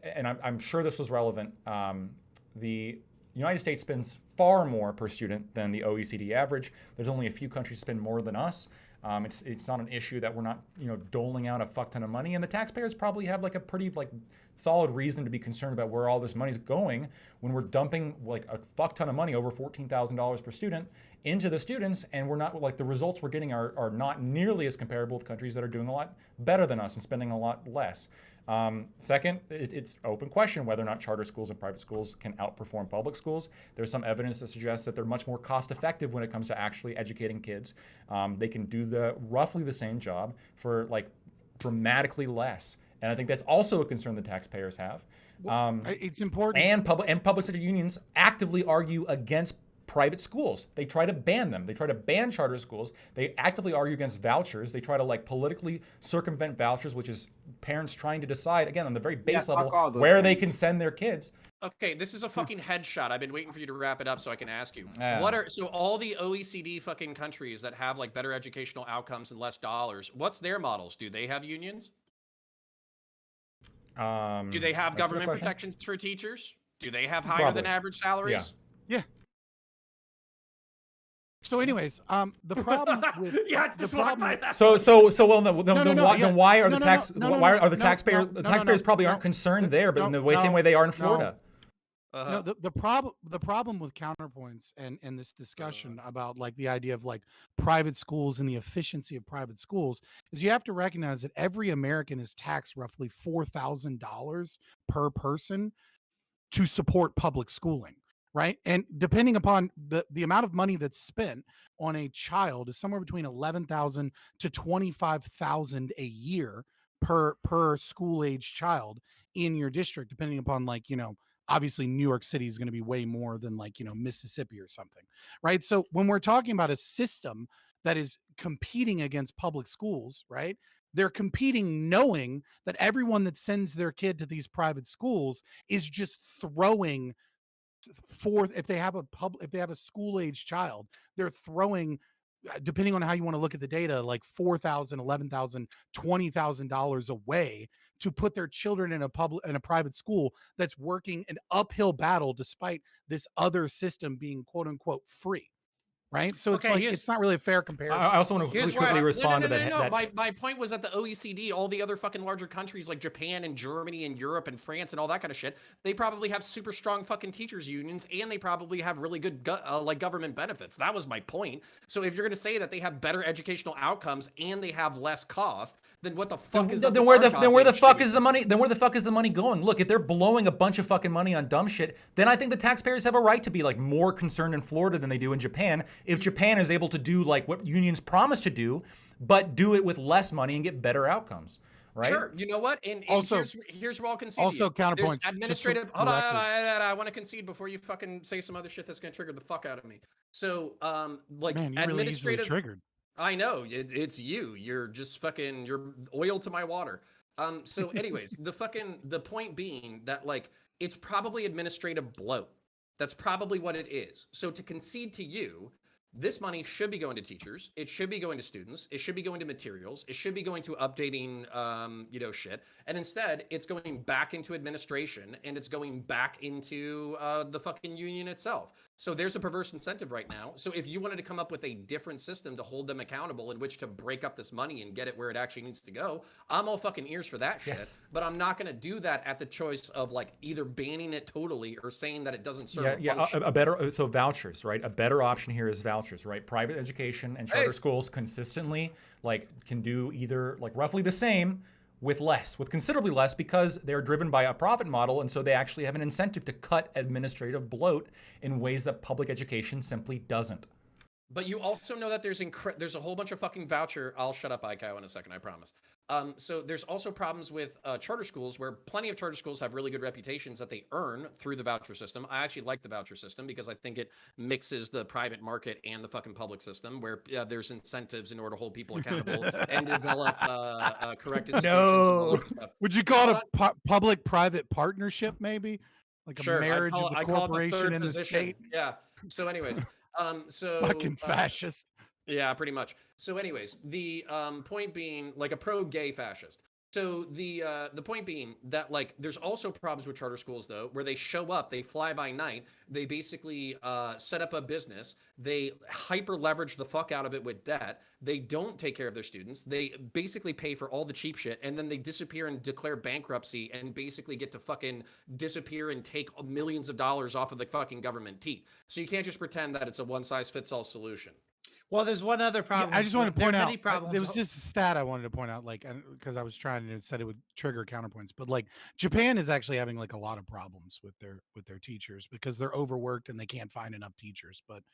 And I'm sure this was relevant, the United States spends far more per student than the OECD average. There's only a few countries spend more than us. It's not an issue that we're not doling out a fuck ton of money, and the taxpayers probably have like a pretty solid reason to be concerned about where all this money's going when we're dumping like a fuck ton of money, over $14,000 per student, into the students, and we're not the results we're getting are not nearly as comparable with countries that are doing a lot better than us and spending a lot less. Second, it's open question whether or not charter schools and private schools can outperform public schools. There's some evidence that suggests that they're much more cost effective when it comes to actually educating kids. They can do roughly the same job for dramatically less. And I think that's also a concern the taxpayers have. It's important. And public sector unions actively argue against private schools. They try to ban them. They try to ban charter schools. They actively argue against vouchers. They try to politically circumvent vouchers, which is parents trying to decide, again, on the very base level, where they can send their kids. Okay, this is a fucking headshot. I've been waiting for you to wrap it up so I can ask you. Yeah. So all the OECD fucking countries that have better educational outcomes and less dollars, what's their models? Do they have unions? Um, Do they have that's a good government question. protections for teachers? Do they have higher than Probably. average salaries? Yeah. So, anyways, the problem with Yeah, the just walk problem by with, that. So well, then, No, no, no, why, yeah. then why are No, the no, tax no, no, why no, are the no, taxpayers no, the no, no, taxpayers probably no, aren't concerned there, but in the same no, way they are in no. Florida. No, the problem with counterpoints and this discussion about like the idea of like private schools and the efficiency of private schools is you have to recognize that every American is taxed roughly $4,000 per person to support public schooling, right? And depending upon the amount of money that's spent on a child is somewhere between 11,000 to 25,000 a year per school age child in your district, depending upon like, obviously New York City is going to be way more than like, Mississippi or something, right? So when we're talking about a system that is competing against public schools, right? They're competing knowing that everyone that sends their kid to these private schools is just throwing forth, if they have a school age child, they're throwing, depending on how you want to look at the data, like $4,000, $11,000, $20,000 away to put their children in a private school that's working an uphill battle despite this other system being quote unquote free. Right. So it's Okay, like, here's- it's not really a fair comparison. I also want to Here's quickly where respond to that. No. that My point was that the OECD, all the other fucking larger countries like Japan and Germany and Europe and France and all that kind of shit, they probably have super strong fucking teachers unions and they probably have really good like government benefits. That was my point. So if you're going to say that they have better educational outcomes and they have less cost, then what the fuck is up then with where our the goddamn fuck shitty is the system? money? Then where the fuck is the money going? Look, if they're blowing a bunch of fucking money on dumb shit, then I think the taxpayers have a right to be like more concerned in Florida than they do in Japan. If Japan is able to do like what unions promise to do, but do it with less money and get better outcomes, right? Sure. You know what? And Also- here's where I'll concede. also to you. There's counterpoints, just for administrative. the Hold on. record. I want to concede before you fucking say some other shit that's gonna trigger the fuck out of me. So, like Man, you're really easily administrative. triggered. I know it's you. You're just fucking. You're oil to my water. So, anyways, the point being that like it's probably administrative bloat. That's probably what it is. So to concede to you, this money should be going to teachers. It should be going to students. It should be going to materials. It should be going to updating, shit. And instead, it's going back into administration and it's going back into the fucking union itself. So there's a perverse incentive right now. So if you wanted to come up with a different system to hold them accountable in which to break up this money and get it where it actually needs to go, I'm all fucking ears for that shit. Yes. But I'm not going to do that at the choice of like either banning it totally or saying that it doesn't serve Yeah, a function. a better so vouchers, right? A better option here is vouchers, right? Private education and charter Hey. schools consistently like can do either like roughly the same with considerably less because they're driven by a profit model, and so they actually have an incentive to cut administrative bloat in ways that public education simply doesn't. But you also know that there's a whole bunch of fucking voucher. I'll shut up, Iko, in a second, I promise. So there's also problems with charter schools where plenty of charter schools have really good reputations that they earn through the voucher system. I actually like the voucher system because I think it mixes the private market and the fucking public system where there's incentives in order to hold people accountable and develop correct institutions. And all that stuff. Would you call it a public-private partnership, maybe? Like a Sure, marriage I of the call it the corporation third and the position. state? Yeah. So anyways, so Fucking fascist. Yeah, pretty much. So, anyways, the point being, like a pro-gay fascist. So the point being that like there's also problems with charter schools though, where they show up, they fly by night, they basically set up a business, they hyper leverage the fuck out of it with debt, they don't take care of their students, they basically pay for all the cheap shit, and then they disappear and declare bankruptcy and basically get to fucking disappear and take millions of dollars off of the fucking government teat. So you can't just pretend that it's a one size fits all solution. Well, there's one other problem. I just want to There are point out, many problems. there was just a stat I wanted to point out, like, because I was trying to said it would trigger counterpoints, but like Japan is actually having like a lot of problems with their teachers because they're overworked and they can't find enough teachers. But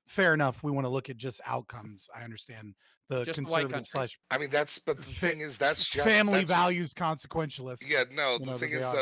fair enough, we want to look at just outcomes. I understand the Just white conservative countries. I mean, but the thing is, that's just family that's, values consequentialist. Yeah, no. you The know, that thing they is, are.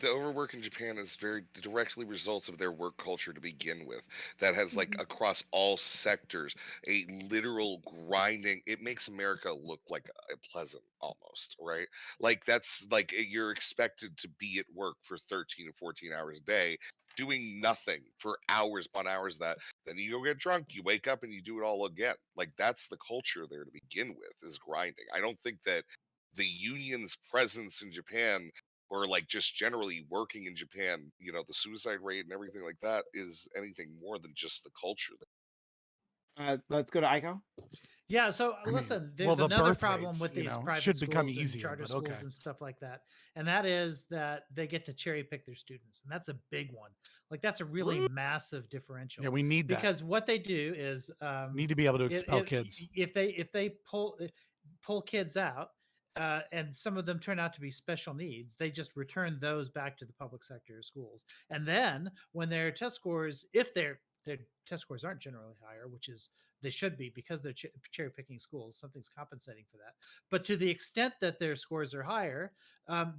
the overwork in Japan is very directly results of their work culture to begin with. That has like across all sectors a literal grinding. It makes America look like a pleasant almost, right? Like that's like you're expected to be at work for 13 or 14 hours a day, doing nothing for hours upon hours. That then you go get drunk, you wake up and you do it all again. Like that's the culture there to begin with is grinding. I don't think that the union's presence in Japan or like just generally working in Japan, the suicide rate and everything like that is anything more than just the culture. Let's go to Aiko. Yeah, so I mean, listen, well, there's the another birth problem rates, with these private should become schools and easier, charter but schools okay. and stuff like that. And that is that they get to cherry pick their students. And that's a big one. Like that's a really massive differential. Yeah, we need that. Because what they do is Need to be able to expel kids. if they pull kids out, and some of them turn out to be special needs, they just return those back to the public sector schools. And then when their test scores, if their test scores aren't generally higher, which is they should be because they're cherry picking schools, something's compensating for that. But to the extent that their scores are higher,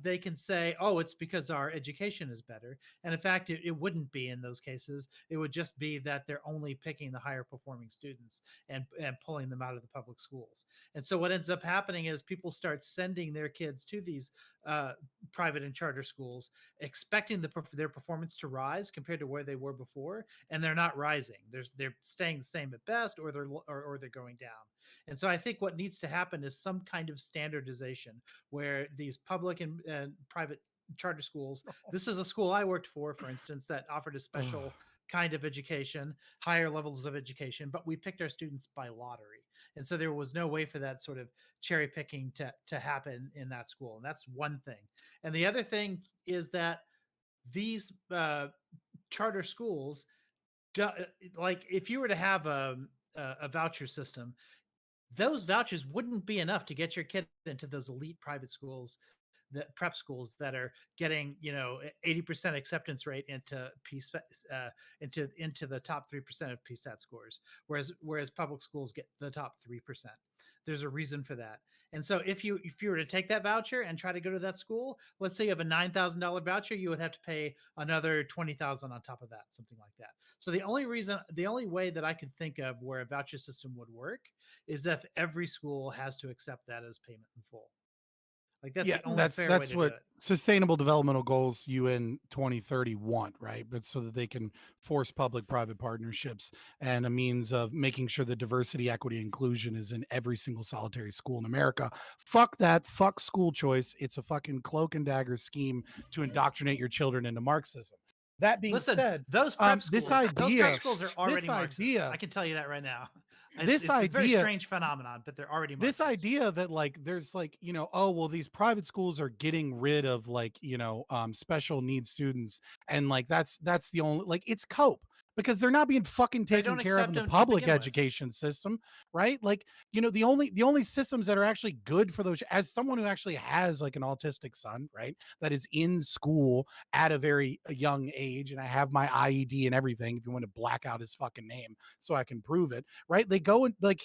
they can say, oh, it's because our education is better. And in fact, it wouldn't be in those cases. It would just be that they're only picking the higher performing students and pulling them out of the public schools. And so what ends up happening is people start sending their kids to these private and charter schools, expecting their performance to rise compared to where they were before, and they're not rising. They're staying the same at best, or they're going down. And so I think what needs to happen is some kind of standardization where these public and private charter schools. This is a school I worked for instance, that offered a special kind of education, higher levels of education, but we picked our students by lottery. And so there was no way for that sort of cherry picking to happen in that school. And that's one thing. And the other thing is that these charter schools, like if you were to have a voucher system, those vouchers wouldn't be enough to get your kid into those elite private schools, the prep schools that are getting 80% acceptance rate into into the top 3% of PSAT scores, whereas public schools get the top 3%. There's a reason for that. And so if you were to take that voucher and try to go to that school, let's say you have a $9,000 voucher, you would have to pay another $20,000 on top of that, something like that. So the only way that I could think of where a voucher system would work is if every school has to accept that as payment in full. Like that's the only fair way to do what it. Sustainable Developmental Goals UN 2030 want, right? But so that they can force public-private partnerships and a means of making sure that diversity, equity, inclusion is in every single solitary school in America. Fuck that. Fuck school choice. It's a fucking cloak and dagger scheme to indoctrinate your children into Marxism. That being Listen, said, those prep schools, this idea, those prep schools are already this Marxist. idea, I can tell you that right now. this it's a very idea, strange phenomenon, but they're already Marxist. this idea that like there's like oh well these private schools are getting rid of like special needs students, and like that's the only, like, it's cope because they're not being fucking They taken don't care of in accept the them to public begin with. education system, right? Like the only systems that are actually good for those, as someone who actually has like an autistic son, right, that is in school at a very young age, and I have my IED and everything if you want to black out his fucking name so I can prove it, right? They go and like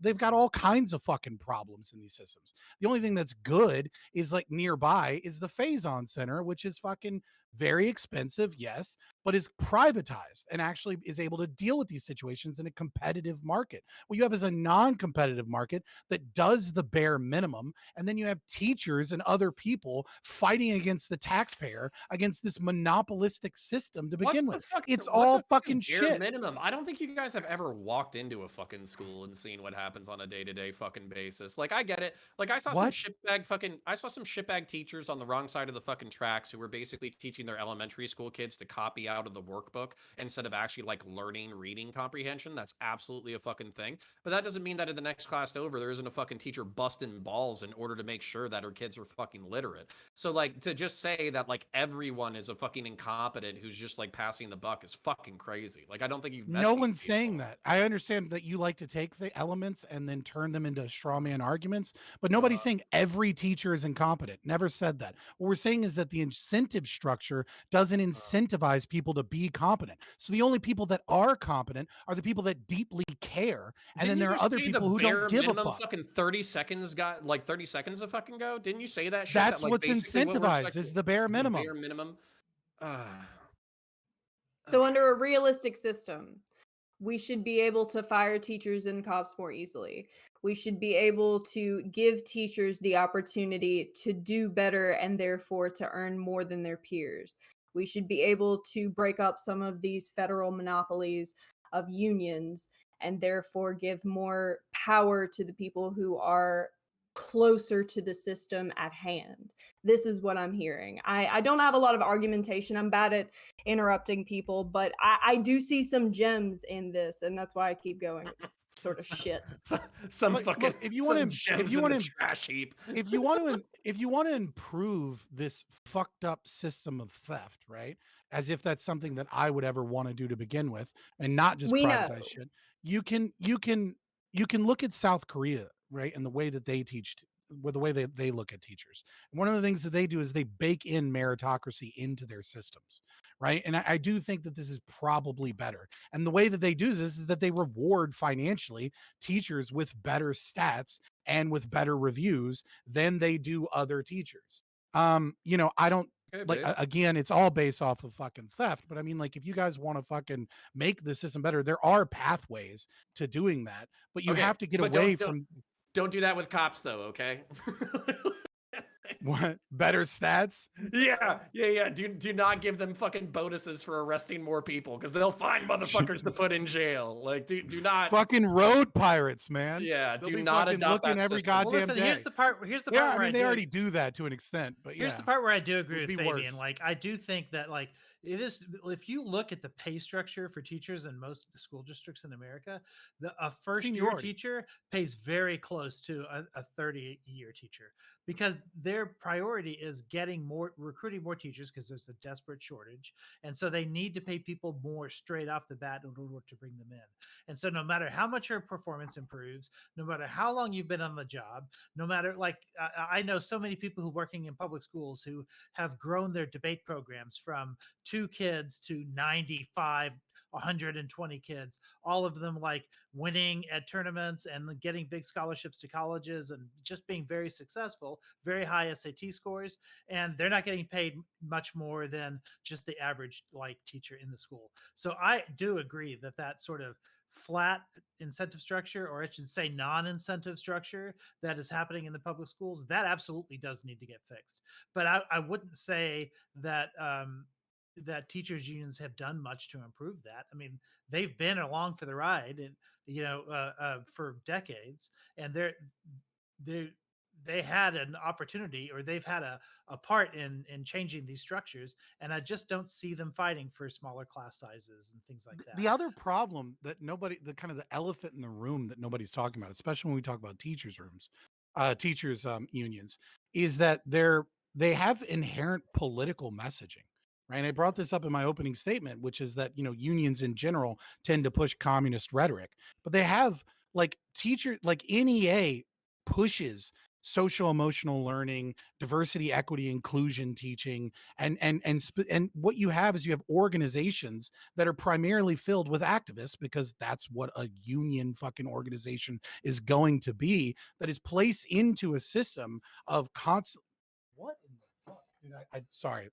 they've got all kinds of fucking problems in these systems. The only thing that's good is like nearby is the Faison Center, which is fucking very expensive, yes, but is privatized and actually is able to deal with these situations in a competitive market. What you have is a non-competitive market that does the bare minimum, and then you have teachers and other people fighting against the taxpayer, against this monopolistic system to begin with. It's all fucking bare shit. minimum. I don't think you guys have ever walked into a fucking school and seen what happens on a day-to-day fucking basis. Like, I get it. Like, I saw some What? shitbag teachers on the wrong side of the fucking tracks who were basically teaching their elementary school kids to copy out of the workbook instead of actually like learning reading comprehension. That's absolutely a fucking thing. But that doesn't mean that in the next class over there isn't a fucking teacher busting balls in order to make sure that her kids are fucking literate. So like to just say that like everyone is a fucking incompetent who's just like passing the buck is fucking crazy. Like I don't think you've met No these one's people. saying that. I understand that you like to take the elements and then turn them into straw man arguments, but nobody's saying every teacher is incompetent. Never said that. What we're saying is that the incentive structure doesn't incentivize people to be competent. So the only people that are competent are the people that deeply care, and then Didn't you there are just other say people the who bare don't give a minimum fuck. Fucking 30 seconds got like 30 seconds a fucking go. Didn't you say that shit? That's that, like, what's basically what we're incentivized expecting- is the bare minimum. Bare minimum. So under a realistic system, we should be able to fire teachers and cops more easily. We should be able to give teachers the opportunity to do better and therefore to earn more than their peers. We should be able to break up some of these federal monopolies of unions and therefore give more power to the people who are closer to the system at hand. This is what I'm hearing. I don't have a lot of argumentation. I'm bad at interrupting people, but I do see some gems in this, and that's why I keep going with this sort of shit. Some Look, fucking if you want to, gems if you in want the to, trash heap. if you want to, if you want to improve this fucked up system of theft, right? As if that's something that I would ever want to do to begin with, and not just We know. privatize shit. You can look at South Korea, right, and the way that they teach, with the way they look at teachers. And one of the things that they do is they bake in meritocracy into their systems, right? And I do think that this is probably better. And the way that they do this is that they reward financially teachers with better stats and with better reviews than they do other teachers. I don't Okay, like babe. again, it's all based off of fucking theft. But I mean, like, if you guys want to fucking make the system better, there are pathways to doing that. But you Okay, have to get but away don't from don't do that with cops though, okay? what better stats. Yeah. Do not give them fucking bonuses for arresting more people because they'll find motherfuckers to put in jail. Like, do not Fucking road pirates, man. Yeah, They'll do be not fucking adopt looking that every system. Well, goddamn listen, day. here's the part where Yeah, I I mean, they do already do that to an extent, but Here's yeah. the part where I do agree Would with be Fabian. worse. Like, I do think that, like, it is, if you look at the pay structure for teachers in most school districts in America, a first year Seniority. teacher pays very close to a 30-year teacher, because their priority is recruiting more teachers because there's a desperate shortage. And so they need to pay people more straight off the bat in order to bring them in. And so no matter how much your performance improves, no matter how long you've been on the job, no matter, like, I know so many people who working in public schools who have grown their debate programs from 2 kids to 95, 120 kids, all of them like winning at tournaments and getting big scholarships to colleges and just being very successful, very high SAT scores. And they're not getting paid much more than just the average like teacher in the school. So I do agree that that sort of flat incentive structure, or I should say non-incentive structure, that is happening in the public schools, that absolutely does need to get fixed. But I wouldn't say that that teachers unions have done much to improve that. I mean, they've been along for the ride, and for decades, and they had an opportunity, or they've had a part in changing these structures, and I just don't see them fighting for smaller class sizes and things like that. The other problem that the kind of the elephant in the room that nobody's talking about, especially when we talk about teachers' unions, is that they have inherent political messaging, right? And I brought this up in my opening statement, which is that unions in general tend to push communist rhetoric, but they have like NEA pushes social emotional learning, diversity, equity, inclusion teaching, and what you have is you have organizations that are primarily filled with activists, because that's what a union fucking organization is going to be, that is placed into a system of constant. What in the fuck, dude? Sorry.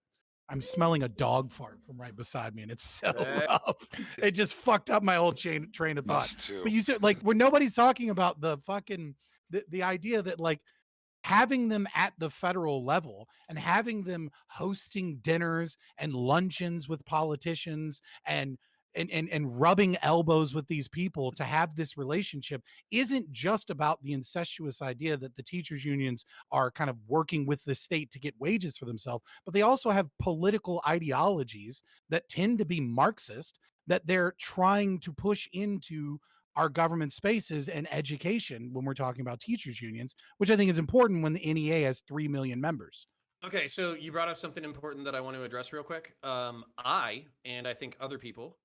I'm smelling a dog fart from right beside me, and it's so rough. It just fucked up my whole train of thought. Us too. But you said, like, when nobody's talking about the fucking the idea that, like, having them at the federal level and having them hosting dinners and luncheons with politicians and rubbing elbows with these people to have this relationship isn't just about the incestuous idea that the teachers unions are kind of working with the state to get wages for themselves, but they also have political ideologies that tend to be Marxist that they're trying to push into our government spaces and education when we're talking about teachers unions, which I think is important when the NEA has 3 million members. Okay, so you brought up something important that I want to address real quick. I, and I think other people,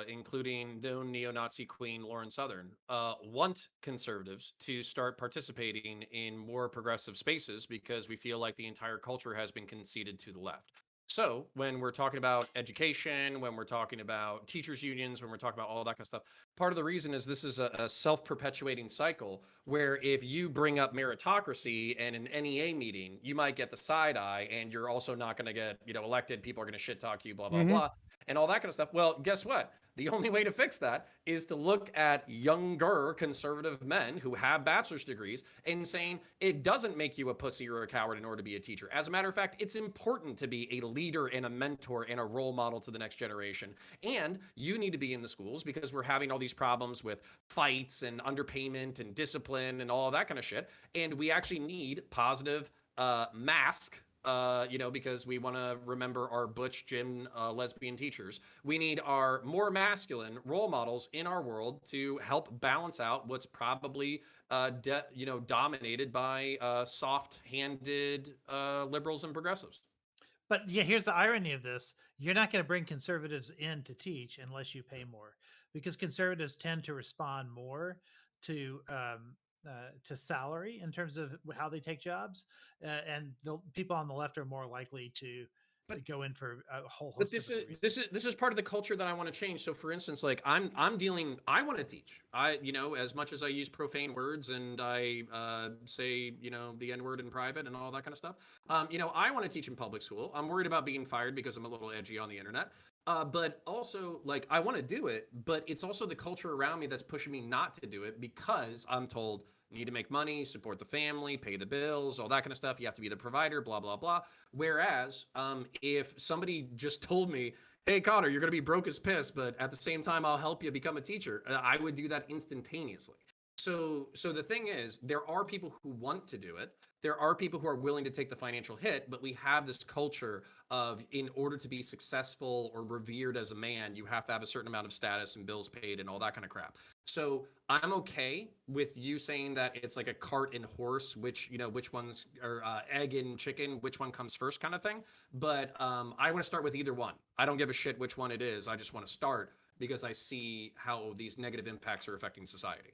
including known neo-Nazi queen Lauren Southern, want conservatives to start participating in more progressive spaces because we feel like the entire culture has been conceded to the left. So when we're talking about education, when we're talking about teachers unions, when we're talking about all that kind of stuff, part of the reason is this is a self-perpetuating cycle where if you bring up meritocracy in an NEA meeting, you might get the side eye, and you're also not going to get elected. People are going to shit talk you, blah, blah, blah. and all that kind of stuff. Well, guess what? The only way to fix that is to look at younger conservative men who have bachelor's degrees and saying it doesn't make you a pussy or a coward in order to be a teacher. As a matter of fact, it's important to be a leader and a mentor and a role model to the next generation. And you need to be in the schools because we're having all these problems with fights and underpayment and discipline and all that kind of shit. And we actually need positive mask, because we want to remember our butch gym lesbian teachers. We need our more masculine role models in our world to help balance out what's probably dominated by soft-handed liberals and progressives. But yeah, here's the irony of this. You're not going to bring conservatives in to teach unless you pay more, because conservatives tend to respond more to salary in terms of how they take jobs, and the people on the left are more likely to go in for a whole host But this is part of the culture that I want to change. So, for instance, like I want to teach. As much as I use profane words and I say the N word in private and all that kind of stuff. I want to teach in public school. I'm worried about being fired because I'm a little edgy on the internet. But also, like, I want to do it, but it's also the culture around me that's pushing me not to do it because I'm told you need to make money, support the family, pay the bills, all that kind of stuff. You have to be the provider, blah, blah, blah. Whereas if somebody just told me, hey, Connor, you're going to be broke as piss, but at the same time, I'll help you become a teacher, I would do that instantaneously. So the thing is, there are people who want to do it. There are people who are willing to take the financial hit, but we have this culture of, in order to be successful or revered as a man, you have to have a certain amount of status and bills paid and all that kind of crap. So I'm okay with you saying that it's like a cart and horse, which one's, or egg and chicken, which one comes first kind of thing. But I want to start with either one. I don't give a shit which one it is. I just want to start because I see how these negative impacts are affecting society.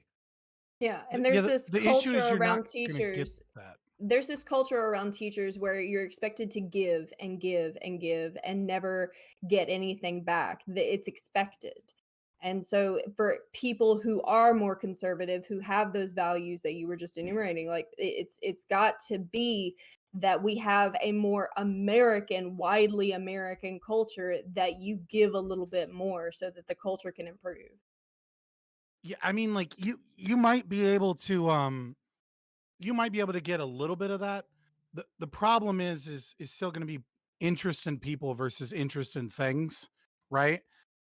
Yeah, and there's this the issue culture is you're around not going to get teachers. that. There's this culture around teachers where you're expected to give and give and give and never get anything back. It's expected. And so for people who are more conservative, who have those values that you were just enumerating, like it's got to be that we have a more widely American culture, that you give a little bit more so that the culture can improve. Yeah, I mean, like you might be able to get a little bit of that. The problem is still going to be interest in people versus interest in things, right?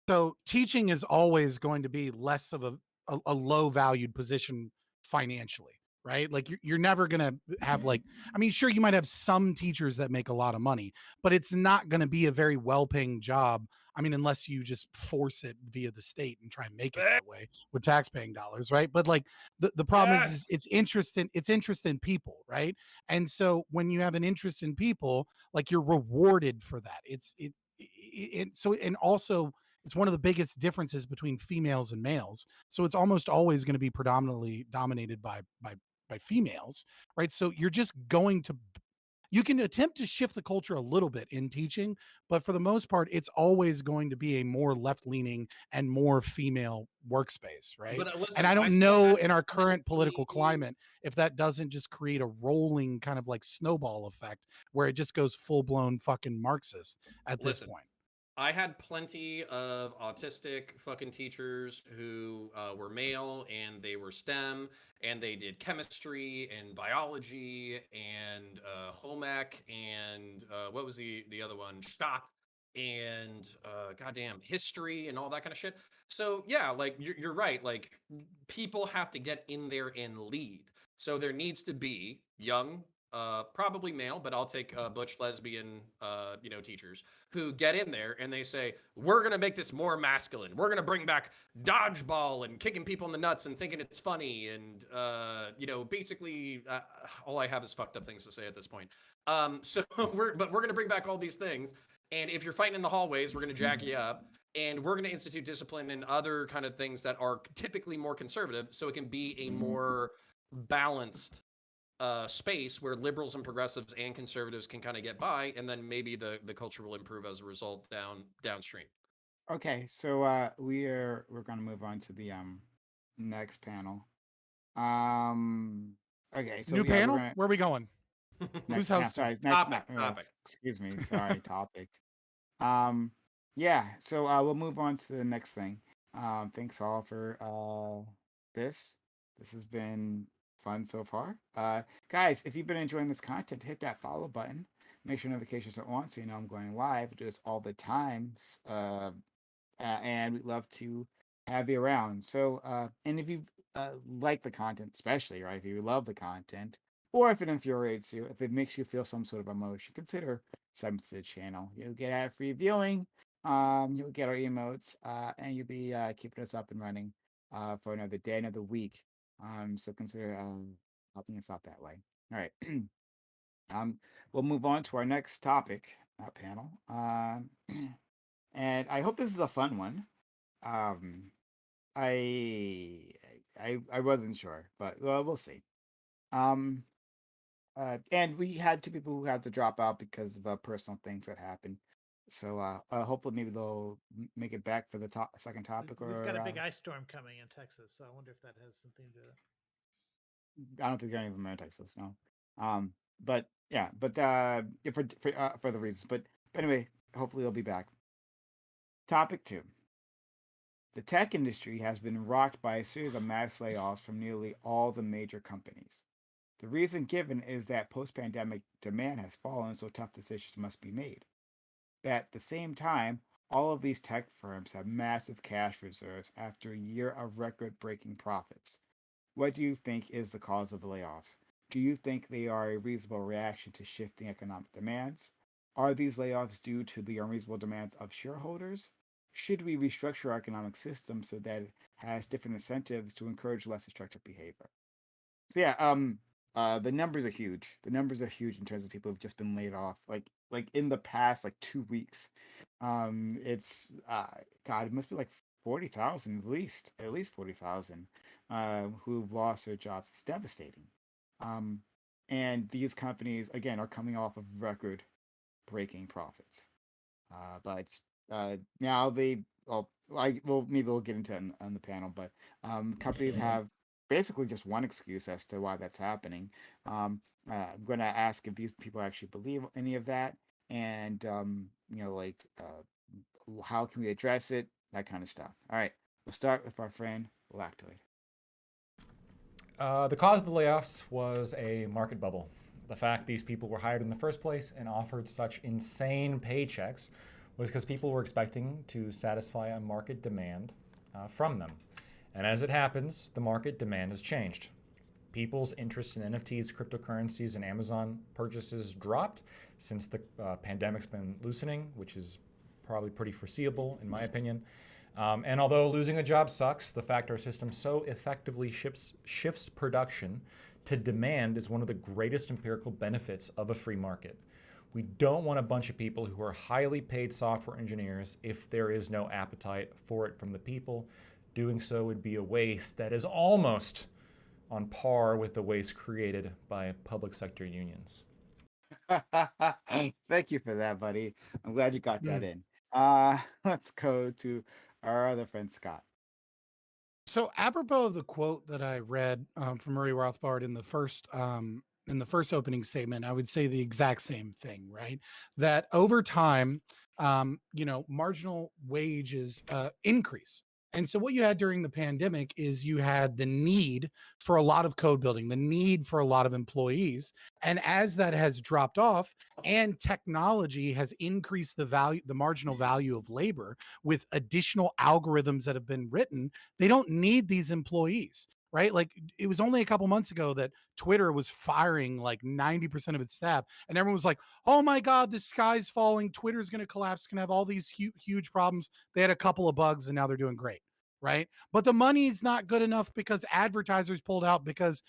So teaching is always going to be less of a low valued position financially, right? Like you're never going to have like, I mean, sure, you might have some teachers that make a lot of money, but it's not going to be a very well paying job. I mean, unless you just force it via the state and try and make it that way with tax-paying dollars, right? But like the problem is it's interest in people, right? And so when you have an interest in people, like you're rewarded for that. And also it's one of the biggest differences between females and males. So it's almost always going to be predominantly dominated by females, right? So you're just going to you can attempt to shift the culture a little bit in teaching, but for the most part, it's always going to be a more left-leaning and more female workspace, right? But listen, And I don't still know have in our to current political be- climate if that doesn't just create a rolling kind of like snowball effect where it just goes full-blown fucking Marxist at this Listen, point. I had plenty of autistic fucking teachers who were male and they were STEM and they did chemistry and biology and home ec and what was the other one? Stock and goddamn history and all that kind of shit. So yeah, like you're right. Like people have to get in there and lead. So there needs to be young, probably male, but I'll take butch lesbian, teachers who get in there and they say, we're going to make this more masculine. We're going to bring back dodgeball and kicking people in the nuts and thinking it's funny. And, basically all I have is fucked up things to say at this point. So we're going to bring back all these things. And if you're fighting in the hallways, we're going to jack you up. And we're going to institute discipline and other kind of things that are typically more conservative. So it can be a more balanced space where liberals and progressives and conservatives can kind of get by, and then maybe the culture will improve as a result downstream. Okay, so we're gonna move on to the next panel. Okay, so New yeah, panel? we're gonna Where are we going? Who's next hosting? sorry, Topic. excuse me, sorry, topic. Um, Yeah, so we'll move on to the next thing. Thanks all for this. This has been fun so far. Guys, if you've been enjoying this content, hit that follow button. Make sure notifications are on so you know I'm going live. I do this all the time. And we'd love to have you around. So, and if you like the content, especially, right, if you love the content, or if it infuriates you, if it makes you feel some sort of emotion, consider subbing to the channel. You'll get ad-free viewing, you'll get our emotes, and you'll be keeping us up and running for another day, another week. So consider helping us out that way. All right. um, we'll move on to our next topic, panel. And I hope this is a fun one. Um, I I wasn't sure, but well, we'll see. Um, and we had two people who had to drop out because of personal things that happened. So hopefully maybe they'll make it back for the second topic. We've got a big Or ice storm coming in Texas, so I wonder if that has something to do with it. I don't think any of them are in Texas. No. But yeah, but for the reasons. But anyway, hopefully they'll be back. Topic 2. The tech industry has been rocked by a series of mass layoffs from nearly all the major companies. The reason given is that post pandemic demand has fallen, so tough decisions must be made. But at the same time, all of these tech firms have massive cash reserves after a year of record breaking profits. What do you think is the cause of the layoffs? Do you think they are a reasonable reaction to shifting economic demands? Are these layoffs due to the unreasonable demands of shareholders? Should we restructure our economic system so that it has different incentives to encourage less destructive behavior? So yeah, the numbers are huge. The numbers are huge in terms of people who've just been laid off. Like in the past like 2 weeks, it's God, it must be like 40,000 at least 40,000, who've lost their jobs. It's devastating. Um, and these companies again are coming off of record-breaking profits. But now well, maybe we'll get into it on the panel, but companies have basically just one excuse as to why that's happening. I'm going to ask if these people actually believe any of that, and how can we address it, that kind of stuff. All right, we'll start with our friend Lactoid. The cause of the layoffs was a market bubble. The fact these people were hired in the first place and offered such insane paychecks was because people were expecting to satisfy a market demand from them. And as it happens, the market demand has changed. People's interest in NFTs, cryptocurrencies, and Amazon purchases dropped since the pandemic's been loosening, which is probably pretty foreseeable in my opinion. And although losing a job sucks, the fact our system so effectively shifts production to demand is one of the greatest empirical benefits of a free market. We don't want a bunch of people who are highly paid software engineers if there is no appetite for it from the people. Doing so would be a waste that is almost on par with the waste created by public sector unions. Thank you for that, buddy. I'm glad you got that in. Let's go to our other friend Scott. So, apropos of the quote that I read from Murray Rothbard in the first opening statement, I would say the exact same thing, right? That over time, marginal wages increase. And so what you had during the pandemic is you had the need for a lot of code building, the need for a lot of employees. And as that has dropped off and technology has increased the marginal value of labor with additional algorithms that have been written, they don't need these employees. Right? Like it was only a couple months ago that Twitter was firing like 90% of its staff. And everyone was like, oh my God, the sky's falling. Twitter's going to collapse, going to have all these huge problems. They had a couple of bugs and now they're doing great. Right? But the money's not good enough because advertisers pulled out because,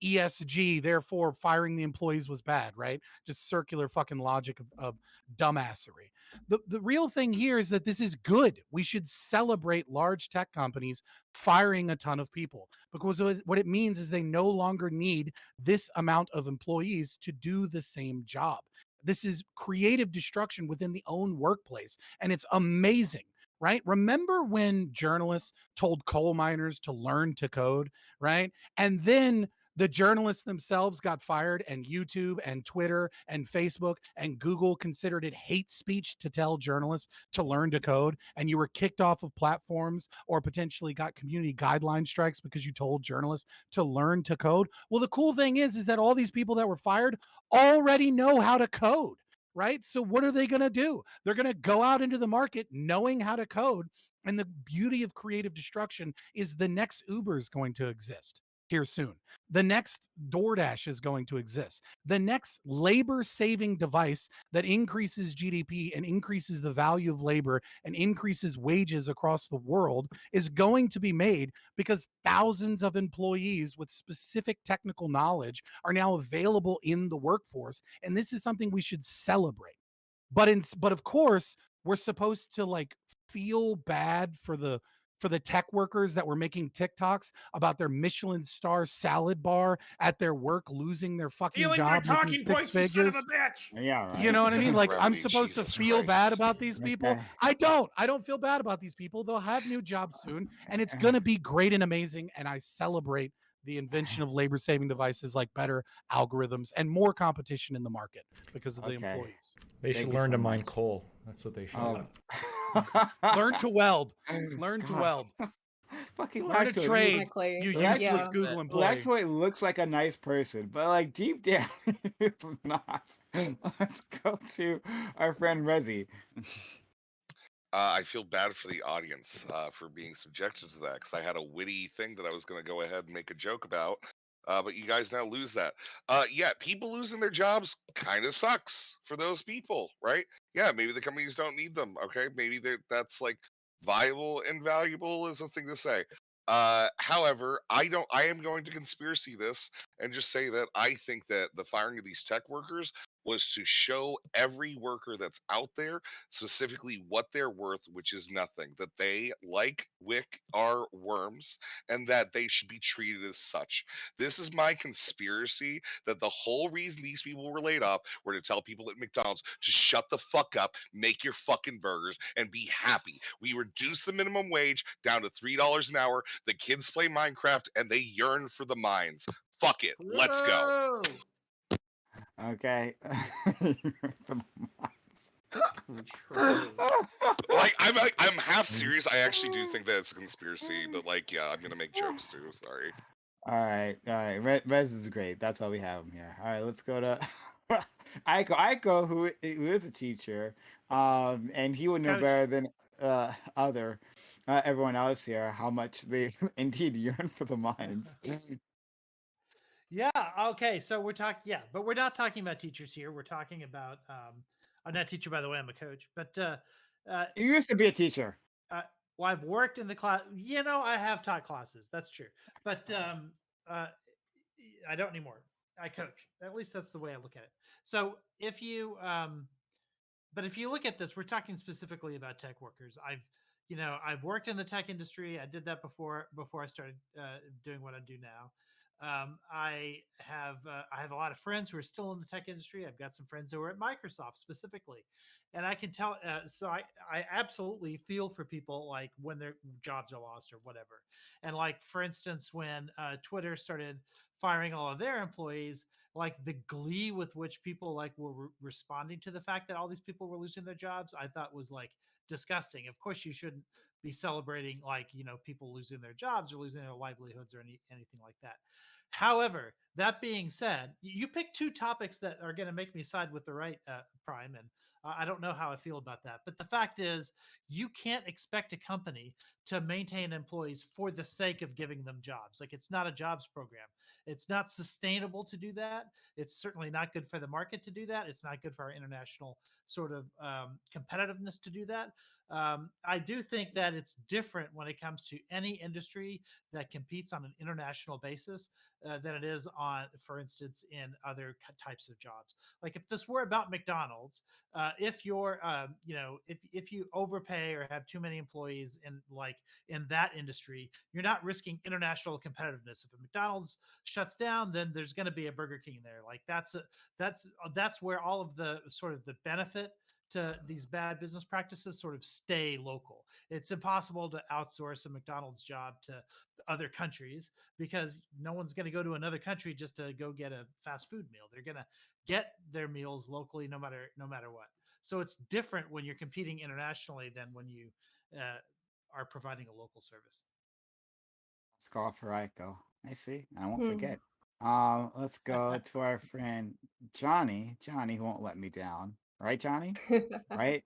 ESG, therefore firing the employees was bad, right? Just circular fucking logic of dumbassery. The real thing here is that this is good. We should celebrate large tech companies firing a ton of people because what it means is they no longer need this amount of employees to do the same job. This is creative destruction within the own workplace, and it's amazing. Right? Remember when journalists told coal miners to learn to code, right? And then The journalists themselves got fired, and YouTube and Twitter and Facebook and Google considered it hate speech to tell journalists to learn to code, and you were kicked off of platforms or potentially got community guideline strikes because you told journalists to learn to code. Well, the cool thing is that all these people that were fired already know how to code, right? So what are they going to do? They're going to go out into the market knowing how to code. And the beauty of creative destruction is the next Uber is going to exist here soon. The next DoorDash is going to exist. The next labor-saving device that increases GDP and increases the value of labor and increases wages across the world is going to be made because thousands of employees with specific technical knowledge are now available in the workforce. And this is something we should celebrate. But of course, we're supposed to like feel bad for the tech workers that were making TikToks about their Michelin star salad bar at their work losing their fucking Stealing job, my making talking six points, you son of figures. a bitch. Yeah, right. You know what I mean? Like I'm Brevity, supposed to Jesus feel bad Christ. about these people. Okay. I don't feel bad about these people. They'll have new jobs soon, and it's gonna be great and amazing. And I celebrate the invention of labor-saving devices like better algorithms and more competition in the market because of the Okay. employees. They Thank should you learn so to mine much. coal. That's what they should. Learn to weld. Learn to God. weld. Fucking Learn a Lactoid. trade. Exactly. You Lact- useless Yeah. Google employee. Lactoid looks like a nice person, but like deep down, it's not. Let's go to our friend Rezi. I feel bad for the audience for being subjected to that because I had a witty thing that I was going to go ahead and make a joke about, but you guys now lose that. Yeah, people losing their jobs kind of sucks for those people, right? Yeah, maybe the companies don't need them. Okay, maybe that's like viable and valuable is a thing to say. However, I am going to conspiracy this and just say that I think that the firing of these tech workers was to show every worker that's out there specifically what they're worth, which is nothing. That they, like Wick, are worms, and that they should be treated as such. This is my conspiracy that the whole reason these people were laid off were to tell people at McDonald's to shut the fuck up, make your fucking burgers, and be happy. We reduced the minimum wage down to $3 an hour. The kids play Minecraft and they yearn for the mines. Fuck it. Let's go. Okay. Like I'm half serious. I actually do think that it's a conspiracy, but like yeah, I'm gonna make jokes too. Sorry. All right. Rez is great. That's why we have him here. All right, let's go to Aiko. Aiko, who is a teacher, and he would know Coach. better than everyone else here how much they indeed yearn for the mines. Yeah. Okay. So we're talking. Yeah, but we're not talking about teachers here. We're talking about. I'm not a teacher, by the way. I'm a coach. But You used to be a teacher. well, I've worked in the class. You know, I have taught classes. That's true. But I don't anymore. I coach. At least that's the way I look at it. So if you, but if you look at this, we're talking specifically about tech workers. I've worked in the tech industry. I did that before I started doing what I do now. I have a lot of friends who are still in the tech industry. I've got some friends who are at Microsoft specifically, and I can tell. So I absolutely feel for people like when their jobs are lost or whatever. And like for instance, when Twitter started firing all of their employees, like the glee with which people like were responding to the fact that all these people were losing their jobs, I thought was like disgusting. Of course, you shouldn't be celebrating like people losing their jobs or losing their livelihoods or anything like that. However, that being said, you picked two topics that are going to make me side with the right, Prime, and I don't know how I feel about that. But the fact is, you can't expect a company to maintain employees for the sake of giving them jobs. Like it's not a jobs program. It's not sustainable to do that. It's certainly not good for the market to do that. It's not good for our international sort of competitiveness to do that. I do think that it's different when it comes to any industry that competes on an international basis than it is on, for instance, in other types of jobs. Like if this were about McDonald's, if you're, if you overpay or have too many employees in that industry, you're not risking international competitiveness. If a McDonald's shuts down, then there's going to be a Burger King there. Like that's where all of the sort of the benefit these bad business practices sort of stay local. It's impossible to outsource a McDonald's job to other countries because no one's going to go to another country just to go get a fast food meal. They're going to get their meals locally no matter what. So it's different when you're competing internationally than when you are providing a local service. Let's go for Aiko. I see. I won't Hmm. forget. Let's go to our friend Johnny. Johnny won't let me down. Right, Johnny? Right?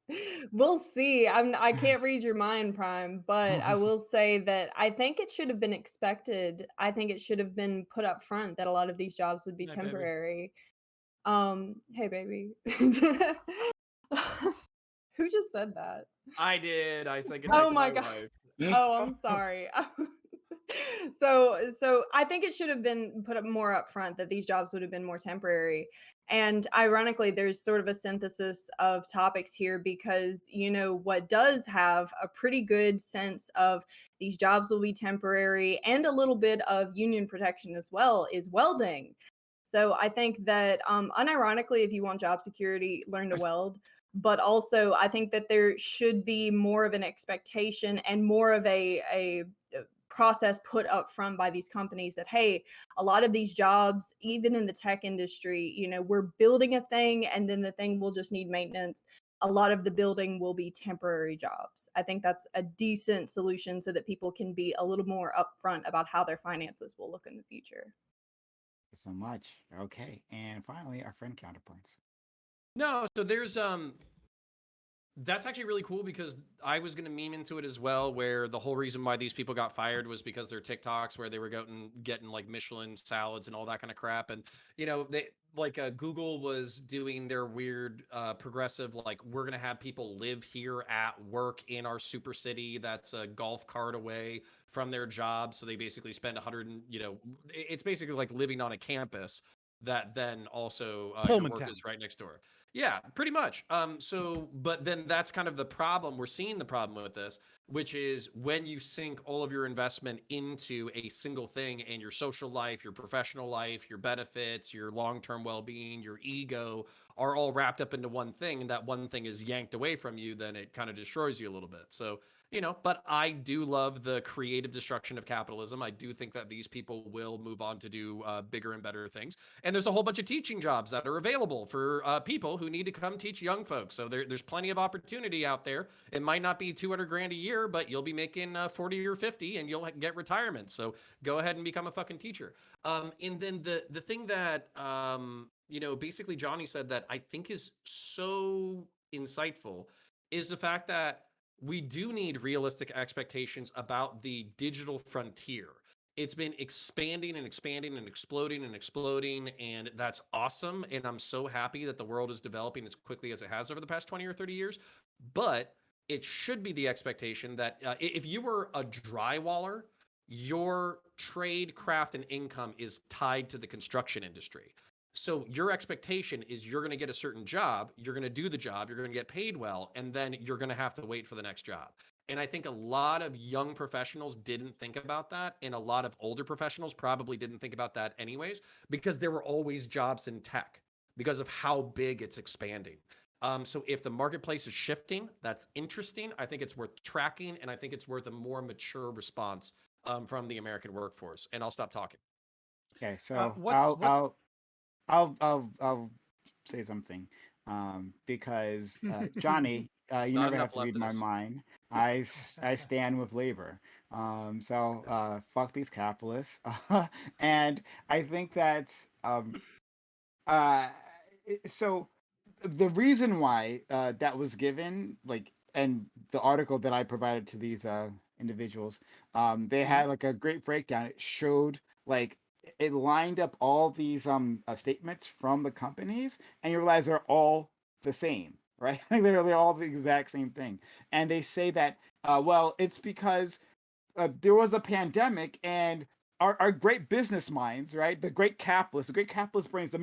We'll see. I can't read your mind, Prime, but I will say that I think it should have been expected. I think it should have been put up front that a lot of these jobs would be Hey, baby. temporary. Hey baby. Who just said that? I did. I said goodnight Oh to my my god. wife. Oh, I'm sorry. So I think it should have been put up more up front that these jobs would have been more temporary. And ironically, there's sort of a synthesis of topics here because, what does have a pretty good sense of these jobs will be temporary and a little bit of union protection as well is welding. So I think that, unironically, if you want job security, learn to weld. But also, I think that there should be more of an expectation and more of a process put up front by these companies that, hey, a lot of these jobs, even in the tech industry, we're building a thing and then the thing will just need maintenance. A lot of the building will be temporary jobs. I think that's a decent solution so that people can be a little more upfront about how their finances will look in the future. Thank you so much. Okay. And finally, our friend Counterpoints. No, so there's that's actually really cool because I was going to meme into it as well, where the whole reason why these people got fired was because their TikToks where they were getting like Michelin salads and all that kind of crap. And, they like Google was doing their weird progressive, like we're going to have people live here at work in our super city that's a golf cart away from their job. So they basically spend 100, it's basically like living on a campus that then also your Pullman work town. is right next door. Yeah, pretty much. But then that's kind of the problem. We're seeing the problem with this, which is when you sink all of your investment into a single thing and your social life, your professional life, your benefits, your long-term well-being, your ego are all wrapped up into one thing, and that one thing is yanked away from you, then it kind of destroys you a little bit. So, but I do love the creative destruction of capitalism. I do think that these people will move on to do bigger and better things. And there's a whole bunch of teaching jobs that are available for people who need to come teach young folks. So there's plenty of opportunity out there. It might not be 200 grand a year, but you'll be making 40 or 50 and you'll get retirement. So go ahead and become a fucking teacher. And then the thing that, basically Johnny said that I think is so insightful is the fact that we do need realistic expectations about the digital frontier. It's been expanding and expanding and exploding and exploding, and that's awesome. And I'm so happy that the world is developing as quickly as it has over the past 20 or 30 years. But it should be the expectation that if you were a drywaller, your trade, craft, and income is tied to the construction industry. So your expectation is you're going to get a certain job, you're going to do the job, you're going to get paid well, and then you're going to have to wait for the next job. And I think a lot of young professionals didn't think about that. And a lot of older professionals probably didn't think about that anyways, because there were always jobs in tech because of how big it's expanding. So if the marketplace is shifting, that's interesting. I think it's worth tracking, and I think it's worth a more mature response from the American workforce. And I'll stop talking. Okay, so what's I'll say something because Johnny, you Not never enough have to left read in my us. mind. I stand with labor. So fuck these capitalists. And I think that so the reason why that was given, like, and the article that I provided to these individuals, they had like a great breakdown. It showed like it lined up all these statements from the companies, and you realize they're all the same, right? Like they're all the exact same thing. And they say that well, it's because there was a pandemic and our great business minds, right? The great capitalist brains, the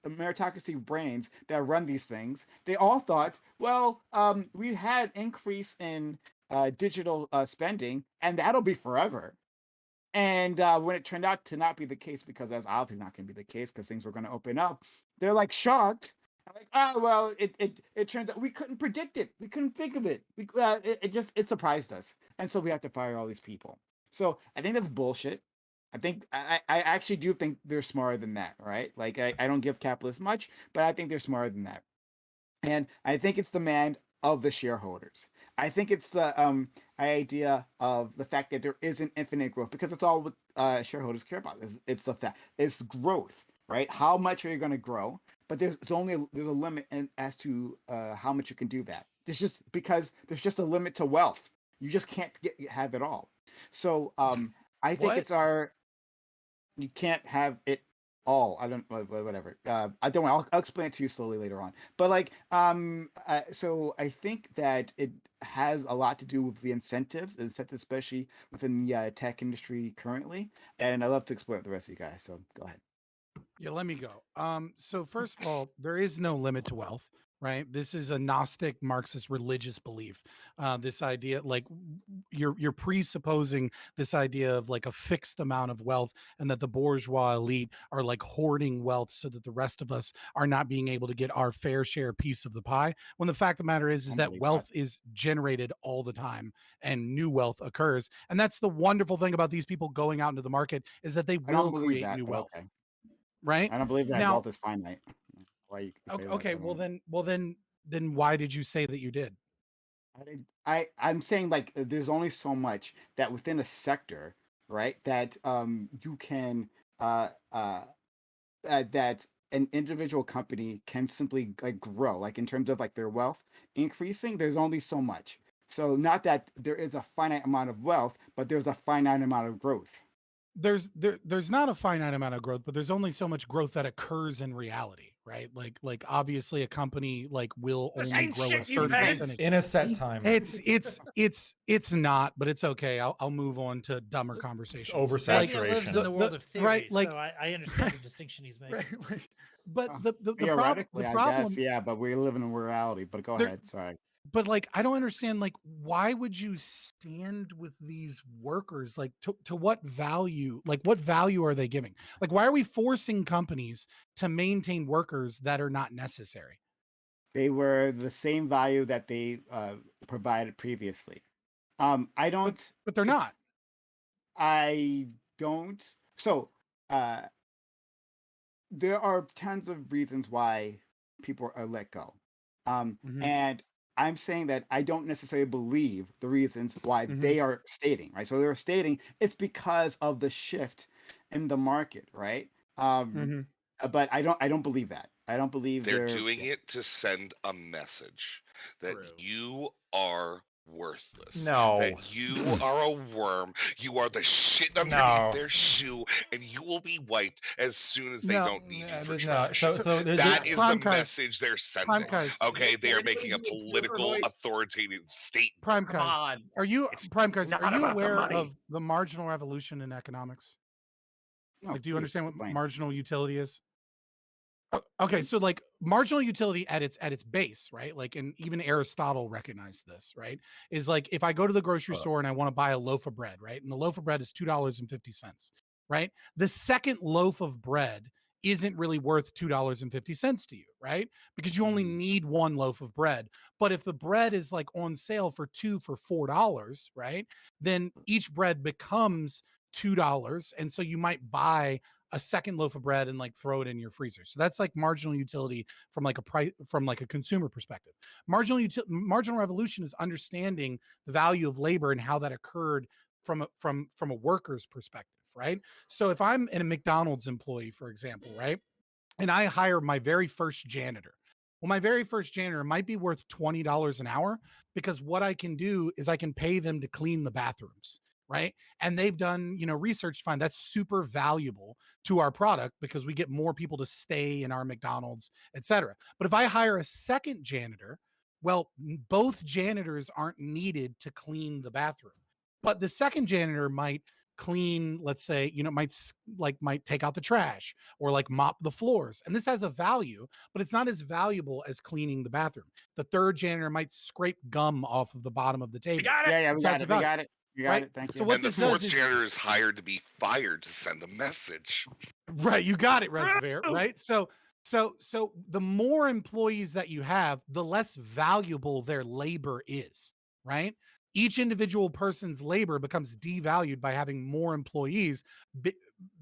meritocracy brains that run these things, they all thought, well, we had increase in digital spending, and that'll be forever. And when it turned out to not be the case, because that's obviously not going to be the case, because things were going to open up, they're like shocked Like, well, it turns out we couldn't predict it. We couldn't think of it. It surprised us, and so we have to fire all these people. So I think that's bullshit. I think I actually do think they're smarter than that, right? Like I don't give capitalists much, but I think they're smarter than that. And I think it's demand of the shareholders. I think it's the idea of the fact that there isn't infinite growth because it's all what shareholders care about. It's the fact it's growth, right? How much are you going to grow? But there's a limit as to how much you can do that. There's just because there's just a limit to wealth. You just can't have it all. So I think it's you can't have it all. I don't whatever. I don't. I'll explain it to you slowly later on. But like so I think that it has a lot to do with the incentives, especially within the tech industry currently. And I love to explain it to the rest of you guys. So go ahead. Yeah, let me go. So first of all, there is no limit to wealth, right? This is a Gnostic Marxist religious belief. This idea, like you're presupposing this idea of like a fixed amount of wealth, and that the bourgeois elite are like hoarding wealth so that the rest of us are not being able to get our fair share piece of the pie. When the fact of the matter is that wealth is generated all the time, and new wealth occurs. And that's the wonderful thing about these people going out into the market is that they I don't will believe create that, new but wealth. okay. Right? I don't believe that Now, wealth is finite. Why you say that? okay, I mean, well then why did you say that you did? I'm saying like there's only so much that within a sector, right? That you can that an individual company can simply like grow, like in terms of like their wealth increasing. There's only so much. So not that there is a finite amount of wealth, but there's a finite amount of growth. There's not a finite amount of growth, but there's only so much growth that occurs in reality, right? Like obviously a company like will only grow a certain percentage in a set time. It's not, but it's okay. I'll move on to dumber conversations. Oversaturation. He lives in the world of theory, right? Like so I understand the distinction he's making. right. But the Theoretically, problem, I guess, yeah, but we live in reality. But go ahead. Sorry. but like I don't understand, like why would you stand with these workers? Like to what value? Like what value are they giving? Like why are we forcing companies to maintain workers that are not necessary? They were the same value that they provided previously. I don't. But they're not. I don't. So there are tons of reasons why people are let go. And I'm saying that I don't necessarily believe the reasons why they are stating, right? So they're stating it's because of the shift in the market, right? But I don't believe that. I don't believe They're doing it to send a message that you are worthless. No. That you are a worm. You are the shit underneath No. their shoe, and you will be wiped as soon as they No, don't need you for no. trash. So That is the Primekais, message they're sending. Primekais. Okay, they are Anybody making a who gets political, Joker voice? authoritative statement. Prime Come cards. on. Are you prime cards? not Are you about the aware money. of the marginal revolution in economics? No, Like, do you please understand what explain. marginal utility is? Okay, so like marginal utility at its base, right? Like, and even Aristotle recognized this, right? Is like if I go to the grocery store and I want to buy a loaf of bread, right? And the loaf of bread is $2.50, right? The second loaf of bread isn't really worth $2.50 to you, right? Because you only need one loaf of bread. But if the bread is like on sale for $4, right? Then each bread becomes $2, and so you might buy a second loaf of bread and like throw it in your freezer. So that's like marginal utility from like a price, from like a consumer perspective. Marginal revolution is understanding the value of labor and how that occurred from a worker's perspective, right? So if I'm in a McDonald's employee, for example, right, and I hire my very first janitor. Well, my very first janitor might be worth $20 an hour because what I can do is I can pay them to clean the bathrooms, right? And they've done, research to find that's super valuable to our product because we get more people to stay in our McDonald's, et cetera. But if I hire a second janitor, well, both janitors aren't needed to clean the bathroom. But the second janitor might clean, let's say, might take out the trash or like mop the floors. And this has a value, but it's not as valuable as cleaning the bathroom. The third janitor might scrape gum off of the bottom of the table. Yeah, we got it. We got it. You got it. Thank you. So what And the this fourth does is, janitor is hired to be fired to send a message. right, you got it, Reservoir, right? So So the more employees that you have, the less valuable their labor is, right? Each individual person's labor becomes devalued by having more employees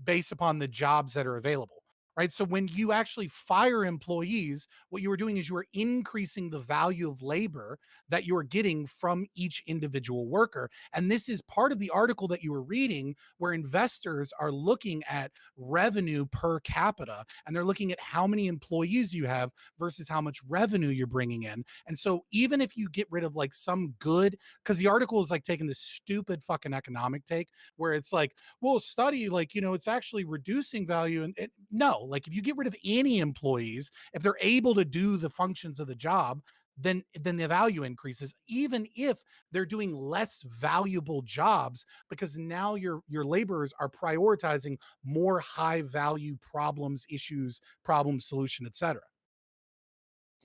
based upon the jobs that are available, right? So when you actually fire employees, what you are doing is you are increasing the value of labor that you are getting from each individual worker. And this is part of the article that you were reading where investors are looking at revenue per capita and they're looking at how many employees you have versus how much revenue you're bringing in. And so even if you get rid of like some good, because the article is like taking this stupid fucking economic take where it's like, well, study, like, it's actually reducing value. And no, like if you get rid of any employees, if they're able to do the functions of the job, then the value increases, even if they're doing less valuable jobs, because now your laborers are prioritizing more high value problems, issues, problem solution, etc.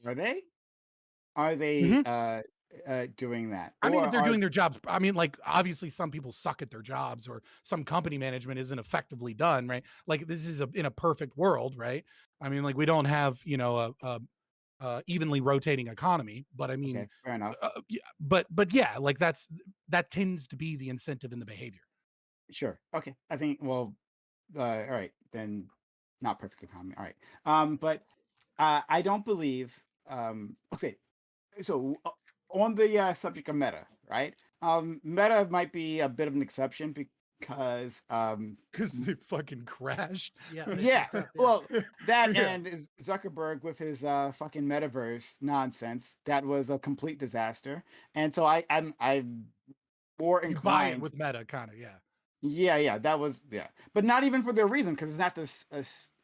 Are they? Are they doing that? I mean, Or if they're are doing their jobs, I mean, like obviously some people suck at their jobs or some company management isn't effectively done, right? Like this is in a perfect world, right? I mean, like we don't have, a evenly rotating economy, but I mean, okay, fair enough. yeah, but yeah, like that tends to be the incentive in the behavior. Sure. Okay. I think, well, all right, then not perfect economy. All right. But I don't believe, okay, so on the subject of Meta, right? Meta might be a bit of an exception because they fucking crashed. Yeah. they yeah, fucked up, well, that Yeah. and Zuckerberg with his fucking metaverse nonsense, that was a complete disaster. And so I'm more You buy it inclined. with Meta, kind of, yeah. Yeah, that was, yeah, but not even for their reason, because it's not this.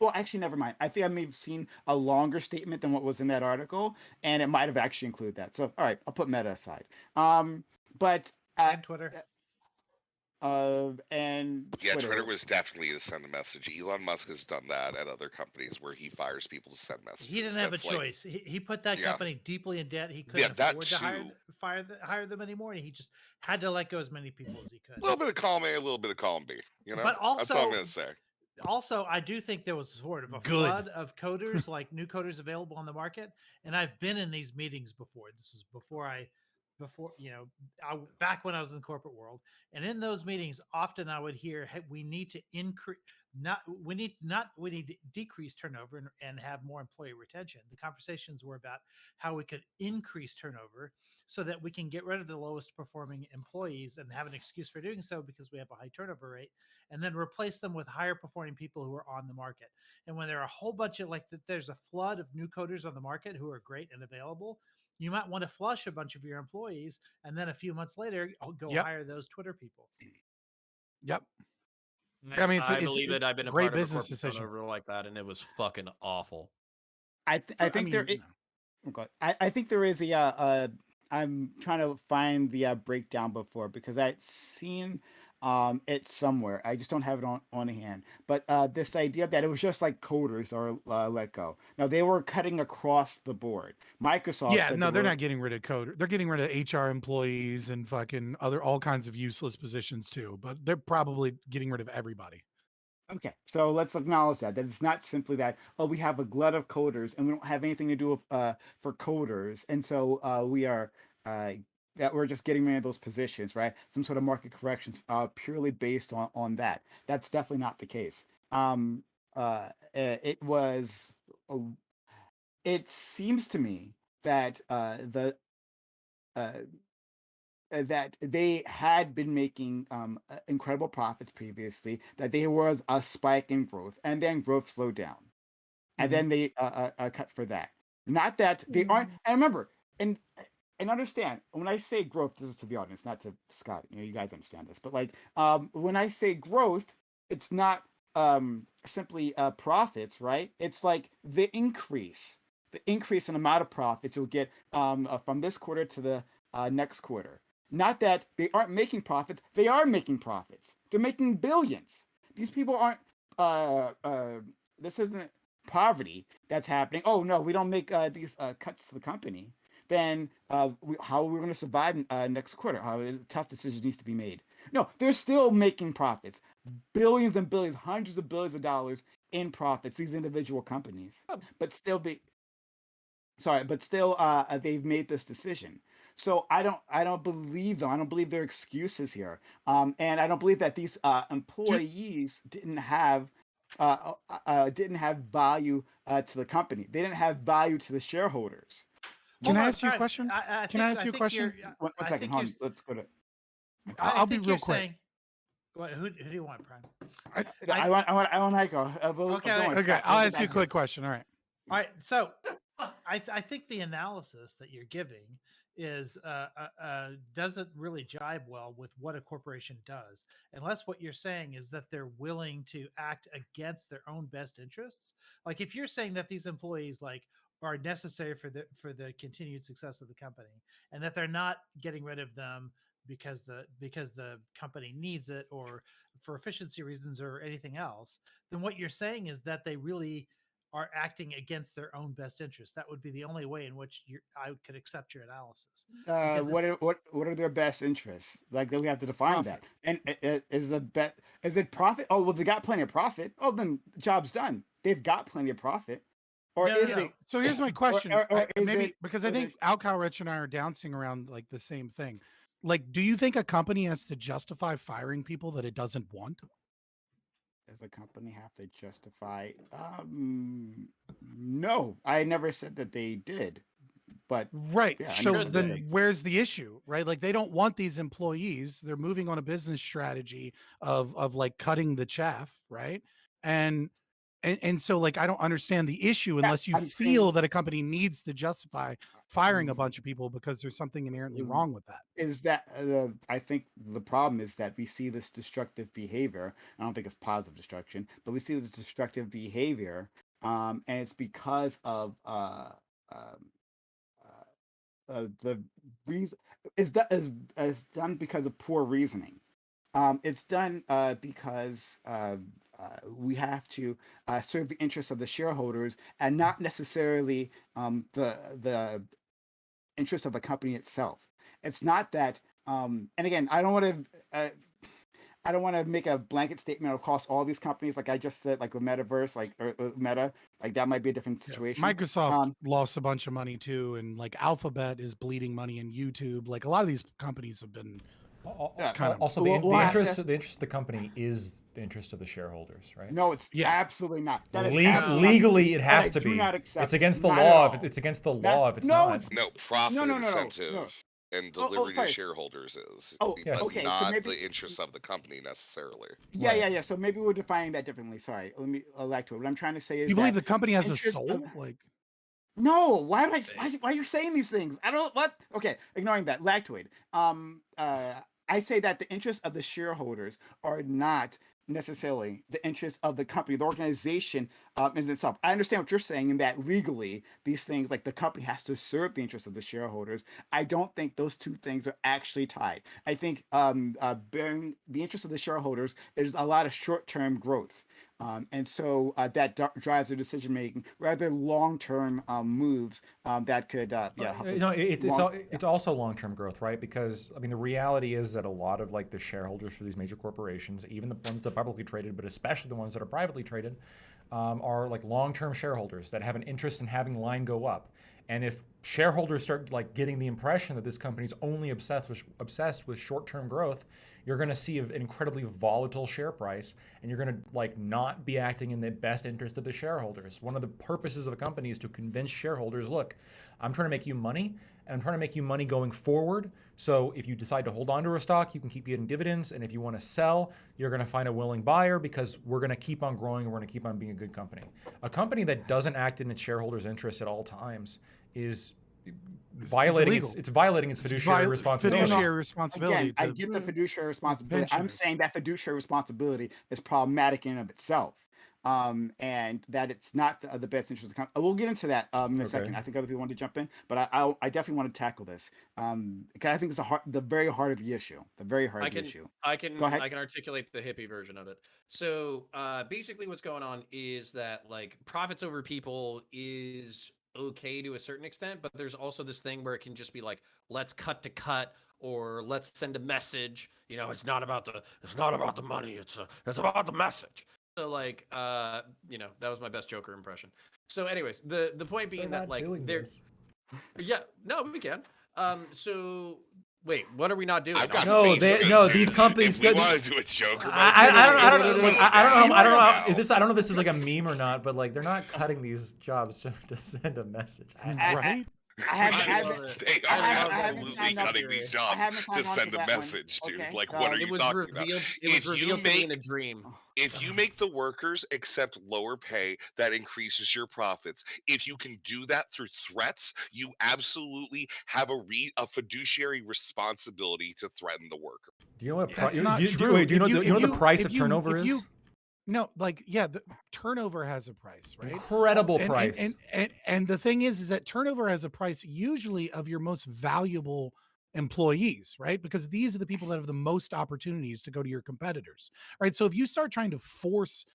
Well, actually, never mind. I think I may have seen a longer statement than what was in that article, and it might have actually included that. So, all right, I'll put Meta aside. But And Twitter. and Yeah, Twitter. Twitter was definitely to send a message. Elon Musk has done that at other companies where he fires people to send messages. He didn't have a That's like- choice. He put that Yeah. company deeply in debt. He couldn't that afford to too. hire them anymore. And he just had to let go as many people as he could. A little bit of column A, a little bit of column B. You know, But that's all I'm also- gonna say. Also, I do think there was sort of a Good. flood of coders, like new coders available on the market. And I've been in these meetings before. This is back when I was in the corporate world. And in those meetings, often I would hear, hey, we need to decrease turnover and have more employee retention. The conversations were about how we could increase turnover so that we can get rid of the lowest performing employees and have an excuse for doing so because we have a high turnover rate, and then replace them with higher performing people who are on the market. And when there are a whole bunch of there's a flood of new coders on the market who are great and available, you might want to flush a bunch of your employees, and then a few months later, go Yep. hire those Twitter people. Yep. I mean, I believe it. I've been a great part of a business corporate decision. turnover like that, and it was fucking awful. I think there. Okay. I think there is a. I'm trying to find the breakdown before because I'd seen it somewhere. I just don't have it on hand. But this idea that it was just like coders are let go. Now they were cutting across the board. Microsoft. Yeah, said no, they they're were- not getting rid of code. They're getting rid of HR employees and fucking all kinds of useless positions too. But they're probably getting rid of everybody. Okay, so let's acknowledge that it's not simply that, oh, we have a glut of coders and we don't have anything to do with, for coders, and so we are that we're just getting rid of those positions, right? Some sort of market corrections purely based on that. That's definitely not the case. It was. It seems to me that that they had been making incredible profits previously, that there was a spike in growth, and then growth slowed down. And then they cut for that. Not that they aren't, and remember, and understand, when I say growth, this is to the audience, not to Scott, you guys understand this, but like, when I say growth, it's not simply profits, right? It's like the increase in amount of profits you'll get from this quarter to the next quarter. Not that they aren't making profits; they are making profits. They're making billions. These people aren't. This isn't poverty that's happening. Oh no, we don't make these cuts to the company. Then how are we going to survive next quarter? How a tough decision needs to be made. No, they're still making profits, billions and billions, hundreds of billions of dollars in profits, these individual companies, Oh. but still they've made this decision. So I don't believe them. I don't believe their excuses here. And I don't believe that these employees didn't have value to the company. They didn't have value to the shareholders. Can Hold I on, ask you a Prime. question? I Can I think- ask you a think question? you're- One I second, think hold you're on. Let's go to. I'll be think real you're quick. saying- who do you want, Prime? I want Heiko. Okay, Okay, I'll ask you a quick question. All right. All right, so I think the analysis that you're giving is doesn't really jibe well with what a corporation does, unless what you're saying is that they're willing to act against their own best interests. Like if you're saying that these employees like are necessary for the continued success of the company, and that they're not getting rid of them because the company needs it or for efficiency reasons or anything else, then what you're saying is that they really are acting against their own best interest. That would be the only way in which I could accept your analysis. Because What are their best interests? Like we have to define Profit. that. And is it profit? Oh well, they got plenty of profit. Oh, then the job's done. They've got plenty of profit. Or No, is no. it? So here's my question. or is Maybe it- because I think Alcal Rich and I are dancing around like the same thing. Like, do you think a company has to justify firing people that it doesn't want? Does a company have to justify? No, I never said that they did. But Right. yeah, I So never said then that. where's the issue? Right? Like they don't want these employees. They're moving on a business strategy of like cutting the chaff, right? And so like I don't understand the issue unless you I'm feel saying- that a company needs to justify firing a bunch of people because there's something inherently wrong with that. Is that I think the problem is that we see this destructive behavior. I don't think it's positive destruction, but we see this destructive behavior, and it's because of the reason is done because of poor reasoning. It's done because we have to serve the interests of the shareholders and not necessarily the interest of the company itself. It's not that, and again, I don't want to make a blanket statement across all these companies, like I just said, like with Metaverse, like or Meta, like that might be a different situation. Microsoft lost a bunch of money too, and like Alphabet is bleeding money in YouTube. Like a lot of these companies have been kind of Also, the interest of the company is the interest of the shareholders, right? No, it's absolutely not. That is Legally, it has that to I do be. not accept. It's against the Not at law. all. It's against the That- law if it's no, not. it's- No, profit no, incentive and Oh, delivery to sorry. shareholders is, Oh, but okay, so not maybe- the interests of the company necessarily. Yeah. So maybe we're defining that differently. Sorry, let me elect to it. What I'm trying to say is You believe that the company has a interest soul? of- Like No, why are you saying these things? I don't what. Okay, ignoring that. Lactoid. I say that the interests of the shareholders are not necessarily the interests of the company, the organization is itself. I understand what you're saying in that legally these things like the company has to serve the interests of the shareholders. I don't think those two things are actually tied. I think bearing the interest of the shareholders is a lot of short-term growth. And so that drives their decision making rather than long-term moves that could help us It's also long-term growth, right? Because I mean, the reality is that a lot of like the shareholders for these major corporations, even the ones that are publicly traded, but especially the ones that are privately traded, are like long-term shareholders that have an interest in having line go up. And if shareholders start like getting the impression that this company is only obsessed with short-term growth, you're going to see an incredibly volatile share price, and you're going to like not be acting in the best interest of the shareholders. One of the purposes of a company is to convince shareholders, look, I'm trying to make you money, and I'm trying to make you money going forward. So if you decide to hold on to a stock, you can keep getting dividends, and if you want to sell, you're going to find a willing buyer because we're going to keep on growing and we're going to keep on being a good company. A company that doesn't act in its shareholders' interest at all times is violating its fiduciary responsibility. Fiduciary responsibility. Again, I get the fiduciary responsibility. I'm pensioners. saying that fiduciary responsibility is problematic in and of itself, and that it's not the best interest of the company. We'll get into that in a second. I think other people want to jump in, but I definitely want to tackle this because I think it's the very heart of the issue. The very heart of the issue. I can Go ahead. articulate the hippie version of it. So basically what's going on is that like profits over people is okay to a certain extent, but there's also this thing where it can just be like, let's cut to cut, or let's send a message. You know, it's not about the money, it's about the message. So like, that was my best Joker impression. So, anyways, the point being that like they're, yeah, no, we can. So wait, what are we not doing? I've got No, face painting. these companies. If we want to do a Joker, I don't know. I don't know. now. I don't know if this is like a meme or not, but like they're not cutting these jobs to send a message. Right? They are absolutely cutting these jobs to send a message, dude. Okay. Like, what are It you was talking revealed. about? It was If you revealed to me in a make dream. if you make the workers accept lower pay, that increases your profits. If you can do that through threats, you absolutely have a fiduciary responsibility to threaten the worker. Do you know what? That's not true. Wait, do you know what the price if of you- turnover if is? you- No, like the turnover has a price, right? Incredible And- price. And the thing is that turnover has a price usually of your most valuable employees, right? Because these are the people that have the most opportunities to go to your competitors, right? So if you start trying to force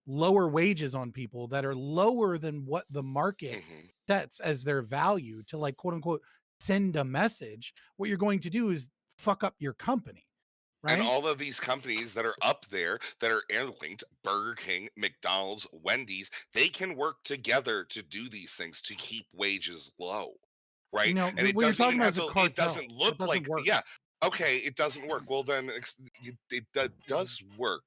lower wages on people that are lower than what the market sets as their value to like quote unquote send a message, what you're going to do is fuck up your company. Right? And all of these companies that are up there that are interlinked, Burger King, McDonald's, Wendy's, they can work together to do these things to keep wages low, right? No, And it what you're doesn't talking even about have is a to. It cartel. doesn't That look doesn't like. work. Yeah. Okay, it doesn't work. Well, then it does work,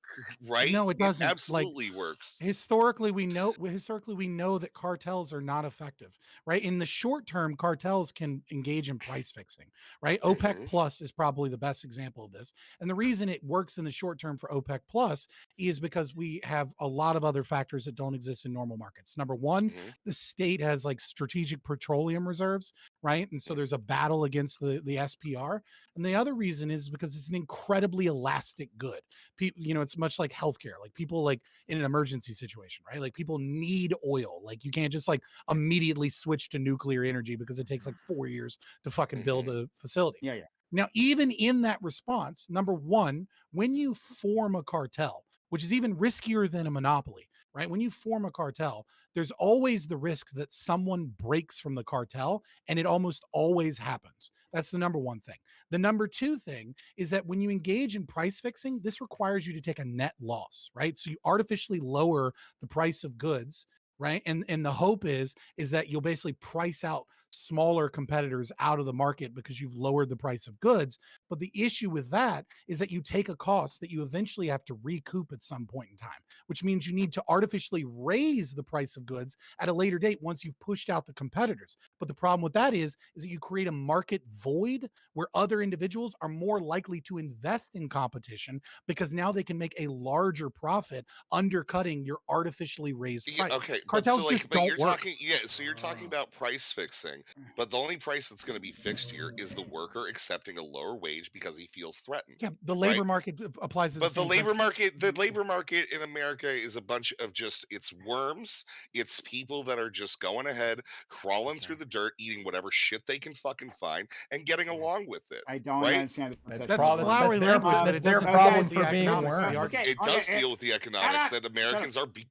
right? No, it doesn't. Like absolutely works. historically, we know that cartels are not effective, right? In the short term, cartels can engage in price fixing, right? OPEC Plus is probably the best example of this. And the reason it works in the short term for OPEC Plus is because we have a lot of other factors that don't exist in normal markets. Number one, the state has like strategic petroleum reserves, right? And so there's a battle against the SPR. And the other reason is because it's an incredibly elastic good. It's much like healthcare. Like people like in an emergency situation, right? Like people need oil. Like you can't just like immediately switch to nuclear energy because it takes like 4 years to fucking build a facility. Yeah. Now, even in that response, number one, when you form a cartel, which is even riskier than a monopoly, right? When you form a cartel, there's always the risk that someone breaks from the cartel, and it almost always happens. That's the number one thing. The number two thing is that when you engage in price fixing, this requires you to take a net loss, right? So you artificially lower the price of goods, right? And the hope is that you'll basically price out smaller competitors out of the market because you've lowered the price of goods. But the issue with that is that you take a cost that you eventually have to recoup at some point in time, which means you need to artificially raise the price of goods at a later date once you've pushed out the competitors. But the problem with that is that you create a market void where other individuals are more likely to invest in competition because now they can make a larger profit undercutting your artificially raised price. Okay, Cartels but just don't you're work. talking, so you're talking about price fixing, but the only price that's going to be fixed here is the worker accepting a lower wage because he feels threatened. Yeah, the labor right? market applies to But the same labor principles. market, the labor market in America is a bunch of it's worms. It's people that are just going ahead, crawling through the dirt, eating whatever shit they can fucking find, and getting along with it. I don't right? understand the That's perception. flowery their- language, but that's it their doesn't problem deal with for the being economics of the worms. argument. It does deal with the economics that Americans are. Okay.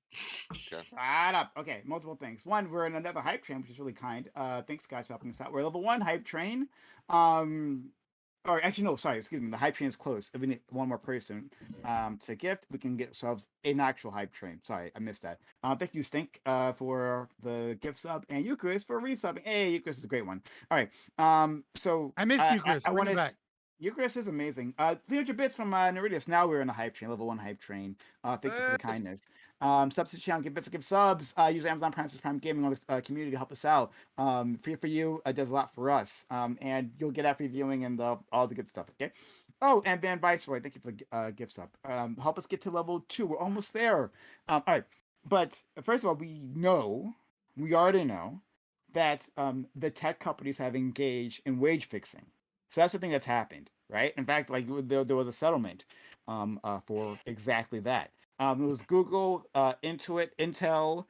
Shut up. Okay, multiple things. One, we're in another hype train, which is really kind. Thanks, guys, for helping us out. We're level 1 hype train. Or actually, no, sorry, excuse me. The hype train is closed. If we need one more person to gift, we can get ourselves an actual hype train. Sorry, I missed that. Thank you, Stink, for the gift sub, and Eucharist for resubbing. Hey, Eucharist is a great one. All right. So I miss Eucharist. Bring it back. Eucharist is amazing. 300 bits from Neridius. Now we're in the hype train, level 1 hype train. Thank you for the kindness. Substitute channel, give bits, give subs. Use Amazon Prime Gaming on the community to help us out. Free for you, does a lot for us. And you'll get free viewing and all the good stuff. Okay. Oh, and Van Viceroy, thank you for the gift sub. Help us get to level 2. We're almost there. All right. But first of all, we already know that the tech companies have engaged in wage fixing. So that's the thing that's happened, right? In fact, like there was a settlement for exactly that. It was Google, Intuit, Intel.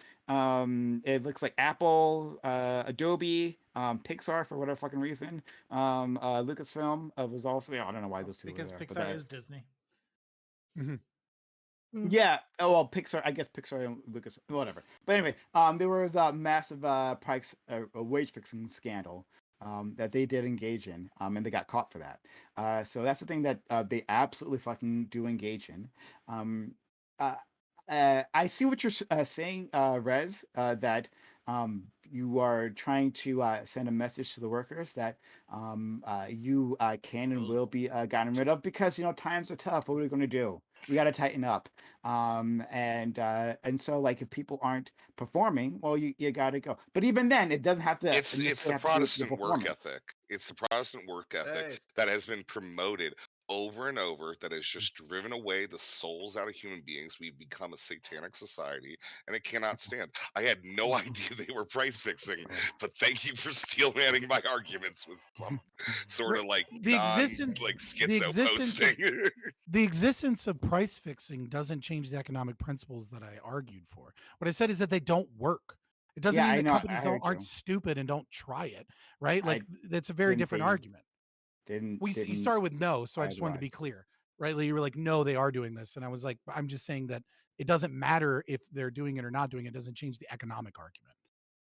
It looks like Apple, Adobe, Pixar for whatever fucking reason. Lucasfilm was also I don't know why those two Because were there. Pixar is Disney. Yeah. Oh well, Pixar. I guess Pixar and Lucas, whatever. But anyway, there was a massive price wage fixing scandal that they did engage in, and they got caught for that. So that's the thing that they absolutely fucking do engage in. I see what you're saying, Rez. That you are trying to send a message to the workers that you can and will be gotten rid of because times are tough. What are we going to do? We got to tighten up. And so like if people aren't performing, well, you got to go. But even then, it doesn't have to It's the necessarily have to do with your Protestant work performance. ethic. It's the Protestant work ethic Nice. that has been promoted over and over that has just driven away the souls out of human beings. We've become a satanic society and it cannot stand. I had no idea they were price fixing, but thank you for steel manning my arguments with some sort of like the non existence like the schizo existence of posting. the existence of price fixing doesn't change the economic principles that I argued for. What I said is that they don't work. It doesn't Yeah, mean I that know. I companies heard aren't you. stupid and don't try it, right? Like I that's a very didn't different say you argument. didn't Well, you didn't started with no, so I try just the wanted to be rise. clear, right? Like, you were like, no, they are doing this, and I was like, I'm just saying that it doesn't matter if they're doing it or not doing it. It doesn't change the economic argument.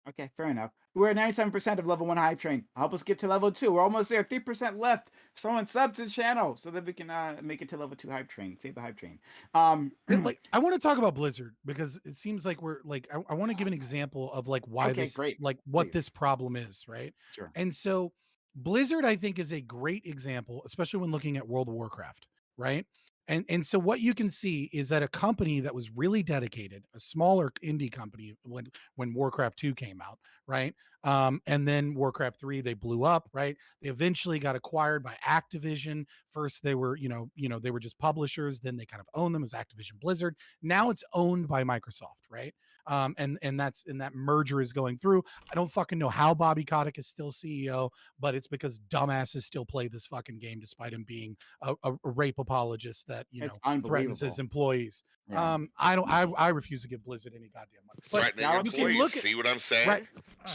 Okay, fair enough. We're at 97% of level 1 hype train. Help us get to level 2. We're almost there. 3% left. Someone sub to the channel so that we can make it to level 2 hype train. Save the hype train. Like, I want to talk about Blizzard because it seems like we're like, I want to give an example of like why Okay, this, great. like what Please. this problem is, right? Sure. And so Blizzard, I think, is a great example, especially when looking at World of Warcraft, right? And so what you can see is that a company that was really dedicated, a smaller indie company when Warcraft 2 came out, right? And then Warcraft 3, they blew up, right? They eventually got acquired by Activision. First, they were, they were just publishers. Then they kind of owned them as Activision Blizzard. Now it's owned by Microsoft, right? And that merger is going through. I don't fucking know how Bobby Kotick is still CEO, but it's because dumbasses still play this fucking game despite him being a rape apologist that It's threatens his unbelievable. employees. Yeah. I refuse to give Blizzard any goddamn money. But Threatening Shout out to you can employees. look at See what I'm saying? right.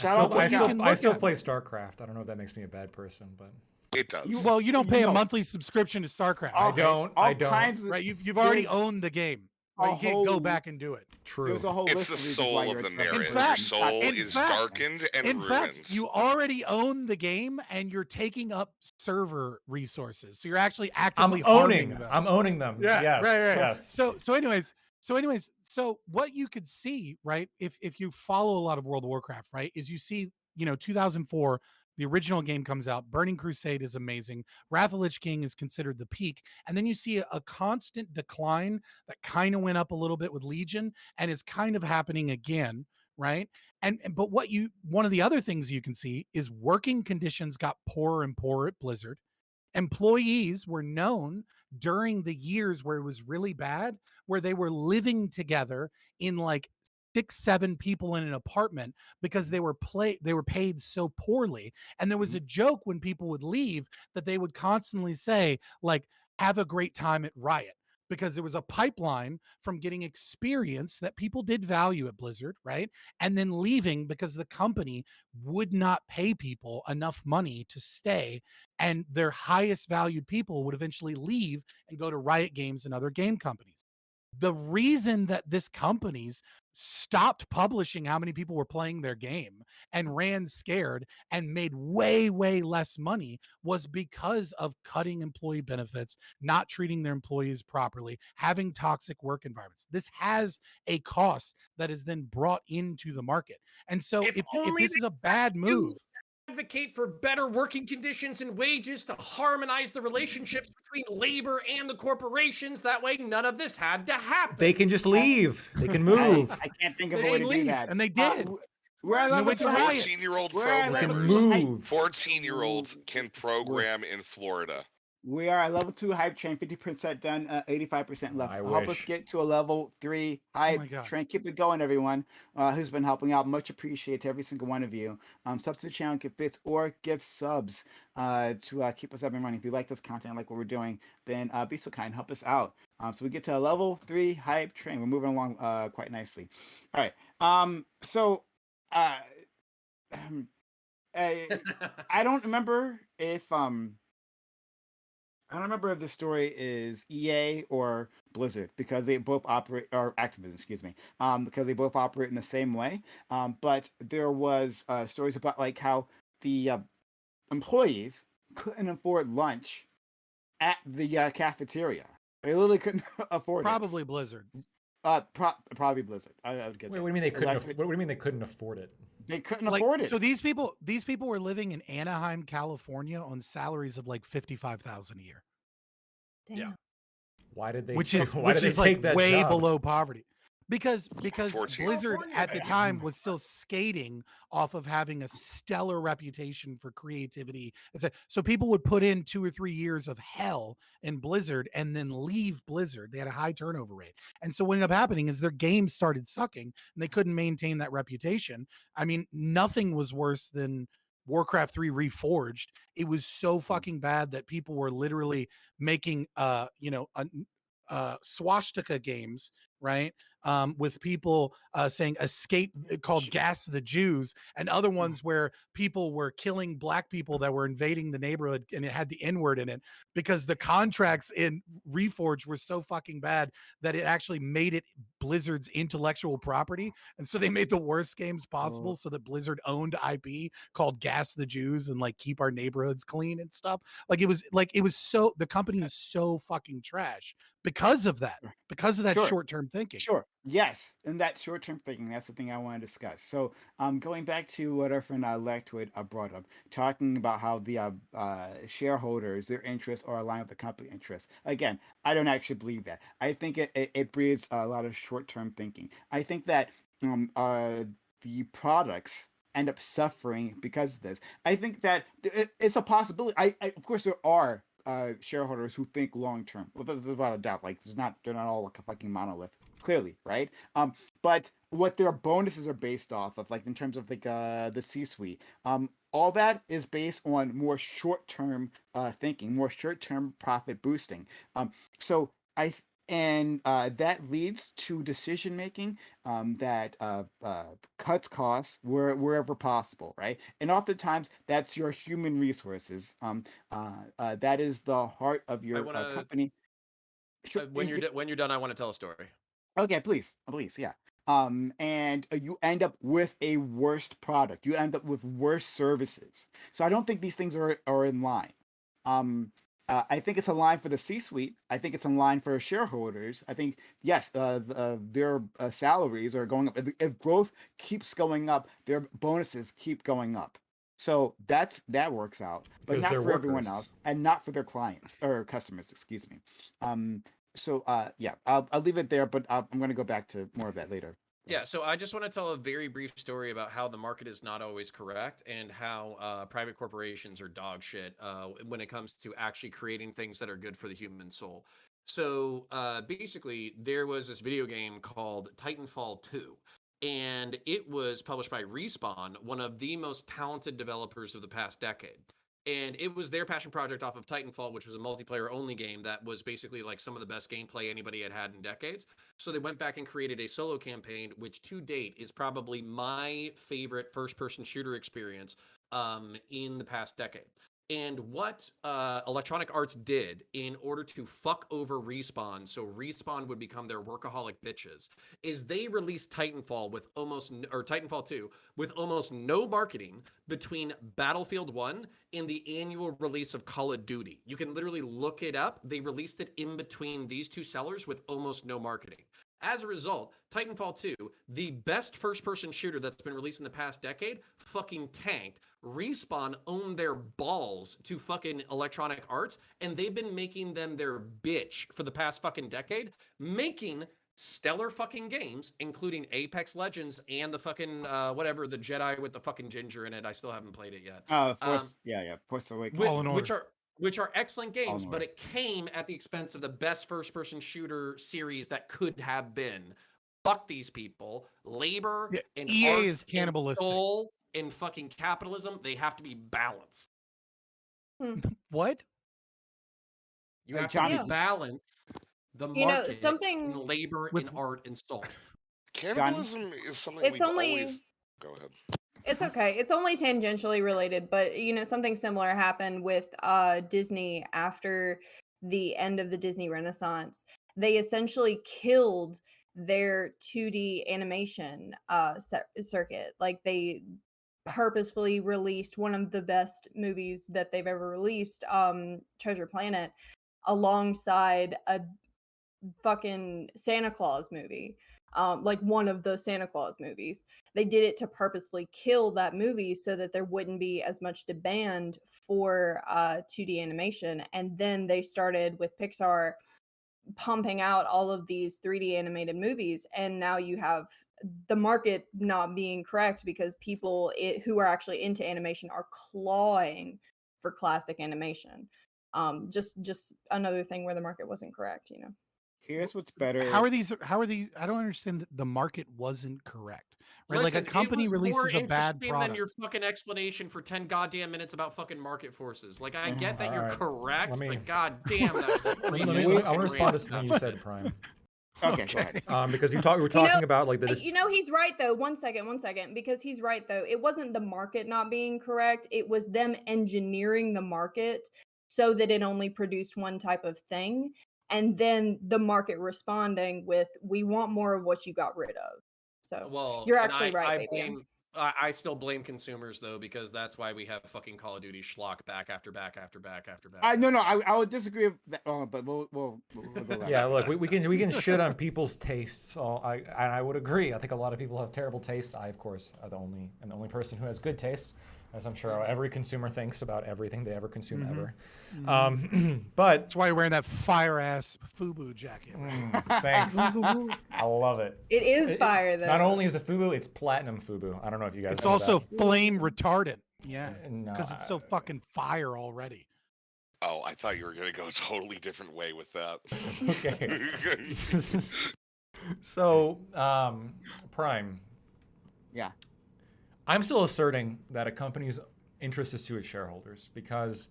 Shout out to But you can I look still at play StarCraft. I don't know if that makes me a bad person, but It does. you don't pay a know, monthly subscription to StarCraft. all, right? don't. all I don't. kinds of Right, you've already there's owned the game. a Right? You can't go whole back and do it. True. there's a whole It's list the of reasons why soul you're of the a narrative. Blizzard. Your fact- soul in is fact- darkened and In ruined. fact, you already own the game and you're taking up server resources. So you're actually actively harming them. I'm owning them. Yeah, Yes. right. Yes. So what you could see, right, if you follow a lot of World of Warcraft, right, is you see, 2004, the original game comes out. Burning Crusade is amazing. Wrath of the Lich King is considered the peak, and then you see a constant decline that kind of went up a little bit with Legion, and is kind of happening again, right? But one of the other things you can see is working conditions got poorer and poorer at Blizzard. Employees were known during the years where it was really bad, where they were living together in like 6-7 people in an apartment because they were paid so poorly. And there was a joke when people would leave that they would constantly say, like, have a great time at Riot, because there was a pipeline from getting experience that people did value at Blizzard, right? And then leaving because the company would not pay people enough money to stay. And their highest valued people would eventually leave and go to Riot Games and other game companies. The reason that this companies stopped publishing how many people were playing their game and ran scared and made way, way less money was because of cutting employee benefits, not treating their employees properly, having toxic work environments. This has a cost that is then brought into the market. And so if this is a bad move, advocate for better working conditions and wages to harmonize the relationships between labor and the corporations. That way, none of this had to happen. They can just leave. They can move. I can't think of They a way to did do leave, that. and they did. We're at They level went to 2 Riot. 14-year-old We're at They can level 2 hype. move. 14-year-olds can program in Florida. We are at level 2 hype train, 50% done, 85% left. I Help us wish. get to a level 3 hype my God. train. Keep it going, everyone who's been helping out. Much appreciated to every single one of you. Sub to the channel, give bits, or give subs to keep us up and running. If you like this content, like what we're doing, then be so kind, help us out. So we get to a level 3 hype train. We're moving along quite nicely. All right. I don't remember if the story is EA or Blizzard because they both operate, or Activision, excuse me, because they both operate in the same way. But there was stories about like how the employees couldn't afford lunch at the cafeteria. They literally couldn't afford it. Probably Blizzard. Probably Blizzard. I would get Wait, that. what do you mean they couldn't? Electric, What do you mean they couldn't afford it? they couldn't Like, afford it. so these people were living in Anaheim, California, on salaries of like 55,000 a year, Damn. Why did they? which take, is why did they like take that way job? below poverty. Because 14. Blizzard California, at the man. time was still skating off of having a stellar reputation for creativity. So people would put in 2 or 3 years of hell in Blizzard and then leave Blizzard. They had a high turnover rate. And so what ended up happening is their games started sucking and they couldn't maintain that reputation. I mean, nothing was worse than Warcraft 3 Reforged. It was so fucking bad that people were literally making swastika games, right? With people saying escape, called Gas the Jews, and other ones where people were killing black people that were invading the neighborhood and it had the N-word in it because the contracts in Reforged were so fucking bad that it actually made it Blizzard's intellectual property. And so they made the worst games possible so that Blizzard owned IP called Gas the Jews and like keep our neighborhoods clean and stuff. It was so, the company is so fucking trash because of that Sure. short-term thinking. Sure. Yes, and that short-term thinking, that's the thing I want to discuss. So, going back to what our friend Lectwood brought up, talking about how the shareholders, their interests are aligned with the company interests. Again, I don't actually believe that. I think it breeds a lot of short-term thinking. I think that the products end up suffering because of this. I think that it's a possibility. Of course, there are shareholders who think long term. Well, this is without a doubt. Like, they're not all like a fucking monolith, clearly, right? But what their bonuses are based off of, like in terms of like the C-suite, all that is based on more short-term thinking, more short-term profit boosting. So I th- and that leads to decision making that cuts costs wherever possible, right? And oftentimes that's your human resources. That is the heart of I your want to. company. Sure, When you're done, I want to tell a story. okay, please, yeah. And you end up with a worst product. You end up with worse services. So I don't think these things are in line. I think it's a line for the C-suite. I think it's in line for shareholders. I think yes, their salaries are going up. If growth keeps going up, their bonuses keep going up. So that works out, but Because not they're for everyone workers. else, and not for their clients or customers. Excuse me. So yeah, I'll leave it there, but I'm going to go back to more of that later. Yeah, so I just want to tell a very brief story about how the market is not always correct and how private corporations are dog shit when it comes to actually creating things that are good for the human soul. So basically, there was this video game called Titanfall 2, and it was published by Respawn, one of the most talented developers of the past decade. And it was their passion project off of Titanfall, which was a multiplayer only game that was basically like some of the best gameplay anybody had had in decades. So they went back and created a solo campaign, which to date is probably my favorite first-person shooter experience in the past decade. And what Electronic Arts did in order to fuck over Respawn, so Respawn would become their workaholic bitches, is they released Titanfall Titanfall 2 with almost no marketing between Battlefield 1 and the annual release of Call of Duty. You can literally look it up. They released it in between these two sellers with almost no marketing. As a result, Titanfall 2, the best first-person shooter that's been released in the past decade, fucking tanked. Respawn owned their balls to fucking Electronic Arts, and they've been making them their bitch for the past fucking decade, making stellar fucking games, including Apex Legends and the fucking whatever, the Jedi with the fucking ginger in it. I still haven't played it yet. Force Awakens. Which are excellent games, in but order. it came at the expense of the best first-person shooter series that could have been. Fuck these people. Labor Yeah, and EA art is cannibalistic. and soul and fucking capitalism, they have to be balanced. What? You have Johnny, to balance the You know, market something- in labor With- and art and soul. Cannibalism is something It's we've only- always. Go ahead. It's okay. It's only tangentially related, but you know, something similar happened with Disney after the end of the Disney Renaissance. They essentially killed their 2D animation circuit. Like they purposefully released one of the best movies that they've ever released, Treasure Planet, alongside a fucking Santa Claus movie, like one of the Santa Claus movies. They did it to purposefully kill that movie so that there wouldn't be as much demand for 2D animation. And then they started with Pixar pumping out all of these 3D animated movies, and now you have the market not being correct because people who are actually into animation are clawing for classic animation. Just another thing where the market wasn't correct, you know. Here's what's better. How are these? I don't understand that the market wasn't correct. Right? Listen, like a company it was more releases a bad interesting product. than your fucking explanation for 10 goddamn minutes about fucking market forces. Like, I Mhm. get that you're Alright, correct, let me- but goddamn, that was a Let me, pretty I fucking want to respond to random something you stuff. said, Prime. Okay, go ahead. Because we were You talking know, about like the you know, he's right though. One second, because he's right though. It wasn't the market not being correct. It was them engineering the market so that it only produced one type of thing. And then the market responding with, we want more of what you got rid of. So Well, you're and actually right, baby. I still blame consumers though, because that's why we have fucking Call of Duty schlock back after back after back after back. No, I would disagree with that, but we'll go there. Yeah, look, we can shit on people's tastes. So I would agree. I think a lot of people have terrible taste. I, of course, am the only person who has good taste, as I'm sure every consumer thinks about everything they ever consume ever. But that's why you're wearing that fire ass FUBU jacket. Thanks, I love it. It is fire though. Not only is it FUBU, it's platinum FUBU. I don't know if you guys. It's know also that. flame retardant. Yeah, No, because it's so fucking fire already. Oh, I thought you were gonna go a totally different way with that. Okay. So, Prime. Yeah. I'm still asserting that a company's interest is to its shareholders because,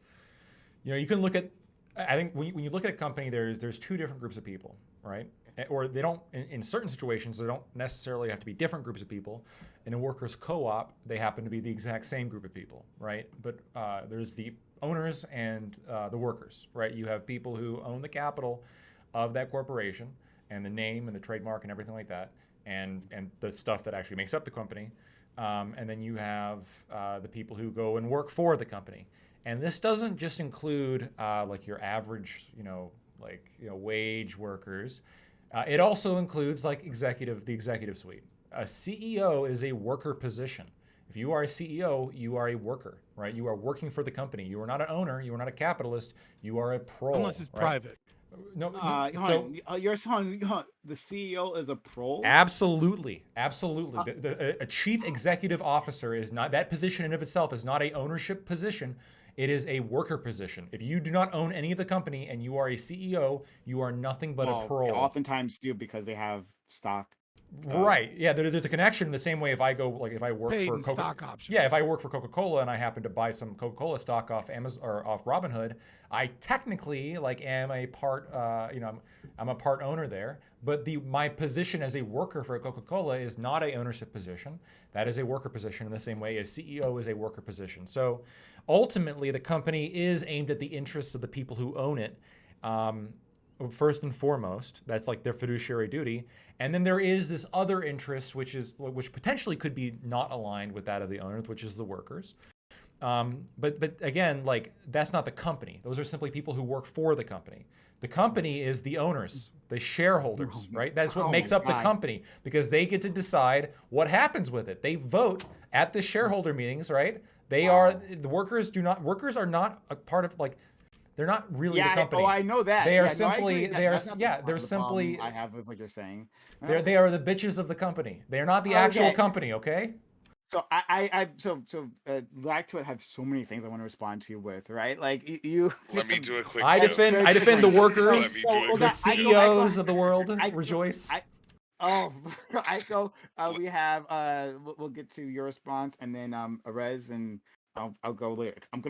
you can look at. I think when you look at a company, there's two different groups of people, right? Or they don't. In certain situations, they don't necessarily have to be different groups of people. In a workers' co-op, they happen to be the exact same group of people, right? But there's the owners and the workers, right? You have people who own the capital of that corporation and the name and the trademark and everything like that, and the stuff that actually makes up the company. And then you have the people who go and work for the company. And this doesn't just include like your average, wage workers. It also includes like the executive suite. A CEO is a worker position. If you are a CEO, you are a worker, right? You are working for the company. You are not an owner. You are not a capitalist. You are a pro. Unless it's right? private. No, you're telling the CEO is a pro? Absolutely. A chief executive officer is not, that position in of itself is not a ownership position. It is a worker position. If you do not own any of the company and you are a CEO, you are nothing but a pro. They oftentimes do because they have stock. Right. Yeah. There's a connection in the same way if I work Paid for in stock options. Yeah. If I work for Coca-Cola and I happen to buy some Coca-Cola stock off Amazon or off Robinhood, I technically am a part. I'm a part owner there. But my position as a worker for Coca-Cola is not a ownership position. That is a worker position in the same way as CEO is a worker position. So ultimately, the company is aimed at the interests of the people who own it. First and foremost, that's like their fiduciary duty. And then there is this other interest, which potentially could be not aligned with that of the owners, which is the workers. But again, that's not the company. Those are simply people who work for the company. The company is the owners, the shareholders, right? That's what makes up the company because they get to decide what happens with it. They vote at the shareholder meetings, right? The workers are not a part of they're not really the company. I know that. They are No, I simply, agree. they're That's not the they're simply. problem I have with what you're saying. They are the bitches of the company. They are not the actual company. Okay. So Lactoid have so many things I want to respond to you with, right? Like you. Let me do a quick. I defend the workers, the the CEOs of the world. Rejoice. We have we'll get to your response and then Arez and I'll go later. I'm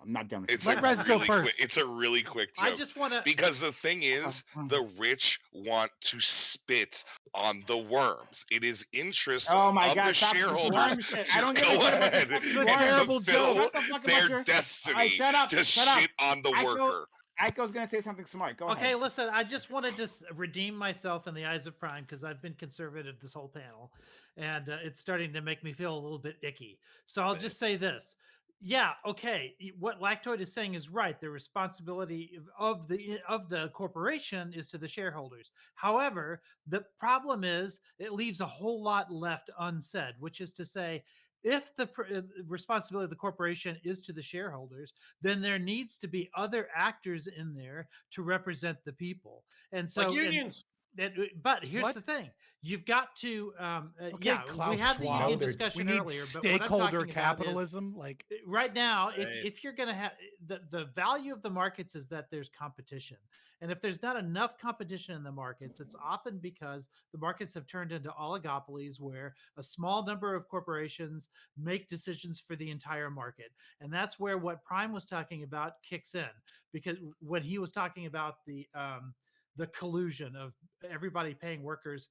not done with It's it. Let Rez go first. It's a really quick joke. I just want to because the thing is, the rich want to spit on the worms. It is interest of the shareholders to go ahead and fulfill their destiny to shit on the worker. Aiko's gonna say something smart. Go ahead. Okay, listen, I just want to redeem myself in the eyes of Prime because I've been conservative this whole panel, and it's starting to make me feel a little bit icky. So I'll just say this. Yeah, okay. What Lactoid is saying is right. The responsibility of the corporation is to the shareholders. However, the problem is it leaves a whole lot left unsaid, which is to say, if the responsibility of the corporation is to the shareholders, then there needs to be other actors in there to represent the people. And Like so, unions. but here's What? the thing: you've got to, Okay, yeah, we Klaus had the Schwab. union they're- discussion We need earlier. But what I'm stakeholder talking about is capitalism. Like, right now, Right. if you're going to have the value of the markets is that there's competition, and if there's not enough competition in the markets, it's often because the markets have turned into oligopolies where a small number of corporations make decisions for the entire market. And that's where what Prime was talking about kicks in, because when he was talking about the collusion of everybody paying workers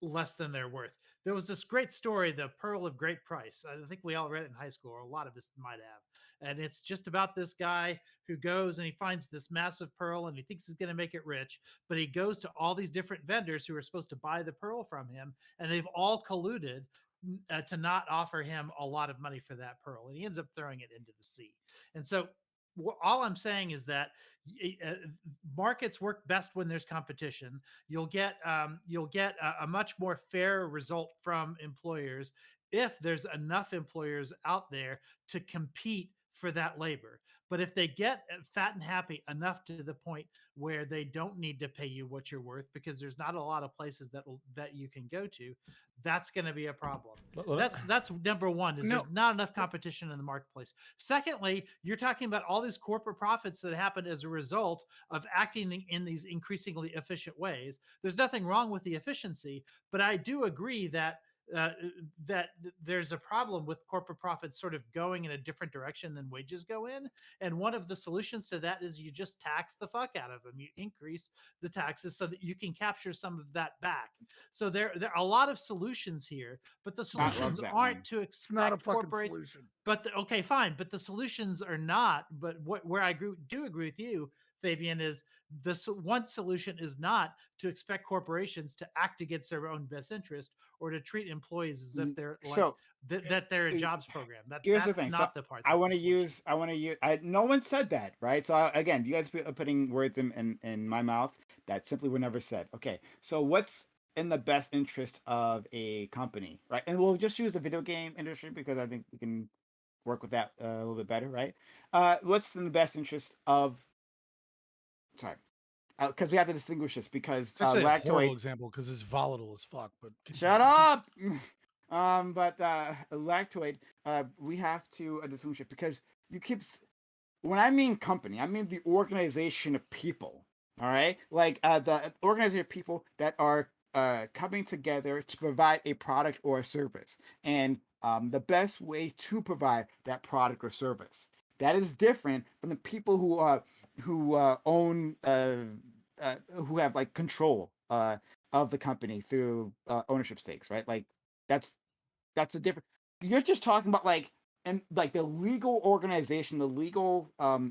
less than they're worth. There was this great story, The Pearl of Great Price. I think we all read it in high school, or a lot of us might have. And it's just about this guy who goes and he finds this massive pearl and he thinks he's going to make it rich, but he goes to all these different vendors who are supposed to buy the pearl from him, and they've all colluded to not offer him a lot of money for that pearl. And he ends up throwing it into the sea. And so all I'm saying is that markets work best when there's competition. You'll get a much more fair result from employers if there's enough employers out there to compete for that labor. But if they get fat and happy enough to the point where they don't need to pay you what you're worth because there's not a lot of places that you can go to, that's going to be a problem. That's number one, is there's not enough competition in the marketplace. Secondly, you're talking about all these corporate profits that happen as a result of acting in these increasingly efficient ways. There's nothing wrong with the efficiency, but I do agree that there's a problem with corporate profits sort of going in a different direction than wages go in. And one of the solutions to that is you just tax the fuck out of them. You increase the taxes so that you can capture some of that back. So there are a lot of solutions here, but the Matt loves solutions that aren't one. to it's not a expect fucking corporate. solution. But okay, fine. But the solutions are not. But where I do agree with you, Fabian, is one solution is not to expect corporations to act against their own best interest or to treat employees as if they're like So that they're a jobs program. here's That's the thing. not So the part. I want to use. No one said that, right? So again, you guys are putting words in my mouth that simply were never said. Okay, so what's in the best interest of a company, right? And we'll just use the video game industry because I think we can work with that a little bit better, right? What's in the best interest of? Sorry, because we have to distinguish this because It's actually a horrible lactoid. example because it's volatile as fuck. But Shut up. But lactoid, we have to distinguish it because you keep. When I mean company, I mean the organization of people. All right, like the organization of people that are coming together to provide a product or a service, and the best way to provide that product or service. That is different from the people who own who have like control of the company through ownership stakes, right? Like that's a different. You're just talking about like the legal organization, the legal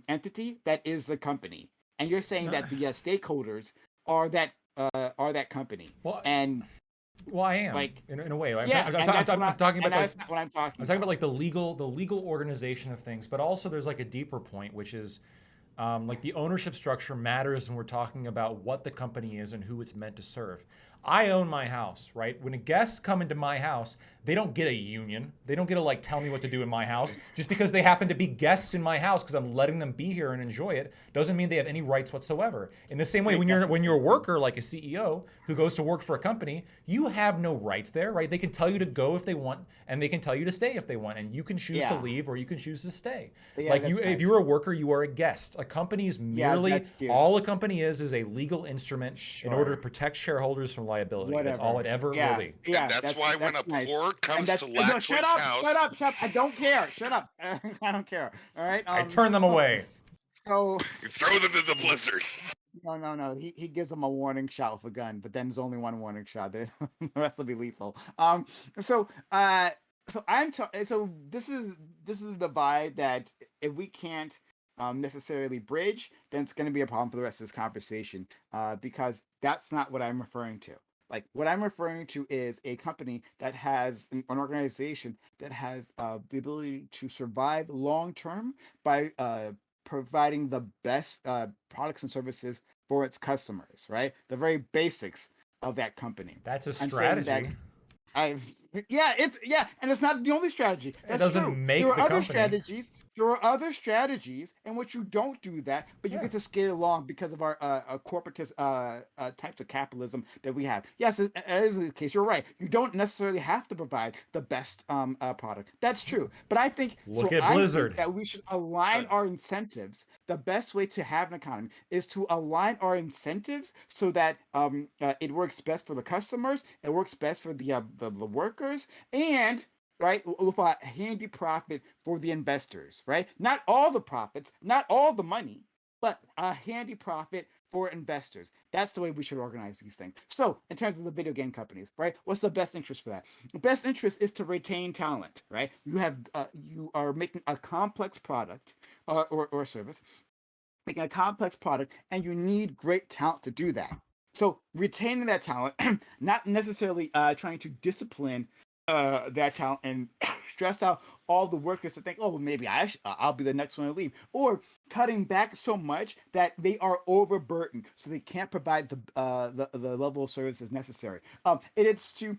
entity that is the company, and you're saying that the stakeholders are that company. Well, and Well, I am like in a way. I'm and talking about that's not what I'm talking I'm talking about like the legal organization of things, but also there's like a deeper point, which is like the ownership structure matters when we're talking about what the company is and who it's meant to serve. I own my house, right? When guests come into my house, they don't get a union. They don't get to like tell me what to do in my house. Just because they happen to be guests in my house because I'm letting them be here and enjoy it doesn't mean they have any rights whatsoever. In the same way, when you're a worker, like a CEO who goes to work for a company, you have no rights there, right? They can tell you to go if they want, and they can tell you to stay if they want, and you can choose to leave or you can choose to stay. Like if you're a worker, you are a guest. A company is merely all a company is a legal instrument in order to protect shareholders from liability. That's all it ever will be. And that's why when a poor comes to Lactoid's shut up, house, shut up. I don't care. Shut up. I don't care. All right. I turn them away. So you throw them to the blizzard. No. He gives them a warning shot with a gun, but then there's only one warning shot. The rest will be lethal. So this is a divide that if we can't necessarily bridge, then it's going to be a problem for the rest of this conversation. Because that's not what I'm referring to. Like what I'm referring to is a company that has an organization that has the ability to survive long term by providing the best products and services for its customers, right? The very basics of that company. That's a I'm saying that strategy. and it's not the only strategy. That's doesn't true. make There are the other company. strategies. There are other strategies in which you don't do that, but you Yeah. get to skate along because of our corporatist types of capitalism that we have. Yes, it is the case. You're right. You don't necessarily have to provide the best product. That's true. But I think Look so. at I Blizzard. think that we should align our incentives. The best way to have an economy is to align our incentives so that it works best for the customers, it works best for the workers, and right with a handy profit for the investors, right? Not all the profits, not all the money, but a handy profit for investors. That's the way we should organize these things. So in terms of the video game companies, right, what's the best interest for that? The best interest is to retain talent, right? You are making a complex product or service, making a complex product, and you need great talent to do that. So retaining that talent, not necessarily trying to discipline that talent and stress out all the workers to think, oh, maybe I'll be the next one to leave, or cutting back so much that they are overburdened, so they can't provide the level of services necessary. It is to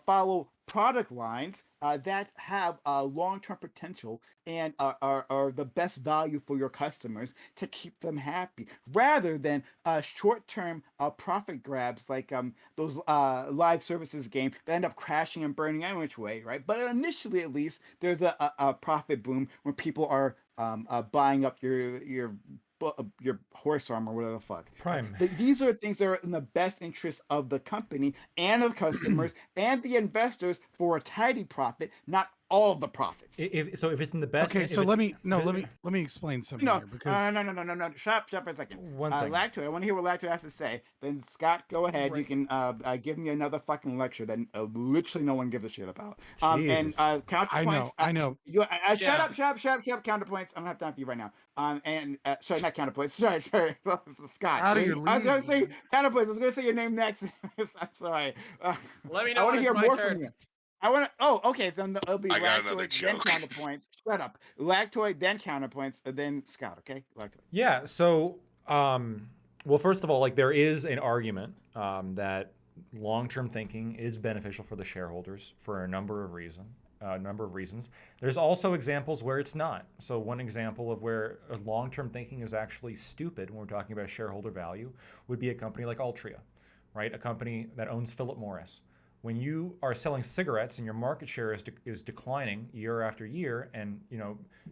follow product lines that have long-term potential and are the best value for your customers to keep them happy, rather than short-term profit grabs like those live services game that end up crashing and burning any which way, right? But initially, at least, there's a profit boom when people are buying up your horse armor or whatever the fuck. Prime. These are things that are in the best interest of the company and of customers and the investors for a tidy profit, not all of the profits. If it's in the best. Okay, if so it's- let me explain something No, here because no. Shut up for a second. One thing. Lactoid, I want to hear what Lactoid has to say. Then Scott, go ahead. You Right. can give me another fucking lecture that literally no one gives a shit about. And Jesus. counterpoints. I know. Shut up. Counterpoints. I don't have time for you right now. Sorry, not counterpoints. Sorry, Scott. Out of your I was going to say league. counterpoints. I was going to say your name next. I'm sorry. Let me I know want when to it's hear my more turn. from you. I want to. Oh, okay. Then it'll be I got another Lactoid, then joke. counterpoints. Shut up. Lactoid, then counterpoints, and then Scott. Okay, Lactoid. Yeah. So, well, first of all, like there is an argument that long-term thinking is beneficial for the shareholders for a number of reasons. There's also examples where it's not. So one example of where a long-term thinking is actually stupid when we're talking about shareholder value would be a company like Altria, right? A company that owns Philip Morris. When you are selling cigarettes and your market share is declining year after year, and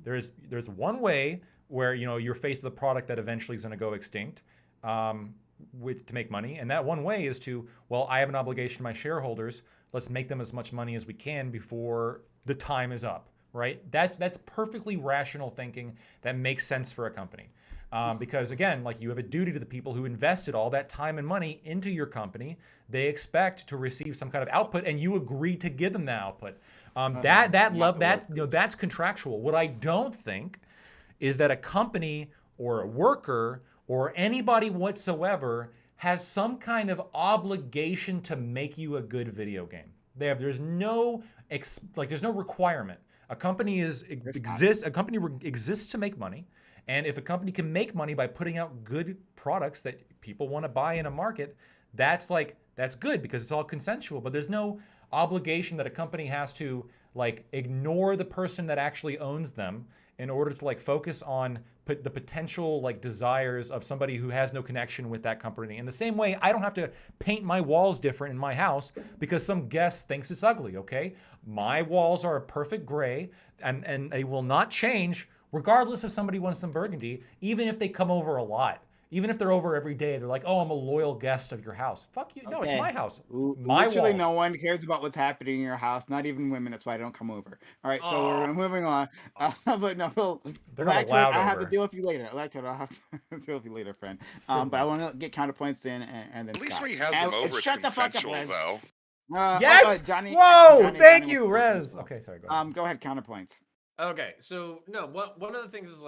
there's one way where you're faced with a product that eventually is going to go extinct, to make money, and that one way is to, well, I have an obligation to my shareholders. Let's make them as much money as we can before the time is up, right? That's perfectly rational thinking that makes sense for a company. Because again, like you have a duty to the people who invested all that time and money into your company. They expect to receive some kind of output, and you agree to give them the output. That's contractual. What I don't think is that a company or a worker or anybody whatsoever has some kind of obligation to make you a good video game. There's no requirement. A company exists to make money. And if a company can make money by putting out good products that people want to buy in a market, that's good because it's all consensual. But there's no obligation that a company has to ignore the person that actually owns them in order to focus on the potential desires of somebody who has no connection with that company. In the same way, I don't have to paint my walls different in my house because some guest thinks it's ugly, okay? My walls are a perfect gray and they will not change regardless if somebody wants some burgundy, even if they come over a lot. Even if they're over every day, they're like, oh, I'm a loyal guest of your house. Fuck you. No, it's my house. My Literally walls. no one cares about what's happening in your house, not even women. That's why I don't come over. All right, so we're moving on. But no, Phil, They're not Lactoid, allowed I'll have to over. deal with you later. Lactoid, I'll have to deal with you later, friend. But I want to get counterpoints in and then At least Scott. when he has And- them and over, it's shut the fuck up, consensual, Rez. though. Yes! Johnny. Whoa! Johnny Thank was you, speaking as Rez. well. Okay, sorry, go ahead. Go ahead, counterpoints. Okay, so no, one of the things is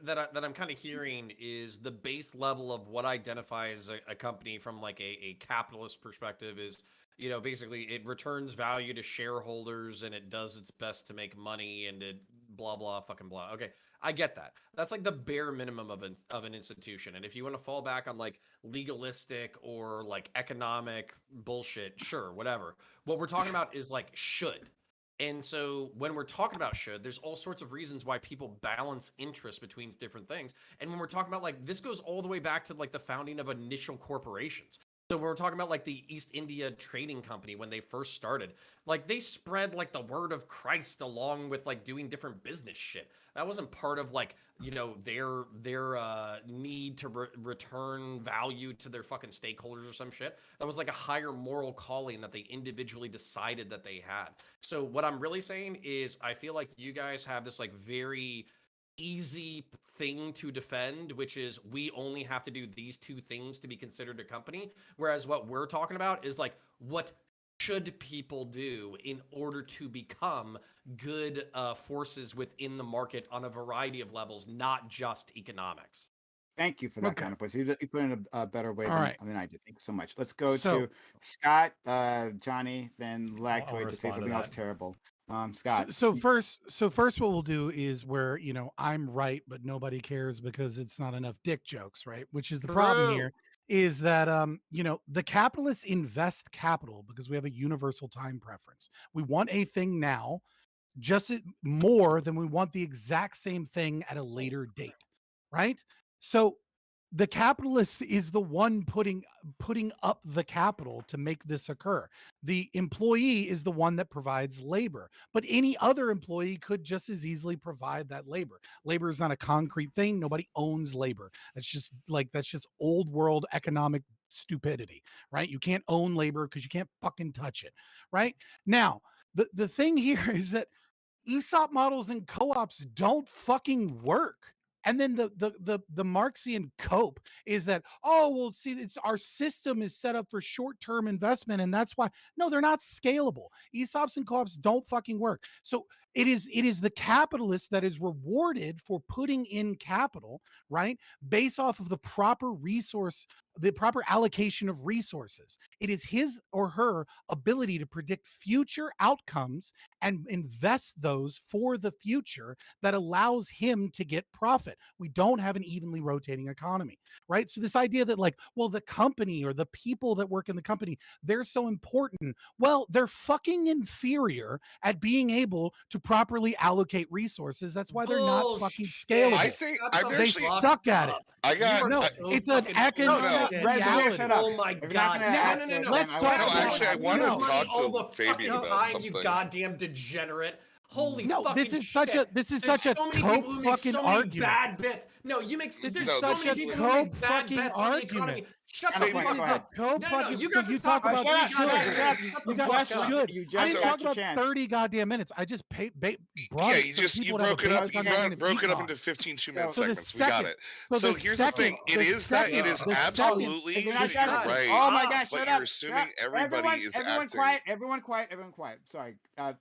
that I'm kind of hearing is the base level of what identifies a company from like a capitalist perspective is, you know, basically it returns value to shareholders and it does its best to make money and it blah blah fucking blah. Okay, I get that. That's like the bare minimum of an institution. And if you want to fall back on like legalistic or like economic bullshit, sure, whatever. What we're talking about is like should. And so when we're talking about should, there's all sorts of reasons why people balance interest between different things. And when we're talking about like this goes all the way back to like the founding of initial corporations. So when we're talking about like the East India Trading Company when they first started, like they spread like the word of Christ along with like doing different business shit. That wasn't part of like, you know, their need to return value to their fucking stakeholders or some shit. That was like a higher moral calling that they individually decided that they had. So what I'm really saying is I feel like you guys have this like very easy thing to defend, which is we only have to do these two things to be considered a company. Whereas what we're talking about is like what should people do in order to become good forces within the market on a variety of levels, not just economics. Thank you for that kind of place. You put in a better way All right. than I did. Thanks so much. Let's go So- to Scott, Johnny, then I'll Lactoid to say respond to something else that. terrible. Scott. So first, what we'll do is where I'm right, but nobody cares because it's not enough dick jokes, right? Which is the problem here is that the capitalists invest capital because we have a universal time preference. We want a thing now, just more than we want the exact same thing at a later date, right? So the capitalist is the one putting up the capital to make this occur. The employee is the one that provides labor, but any other employee could just as easily provide that labor. Labor is not a concrete thing. Nobody owns labor. That's just old world economic stupidity, right? You can't own labor because you can't fucking touch it, right? Now, the thing here is that ESOP models and co-ops don't fucking work. And then the Marxian cope is that, oh, well, see, it's our system is set up for short-term investment, and that's why. No, they're not scalable. ESOPs and co-ops don't fucking work. So it is the capitalist that is rewarded for putting in capital, right? Based off of the proper allocation of resources. It is his or her ability to predict future outcomes and invest those for the future that allows him to get profit. We don't have an evenly rotating economy, right? So this idea that like, well, the company or the people that work in the company, they're so important. Well, they're fucking inferior at being able to properly allocate resources. That's why they're not fucking scalable. I think I've They actually suck at it. I got No, it's an economic reality. shut up. Oh my If you're not god! gonna No, ask no, it, no, let's then talk No, about actually, I it. wanted No. to talk all to the Fabian fucking about time, you something. goddamn degenerate. Holy No, fucking this is such a shit. this is There's such a so many cope people who make fucking so many argument. bad bets. No, you make This there's is so such many a people who make cope bad fucking bets on the economy. argument. Shut the This This fuck is go a ahead. up. cope No, fucking. you So got to you talk talk about about Shut up, should. shut up. Shut You the got fuck up. should. You I just didn't got talk your about chance. 30 goddamn minutes. I just brought Yeah, it you so just you people would have a broke it up. basic You understanding of broke it up econ. into 15 2-minute So the segments. We got second, it. so So the here's the thing. second, It the is that it second, is the second. absolutely If you're not Just shut you're up. shut right. Oh my up. gosh, But shut you're up. assuming everybody is everyone acting. quiet, everyone quiet. Sorry.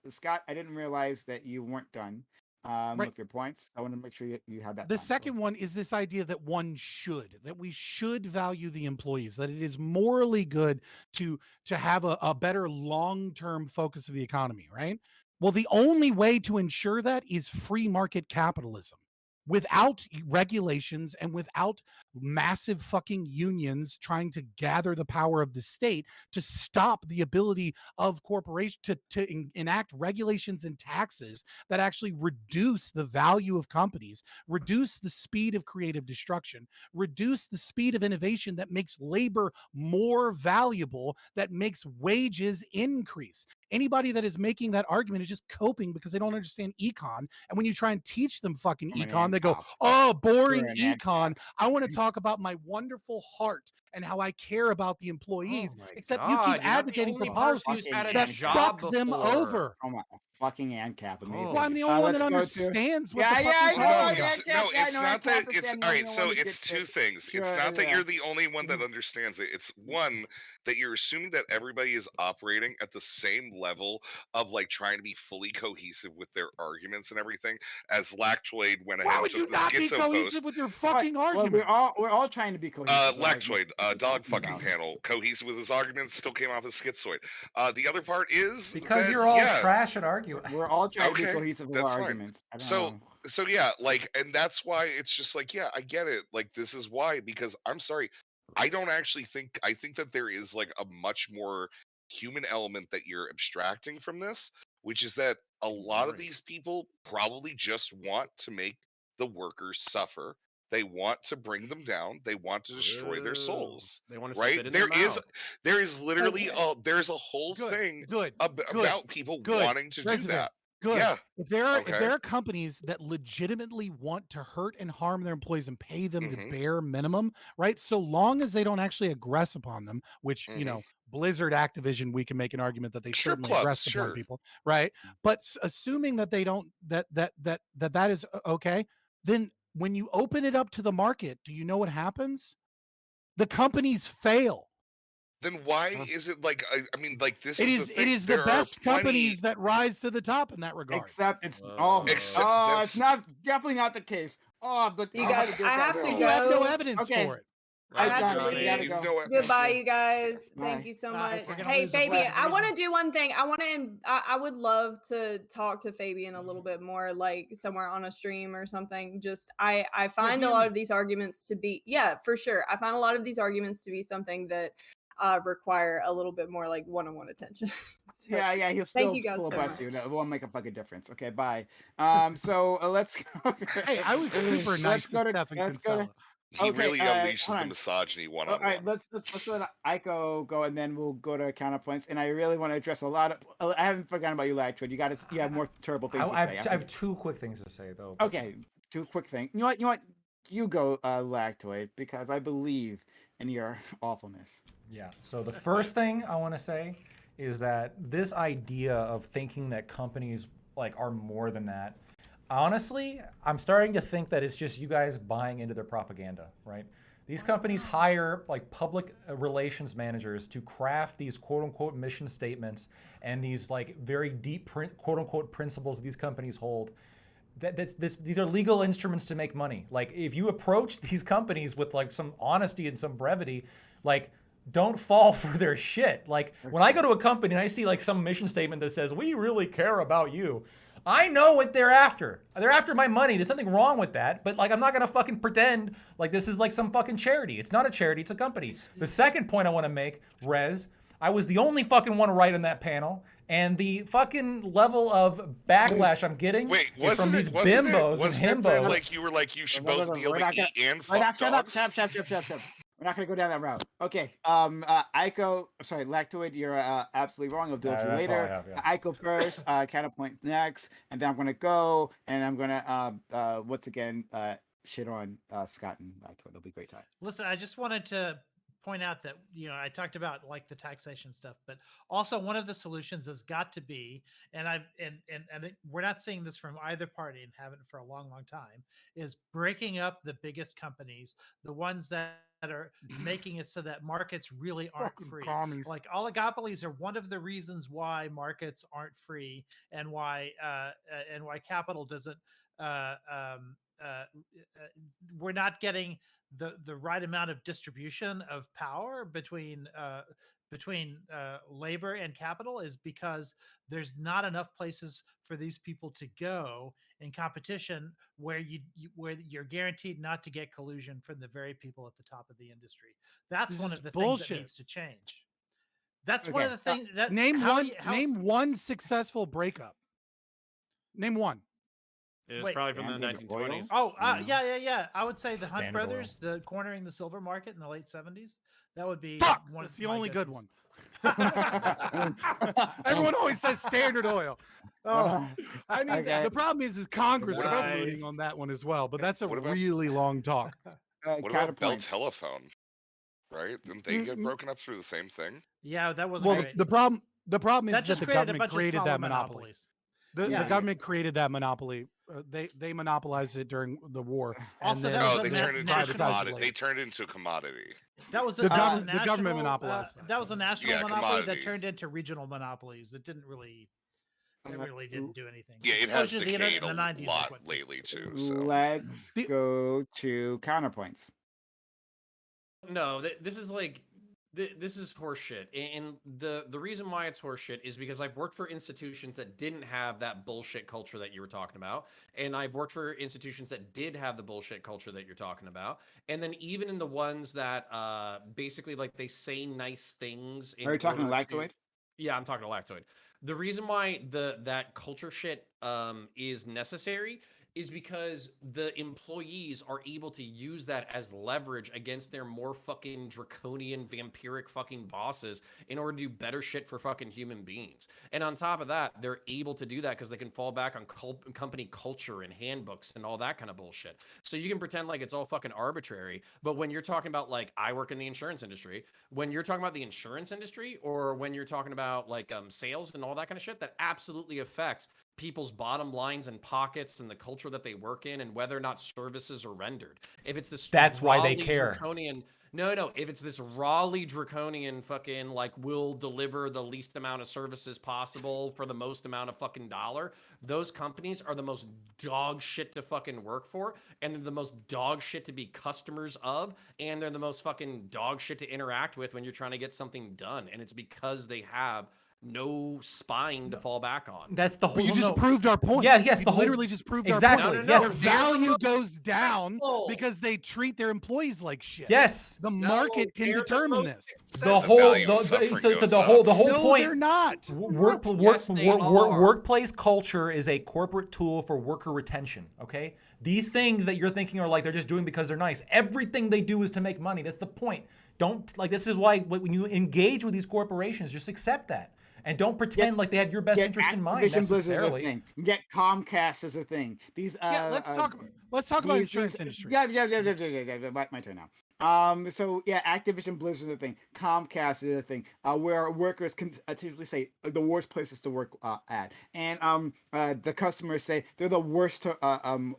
Scott, I didn't realize that you weren't done Right. with your points. I want to make sure you have that The time. second one is this idea that we should value the employees, that it is morally good to have a better long-term focus of the economy, right? Well, the only way to ensure that is free market capitalism. Without regulations and without massive fucking unions trying to gather the power of the state to stop the ability of corporations to enact regulations and taxes that actually reduce the value of companies, reduce the speed of creative destruction, reduce the speed of innovation that makes labor more valuable, that makes wages increase. Anybody that is making that argument is just coping because they don't understand econ. And when you try and teach them fucking I'm an econ, they go, ANCOP. oh, boring You're an econ. I want to talk about my wonderful heart and how I care about the employees. Oh my Except God, you keep you're not the advocating for only person policies who's had a that job fuck them before. over. fucking ANCAP. Amazing. Well, I'm the only one that let's go to- understands what Yeah, the yeah, fuck I is know. going on. It's not that. It's all right. So one it's two things. It's Sure, not that yeah. you're the only one that understands it. It's one that you're assuming that everybody is operating at the same level of like trying to be fully cohesive with their arguments and everything. As Lactoid went ahead Why and would you took the not be schizo cohesive post. with your fucking Well, arguments? we're all trying to be cohesive. but, like, Lactoid, dog fucking panel, cohesive with his arguments, still came off as schizoid. The other part is Because that, you're all yeah, trash at arguing. We're all trying to be okay, cohesive with that's our fine. arguments. I don't So know. so yeah, like, and that's why it's just like, yeah, I get it. Like, this is why, because I'm sorry, I don't actually think I think that there is like a much more human element that you're abstracting from this, which is that a lot of these people probably just want to make the workers suffer. They want to bring them down. They want to destroy their souls. They want to Right? spit in their mouth. There is literally Okay. there's a whole thing Good. about people Good. wanting to do Resident. that. Good. Yeah. If there are Okay. companies that legitimately want to hurt and harm their employees and pay them the Mhm. bare minimum, right? So long as they don't actually aggress upon them, which you Mhm. know, Blizzard, Activision, we can make an argument that they Strip certainly clubs, aggressed upon sure. people, right? But assuming that they don't, that is okay, then when you open it up to the market, do you know what happens? The companies fail. Then why is it like I mean, like, this It is is the it thing. is the There are best plenty. companies that rise to the top in that regard. Except it's Except it's that's not definitely not the case. Oh, but You I'm guys, gonna give I that have to bill. You have no go. evidence Okay. for it. I have to Johnny, leave. gotta You've go. no Goodbye, you guys. Bye. Thank you so We're much. gonna Hey, lose a Fabian, person. I want to do one thing. I would love to talk to Fabian a little bit more, like somewhere on a stream or something. Just I find a hear lot me. of these arguments to be, yeah, for sure. I find a lot of these arguments to be something that require a little bit more like one-on-one attention. So, Yeah, he'll thank still you guys so filibuster you. much. That won't make a fucking difference. Okay, bye. So let's go. Hey, I was super nice Let's to go to. Stefan Let's go to. Kinsella. He Okay, really unleashes hold the on. misogyny one All on right, one. let's let Aiko go, and then we'll go to counterpoints. And I really want to address a lot of. I haven't forgotten about you, Lactwood. You have more terrible things to I say. have two quick things to say though. Okay, two quick things. You know what? You go, Lactoid, because I believe in your awfulness. Yeah. So the first thing I want to say is that this idea of thinking that companies like are more than that. Honestly, I'm starting to think that it's just you guys buying into their propaganda, right? These companies hire like public relations managers to craft these quote unquote mission statements and these like very deep quote unquote principles these companies hold. These are legal instruments to make money. Like if you approach these companies with like some honesty and some brevity, like don't fall for their shit. Like when I go to a company and I see like some mission statement that says, we really care about you, I know what they're after. They're after my money. There's nothing wrong with that. But like, I'm not gonna fucking pretend like this is like some fucking charity. It's not a charity, it's a company. The second point I wanna make, Rez, I was the only fucking one right in that panel. And the fucking level of backlash I'm getting is from these bimbos and himbos. Like you were like, you should both be able to eat and Shut fuck dogs? up. We're not gonna go down that route. Okay. Aiko, sorry, Lactoid, you're absolutely wrong. I'll do it for you That's all I later. have, yeah. Aiko first, counterpoint next, and then I'm gonna go, and I'm gonna once again shit on Scott and Lactoid. It'll be a great time. Listen, I just wanted to point out that I talked about like the taxation stuff, but also one of the solutions has got to be, and we're not seeing this from either party and haven't for a long time, is breaking up the biggest companies, the ones that are making it so that markets really aren't Fucking free. commies. Like oligopolies are one of the reasons why markets aren't free and why capital doesn't. We're not getting the right amount of distribution of power between labor and capital is because there's not enough places for these people to go in competition where where you're guaranteed not to get collusion from the very people at the top of the industry. That's This one is of the things bullshit. that needs to change. That's one of the things that Name one successful breakup. Name one. It was Wait. probably from the 1920s. Oh, yeah. I would say the Hunt Standard Brothers, the cornering the silver market in the late 70s. That would be Fuck! one That's of the my only good go-tos. one. Everyone always says Standard Oil. Oh, I need Okay. the problem is Congress was Nice. polluting on that one as well, but that's a What about- really long talk. What about Bell counterpoints. Telephone? Right? Didn't they get broken up through the same thing? Yeah, that wasn't Well, great. the problem is That that just the created a government bunch of created smaller that monopoly. monopolies. The Yeah. government created that monopoly. They monopolized it during the war. Also, and that then was No, a they na- turned it into a national. commodity. later. They turned it into a commodity. That was The that was a government national, monopolized that was a national Yeah, monopoly that commodity. turned into regional monopolies. That didn't really. That really didn't do anything. Yeah, it has Exposure to the internet decayed in the a 90s is lot what fixed lately it. too. So Let's go to counterpoints. No, this is like this is horseshit, and the reason why it's horseshit is because I've worked for institutions that didn't have that bullshit culture that you were talking about, and I've worked for institutions that did have the bullshit culture that you're talking about, and then even in the ones that basically like they say nice things. Are you talking to Lactoid? Yeah, I'm talking to Lactoid. The reason why that culture shit is necessary is because the employees are able to use that as leverage against their more fucking draconian, vampiric fucking bosses in order to do better shit for fucking human beings. And on top of that, they're able to do that because they can fall back on company culture and handbooks and all that kind of bullshit. So you can pretend like it's all fucking arbitrary, but when you're talking about like, I work in the insurance industry, when you're talking about the insurance industry or when you're talking about like sales and all that kind of shit, that absolutely affects people's bottom lines and pockets and the culture that they work in and whether or not services are rendered. If it's this That's why they rawly care. draconian, no, if it's this rawly draconian fucking like we'll deliver the least amount of services possible for the most amount of fucking dollar, those companies are the most dog shit to fucking work for, and they're the most dog shit to be customers of, and they're the most fucking dog shit to interact with when you're trying to get something done. And it's because they have no spine to fall back on. That's the whole. But you just no. proved our point. Yeah, yes, You the whole. literally just proved exactly. our point. Yes, Their value goes down because they treat their employees like shit. Yes. The market can determine this. The whole the whole No, point. they're not. Workplace culture is a corporate tool for worker retention. Okay, these things that you're thinking are like they're just doing because they're nice. Everything they do is to make money. That's the point. Don't like this is why when you engage with these corporations, just accept that. And don't pretend like they had your best interest in mind Activision Blizzard's a necessarily. thing. Get Comcast is a thing. These let's talk about insurance industry. Yeah. My turn now. So yeah, Activision Blizzard is a thing. Comcast is a thing. Where workers can typically say the worst places to work at, and the customers say they're the worst to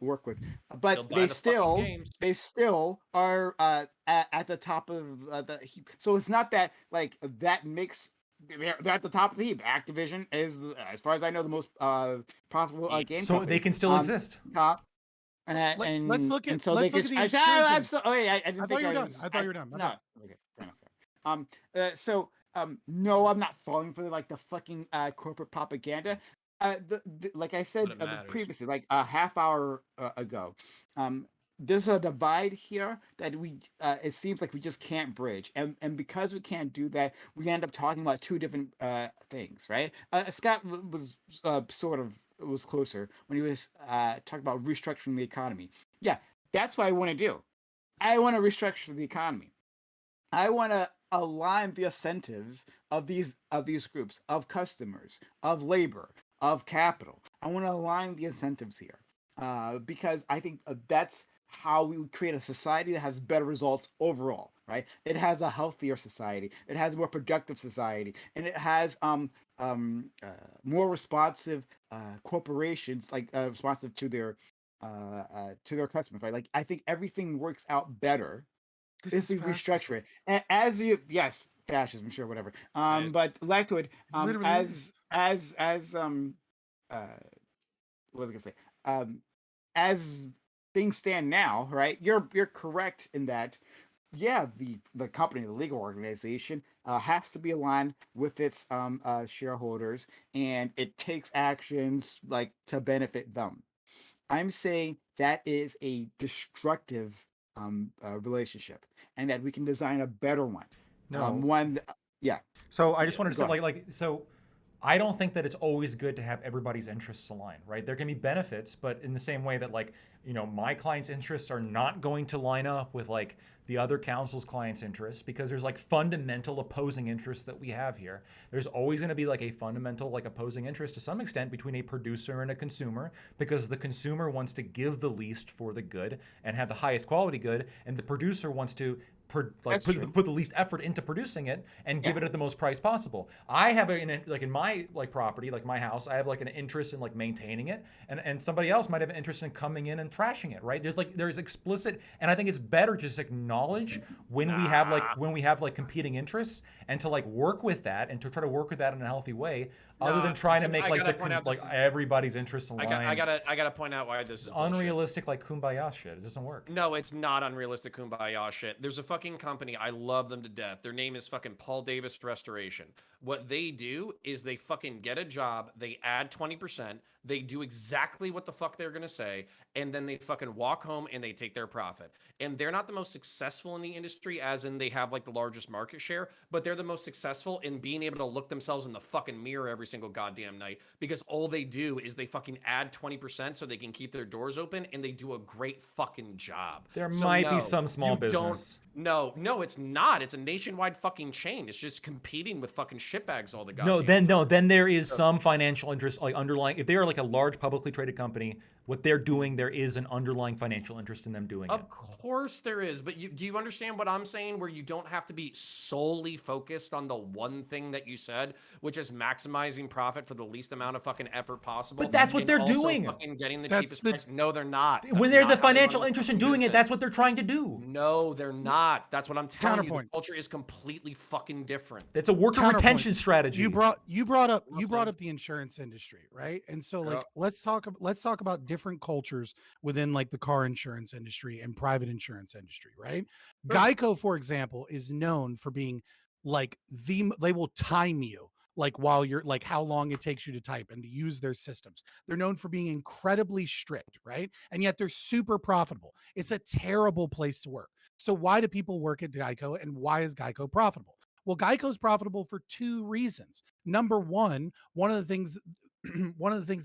work with. But they still are at the top of the heap. So it's not that like that makes. They're at the top of the heap. Activision is, as far as I know, the most profitable game. So company. they can still exist. Top. Let's look at so let's they look could, at the I insurance. I thought you were done. I thought you were done. No. Okay. Fair enough. No, I'm not falling for like the fucking corporate propaganda. Like I said previously, like a half hour ago, there's a divide here that it seems like we just can't bridge, and because we can't do that, we end up talking about two different things, right? Scott was was closer when he was talking about restructuring the economy. Yeah, that's what I want to do. I want to restructure the economy. I want to align the incentives of these groups, of customers, of labor, of capital. I want to align the incentives here because I think that's how we would create a society that has better results overall, right? It has a healthier society, it has a more productive society, and it has more responsive corporations, like responsive to their customers, right? Like I think everything works out better if we restructure it. And as you, yes, fascism, sure, whatever. But Lactoid, what was I gonna say? As things stand now, right? You're correct in that. Yeah, the company, the legal organization, has to be aligned with its shareholders, and it takes actions like to benefit them. I'm saying that is a destructive relationship, and that we can design a better one. No. Yeah. So I just wanted to Go say, ahead. so I don't think that it's always good to have everybody's interests aligned, right? There can be benefits, but in the same way that like my client's interests are not going to line up with like the other counsel's client's interests, because there's like fundamental opposing interests that we have here. There's always going to be like a fundamental like opposing interest to some extent between a producer and a consumer, because the consumer wants to give the least for the good and have the highest quality good, and the producer wants to put the least effort into producing it and give it at the most price possible. I have in my like property, like my house, I have like an interest in like maintaining it, and somebody else might have an interest in coming in and trashing it, right? There's explicit, and I think it's better to just acknowledge when we have like competing interests, and to like work with that, and to try to work with that in a healthy way, other than trying to make everybody's interests aligned. I gotta point out why this is unrealistic, like kumbaya shit. It doesn't work. No, it's not unrealistic kumbaya shit. There's a fucking company, I love them to death. Their name is fucking Paul Davis Restoration. What they do is they fucking get a job, they add 20%, they do exactly what the fuck they're gonna say, and then they fucking walk home and they take their profit. And they're not the most successful in the industry, as in they have like the largest market share, but they're the most successful in being able to look themselves in the fucking mirror every single goddamn night, because all they do is they fucking add 20% so they can keep their doors open, and they do a great fucking job. There might be some small business. No, it's not. It's a nationwide fucking chain. It's just competing with fucking shitbags all the goddamn No, then there is some financial interest like underlying. If they are like a large publicly traded company, what they're doing, there is an underlying financial interest in them doing it. Of course there is, but do you understand what I'm saying? Where you don't have to be solely focused on the one thing that you said, which is maximizing profit for the least amount of fucking effort possible. But that's what and they're also doing. Fucking getting the cheapest price. No, they're not. When there's a financial interest in doing it, that's what they're trying to do. No, they're not. That's what I'm telling you. The culture is completely fucking different. It's a worker retention strategy. You brought up the insurance industry, right? And so like let's talk about different cultures within like the car insurance industry and private insurance industry, right? Geico, for example, is known for being like they will time you like while you're like how long it takes you to type and to use their systems. They're known for being incredibly strict, right? And yet they're super profitable. It's a terrible place to work. So why do people work at Geico, and why is Geico profitable? Well, Geico's profitable for two reasons. Number one of the things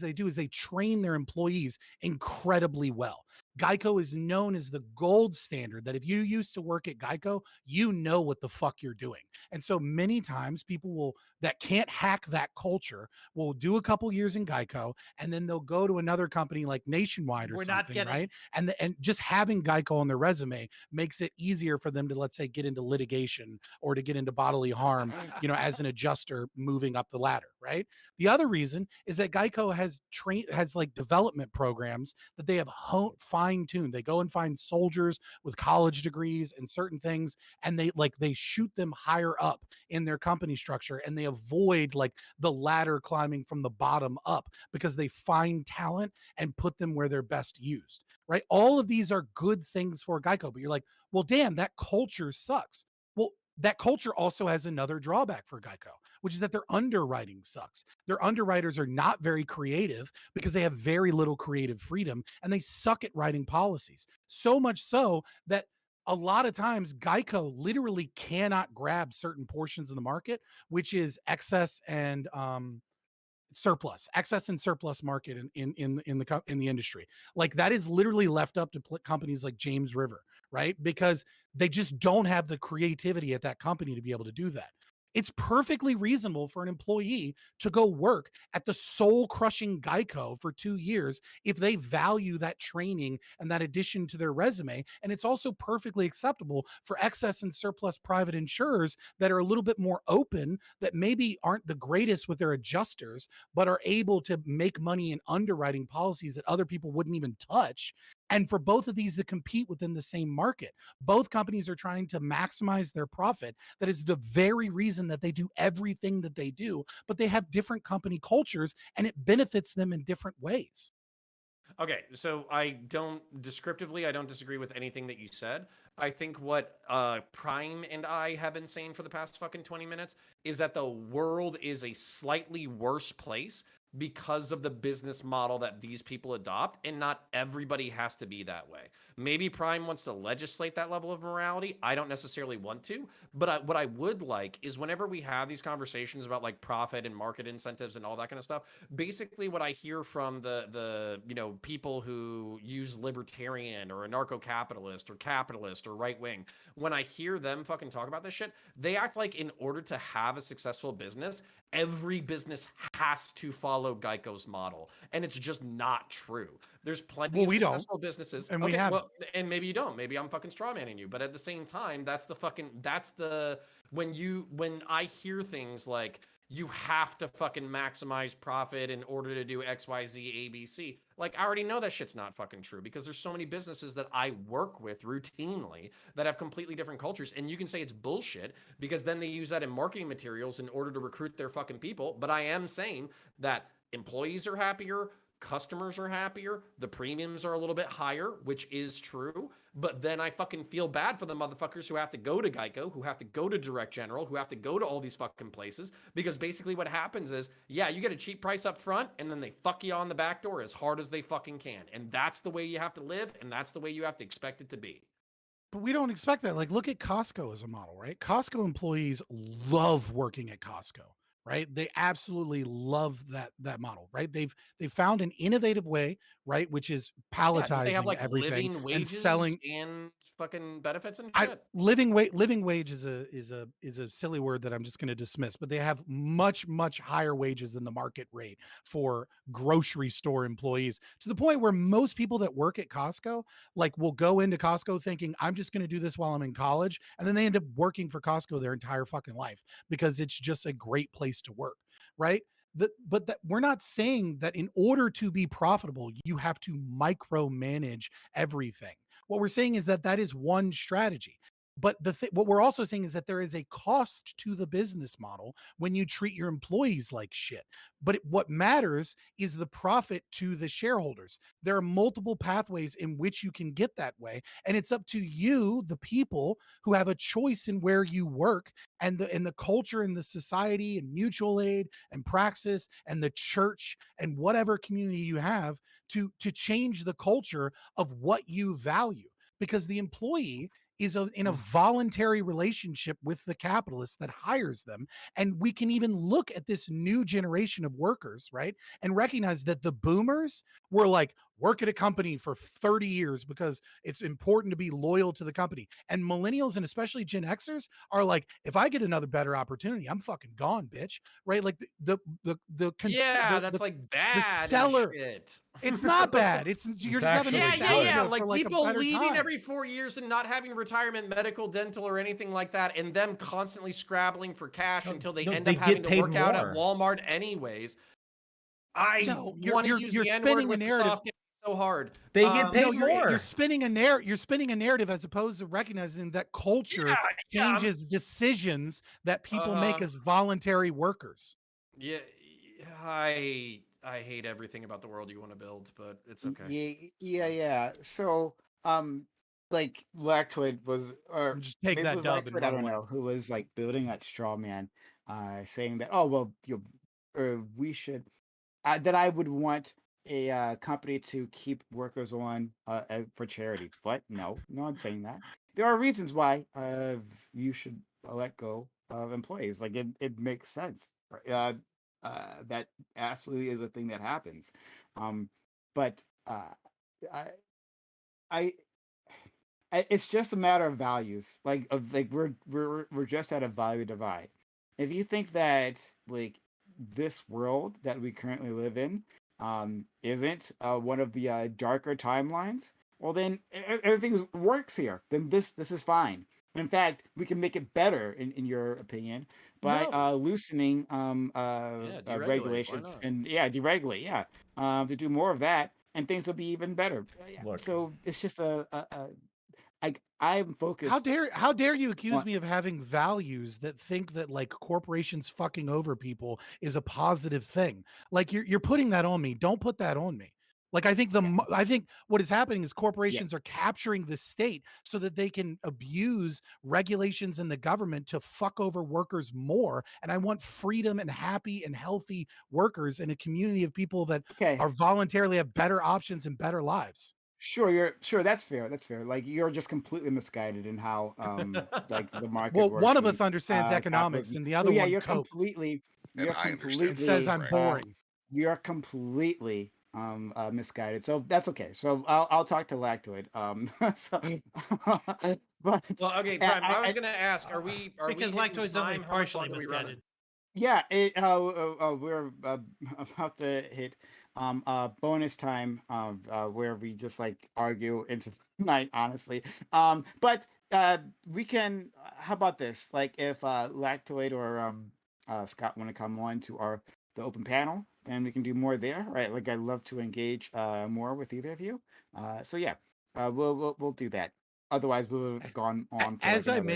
they do is they train their employees incredibly well. Geico is known as the gold standard, that if you used to work at Geico, you know what the fuck you're doing. And so many times people that can't hack that culture will do a couple years in Geico, and then they'll go to another company like Nationwide or something, right? And just having Geico on their resume makes it easier for them to, let's say, get into litigation or to get into bodily harm, as an adjuster moving up the ladder, right? The other reason is that Geico has like development programs that they have fine-tuned. They go and find soldiers with college degrees and certain things, and they shoot them higher up in their company structure, and they avoid like the ladder climbing from the bottom up, because they find talent and put them where they're best used, right? All of these are good things for Geico, but you're like, well, damn, that culture sucks. Well, that culture also has another drawback for Geico, which is that their underwriting sucks. Their underwriters are not very creative because they have very little creative freedom, and they suck at writing policies. So much so that a lot of times Geico literally cannot grab certain portions of the market, which is excess and surplus market in the industry. Like that is literally left up to companies like James River, right? Because they just don't have the creativity at that company to be able to do that. It's perfectly reasonable for an employee to go work at the soul-crushing Geico for 2 years if they value that training and that addition to their resume. And it's also perfectly acceptable for excess and surplus private insurers that are a little bit more open, that maybe aren't the greatest with their adjusters, but are able to make money in underwriting policies that other people wouldn't even touch. And for both of these to compete within the same market, both companies are trying to maximize their profit. That is the very reason that they do everything that they do, but they have different company cultures, and it benefits them in different ways. Okay, so I don't disagree with anything that you said. I think what Prime and I have been saying for the past fucking 20 minutes is that the world is a slightly worse place because of the business model that these people adopt, and not everybody has to be that way. Maybe Prime wants to legislate that level of morality. I don't necessarily want to, but what I would like is whenever we have these conversations about like profit and market incentives and all that kind of stuff, basically what I hear from the people who use libertarian or anarcho-capitalist or capitalist or right wing, when I hear them fucking talk about this shit, they act like in order to have a successful business, every business has to follow Geico's model, and it's just not true. There's plenty of we don't, successful businesses, and we haven't. and maybe you don't. Maybe I'm fucking strawmanning you, but at the same time, when I hear things like you have to fucking maximize profit in order to do X, Y, Z, A, B, C. Like, I already know that shit's not fucking true because there's so many businesses that I work with routinely that have completely different cultures. And you can say it's bullshit because then they use that in marketing materials in order to recruit their fucking people. But I am saying that employees are happier, customers are happier, the premiums are a little bit higher, which is true. But then I fucking feel bad for the motherfuckers who have to go to Geico, who have to go to Direct General, who have to go to all these fucking places, because basically what happens is, yeah, you get a cheap price up front and then they fuck you on the back door as hard as they fucking can. And that's the way you have to live, and that's the way you have to expect it to be. But we don't expect that. Like, look at Costco as a model, right? Costco employees love working at Costco, right? They absolutely love that model, right? They've found an innovative way, right, which is Yeah, don't they have palletizing like everything living and wages selling. and fucking benefits and I shit? living wage is a silly word that I'm just going to dismiss, but they have much higher wages than the market rate for grocery store employees, to the point where most people that work at Costco like will go into Costco thinking I'm just going to do this while I'm in college, and then they end up working for Costco their entire fucking life because it's just a great place to work, right? But that we're not saying that in order to be profitable, you have to micromanage everything. What we're saying is that that is one strategy. But what we're also saying is that there is a cost to the business model when you treat your employees like shit. But what matters is the profit to the shareholders. There are multiple pathways in which you can get that way, and it's up to you, the people who have a choice in where you work, and the culture and the society and mutual aid and praxis and the church and whatever community you have to change the culture of what you value, because the employee is in a voluntary relationship with the capitalist that hires them. And we can even look at this new generation of workers, right, and recognize that the boomers were like, work at a company for 30 years because it's important to be loyal to the company. And millennials and especially Gen Xers are like, if I get another better opportunity, I'm fucking gone, bitch. Right? Like That's like bad the seller. shit. It's not bad. You're just having nostalgia like for like people a better leaving time. every 4 years and not having retirement, medical, dental, or anything like that, and them constantly scrabbling for cash until they end up having to work out at Walmart anyways. You're spinning a narrative so hard. They get paid more. You're spinning a narrative as opposed to recognizing that culture changes decisions that people make as voluntary workers. Yeah, I hate everything about the world you want to build, but it's okay. Yeah. So, like Lactoid was, or just take maybe that it was dub and Lactoid, I run don't away. know, who was like building that straw man, saying that, oh well, we should, that I would want a company to keep workers on for charity. What? No, no one's saying that. There are reasons why you should let go of employees. Like it makes sense. That absolutely is a thing that happens. But I it's just a matter of values. Like we're just at a value divide. If you think that like this world that we currently live in isn't one of the darker timelines, well then everything works here. Then this is fine. In fact, we can make it better, in your opinion, by loosening deregulate. regulations and deregulate, to do more of that, and things will be even better. Look. So it's just I'm focused. How dare you accuse me of having values that think that like corporations fucking over people is a positive thing? Like you're putting that on me. Don't put that on me. Like I think I think what is happening is corporations are capturing the state so that they can abuse regulations in the government to fuck over workers more. And I want freedom and happy and healthy workers in a community of people that Okay. are voluntarily have better options and better lives. Sure, that's fair. That's fair. Like you're just completely misguided in how like the market Well, works. one of and us understands economics capitalism. and the Oh other yeah, one you're copes. completely And you're I understand completely And says I'm Frank. boring. you're completely misguided. So that's okay. So I'll talk to Lactoid. So but Well, okay, Prime. I was gonna ask, are we Because hitting Lactoid's only time? How much partially longer are we running? misguided. yeah, we're about to hit bonus time where we just like argue into the night, honestly. But we can. How about this? Like if Lactoid or Scott want to come on to the open panel, then we can do more there, right? Like I'd love to engage more with either of you. So yeah, we'll do that. Otherwise, we would have gone on for As like I another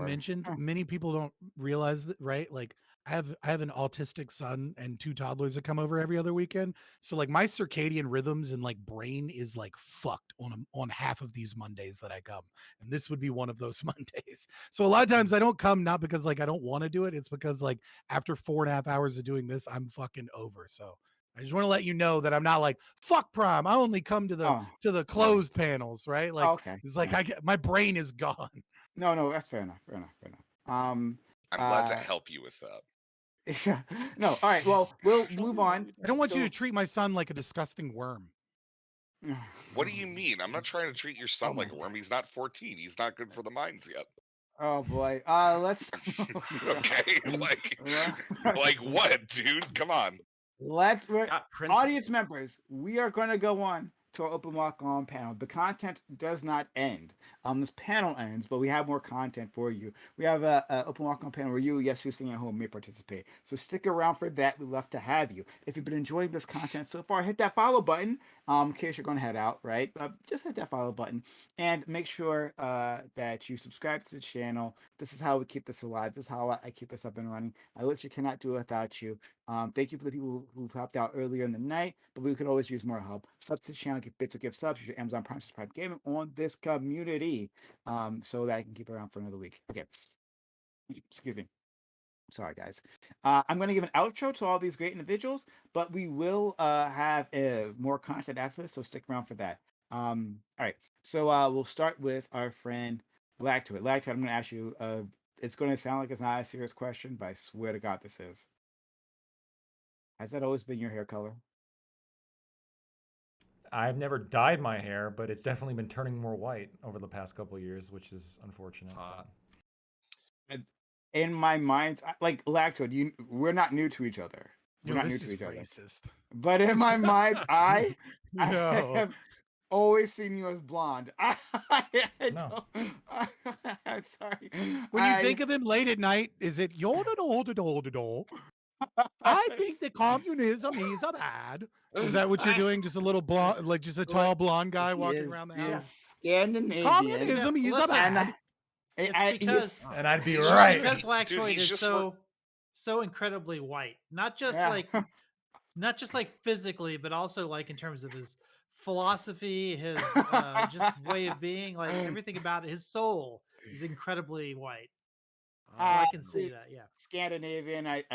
mentioned, hour. many people don't realize that, right? Like I have an autistic son and 2 toddlers that come over every other weekend. So like my circadian rhythms and like brain is like fucked on half of these Mondays that I come. And this would be one of those Mondays. So a lot of times I don't come not because like I don't want to do it. It's because like after 4.5 hours of doing this, I'm fucking over. So I just want to let you know that I'm not like fuck Prime. I only come to Oh, the closed panels, right? Like okay. it's like I get my brain is gone. No, that's fair enough. Fair enough. I'm glad to help you with that. Yeah. No. All right. Well, we'll move on. I don't want you So- to treat my son like a disgusting worm. What do you mean? I'm not trying to treat your son like a worm. He's not 14. He's not good for the minds yet. Oh boy. Let's. Okay, like what, dude? Come on. Audience members, we are going to go on to our open walk on panel. The content does not end. This panel ends, but we have more content for you. We have a open walk on panel where you, yes, who's sitting at home, may participate. So stick around for that. We'd love to have you. If you've been enjoying this content so far, hit that follow button. In case you're going to head out, right? Just hit that follow button and make sure that you subscribe to the channel. This is how we keep this alive. This is how I keep this up and running. I literally cannot do it without you. Thank you for the people who've helped out earlier in the night, but we could always use more help. Sub to the channel, give bits or give subs, use your Amazon Prime subscribe gaming on this community, so that I can keep it around for another week. Okay, excuse me. Sorry, guys. I'm going to give an outro to all these great individuals, but we will have more content after this, so stick around for that. All right, so we'll start with our friend Lactoid. Lactoid, I'm going to ask you. It's going to sound like it's not a serious question, but I swear to God, this is. Has that always been your hair color? I've never dyed my hair, but it's definitely been turning more white over the past couple of years, which is unfortunate. In my mind, like Lactoid, we're not new to each other. We're Yo, not new this to is each other. racist. But in my mind's eye, I No. have always seen you as blonde. No. I'm sorry. When you think of him late at night, is it yodadol? I think that communism is a bad. Is that what you're doing? Just a little blonde, like just a tall blonde guy walking around the house? Scandinavian. Communism is a Listen, bad. It's because And I'd be it's right. because Dude, Lactoid he's is just so incredibly white. Not just Yeah. like not just like physically, but also like in terms of his philosophy, his just way of being, like everything about it. His soul is incredibly white. So I can see that, yeah. Scandinavian. I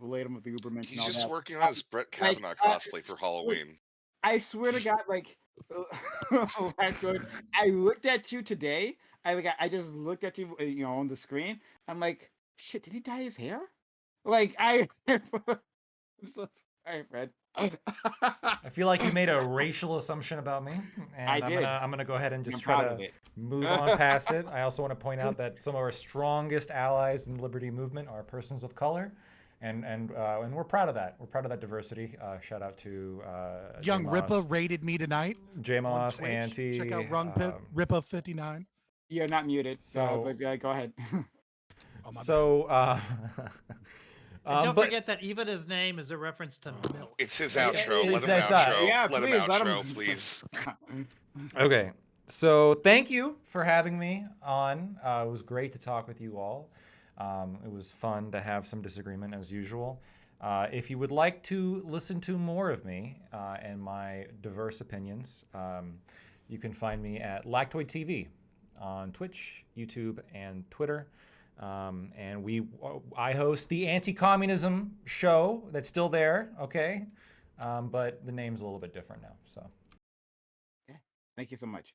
relate him with the Ubermensch. He's and all just that. working on his Brett Kavanaugh cosplay for Halloween. I swear to God, like, Lactoid, I looked at you today. I just looked at you, on the screen. I'm like, shit, did he dye his hair? Like, I'm so sorry, Fred. I feel like you made a racial assumption about me, and I did. I'm gonna go ahead and just I'm try proud of to it. move on past it. I also want to point out that some of our strongest allies in the liberty movement are persons of color, and we're proud of that. We're proud of that diversity. Shout out to Young J. Ripa Moss, rated me tonight. J. on Moss, Twitch. Auntie. Check out Ripa 59. You're not muted, So- but go ahead. Oh, my So, And don't but forget that even his name is a reference to milk. It's his Yeah, outro. Let him that's not- outro. Yeah, let him please, let outro, him- please. Okay, so thank you for having me on. It was great to talk with you all. It was fun to have some disagreement as usual. If you would like to listen to more of me and my diverse opinions, you can find me at Lactoid TV on Twitch, YouTube, and Twitter. And I host the Anti-Communism show that's still there, okay? But the name's a little bit different now, so. Okay. Thank you so much.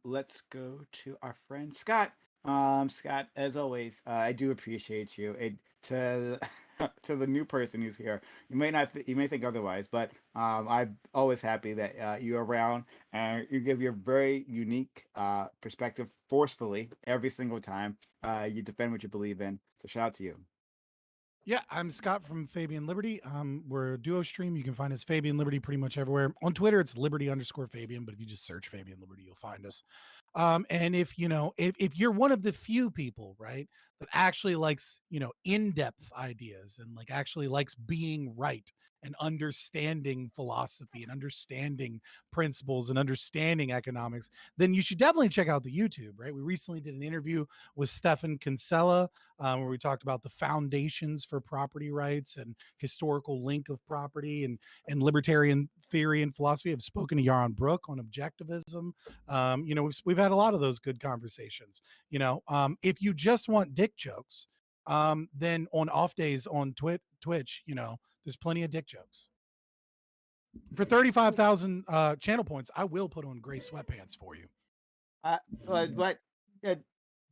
Let's go to our friend Scott. Scott, as always, I do appreciate you. To to the new person who's here, you may think otherwise, but I'm always happy that you're around and you give your very unique perspective forcefully every single time. You defend what you believe in. So shout out to you. Yeah, I'm Scott from Fabian Liberty. We're a duo stream. You can find us Fabian Liberty pretty much everywhere. On Twitter, it's Liberty_Fabian, but if you just search Fabian Liberty, you'll find us. And if you're one of the few people, right, that actually likes, in-depth ideas and like actually likes being right and understanding philosophy and understanding principles and understanding economics, then you should definitely check out the YouTube, right? We recently did an interview with Stefan Kinsella, where we talked about the foundations for property rights and historical link of property and libertarian theory and philosophy. I've spoken to Yaron Brook on objectivism. We've had a lot of those good conversations. If you just want dick jokes, then on off days on Twitch, there's plenty of dick jokes. For 35,000 channel points, I will put on gray sweatpants for you. But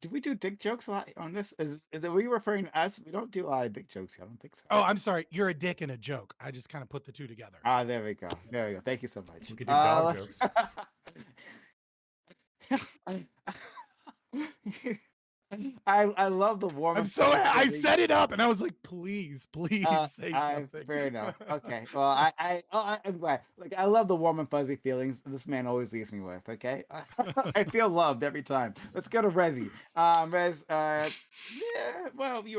do we do dick jokes a lot on this? Are we referring to us? We don't do a lot of dick jokes. I don't think so. Oh, I'm sorry. You're a dick and a joke. I just kind of put the two together. There we go. There we go. Thank you so much. We could do dog jokes. I love the warm. I set it up and I was like, please say something. Fair enough. Okay. Well, I'm glad. Like, I love the warm and fuzzy feelings this man always leaves me with. Okay. I feel loved every time. Let's go to Rezi. Rez, yeah. Well, you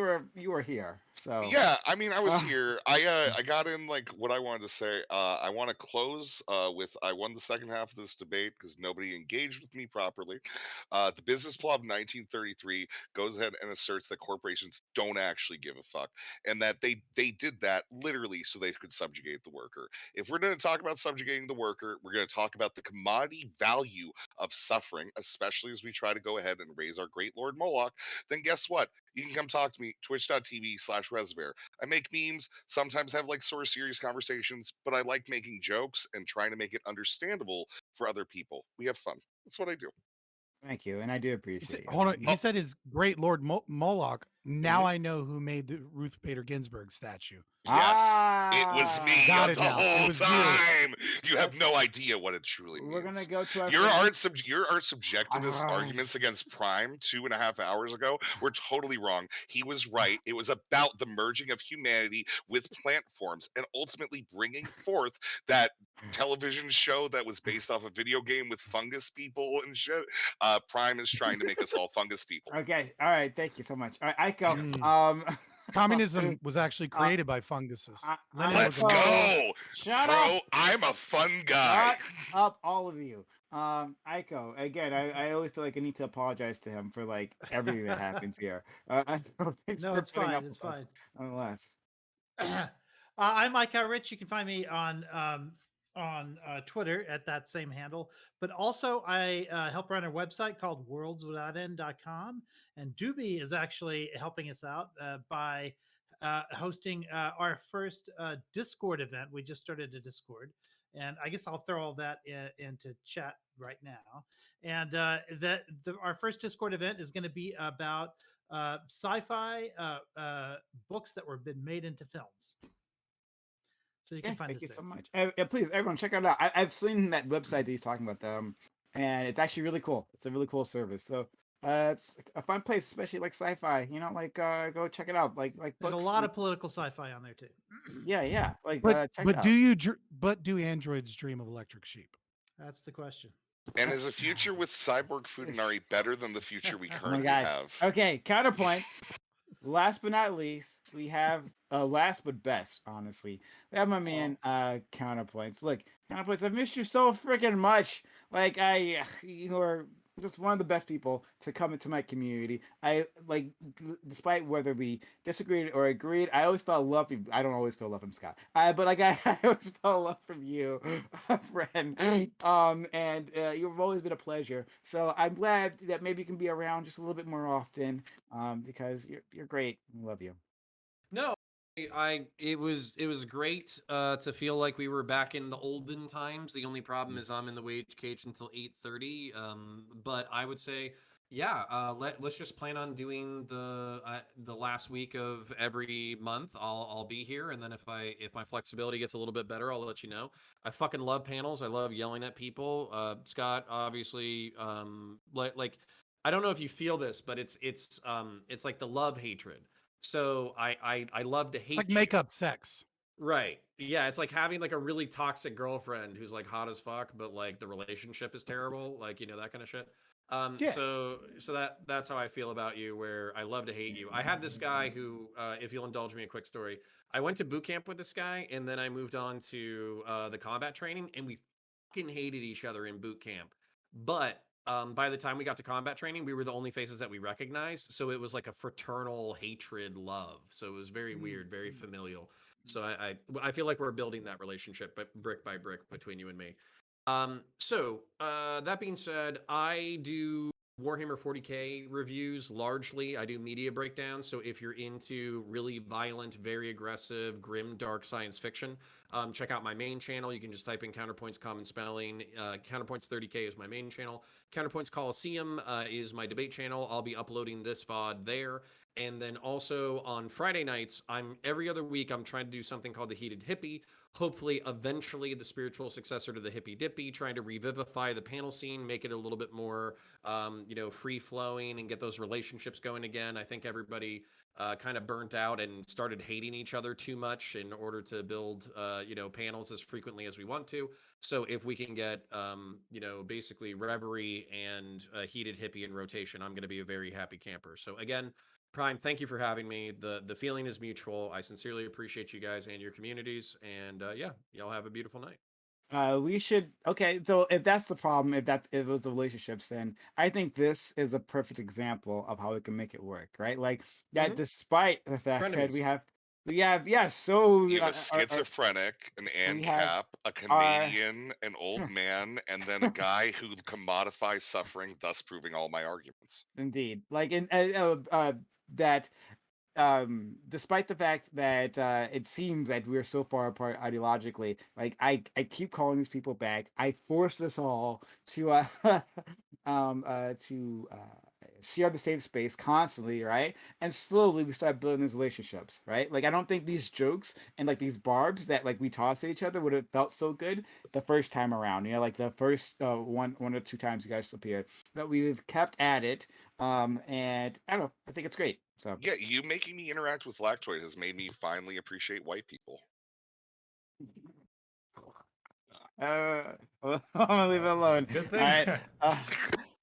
were here. So yeah, I mean, I was here. I got in like what I wanted to say. I want to close with I won the second half of this debate because nobody engaged with me properly. The Business Law of 1933 goes ahead and asserts that corporations don't actually give a fuck, and that they did that literally so they could subjugate the worker. If we're going to talk about subjugating the worker, we're going to talk about the commodity value of suffering, especially as we try to go ahead and raise our great Lord Moloch. Then guess what? You can come talk to me, twitch.tv/Resver. I make memes, sometimes have like sort of serious conversations, but I like making jokes and trying to make it understandable for other people. We have fun. That's what I do. Thank you, and I do appreciate it. Hold on. He said his great Lord Moloch. Now I know who made the Ruth Bader Ginsburg statue. Yes, it was me Got it the now. It whole was you. time. You have no idea what it truly means. We're gonna go to our Your friend- your art subjectivist Ah. arguments against Prime 2.5 hours ago were totally wrong. He was right. It was about the merging of humanity with plant forms and ultimately bringing forth that television show that was based off a video game with fungus people and shit. Prime is trying to make us all fungus people. Okay. All right. Thank you so much. All right, Aiko. Communism was actually created by funguses. Lenin Let's was a- go, Shut bro. up. I'm a fun guy. Shut up, all of you. Aiko, again, I always feel like I need to apologize to him for like everything that happens here. Thanks No, for it's putting fine. up It's with us, fine. Nonetheless. I'm Mike Rich. You can find me on Twitter at that same handle. But also, I help run a website called worldswithoutend.com. And Doobie is actually helping us out by hosting our first Discord event. We just started a Discord. And I guess I'll throw all that into chat right now. And our first Discord event is going to be about sci-fi books that were been made into films. So you can find Thank us you there. so much. Please, everyone, check it out. I've seen that website that he's talking about, and it's actually really cool. It's a really cool service. So it's a fun place, especially like sci-fi. Go check it out. Like There's a books. lot of political sci-fi on there too. Yeah. Like, But check it out. but do androids dream of electric sheep? That's the question. And is a future with Cyborg Futanari better than the future we Oh my currently god. have? Okay, counterpoints. Last but not least, we have last but best, honestly. We have my man Counterpoints. Look, Counterpoints, I've missed you so freaking much. Like just one of the best people to come into my community. I like, despite whether we disagreed or agreed, I always felt love from. I don't always feel love from Scott. But like I always felt love from you, friend. And you've always been a pleasure. So I'm glad that maybe you can be around just a little bit more often. Because you're great. I love you. No, it was great to feel like we were back in the olden times. The only problem is I'm in the wage cage until 8:30. But I would say, yeah, let's just plan on doing the last week of every month. I'll be here, and then if my flexibility gets a little bit better, I'll let you know. I fucking love panels. I love yelling at people. Scott, obviously, like I don't know if you feel this, but it's like the love hatred. So I love to hate It's like you. makeup sex. Right. Yeah, it's like having like a really toxic girlfriend who's like hot as fuck, but like the relationship is terrible, like that kind of shit. Yeah. So that's how I feel about you, where I love to hate you. I had this guy who, if you'll indulge me a quick story, I went to boot camp with this guy, and then I moved on to the combat training, and we fucking hated each other in boot camp. But by the time we got to combat training, we were the only faces that we recognized. So it was like a fraternal hatred love. So it was very weird, very familial. So I feel like we're building that relationship, but brick by brick between you and me. So that being said, I do Warhammer 40K reviews largely. I do media breakdowns. So if you're into really violent, very aggressive, grim, dark science fiction, check out my main channel. You can just type in Counterpoints Common Spelling. Counterpoints 30K is my main channel. Counterpoints Coliseum is my debate channel. I'll be uploading this VOD there. And then also on Friday nights, every other week, I'm trying to do something called the Heated Hippie. Hopefully, eventually, the spiritual successor to the Hippie Dippy, trying to revivify the panel scene, make it a little bit more, free flowing, and get those relationships going again. I think everybody kind of burnt out and started hating each other too much in order to build, panels as frequently as we want to. So if we can get, basically Reverie and Heated Hippie in rotation, I'm going to be a very happy camper. So again, Prime, thank you for having me. The feeling is mutual. I sincerely appreciate you guys and your communities. And y'all have a beautiful night. We should. Okay, so if that's the problem, if it was the relationships, then I think this is a perfect example of how we can make it work, right? Like that, despite the fact that so You have a schizophrenic, an ANCAP, a Canadian, an old man, and then a guy who commodifies suffering, thus proving all my arguments. Indeed, like that. Despite the fact that it seems that we're so far apart ideologically, like I keep calling these people back. I force us all to share the safe space constantly, right? And slowly we start building these relationships, right? Like I don't think these jokes and like these barbs that like we toss at each other would have felt so good the first time around. Like the first one or two times you guys appeared. But we've kept at it, and I don't know. I think it's great. So yeah, you making me interact with Lactoid has made me finally appreciate white people. I'm gonna leave it alone. Good thing. All right.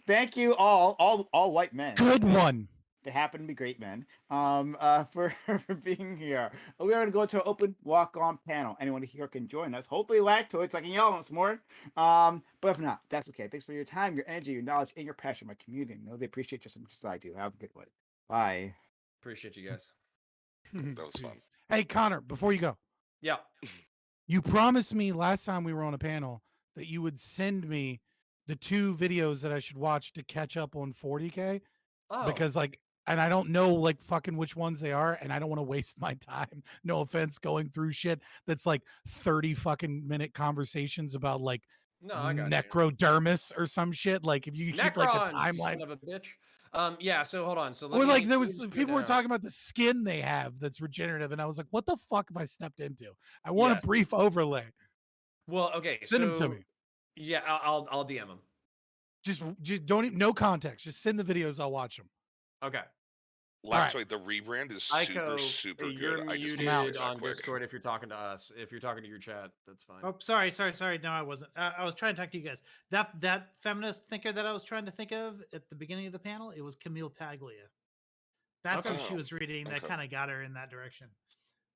Thank you all white men. Good one. They happen to be great men. For being here. We are gonna go to an open walk-on panel. Anyone here can join us. Hopefully Lactoid, so I can yell once more. But if not, that's okay. Thanks for your time, your energy, your knowledge, and your passion, my community. I know they appreciate you as much as I do. Have a good one. Bye. Appreciate you guys. That was fun. Hey, Connor, before you go. Yeah. You promised me last time we were on a panel that you would send me the 2 videos that I should watch to catch up on 40K. Oh. Because and I don't know like fucking which ones they are, and I don't want to waste my time. No offense, going through shit that's like 30 fucking minute conversations about like I got necrodermis or some shit. Like if you keep like a Necrons, you timeline son of a bitch. Yeah, so hold on. So or like there was people were talking about the skin they have that's regenerative, and I was like, what the fuck have I stepped into? I want a brief overlay. Well, okay, send them to me. Yeah, I'll DM them. Just don't even, no context. Just send the videos. I'll watch them. Okay. Lactoid, the rebrand is super good. You're I just muted on Discord if you're talking to us. If you're talking to your chat, that's fine. Oh, sorry. No, I wasn't. I was trying to talk to you guys. That feminist thinker that I was trying to think of at the beginning of the panel, it was Camille Paglia. That's who she was reading. That kind of got her in that direction.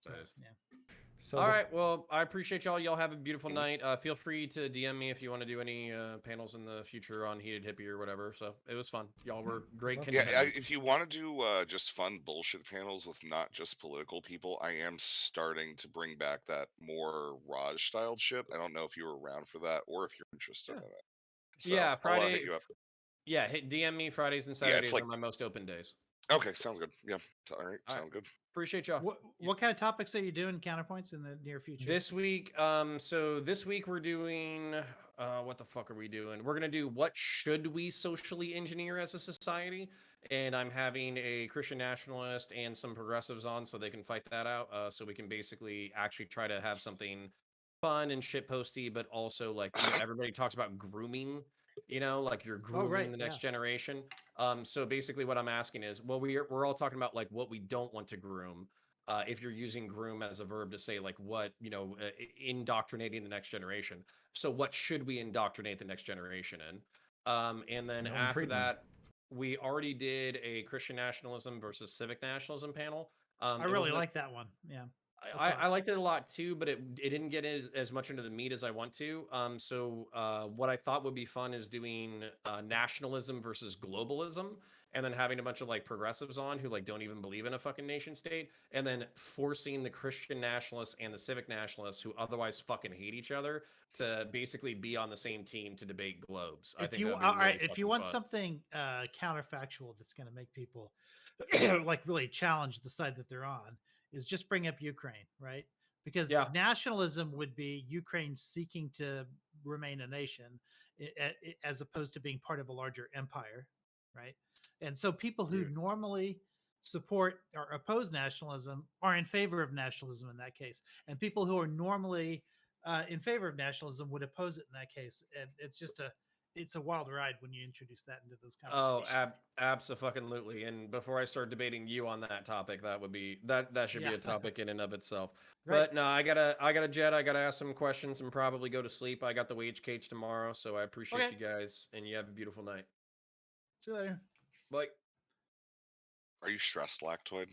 So, yeah. So All right. Well, I appreciate y'all. Y'all have a beautiful night. Feel free to DM me if you want to do any panels in the future on Heated Hippie or whatever. So it was fun. Y'all were great. Yeah, contenders. if you want to do just fun bullshit panels with not just political people, I am starting to bring back that more Raj styled shit. I don't know if you were around for that or if you're interested in it. So Yeah, I'll Friday. hit you up. Yeah, DM me. Fridays and Yeah, Saturdays it's like are my most open days. okay, sounds good. Yeah, all right, All right. sounds good. Appreciate y'all. What kind of topics are you doing counterpoints in the near future? This week, so this week we're doing what the fuck are we doing? We're gonna do what should we socially engineer as a society, and I'm having a Christian nationalist and some progressives on so they can fight that out. So we can basically actually try to have something fun and shitposty, but also like everybody talks about grooming. Like you're grooming right, the next yeah. generation. So basically, what I'm asking is, well, we're all talking about like what we don't want to groom. If you're using groom as a verb to say like what indoctrinating the next generation, so what should we indoctrinate the next generation in? And then Milton after Friedman. that, we already did a Christian nationalism versus civic nationalism panel. I really like that one. Yeah. I liked it a lot too, but it didn't get as much into the meat as I want to. So what I thought would be fun is doing nationalism versus globalism, and then having a bunch of like progressives on who like don't even believe in a fucking nation state, and then forcing the Christian nationalists and the civic nationalists who otherwise fucking hate each other to basically be on the same team to debate globes. I think that'd be all really right, if you fucking want fun. something counterfactual that's going to make people like really challenge the side that they're on, is just bring up Ukraine, right? Because nationalism would be Ukraine seeking to remain a nation as opposed to being part of a larger empire, right? And so people who normally support or oppose nationalism are in favor of nationalism in that case. And people who are normally in favor of nationalism would oppose it in that case. And it's a wild ride when you introduce that into those conversations. Absolutely. And before I start debating you on that topic, that would be that should be a topic in and of itself. Right. But no, I gotta jet. I gotta ask some questions and probably go to sleep. I got the wage cage tomorrow, so I appreciate Okay. you guys, and you have a beautiful night. See you later. Bye. Are you stressed, Lactoid?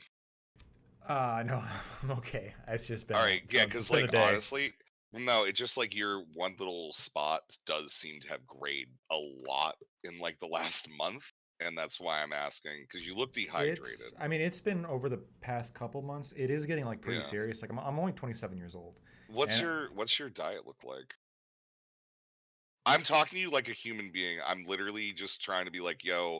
No, I'm okay. It's just been All right, yeah, it's because been a like day. honestly, no, it's just like your one little spot does seem to have grayed a lot in like the last month, and that's why I'm asking because you look dehydrated. It's been over the past couple months. It is getting like pretty Yeah. serious. Like I'm only 27 years old. What's and- your diet look like? I'm talking to you like a human being. I'm literally just trying to be like, yo,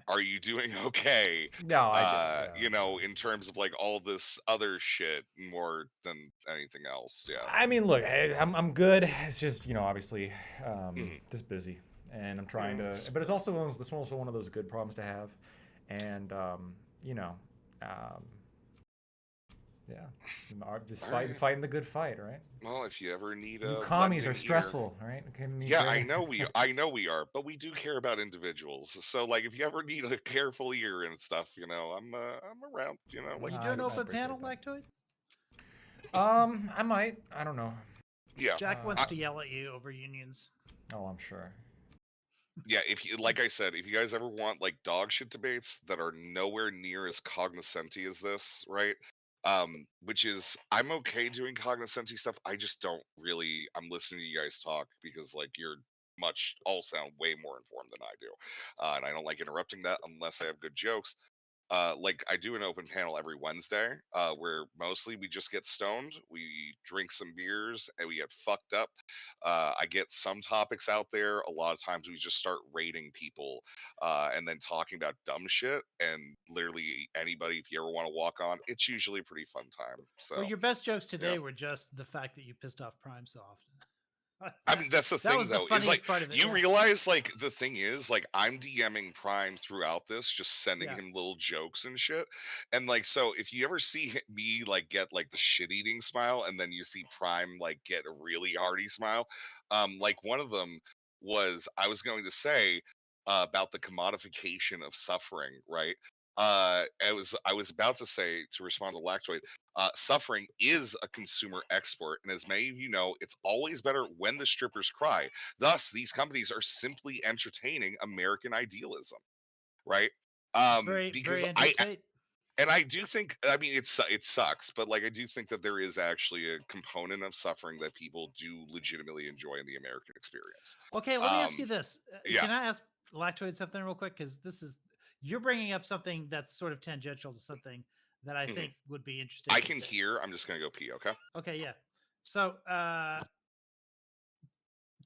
are you doing okay? No, In terms of like all this other shit more than anything else. Yeah. I mean, look, I'm good. It's just obviously just busy, and I'm trying to. But it's also one of those good problems to have, and just fighting the good fight, right? Well, if you ever need You a commies lending are stressful, right? Yeah, I know we are, but we do care about individuals. So like if you ever need a careful ear and stuff, I'm around, like You do an open panel, Lactoid? I might. I don't know. Yeah. Jack wants to yell at you over unions. Oh, I'm sure. Yeah, if you like I said, if you guys ever want like dog shit debates that are nowhere near as cognoscenti as this, right? Which is I'm okay doing cognoscenti stuff. I just don't really I'm listening to you guys talk because like you're all sound way more informed than I do. And I don't like interrupting that unless I have good jokes. Like I do an open panel every Wednesday, where mostly we just get stoned, we drink some beers, and we get fucked up. I get some topics out there. A lot of times we just start rating people, and then talking about dumb shit. And literally anybody, if you ever want to walk on, it's usually a pretty fun time. So Well, your best jokes today were just the fact that you pissed off Prime so often. I mean, that's the That thing, was the though. Is funniest like part of it, you yeah. realize, like the thing is, like I'm DMing Prime throughout this, just sending Yeah. him little jokes and shit. And like, so if you ever see me like get like the shit-eating smile, and then you see Prime like get a really hearty smile, like one of them was I was going to say about the commodification of suffering, right? I was about to say to respond to Lactoid. Suffering is a consumer export, and as many of you know, it's always better when the strippers cry. Thus, these companies are simply entertaining American idealism, right? It's very, Because very anti-Tate. And I do think, I mean, it sucks, but like I do think that there is actually a component of suffering that people do legitimately enjoy in the American experience. Okay, let me ask you this. Yeah. Can I ask Lactoid something real quick? Because you're bringing up something that's sort of tangential to something that I think would be interesting. I can hear. I'm just gonna go pee. Okay. Okay, yeah. So,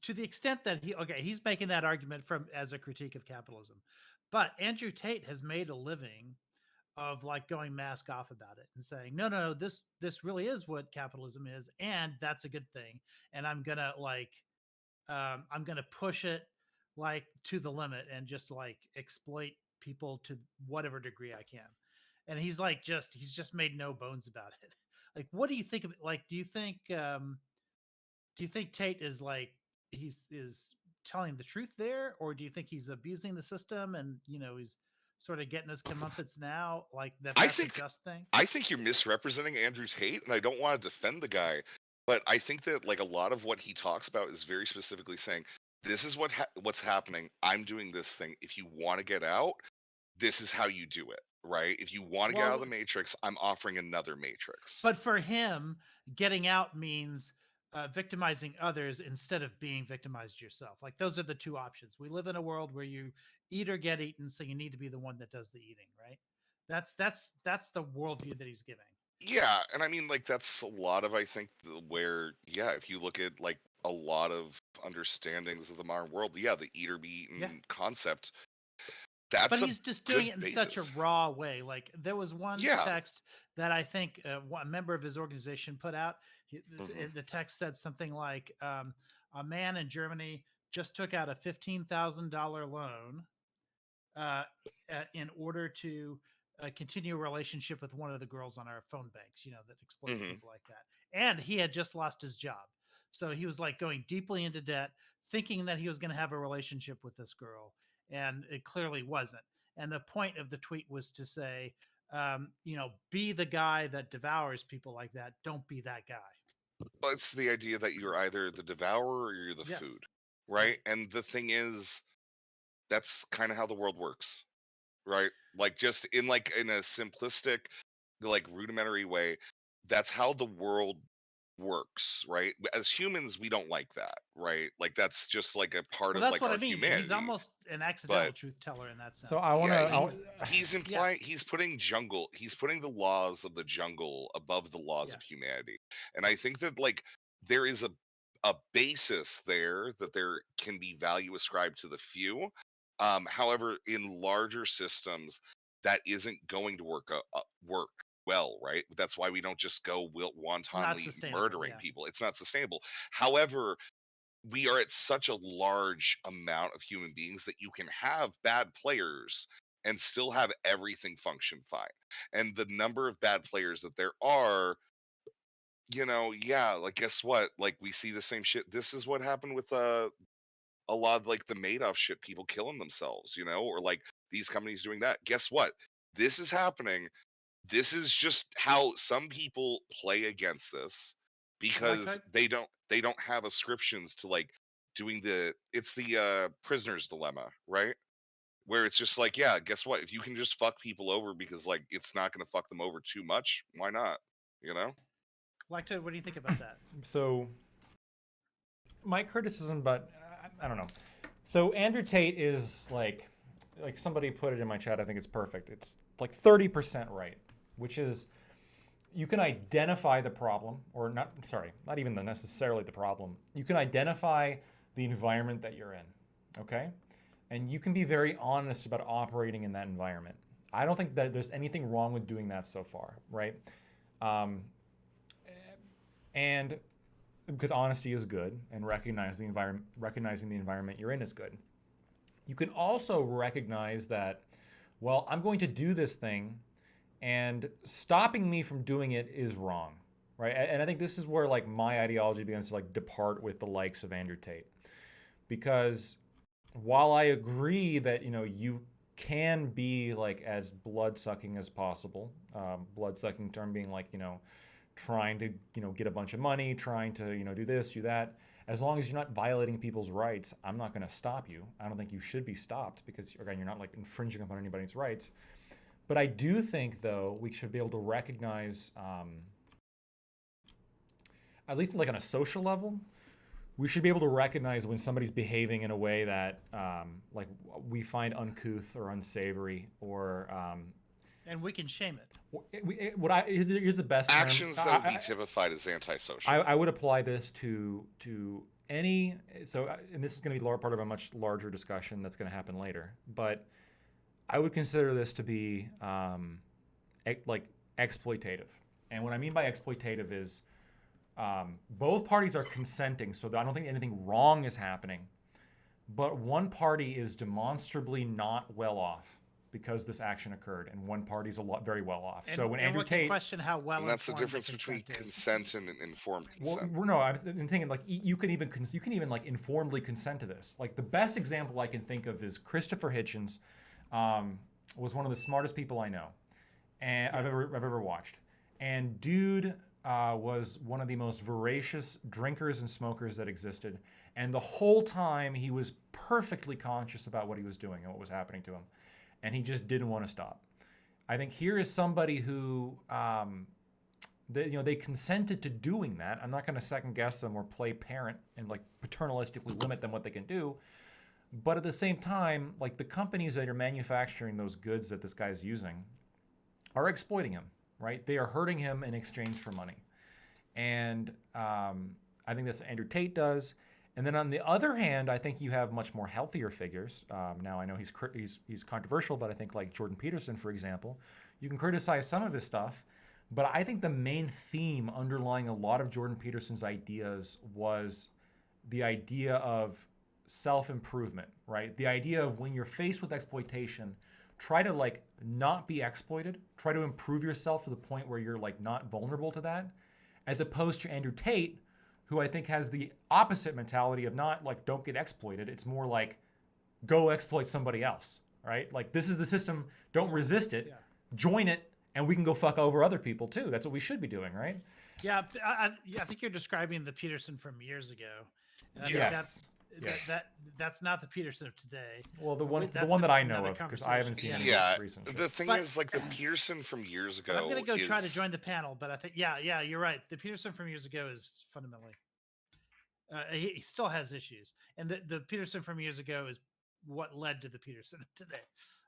to the extent that he's making that argument as a critique of capitalism, but Andrew Tate has made a living of like going mask off about it and saying, no, this really is what capitalism is, and that's a good thing, and I'm gonna push it like to the limit and just like exploit people to whatever degree I can. And he's just made no bones about it. Like, what do you think of it? Like, do you think Tate is like is telling the truth there, or do you think he's abusing the system and he's sort of getting his comeuppance now? Like that's a just thing. I think you're misrepresenting Andrew Tate, and I don't want to defend the guy, but I think that like a lot of what he talks about is very specifically saying, this is what's happening. I'm doing this thing. If you want to get out, this is how you do it, right? If you want to get out of the matrix, I'm offering another matrix. But for him, getting out means victimizing others instead of being victimized yourself. Like those are the two options. We live in a world where you eat or get eaten, so you need to be the one that does the eating, right? That's the worldview that he's giving. Yeah, and I mean, like that's a lot of, I think, where if you look at like a lot of understandings of the modern world, the eat or be eaten concept. But he's just doing it in such a raw way. Like there was one text that I think a member of his organization put out. The text said something like, "A man in Germany just took out a $15,000 loan in order to continue a relationship with one of the girls on our phone banks. That exploits people like that. And he had just lost his job, so he was like going deeply into debt, thinking that he was going to have a relationship with this girl." And it clearly wasn't. And the point of the tweet was to say, be the guy that devours people like that. Don't be that guy. Well, it's the idea that you're either the devourer or you're the food, right? And the thing is, that's kind of how the world works, right? Like just in a simplistic, like rudimentary way, that's how the world works, right? As humans, we don't like that, right? Like that's just like a part of like our humanity. He's almost an accidental truth teller in that sense. So I want to. He's implying he's putting the laws of the jungle above the laws of humanity, and I think that like there is a basis there that there can be value ascribed to the few. However, in larger systems, that isn't going to work well, right? That's why we don't just go wantonly murdering people. It's not sustainable. However, we are at such a large amount of human beings that you can have bad players and still have everything function fine. And the number of bad players that there are, like guess what? Like we see the same shit. This is what happened with a lot of like the Madoff shit, people killing themselves, or like these companies doing that. Guess what? This is happening. This is just how some people play against this because they don't have ascriptions to like doing it's the prisoner's dilemma, right? Where it's just like, guess what? If you can just fuck people over because like it's not going to fuck them over too much, why not? Lactoid, what do you think about that? So my criticism, but I don't know. So Andrew Tate is like somebody put it in my chat. I think it's perfect. It's like 30% right, which is you can identify the problem, or not even necessarily the problem. You can identify the environment that you're in, okay? And you can be very honest about operating in that environment. I don't think that there's anything wrong with doing that so far, right? And because honesty is good, and recognizing the environment you're in is good. You can also recognize that, well, I'm going to do this thing, and stopping me from doing it is wrong, right? And I think this is where like my ideology begins to like depart with the likes of Andrew Tate, because while I agree that you can be like as blood-sucking as possible, blood-sucking term being like trying to get a bunch of money, trying to do this, do that. As long as you're not violating people's rights, I'm not going to stop you. I don't think you should be stopped because again, you're not like infringing upon anybody's rights. But I do think, though, we should be able to recognize, at least like on a social level, we should be able to recognize when somebody's behaving in a way that like we find uncouth or unsavory, or And we can shame it. here's the best term. Actions that would be typified as antisocial. I would apply this to any, and this is going to be part of a much larger discussion that's going to happen later, but I would consider this to be like exploitative. And what I mean by exploitative is both parties are consenting, so I don't think anything wrong is happening, but one party is demonstrably not well off because this action occurred, and one party's very well off. And, so when and Andrew we can Tate, question how well And that's the informed difference between consent is. consent and informed well, consent. no, I'm thinking like you can even like informedly consent to this. Like the best example I can think of is Christopher Hitchens, was one of the smartest people I know, and I've ever watched. And dude was one of the most voracious drinkers and smokers that existed. And the whole time he was perfectly conscious about what he was doing and what was happening to him, and he just didn't want to stop. I think here is somebody who, they consented to doing that. I'm not going to second guess them or play parent and like paternalistically limit them what they can do. But at the same time, like the companies that are manufacturing those goods that this guy's using are exploiting him, right? They are hurting him in exchange for money. And I think that's what Andrew Tate does. And then on the other hand, I think you have much more healthier figures. Now I know he's controversial, but I think like Jordan Peterson, for example, you can criticize some of his stuff, but I think the main theme underlying a lot of Jordan Peterson's ideas was the idea of self-improvement, right? The idea of when you're faced with exploitation, try to like not be exploited, try to improve yourself to the point where you're like not vulnerable to that, as opposed to Andrew Tate, who I think has the opposite mentality of not like don't get exploited. It's more like go exploit somebody else, right? Like this is the system, don't resist it, join it, and we can go fuck over other people too. That's what we should be doing, right? Yeah, I think you're describing the Peterson from years ago. And I think Yes. that's not the Peterson of today. Well, the one That's that I know another of, because I haven't seen conversation. any Yeah, of this recent the shit. thing But- is, like the Pearson from years ago. I'm gonna go try to is- join the panel, but I think yeah, you're right. The Peterson from years ago is fundamentally. He still has issues, and the Peterson from years ago is what led to the Peterson of today.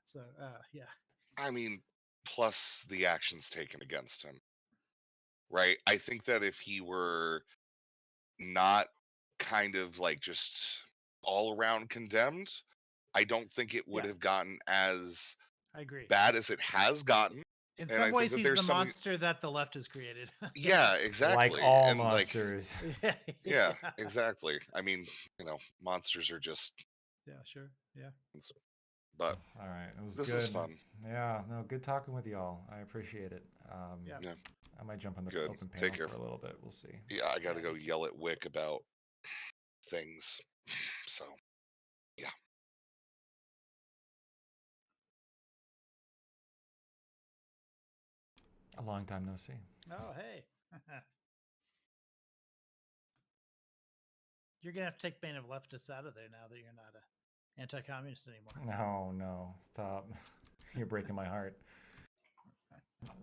So yeah. I mean, plus the actions taken against him. Right? I think that if he were not kind of like just all around condemned, I don't think it would Yeah. have gotten as I agree. bad as it has gotten. In And I some think ways, that he's there's the some- monster that the left has created. Yeah, exactly. Like all And, like, monsters. yeah, exactly. I mean, monsters are just. Yeah, sure. Yeah. But All right, it was this good. is fun. Yeah, no, good talking with y'all. I appreciate it. Yeah. Yeah. I might jump on the Good. open panel Take care. for a little bit. We'll see. Yeah, I got to go yell at Wick about things. So, yeah. A long time no see. Oh, hey. You're gonna have to take Bane of Leftists out of there now that you're not a anti-communist anymore. No, stop. You're breaking my heart.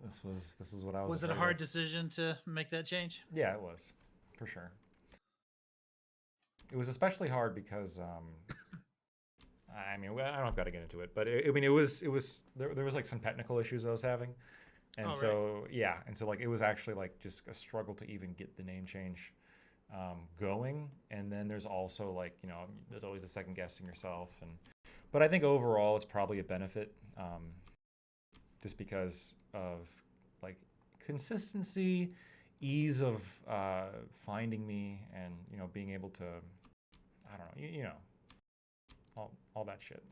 This is what I was. Was it a afraid hard of. decision to make that change? Yeah, it was, for sure. It was especially hard because, I mean, I don't got to get into it, but it was there was like some technical issues I was having, and Oh, right. so yeah, and so like it was actually like just a struggle to even get the name change going, and then there's also like there's always the second guessing yourself, but I think overall it's probably a benefit, just because of like consistency, ease of finding me, and being able to, I don't know, all that shit.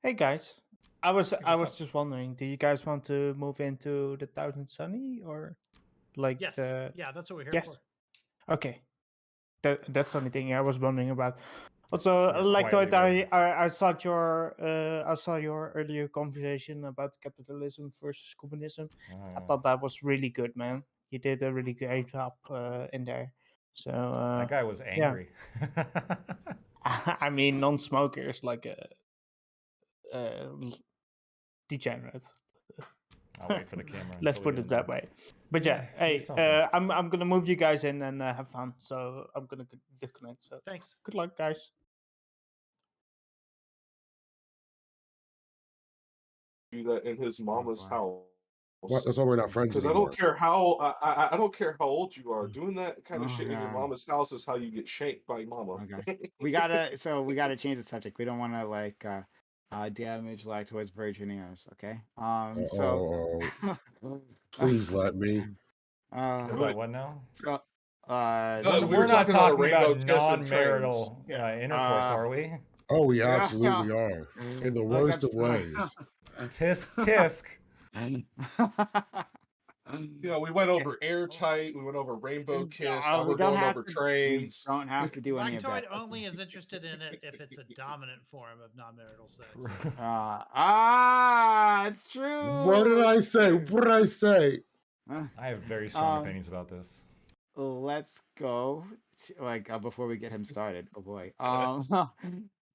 Hey guys, I was what's up? just wondering, do you guys want to move into the Thousand Sunny or like Yes. the Yeah, that's what we're here yes? for. Okay, that's the only thing I was wondering about. Also, You're like quietly I saw your earlier conversation about capitalism versus communism. I thought that was really good, man. You did a really great job in there. So That guy was yeah. angry. I mean, non-smokers like degenerate. I'll wait for the camera. Let's until we put get it that into way. But yeah, Yeah, do hey, something. I'm gonna move you guys in and have fun. So I'm gonna disconnect. So Thanks. good luck, guys. Do that in his mama's house. What? That's why we're not friends Because I anymore. don't care how I don't care how old you are. Doing that kind of Oh, shit in your God. mama's house is how you get shanked by mama. Okay. We gotta change the subject. We don't want to like damage Lactoid's virgin ears. Okay. Please let me. About what now? So We're not talking about a talking about rainbow kiss and non-marital intercourse, are we? Oh, we Yeah. absolutely are. In the Look, worst I'm of sorry. ways. Tisk tisk. Yeah, we went over airtight. We went over rainbow kiss. Now we we're don't going have over to. trains. We don't have to do any of Lactoid that. only is interested in it if it's a dominant form of non-marital sex. It's true. What did I say? What did I say? I have very strong opinions about this. Let's go before we get him started. Oh boy.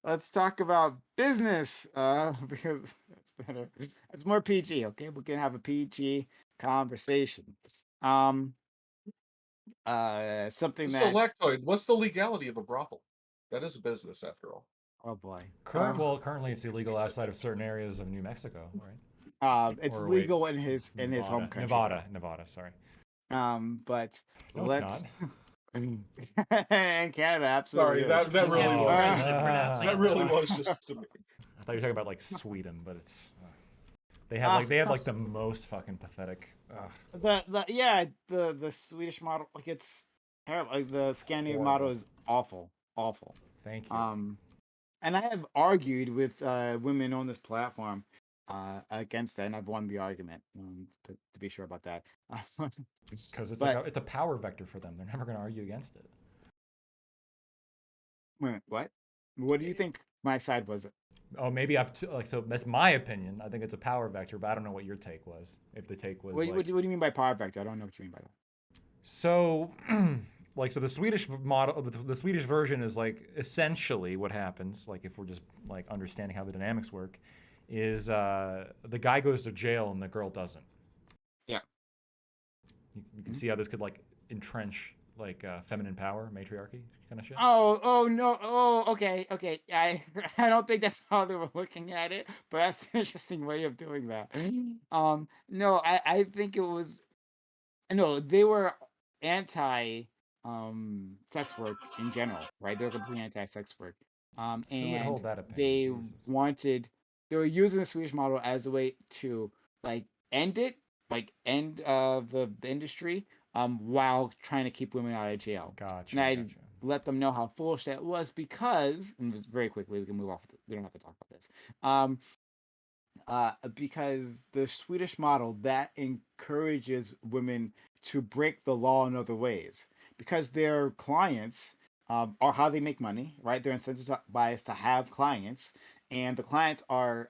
Let's talk about business because it's better. It's more PG. Okay, we can have a PG conversation. Something So, that. Lactoid, what's the legality of a brothel? That is a business, after all. Oh boy. Currently it's illegal outside of certain areas of New Mexico, right? It's Or wait, legal in his home country. Nevada, sorry. But No, let's. it's not. In Canada, absolutely. Sorry, that really was. That really was just. I thought you were talking about like Sweden, but it's they have like the most fucking pathetic. The Swedish model, like it's terrible. Like the Scandinavian model is awful. Thank you. And I have argued with women on this platform against that, and I've won the argument. To be sure about that. Because it's it's a power vector for them. They're never going to argue against it. Wait, what? What do you think my side was? Oh, maybe so that's my opinion. I think it's a power vector, but I don't know what your take was. If the take was what do you mean by power vector? I don't know what you mean by that. So, so the Swedish model, the Swedish version is like essentially what happens. Like if we're just like understanding how the dynamics work, is the guy goes to jail and the girl doesn't. Yeah. You can see how this could like entrench like feminine power, matriarchy kind of shit. Oh no. Oh, okay. I don't think that's how they were looking at it, but that's an interesting way of doing that. No, I think it was they were anti sex work in general, right? They were completely anti sex work. Who would And hold that opinion? they were using the Swedish model as a way to like end the industry while trying to keep women out of jail. Gotcha. And I let them know how foolish that was because, and just very quickly we can move off. We don't have to talk about this. Because the Swedish model that encourages women to break the law in other ways, because their clients are how they make money, right? They're incentivized to have clients, and the clients are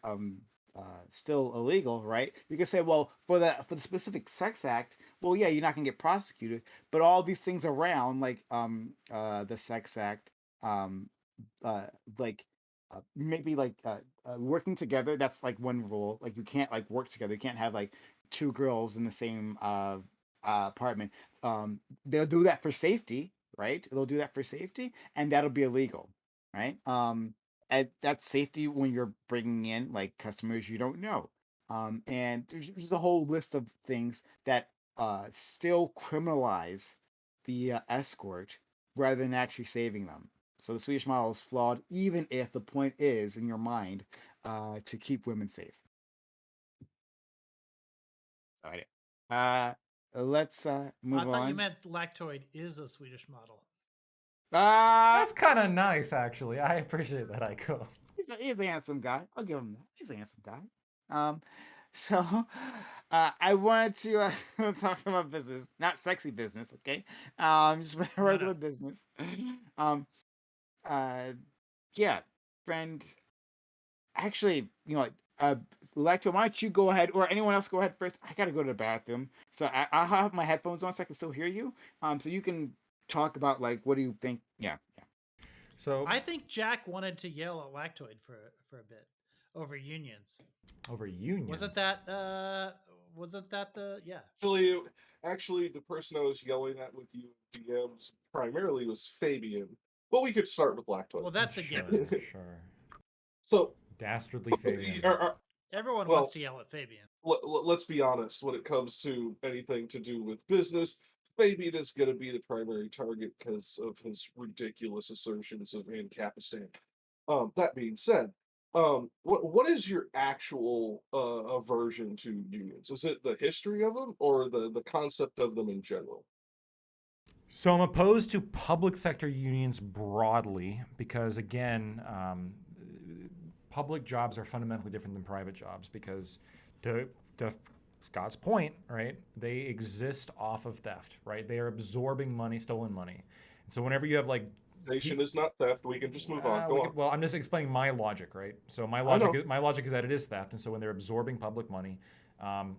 still illegal, right? You can say, well, for the specific sex act, well, yeah, you're not gonna get prosecuted, but all these things around, like the sex act, maybe like working together. That's like one rule. Like you can't like work together. You can't have like two girls in the same apartment. They'll do that for safety, right? They'll do that for safety, and that'll be illegal, right? And that's safety when you're bringing in like customers you don't know. And there's a whole list of things that still criminalize the escort rather than actually saving them. So the Swedish model is flawed, even if the point is in your mind to keep women safe. Sorry. Let's move on. I thought you meant Lactoid is a Swedish model. That's kind of nice, actually. I appreciate that, Aiko. He's a handsome guy. I'll give him that. He's a handsome guy. So I wanted to talk about business, not sexy business, okay? Just regular business. Yeah, friend. Actually, Lacto, why don't you go ahead, or anyone else go ahead first? I gotta go to the bathroom, so I'll have my headphones on so I can still hear you. So you can talk about like what do you think? Yeah. So I think Jack wanted to yell at Lactoid for a bit. over unions. Over unions. Wasn't that the yeah? Actually, the person I was yelling at with you DMs primarily was Fabian. But we could start with Lactoid. Well, that's a given. Sure. So Dastardly Fabian. Everyone well, wants to yell at Fabian. Let's be honest. When it comes to anything to do with business, Fabian is going to be the primary target because of his ridiculous assertions of Ancapistan. That being said, what is your actual aversion to unions? Is it the history of them or the concept of them in general? So I'm opposed to public sector unions broadly because, again, public jobs are fundamentally different than private jobs because, to Scott's point, right, they exist off of theft, right? They are absorbing money, stolen money. And so whenever you have like Taxation is not theft. We can just move on. Go on. well, I'm just explaining my logic, right? So my know. logic is that it is theft, and so when they're absorbing public money,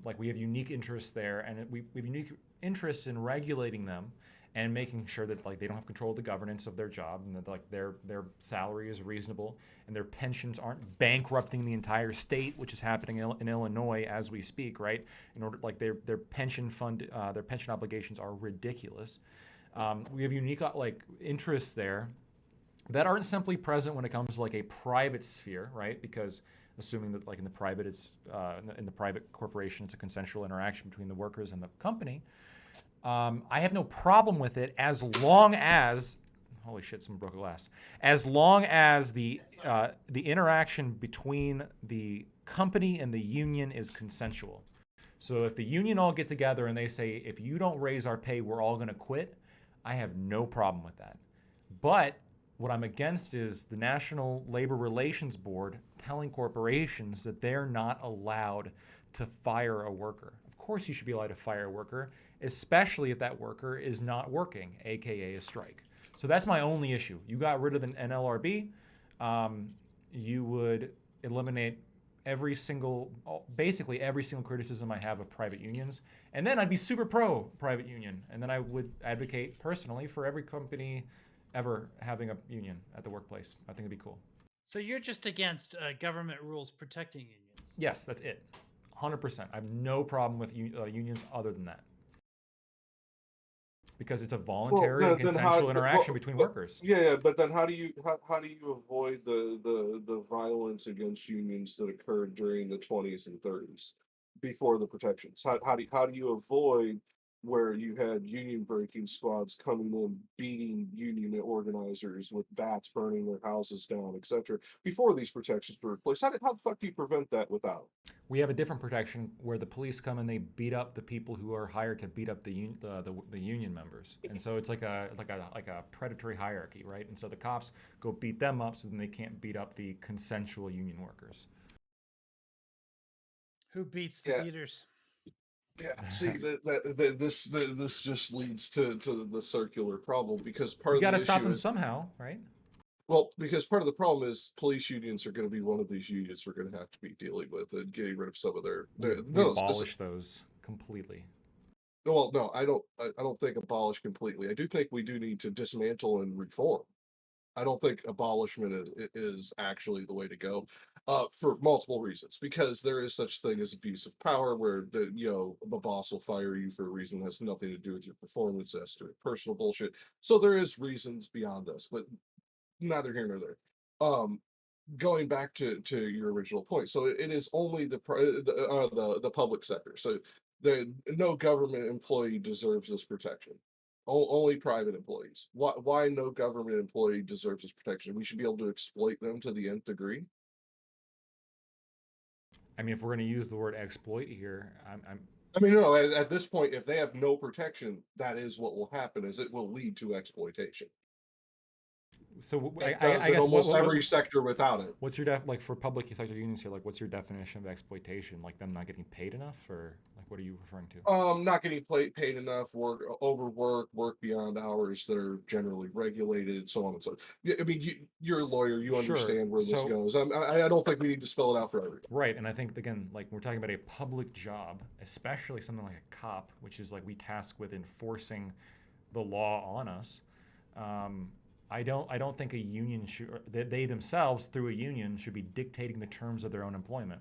like we have unique interests there, and we have unique interests in regulating them and making sure that like they don't have control of the governance of their job, and that like their salary is reasonable, and their pensions aren't bankrupting the entire state, which is happening in Illinois as we speak, right? In order like their pension fund, their pension obligations are ridiculous. We have unique like interests there that aren't simply present when it comes to like a private sphere, right? Because assuming that like in the private, it's in the private corporation, it's a consensual interaction between the workers and the company. I have no problem with it as long as, holy shit, someone broke a glass. As long as the interaction between the company and the union is consensual. So if the union all get together and they say, if you don't raise our pay, we're all going to quit, I have no problem with that. But what I'm against is the National Labor Relations Board telling corporations that they're not allowed to fire a worker. Of course you should be allowed to fire a worker, especially if that worker is not working, aka a strike. So that's my only issue. You got rid of an NLRB, you would eliminate basically every single criticism I have of private unions. And then I'd be super pro private union. And then I would advocate personally for every company ever having a union at the workplace. I think it'd be cool. So you're just against government rules protecting unions? Yes, that's it. 100%. I have no problem with unions other than that. Because it's a voluntary and consensual interaction between workers. Yeah, but then how do you avoid the violence against unions that occurred during the 20s and 30s before the protections? How do you avoid where you had union breaking squads coming in, beating union organizers with bats, burning their houses down, etc. Before these protections were replaced? How the fuck do you prevent that without? We have a different protection where the police come and they beat up the people who are hired to beat up the union members, and so it's like a predatory hierarchy, right? And so the cops go beat them up, so then they can't beat up the consensual union workers. Who beats the beaters? Yeah, see this just leads to the circular problem because part You of got the to stop issue them is, somehow, right? well, because part of the problem is police unions are going to be one of these unions we're going to have to be dealing with and getting rid of some of their. We abolish those completely. Well, no, I don't think abolish completely. I do think we do need to dismantle and reform. I don't think abolishment is actually the way to go, for multiple reasons. Because there is such thing as abuse of power, where a boss will fire you for a reason that has nothing to do with your performance, that's to personal bullshit. So there is reasons beyond us, but neither here nor there. Going back to your original point, so it is only the public sector. So no government employee deserves this protection. Only private employees. Why no government employee deserves this protection? We should be able to exploit them to the nth degree. I mean, if we're going to use the word exploit here, I mean, no. At this point, if they have no protection, that is what will happen. Is it will lead to exploitation. So I guess almost every sector without it. What's your like for public sector unions here? Like, what's your definition of exploitation? Like them not getting paid enough, or like what are you referring to? Not getting paid enough, overwork, work beyond hours that are generally regulated, so on and so on. I mean, you're a lawyer, you understand where this goes. I don't think we need to spell it out for everyone. Right, and I think again, like we're talking about a public job, especially something like a cop, which is like we task with enforcing the law on us. I don't think a union should, that they themselves through a union should be dictating the terms of their own employment.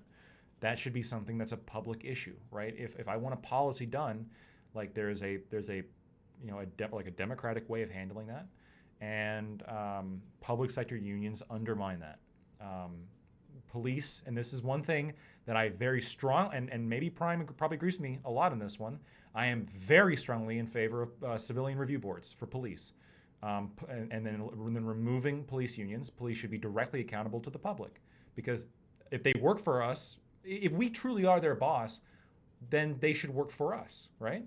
That should be something that's a public issue, right? If I want a policy done, like there's a like a democratic way of handling that, and public sector unions undermine that. Police, and this is one thing that I very strong, and maybe Prime probably agrees with me a lot in this one. I am very strongly in favor of civilian review boards for police. And then removing police unions. Police should be directly accountable to the public, because if they work for us, if we truly are their boss, then they should work for us, right?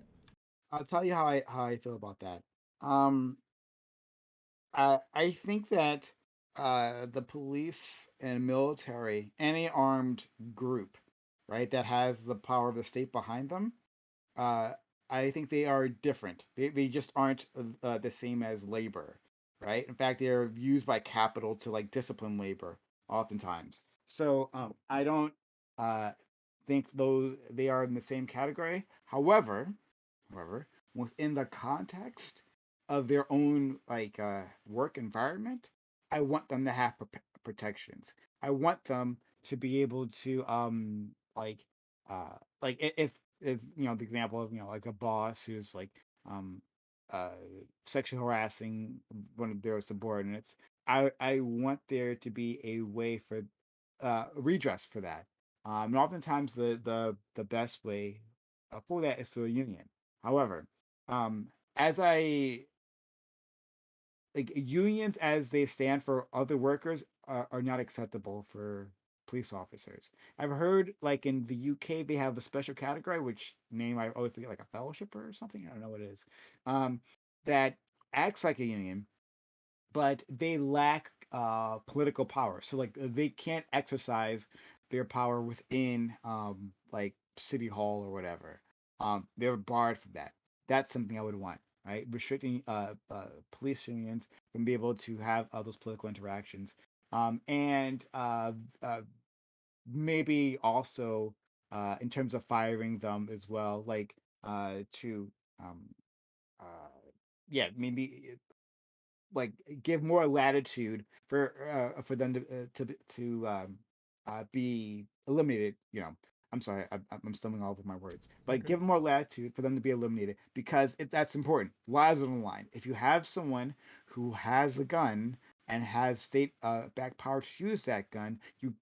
I'll tell you how I feel about that. I think that the police and military, any armed group, right, that has the power of the state behind them, I think they are different. They just aren't the same as labor, right? In fact, they're used by capital to like discipline labor oftentimes. So I don't think those they are in the same category. However, within the context of their own like work environment, I want them to have protections. I want them to be able to if you know the example of like a boss who's like um uh sexually harassing one of their subordinates. I want there to be a way for redress for that. And oftentimes the best way for that is through a union. However, as I like unions as they stand for other workers are not acceptable for police officers. I've heard like in the UK they have a special category, which name I always forget, like a fellowship or something. I don't know what it is. That acts like a union, but they lack political power. So like they can't exercise their power within like city hall or whatever. They're barred from that. That's something I would want, right? Restricting police unions from being able to have those political interactions. And maybe also in terms of firing them as well, like to um, uh, yeah, maybe like give more latitude for them to be eliminated. You know, I'm sorry, I'm stumbling all over my words, but give them more latitude for them to be eliminated because that's important. Lives on the line. If you have someone who has a gun and has state back power to use that gun, you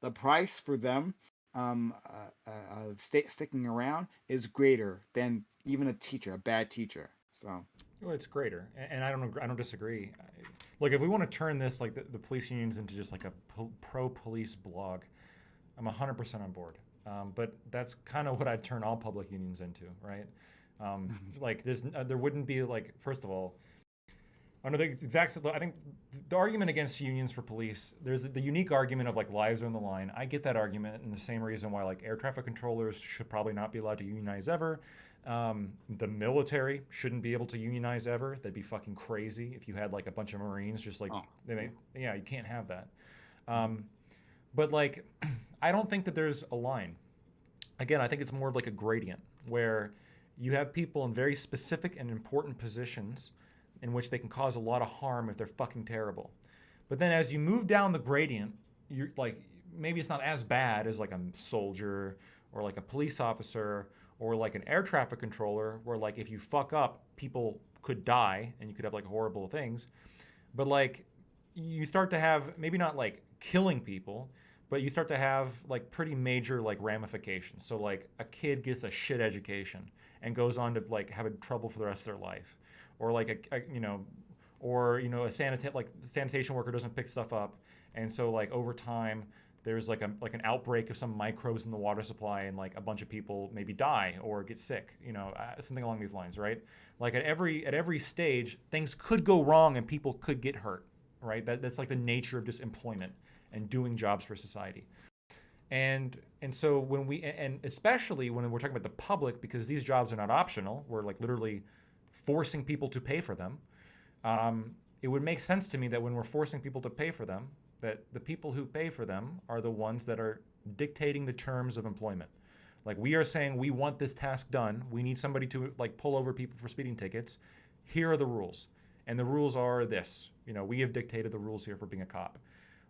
the price for them of sticking around is greater than even a teacher, a bad teacher. So. Well, it's greater, and I don't disagree. Look, if we want to turn this like the police unions into just like a pro-police blog, I'm 100% on board. But that's kind of what I'd turn all public unions into, right? Like there wouldn't be like, first of all, under the exact, I think the argument against unions for police, there's the unique argument of like lives are on the line. I get that argument, and the same reason why like air traffic controllers should probably not be allowed to unionize ever. The military shouldn't be able to unionize ever. That'd be fucking crazy if you had like a bunch of Marines just like, yeah, you can't have that. But like, I don't think that there's a line. Again, I think it's more of like a gradient where you have people in very specific and important positions in which they can cause a lot of harm if they're fucking terrible. But then as you move down the gradient, you're like, maybe it's not as bad as like a soldier or like a police officer or like an air traffic controller where like if you fuck up, people could die and you could have like horrible things. But like you start to have maybe not like killing people, but you start to have like pretty major like ramifications. So like a kid gets a shit education and goes on to like have trouble for the rest of their life. Or like a a sanitation worker doesn't pick stuff up, and so like over time there's like an outbreak of some microbes in the water supply, and like a bunch of people maybe die or get sick, something along these lines, right? Like at every stage, things could go wrong and people could get hurt, right? That's like the nature of just employment and doing jobs for society. And so when and especially when we're talking about the public, because these jobs are not optional, we're like literally forcing people to pay for them. It would make sense to me that when we're forcing people to pay for them, that the people who pay for them are the ones that are dictating the terms of employment. Like we are saying, we want this task done. We need somebody to like pull over people for speeding tickets. Here are the rules. and the rules are this. We have dictated the rules here for being a cop.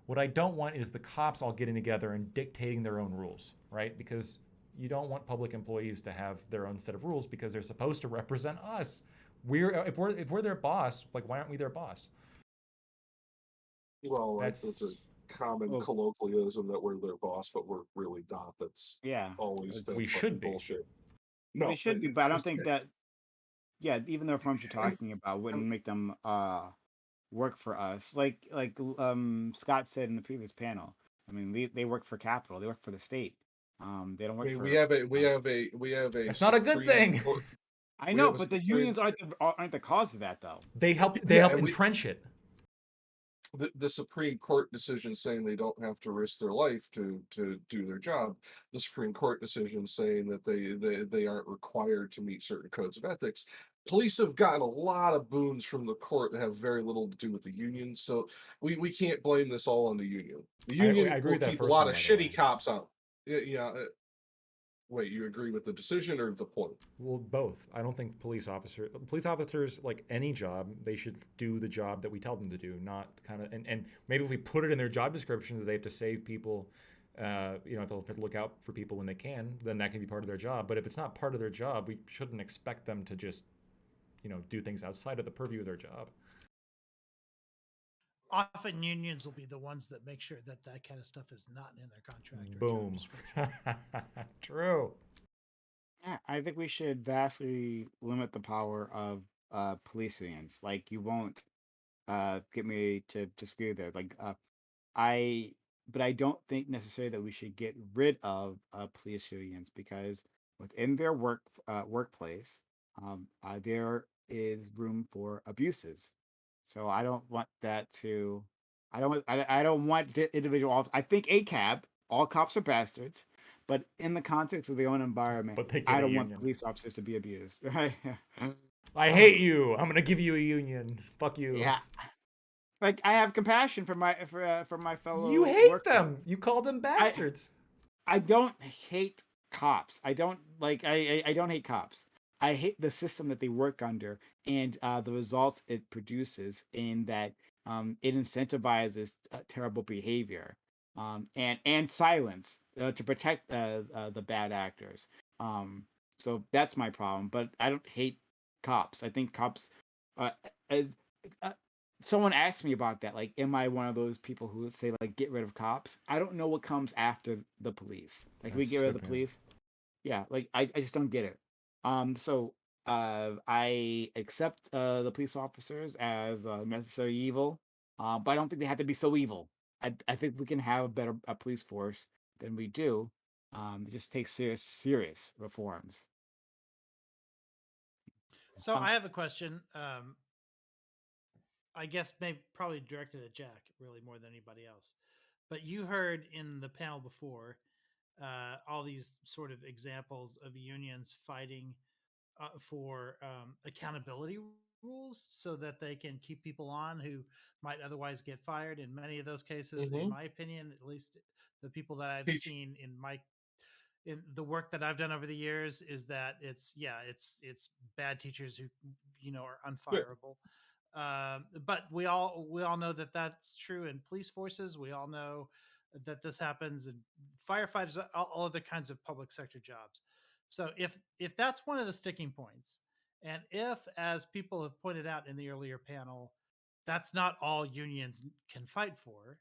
What I don't want is the cops all getting together and dictating their own rules, right? Because you don't want public employees to have their own set of rules because they're supposed to represent us. If we're their boss, like, why aren't we their boss? Well, that's a common colloquialism that we're their boss, but we're really not. That's always been we should be bullshit. No, they should be, it's but I don't just think that. Yeah, even the reforms you're talking about wouldn't make them work for us. Like Scott said in the previous panel. I mean, they work for capital. They work for the state. They don't work for. we have a. It's not a good Supreme thing. Court- I we know, have a but the Supreme- unions aren't the cause of that, though. They help Yeah, and entrench it. The Supreme Court decision saying they don't have to risk their life to do their job. The Supreme Court decision saying that they aren't required to meet certain codes of ethics. Police have gotten a lot of boons from the court that have very little to do with the union. So we can't blame this all on the union. The union I agree will with that keep a first lot one, of by the shitty cops out. Yeah. Wait, you agree with the decision or the point? Well, both. I don't think police officers, like any job, they should do the job that we tell them to do, not kind of, and maybe if we put it in their job description that they have to save people, if they'll have to look out for people when they can, then that can be part of their job. But if it's not part of their job, we shouldn't expect them to just, do things outside of the purview of their job. Often unions will be the ones that make sure that kind of stuff is not in their contract. Or Boom. True. Yeah, I think we should vastly limit the power of police unions. Like, you won't get me to disagree there. Like, but I don't think necessarily that we should get rid of police unions, because within their workplace, there is room for abuses. So I don't want that to. I don't want the individual. I think ACAB, all cops are bastards, but in the context of their own environment, I don't want police officers to be abused. Right? I hate you. I'm gonna give you a union. Fuck you. Yeah. Like, I have compassion for my fellow. You hate workers. them. You call them bastards. I don't hate cops. I don't hate cops. I hate the system that they work under and the results it produces, in that it incentivizes terrible behavior and silence to protect the bad actors. So that's my problem. But I don't hate cops. I think cops. Someone asked me about that. Like, am I one of those people who would say, like, get rid of cops? I don't know what comes after the police. Like, we get rid of the police. Yeah, like, I just don't get it. So I accept the police officers as necessary evil, but I don't think they have to be so evil. I think we can have a better police force than we do. It just takes serious reforms. So I have a question. I guess probably directed at Jack really more than anybody else. But you heard in the panel before all these sort of examples of unions fighting for accountability rules so that they can keep people on who might otherwise get fired. In many of those cases, in my opinion, at least the people that I've seen in the work that I've done over the years, is that it's bad teachers who are unfireable. But we all know that that's true in police forces. We all know that this happens in firefighters, all other kinds of public sector jobs. So if that's one of the sticking points, and if, as people have pointed out in the earlier panel, that's not all unions can fight for,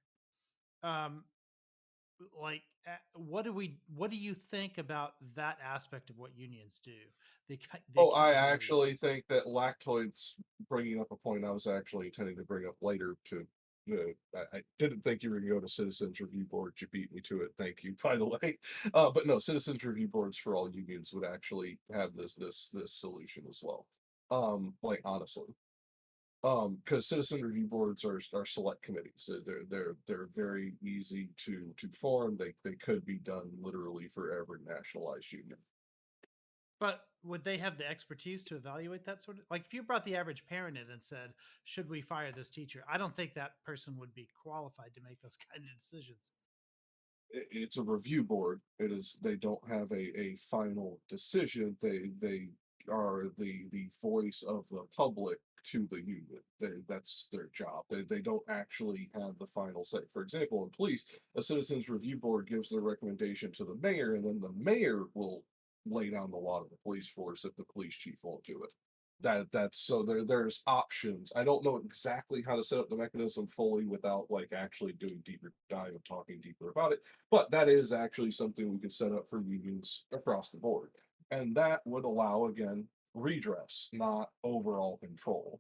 what do you think about that aspect of what unions do? I actually think that Lactoid's bringing up a point I was actually intending to bring up later. I didn't think you were going to go to Citizens Review Board. You beat me to it. Thank you, by the way. But no, Citizens Review Boards for all unions would actually have this solution as well. Like, honestly, because Citizen Review Boards are select committees. They're very easy to form. They could be done literally for every nationalized union. But would they have the expertise to evaluate that sort of, like, if you brought the average parent in and said, should we fire this teacher? I don't think that person would be qualified to make those kind of decisions. It's a review board. They don't have a final decision. They are the voice of the public to the union. That's their job. They don't actually have the final say. For example, in police, a citizens review board gives their recommendation to the mayor, and then the mayor will lay down the law to the police force if the police chief won't do it. That's so there's options. I don't know exactly how to set up the mechanism fully without like actually doing deeper dive and talking deeper about it, but that is actually something we could set up for unions across the board. And that would allow again redress, not overall control.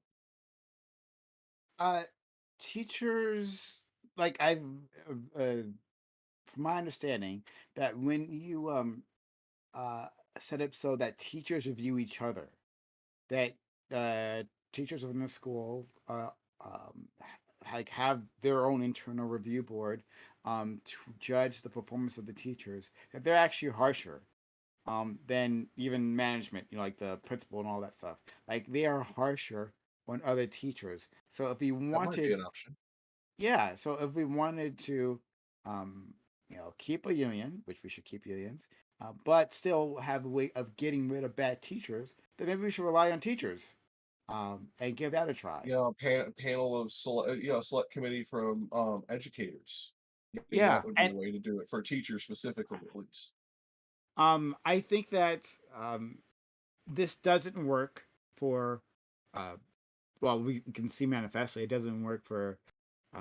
Uh, teachers, like I've, from my understanding, that when you uh set up so that teachers review each other, that teachers within the school like have their own internal review board to judge the performance of the teachers, that they're actually harsher than even management, you know, like the principal and all that stuff. Like they are harsher on other teachers. So if we That might be wanted, an option. yeah, so if we wanted to, you know, keep a union, which we should keep unions, but still have a way of getting rid of bad teachers, then maybe we should rely on teachers, and give that a try. You know, panel of select committee from educators. Maybe Yeah, that would be and a way to do it for teachers specifically, at least. I think that this doesn't work for, uh, well, we can see manifestly it doesn't work for uh,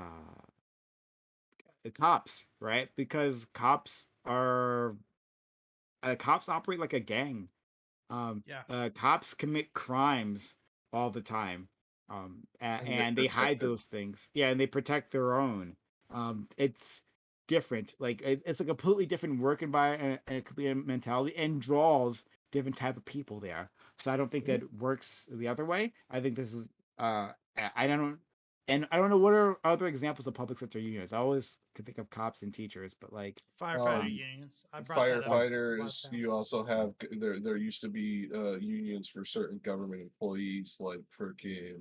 the cops, right? Because cops operate like a gang. Cops commit crimes all the time, And they and they hide protect it. those things. Yeah, and they protect their own. It's different. Like it's a completely different work environment and a complete mentality, and draws different type of people there. So I don't think that works the other way. I think this is. I don't. And I don't know what are other examples of public sector unions. I always could think of cops and teachers, but like Firefighter unions. I brought that up Firefighters. last time. You also have there used to be unions for certain government employees, like freaking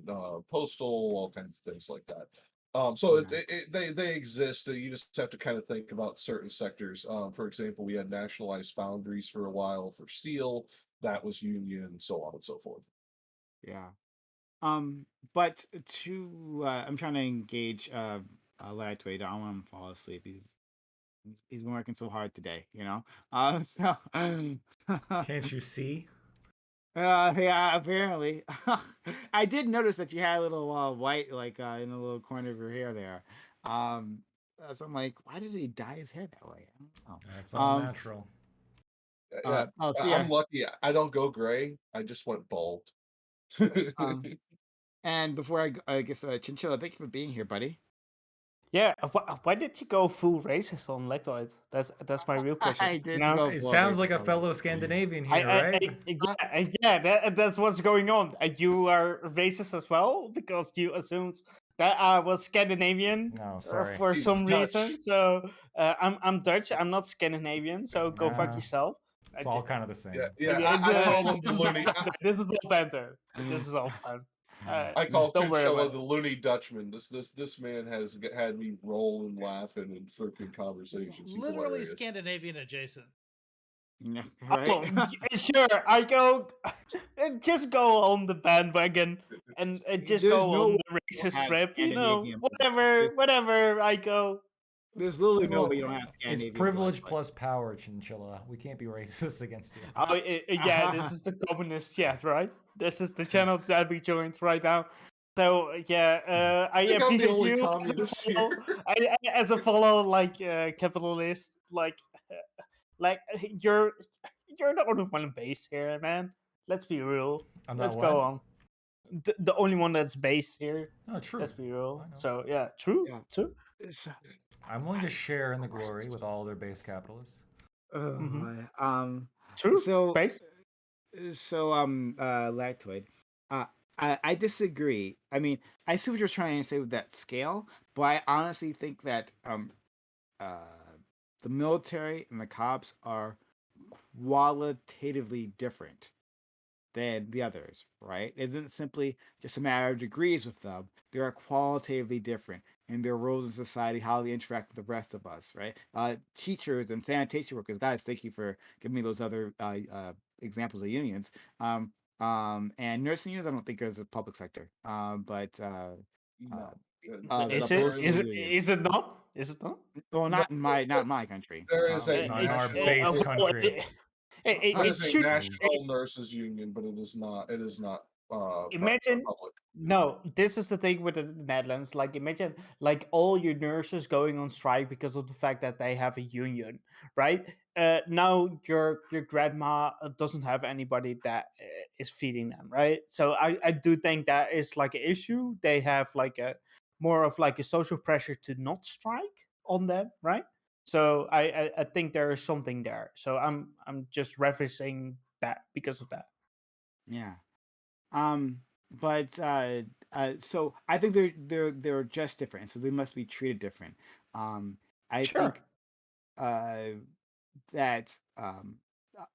postal, all kinds of things like that. So they exist. You just have to kind of think about certain sectors. For example, we had nationalized foundries for a while for steel. That was union, so on and so forth. yeah. But to I'm trying to engage Latoy. I don't want him to fall asleep. He's been working so hard today, you know. So Can't you see? yeah, apparently. I did notice that you had a little white like in the little corner of your hair there. So I'm like, why did he dye his hair that way? I don't know. That's all natural. Yeah, Oh, so yeah. I'm lucky. I don't go gray. I just went bald. And before I guess Chinchilla, thank you for being here, buddy. Yeah, why did you go full racist on Lectoid? That's my real question. I did No? go It full sounds like a racist. fellow Scandinavian here, right? That's what's going on. You are racist as well because you assumed that I was Scandinavian No, sorry. for He's some Dutch. reason. So I'm Dutch. I'm not Scandinavian. So go fuck Nah, yourself. It's all kind of the same. Yeah, Yeah, I call him the this is all loony. banter. This is all banter. This is all fun. I call Don't worry Chinchilla about the loony Dutchman. This man has had me rolling, laughing, and freaking conversations. He's Literally hilarious. Scandinavian adjacent. Yeah, Oh, right. sure. I go, just go on the bandwagon and just There's go no on way the you don't racist have rip. You know, Scandinavian blood. whatever. I go. There's literally no Well, way you don't have it's Scandinavian privilege blood. plus power, Chinchilla. We can't be racist against you. Oh, yeah. This is the communist chat, right? This is the channel that we joined right now. So yeah, I think I'm the appreciate only you communist here. as a fellow like capitalist. Like you're the only one based here, man. Let's be real. I'm Let's not go what? on. The only one that's based here. Oh, true. Let's be real. I know. So yeah, true. Yeah. True. I'm willing to share in the glory with all other base capitalists. True. So Based. Lactoid. I disagree. I mean, I see what you're trying to say with that scale, but I honestly think that the military and the cops are qualitatively different than the others, right? It isn't simply just a matter of degrees with them. They are qualitatively different in their roles in society, how they interact with the rest of us, right? Teachers and sanitation workers, guys, thank you for giving me those other examples of unions. And nursing unions, I don't think is a public sector. But No. the Is There it? postal is Is it? union. Is it not? Is it not? Well, no, not in my country. there is a Not in our national base well, country. there it is a should. national nurses union, but it is not Imagine public. no, this is the thing with the Netherlands. Like, imagine like all your nurses going on strike because of the fact that they have a union, right? Now your grandma doesn't have anybody that is feeding them, right? So I do think that is like an issue. They have like a more of like a social pressure to not strike on them, right? So I think there is something there. So I'm just referencing that because of that. Yeah. But so I think they're just different, so they must be treated different. I Sure. think that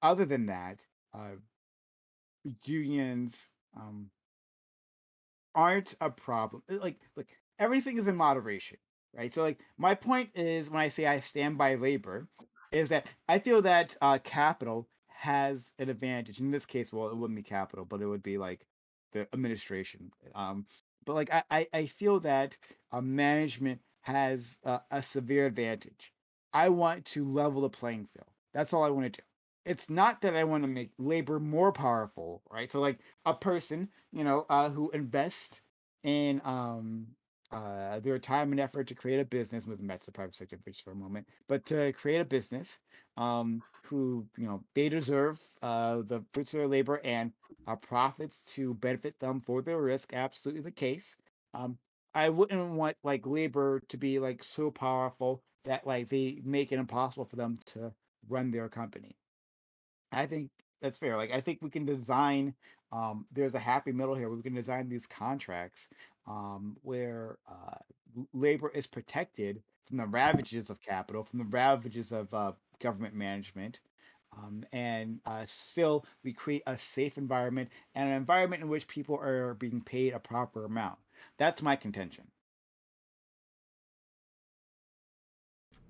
other than that, unions aren't a problem. Like everything is in moderation, right? So like my point is when I say I stand by labor, is that I feel that capital has an advantage. In this case, well, it wouldn't be capital, but it would be like the administration. But like I feel that management has a severe advantage. I want to level the playing field. That's all I want to do. It's not that I want to make labor more powerful, right? So like a person, who invest in their time and effort to create a business, moving back to the private sector just for a moment, but to create a business, who they deserve the fruits of their labor and profits to benefit them for their risk. Absolutely the case. Um, I wouldn't want like labor to be like so powerful that like they make it impossible for them to run their company. I think that's fair. Like I think we can design there's a happy middle here. We can design these contracts where labor is protected from the ravages of capital, from the ravages of government management. And still we create a safe environment and an environment in which people are being paid a proper amount. That's my contention.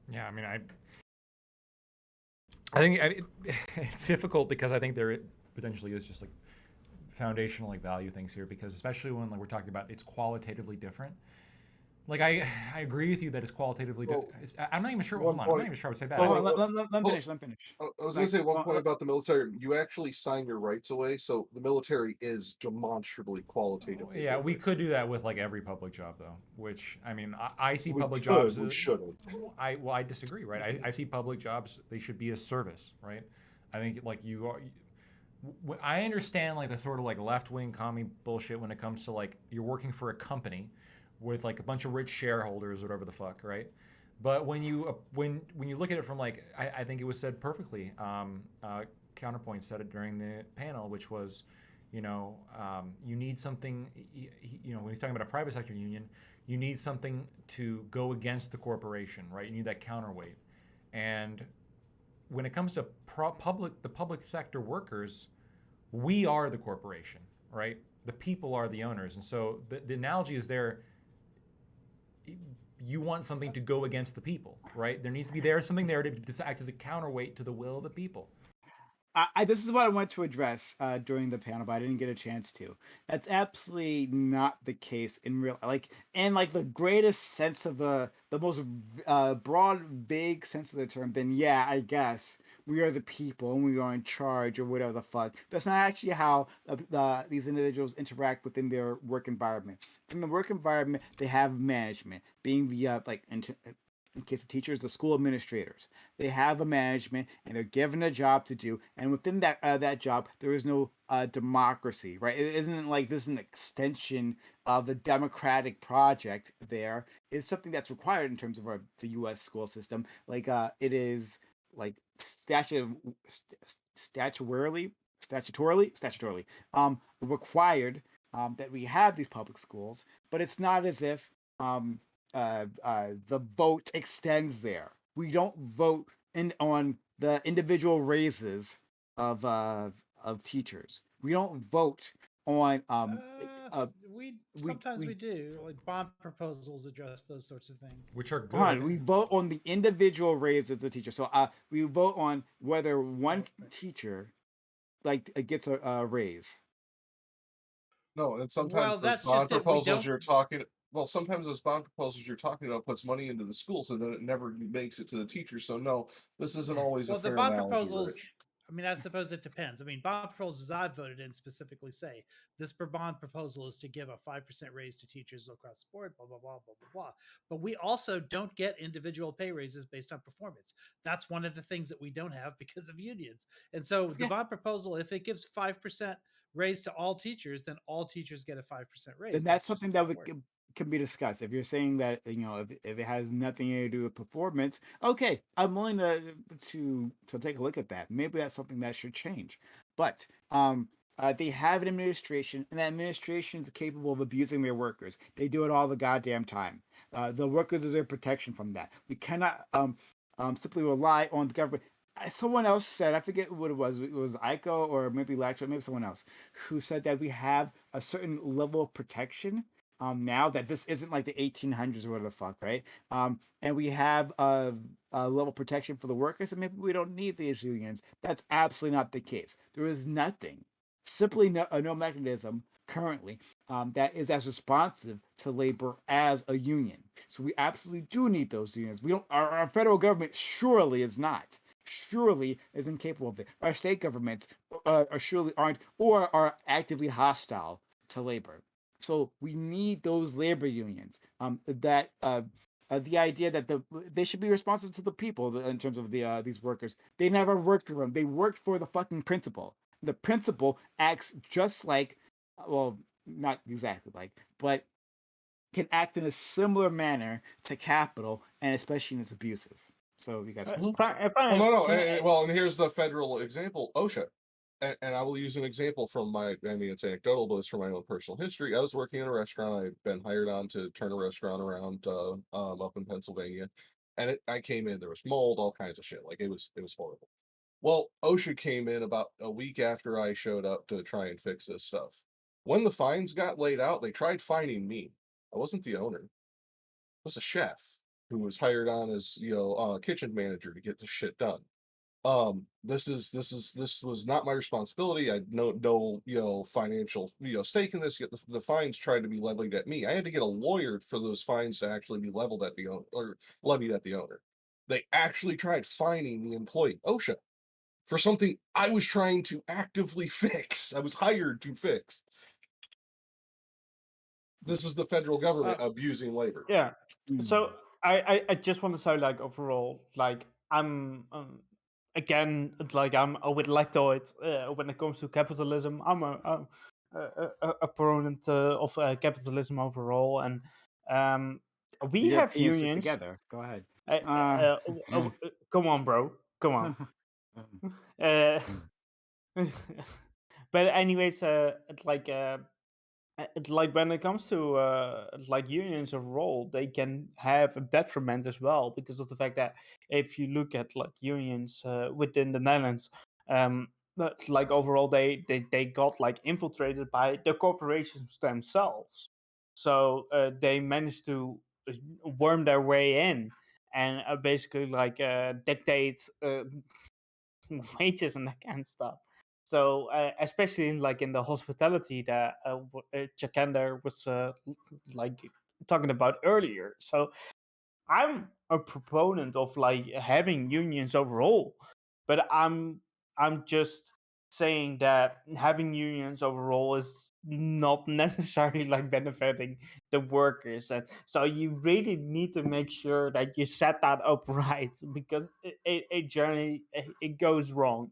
Yeah, I mean, I think it's difficult because I think there potentially is just like foundational like value things here, because especially when like we're talking about it's qualitatively different. Like I agree with you that it's qualitatively Well, I'm not even sure. one Hold on, I'm not point. even sure I would say that. Hold I on, think, let me finish. Let me finish. I was going Like, to say one point about the military. You actually sign your rights away, so the military is demonstrably qualitatively yeah, we different. could do that with like every public job though, which I mean, I see We public could, jobs. we shouldn't. I disagree, right? I see public jobs, they should be a service, right? I think like you are. I understand like the sort of like left wing commie bullshit when it comes to like you're working for a company with like a bunch of rich shareholders or whatever the fuck, right? But when you look at it from like I think it was said perfectly. Counterpoint said it during the panel, which was, you need something. When he's talking about a private sector union, you need something to go against the corporation, right? You need that counterweight. And when it comes to the public sector workers, we are the corporation, right? The people are the owners. And so the analogy is there. You want something to go against the people, right? There needs to be something there to act as a counterweight to the will of the people. This is what I wanted to address during the panel, but I didn't get a chance to. That's absolutely not the case in real, like, in like the greatest sense of the most broad, vague sense of the term. Then yeah, I guess we are the people and we are in charge or whatever the fuck. That's not actually how these individuals interact within their work environment. In the work environment, they have management, being the in case of teachers, the school administrators. They have a management and they're given a job to do, and within that job, there is no democracy, right? It isn't like this is an extension of the democratic project. There, it's something that's required in terms of the U.S. school system. Like it is like statutorily required that we have these public schools, but it's not as if the vote extends there. We don't vote on the individual raises of teachers. We don't vote on We sometimes we do, like bond proposals address those sorts of things, which are good. Fine, we vote on the individual raises of teachers. So we vote on whether one teacher like gets a raise. No, and sometimes Well, those that's bond just it. We proposals don't. you're talking well, sometimes those bond proposals you're talking about puts money into the schools and then it never makes it to the teachers. So no, this isn't always a Well, the fair bond analogy, proposals. Rich. I mean, I suppose it depends. I mean, bond proposals I've voted in specifically say this per bond proposal is to give a 5% raise to teachers across the board, blah, blah, blah, blah, blah, blah. But we also don't get individual pay raises based on performance. That's one of the things that we don't have because of unions. And so the bond proposal, if it gives 5% raise to all teachers, then all teachers get a 5% raise. Then that's That's just something how that it works. can be discussed. If you're saying that if it has nothing to do with performance, okay, I'm willing to take a look at that. Maybe that's something that should change. But they have an administration, and that administration is capable of abusing their workers. They do it all the goddamn time. The workers deserve protection from that. We cannot simply rely on the government. Someone else said, I forget what it was. It was Ico or maybe Lecture, maybe someone else, who said that we have a certain level of protection now that this isn't like the 1800s or whatever the fuck, right? And we have a level of protection for the workers, and maybe we don't need these unions. That's absolutely not the case. There is nothing, simply no mechanism currently that is as responsive to labor as a union. So we absolutely do need those unions. We don't. Our federal government surely is not. Surely is incapable of it. Our state governments are surely aren't, or are actively hostile to labor. So we need those labor unions. The idea that they should be responsive to the people in terms of these workers. They never worked for them. They worked for the fucking principal. The principal acts just like, well, not exactly like, but can act in a similar manner to capital and especially in its abuses. So you guys. Well, no. And here's the federal example, OSHA. And I will use an example from it's anecdotal, but it's from my own personal history. I was working in a restaurant. I've been hired on to turn a restaurant around up in Pennsylvania. And I came in, there was mold, all kinds of shit. Like it was horrible. Well, OSHA came in about a week after I showed up to try and fix this stuff. When the fines got laid out, they tried fining me. I wasn't the owner. It was a chef who was hired on as kitchen manager to get the shit done. This was not my responsibility. I had no financial stake in this. Yet the fines tried to be levied at me. I had to get a lawyer for those fines to actually be leveled at the owner or levied at the owner. They actually tried fining the employee OSHA for something I was trying to actively fix. I was hired to fix. This is the federal government abusing labor. Yeah. So I just want to say, like, overall, like, I'm again, like, I'm a bit lactoid when it comes to capitalism. I'm a opponent of capitalism overall, and we You have have to sit unions. together. Go ahead. Come on, bro. Come on. uh, but anyways, like when it comes to like unions overall, they can have a detriment as well because of the fact that if you look at like unions within the Netherlands, but like overall they got like infiltrated by the corporations themselves, so they managed to worm their way in and basically like dictate wages and that kind of stuff. So especially like in the hospitality that Chakander was like talking about earlier. So I'm a proponent of like having unions overall, but I'm just saying that having unions overall is not necessarily like benefiting the workers, and so you really need to make sure that you set that up right because it generally it goes wrong.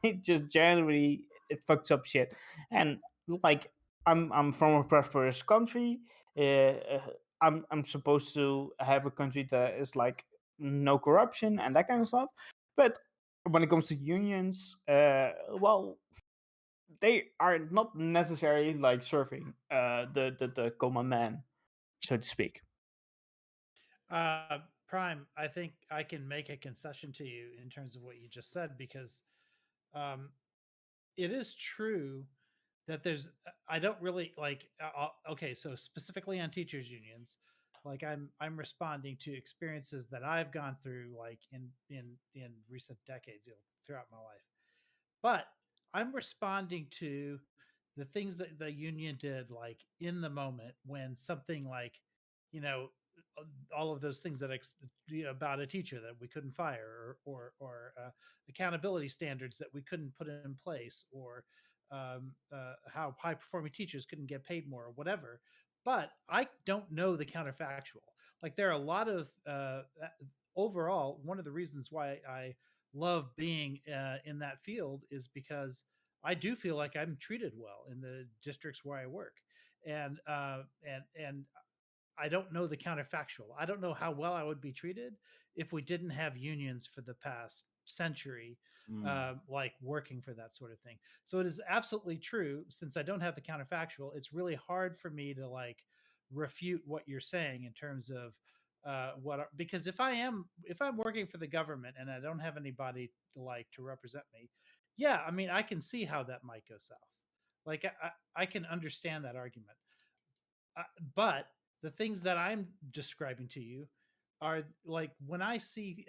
It just generally it fucks up shit, and like I'm from a prosperous country. I'm supposed to have a country that is like no corruption and that kind of stuff. But when it comes to unions, well, they are not necessarily like serving the common man, so to speak. Prime, I think I can make a concession to you in terms of what you just said because it is true that there's I don't really like okay, so specifically on teachers unions, like I'm responding to experiences that I've gone through like in recent decades, throughout my life. But I'm responding to the things that the union did, like in the moment when something like, you know, all of those things that about a teacher that we couldn't fire, or accountability standards that we couldn't put in place, or how high performing teachers couldn't get paid more, or whatever. But I don't know the counterfactual. Like there are a lot of overall, one of the reasons why I love being in that field is because I do feel like I'm treated well in the districts where I work, and I don't know the counterfactual. I don't know how well I would be treated if we didn't have unions for the past century, like working for that sort of thing. So it is absolutely true. Since I don't have the counterfactual, it's really hard for me to like refute what you're saying in terms of because if I'm working for the government and I don't have anybody to represent me, yeah, I mean I can see how that might go south. Like I can understand that argument. But the things that I'm describing to you are like when I see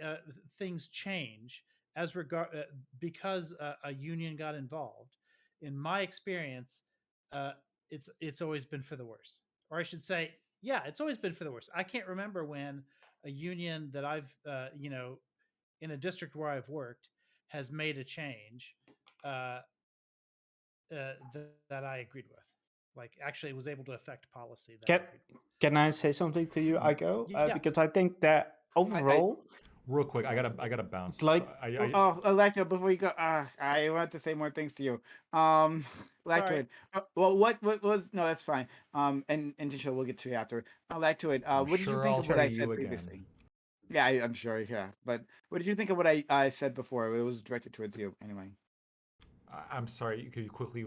things change as regard because a union got involved. In my experience, it's always been for the worse, or I should say, yeah, it's always been for the worse. I can't remember when a union that I've in a district where I've worked has made a change that I agreed with. Like actually was able to affect policy that I Can agreed with. can I say something to you, Aiko? Yeah. Because I think that overall, Real quick, I gotta bounce. like, So I Oh, Electo, before you go, I want to say more things to you. sorry. Electoid. Well, what was no, that's fine. And Tisha, we'll get to you after. Electoid. I'm What did you sure think I'll of what I see said you previously? again. Yeah, I'm sure. Yeah, but what did you think of what I said before? It was directed towards you, anyway. I'm sorry. Could you quickly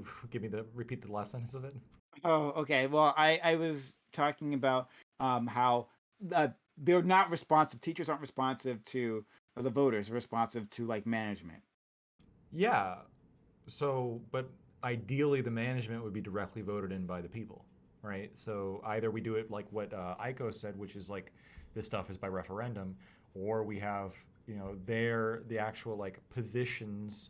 repeat the last sentence of it? Oh, okay. Well, I was talking about how they're not responsive. Teachers aren't responsive to the voters. They're responsive to like management. Yeah. So, but ideally, the management would be directly voted in by the people, right? So either we do it like what Aiko said, which is like this stuff is by referendum, or we have the actual like positions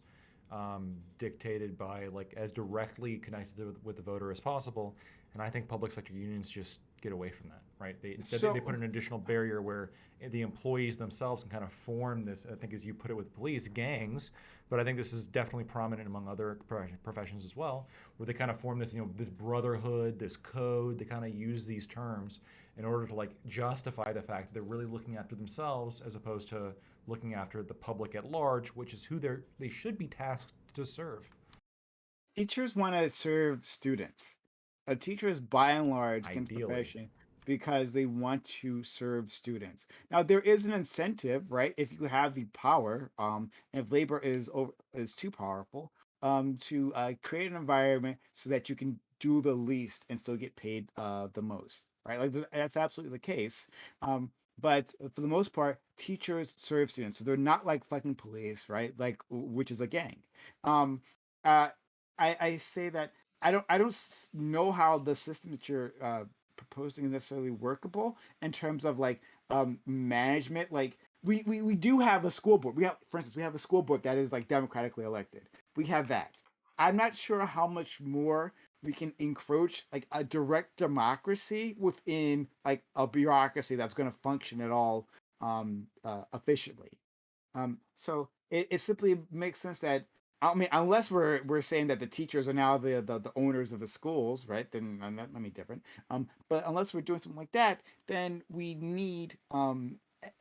dictated by like as directly connected with the voter as possible. And I think public sector unions just get away from that, right? Instead they put an additional barrier where the employees themselves can kind of form this, I think as you put it with police, gangs, but I think this is definitely prominent among other professions as well, where they kind of form this, this brotherhood, this code. They kind of use these terms in order to like justify the fact that they're really looking after themselves as opposed to looking after the public at large, which is who they should be tasked to serve. Teachers want to serve students. A teacher is by and large in the Ideally. profession because they want to serve students. Now there is an incentive, right? If you have the power, and if labor is too powerful, to create an environment so that you can do the least and still get paid the most, right? Like that's absolutely the case. But for the most part, teachers serve students, so they're not like fucking police, right? Like which is a gang. Um, uh, I say that I don't know how the system that you're proposing is necessarily workable in terms of like management. Like we do have a school board. For instance, we have a school board that is like democratically elected. We have that. I'm not sure how much more we can encroach like a direct democracy within like a bureaucracy that's going to function at all efficiently. So it simply makes sense that I mean, unless we're saying that the teachers are now the owners of the schools, right? Then that might be different. But unless we're doing something like that, then we need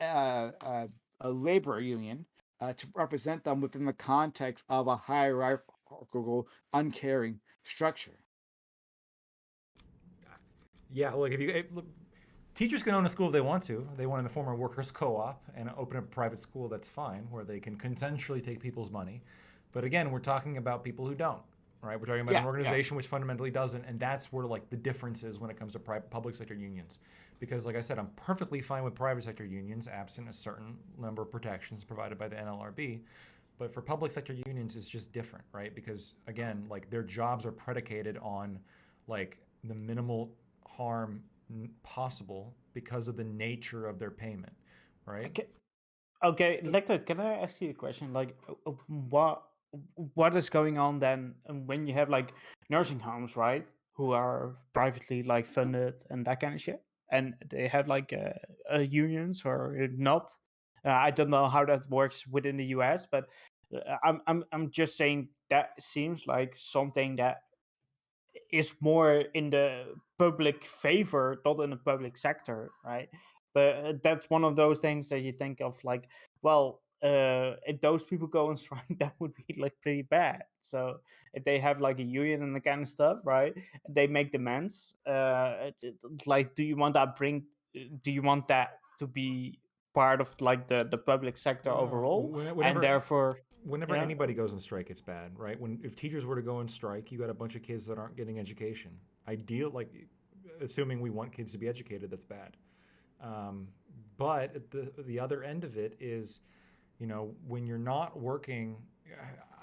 a labor union to represent them within the context of a hierarchical, uncaring structure. Yeah, look, look, teachers can own a school if they want to. They want to form a workers' co-op and open a private school. That's fine, where they can consensually take people's money. But again, we're talking about people who don't, right? We're talking about an organization which fundamentally doesn't, and that's where like the difference is when it comes to public sector unions. Because like I said, I'm perfectly fine with private sector unions, absent a certain number of protections provided by the NLRB. But for public sector unions, it's just different, right? Because again, like their jobs are predicated on like the minimal harm possible because of the nature of their payment, right? Okay, Lecter, can I ask you a question? Like, what is going on then when you have like nursing homes, right? Who are privately like funded and that kind of shit, and they have like unions or not. I don't know how that works within the US, but I'm just saying that seems like something that is more in the public favor, not in the public sector, right? But that's one of those things that you think of like, well, if those people go on strike, that would be like pretty bad. So if they have like a union and the kind of stuff, right? They make demands. Like, do you want that do you want that to be part of like the public sector overall, and Whenever therefore, whenever yeah. anybody goes on strike, it's bad, right? If teachers were to go on strike, you got a bunch of kids that aren't getting education. Assuming we want kids to be educated, that's bad. But at the other end of it is, when you're not working,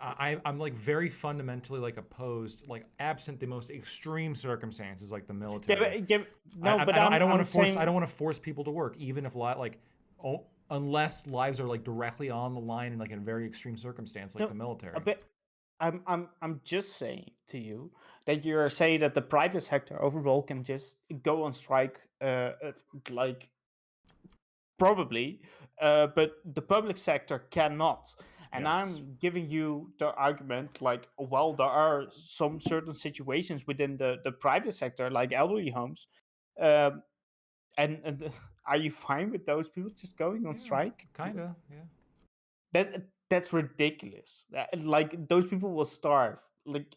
I'm like very fundamentally like opposed, like absent the most extreme circumstances like the military. I don't want to force people to work, even if unless lives are like directly on the line in like a very extreme circumstance like the military. I'm just saying to you that you're saying that the private sector overall can just go on strike, like probably, but the public sector cannot. And Yes. I'm giving you the argument like, well, there are some certain situations within the private sector, like elderly homes, and are you fine with those people just going on strike? Kinda, yeah. That's ridiculous. Like those people will starve. Like,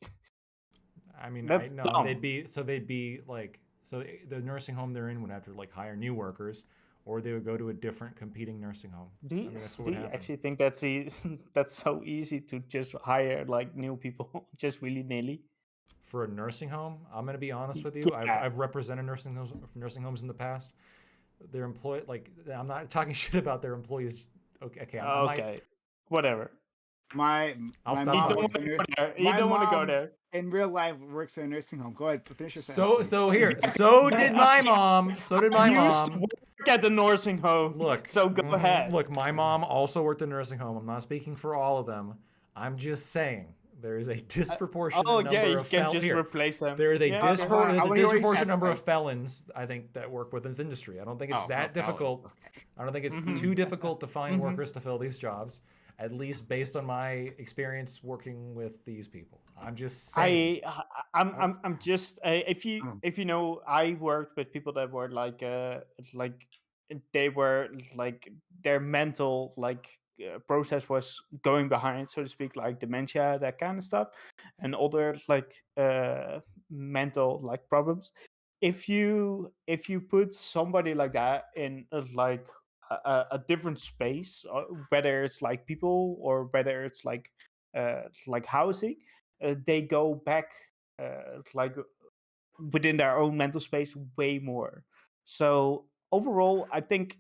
I mean, that's dumb. they'd be like, the nursing home they're in would have to like hire new workers, or they would go to a different competing nursing home. Do you, that's what do would you happen. actually think that's so easy to just hire like new people just willy nilly? For a nursing home, I'm gonna be honest with you. Yeah. I've represented nursing homes in the past. Their employee, like, I'm not talking shit about their employees. Okay. Okay, whatever. My I'll my stop mom talking. works in a nurs- You my don't want to go mom there. in real life works in a nursing home. Go ahead, finish your So sentence, please. did my mom. So did my You used to mom. work at the nursing home. Look, so go ahead. Look, my mom also worked in a nursing home. I'm not speaking for all of them. I'm just saying there is a disproportionate number you of can felons just here. replace them. There is a Yeah, okay. I wanna hear what you disproportionate said, number of Spike. felons, I think, that work within this industry. I don't think it's that felons, difficult. okay. I don't think it's Mhm. too difficult to find Mhm. workers to fill these jobs, at least based on my experience working with these people. I'm just saying. I'm just if you know, I worked with people that were like they were like their mental process was going behind, so to speak, like dementia, that kind of stuff, and other like mental like problems. If you put somebody like that in a different space, whether it's like people or whether it's like housing, they go back like within their own mental space way more. So overall, I think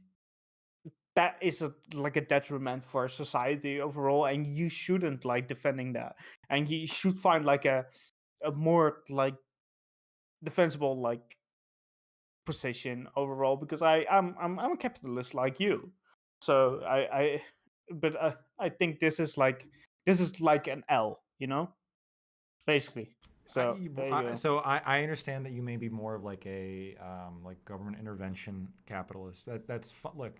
that is like a detriment for society overall, and you shouldn't like defending that, and you should find like a more like defensible like position overall, because I'm a capitalist like you, so I think this is like an L, basically. So there you go. So I understand that you may be more of like a like government intervention capitalist. That's look,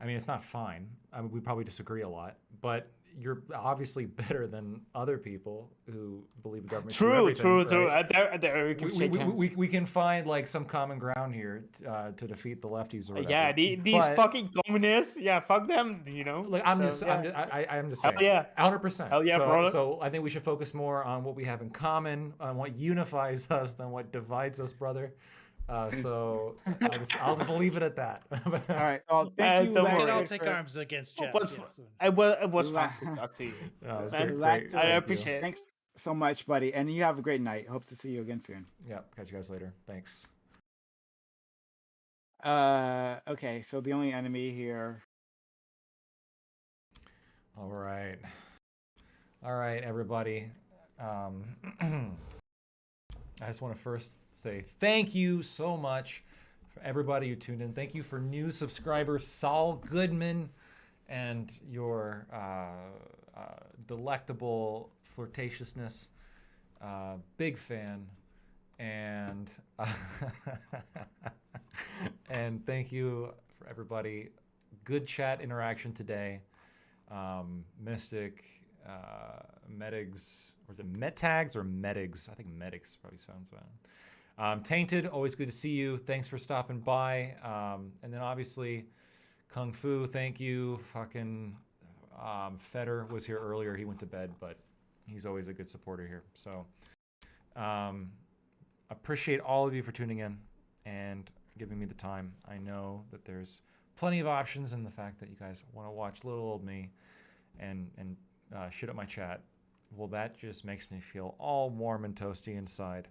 I mean, it's not fine. I mean, we probably disagree a lot, but you're obviously better than other people who believe the government should do everything, right? There we can shake hands. We can find like some common ground here to defeat the lefties or whatever. Yeah, these But, fucking communists. Yeah, fuck them. Like, I'm So, just Hell saying. yeah. 100%. Hell yeah, so, brother. So I think we should focus more on what we have in common, on what unifies us, than what divides us, brother. So I'll just leave it at that. All right. Well, thank you. We can all Leonard, take for- arms against Jeff. was yes. it was fun to talk to you. No, it was Man, great. Like- I Thank you. appreciate it. Thanks so much, buddy, and you have a great night. Hope to see you again soon. Yeah, catch you guys later. Thanks. Okay. So the only enemy here. All right, everybody. I just want to first say thank you so much for everybody who tuned in. Thank you for new subscriber Saul Goodman and your delectable flirtatiousness. Big fan. And and thank you for everybody. Good chat interaction today. Mystic, Medigs, or is it Metags or Medigs? I think Medigs probably sounds better. Tainted, always good to see you. Thanks for stopping by. And then obviously, Kung Fu, thank you. Fucking Feder was here earlier. He went to bed, but he's always a good supporter here. So appreciate all of you for tuning in and giving me the time. I know that there's plenty of options, and the fact that you guys want to watch little old me and shit up my chat, well, that just makes me feel all warm and toasty inside,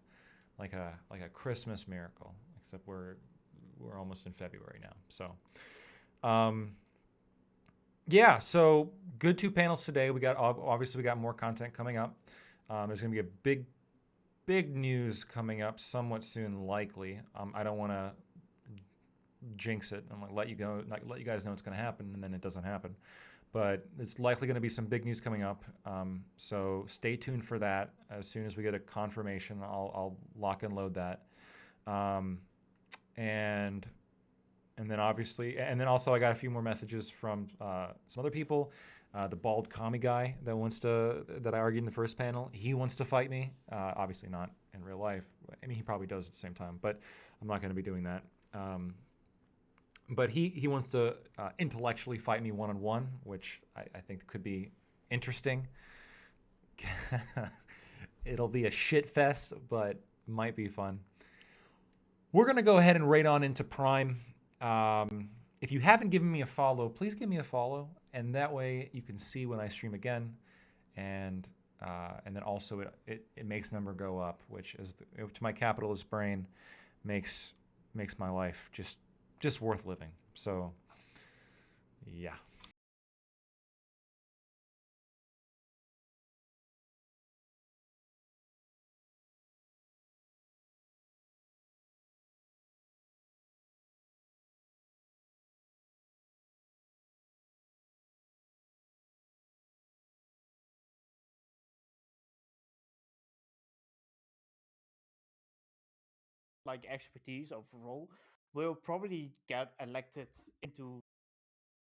like a Christmas miracle. Except we're almost in February now. So, yeah. So good 2 panels today. We got more content coming up. There's gonna be a big news coming up somewhat soon, likely. I don't want to jinx it and let you guys know it's going to happen, and then it doesn't happen. But it's likely going to be some big news coming up. So stay tuned for that. As soon as we get a confirmation, I'll lock and load that. And then obviously, and then also I got a few more messages from some other people. The bald commie guy that I argued in the first panel, he wants to fight me. Obviously not in real life. I mean, he probably does at the same time, but I'm not going to be doing that. But he wants to intellectually fight me one-on-one, which I think could be interesting. It'll be a shit fest, but might be fun. We're going to go ahead and raid on into Prime. If you haven't given me a follow, please give me a follow, and that way you can see when I stream again, and then also it makes number go up, which is to my capitalist brain makes my life just worth living. So yeah. Like expertise overall will probably get elected into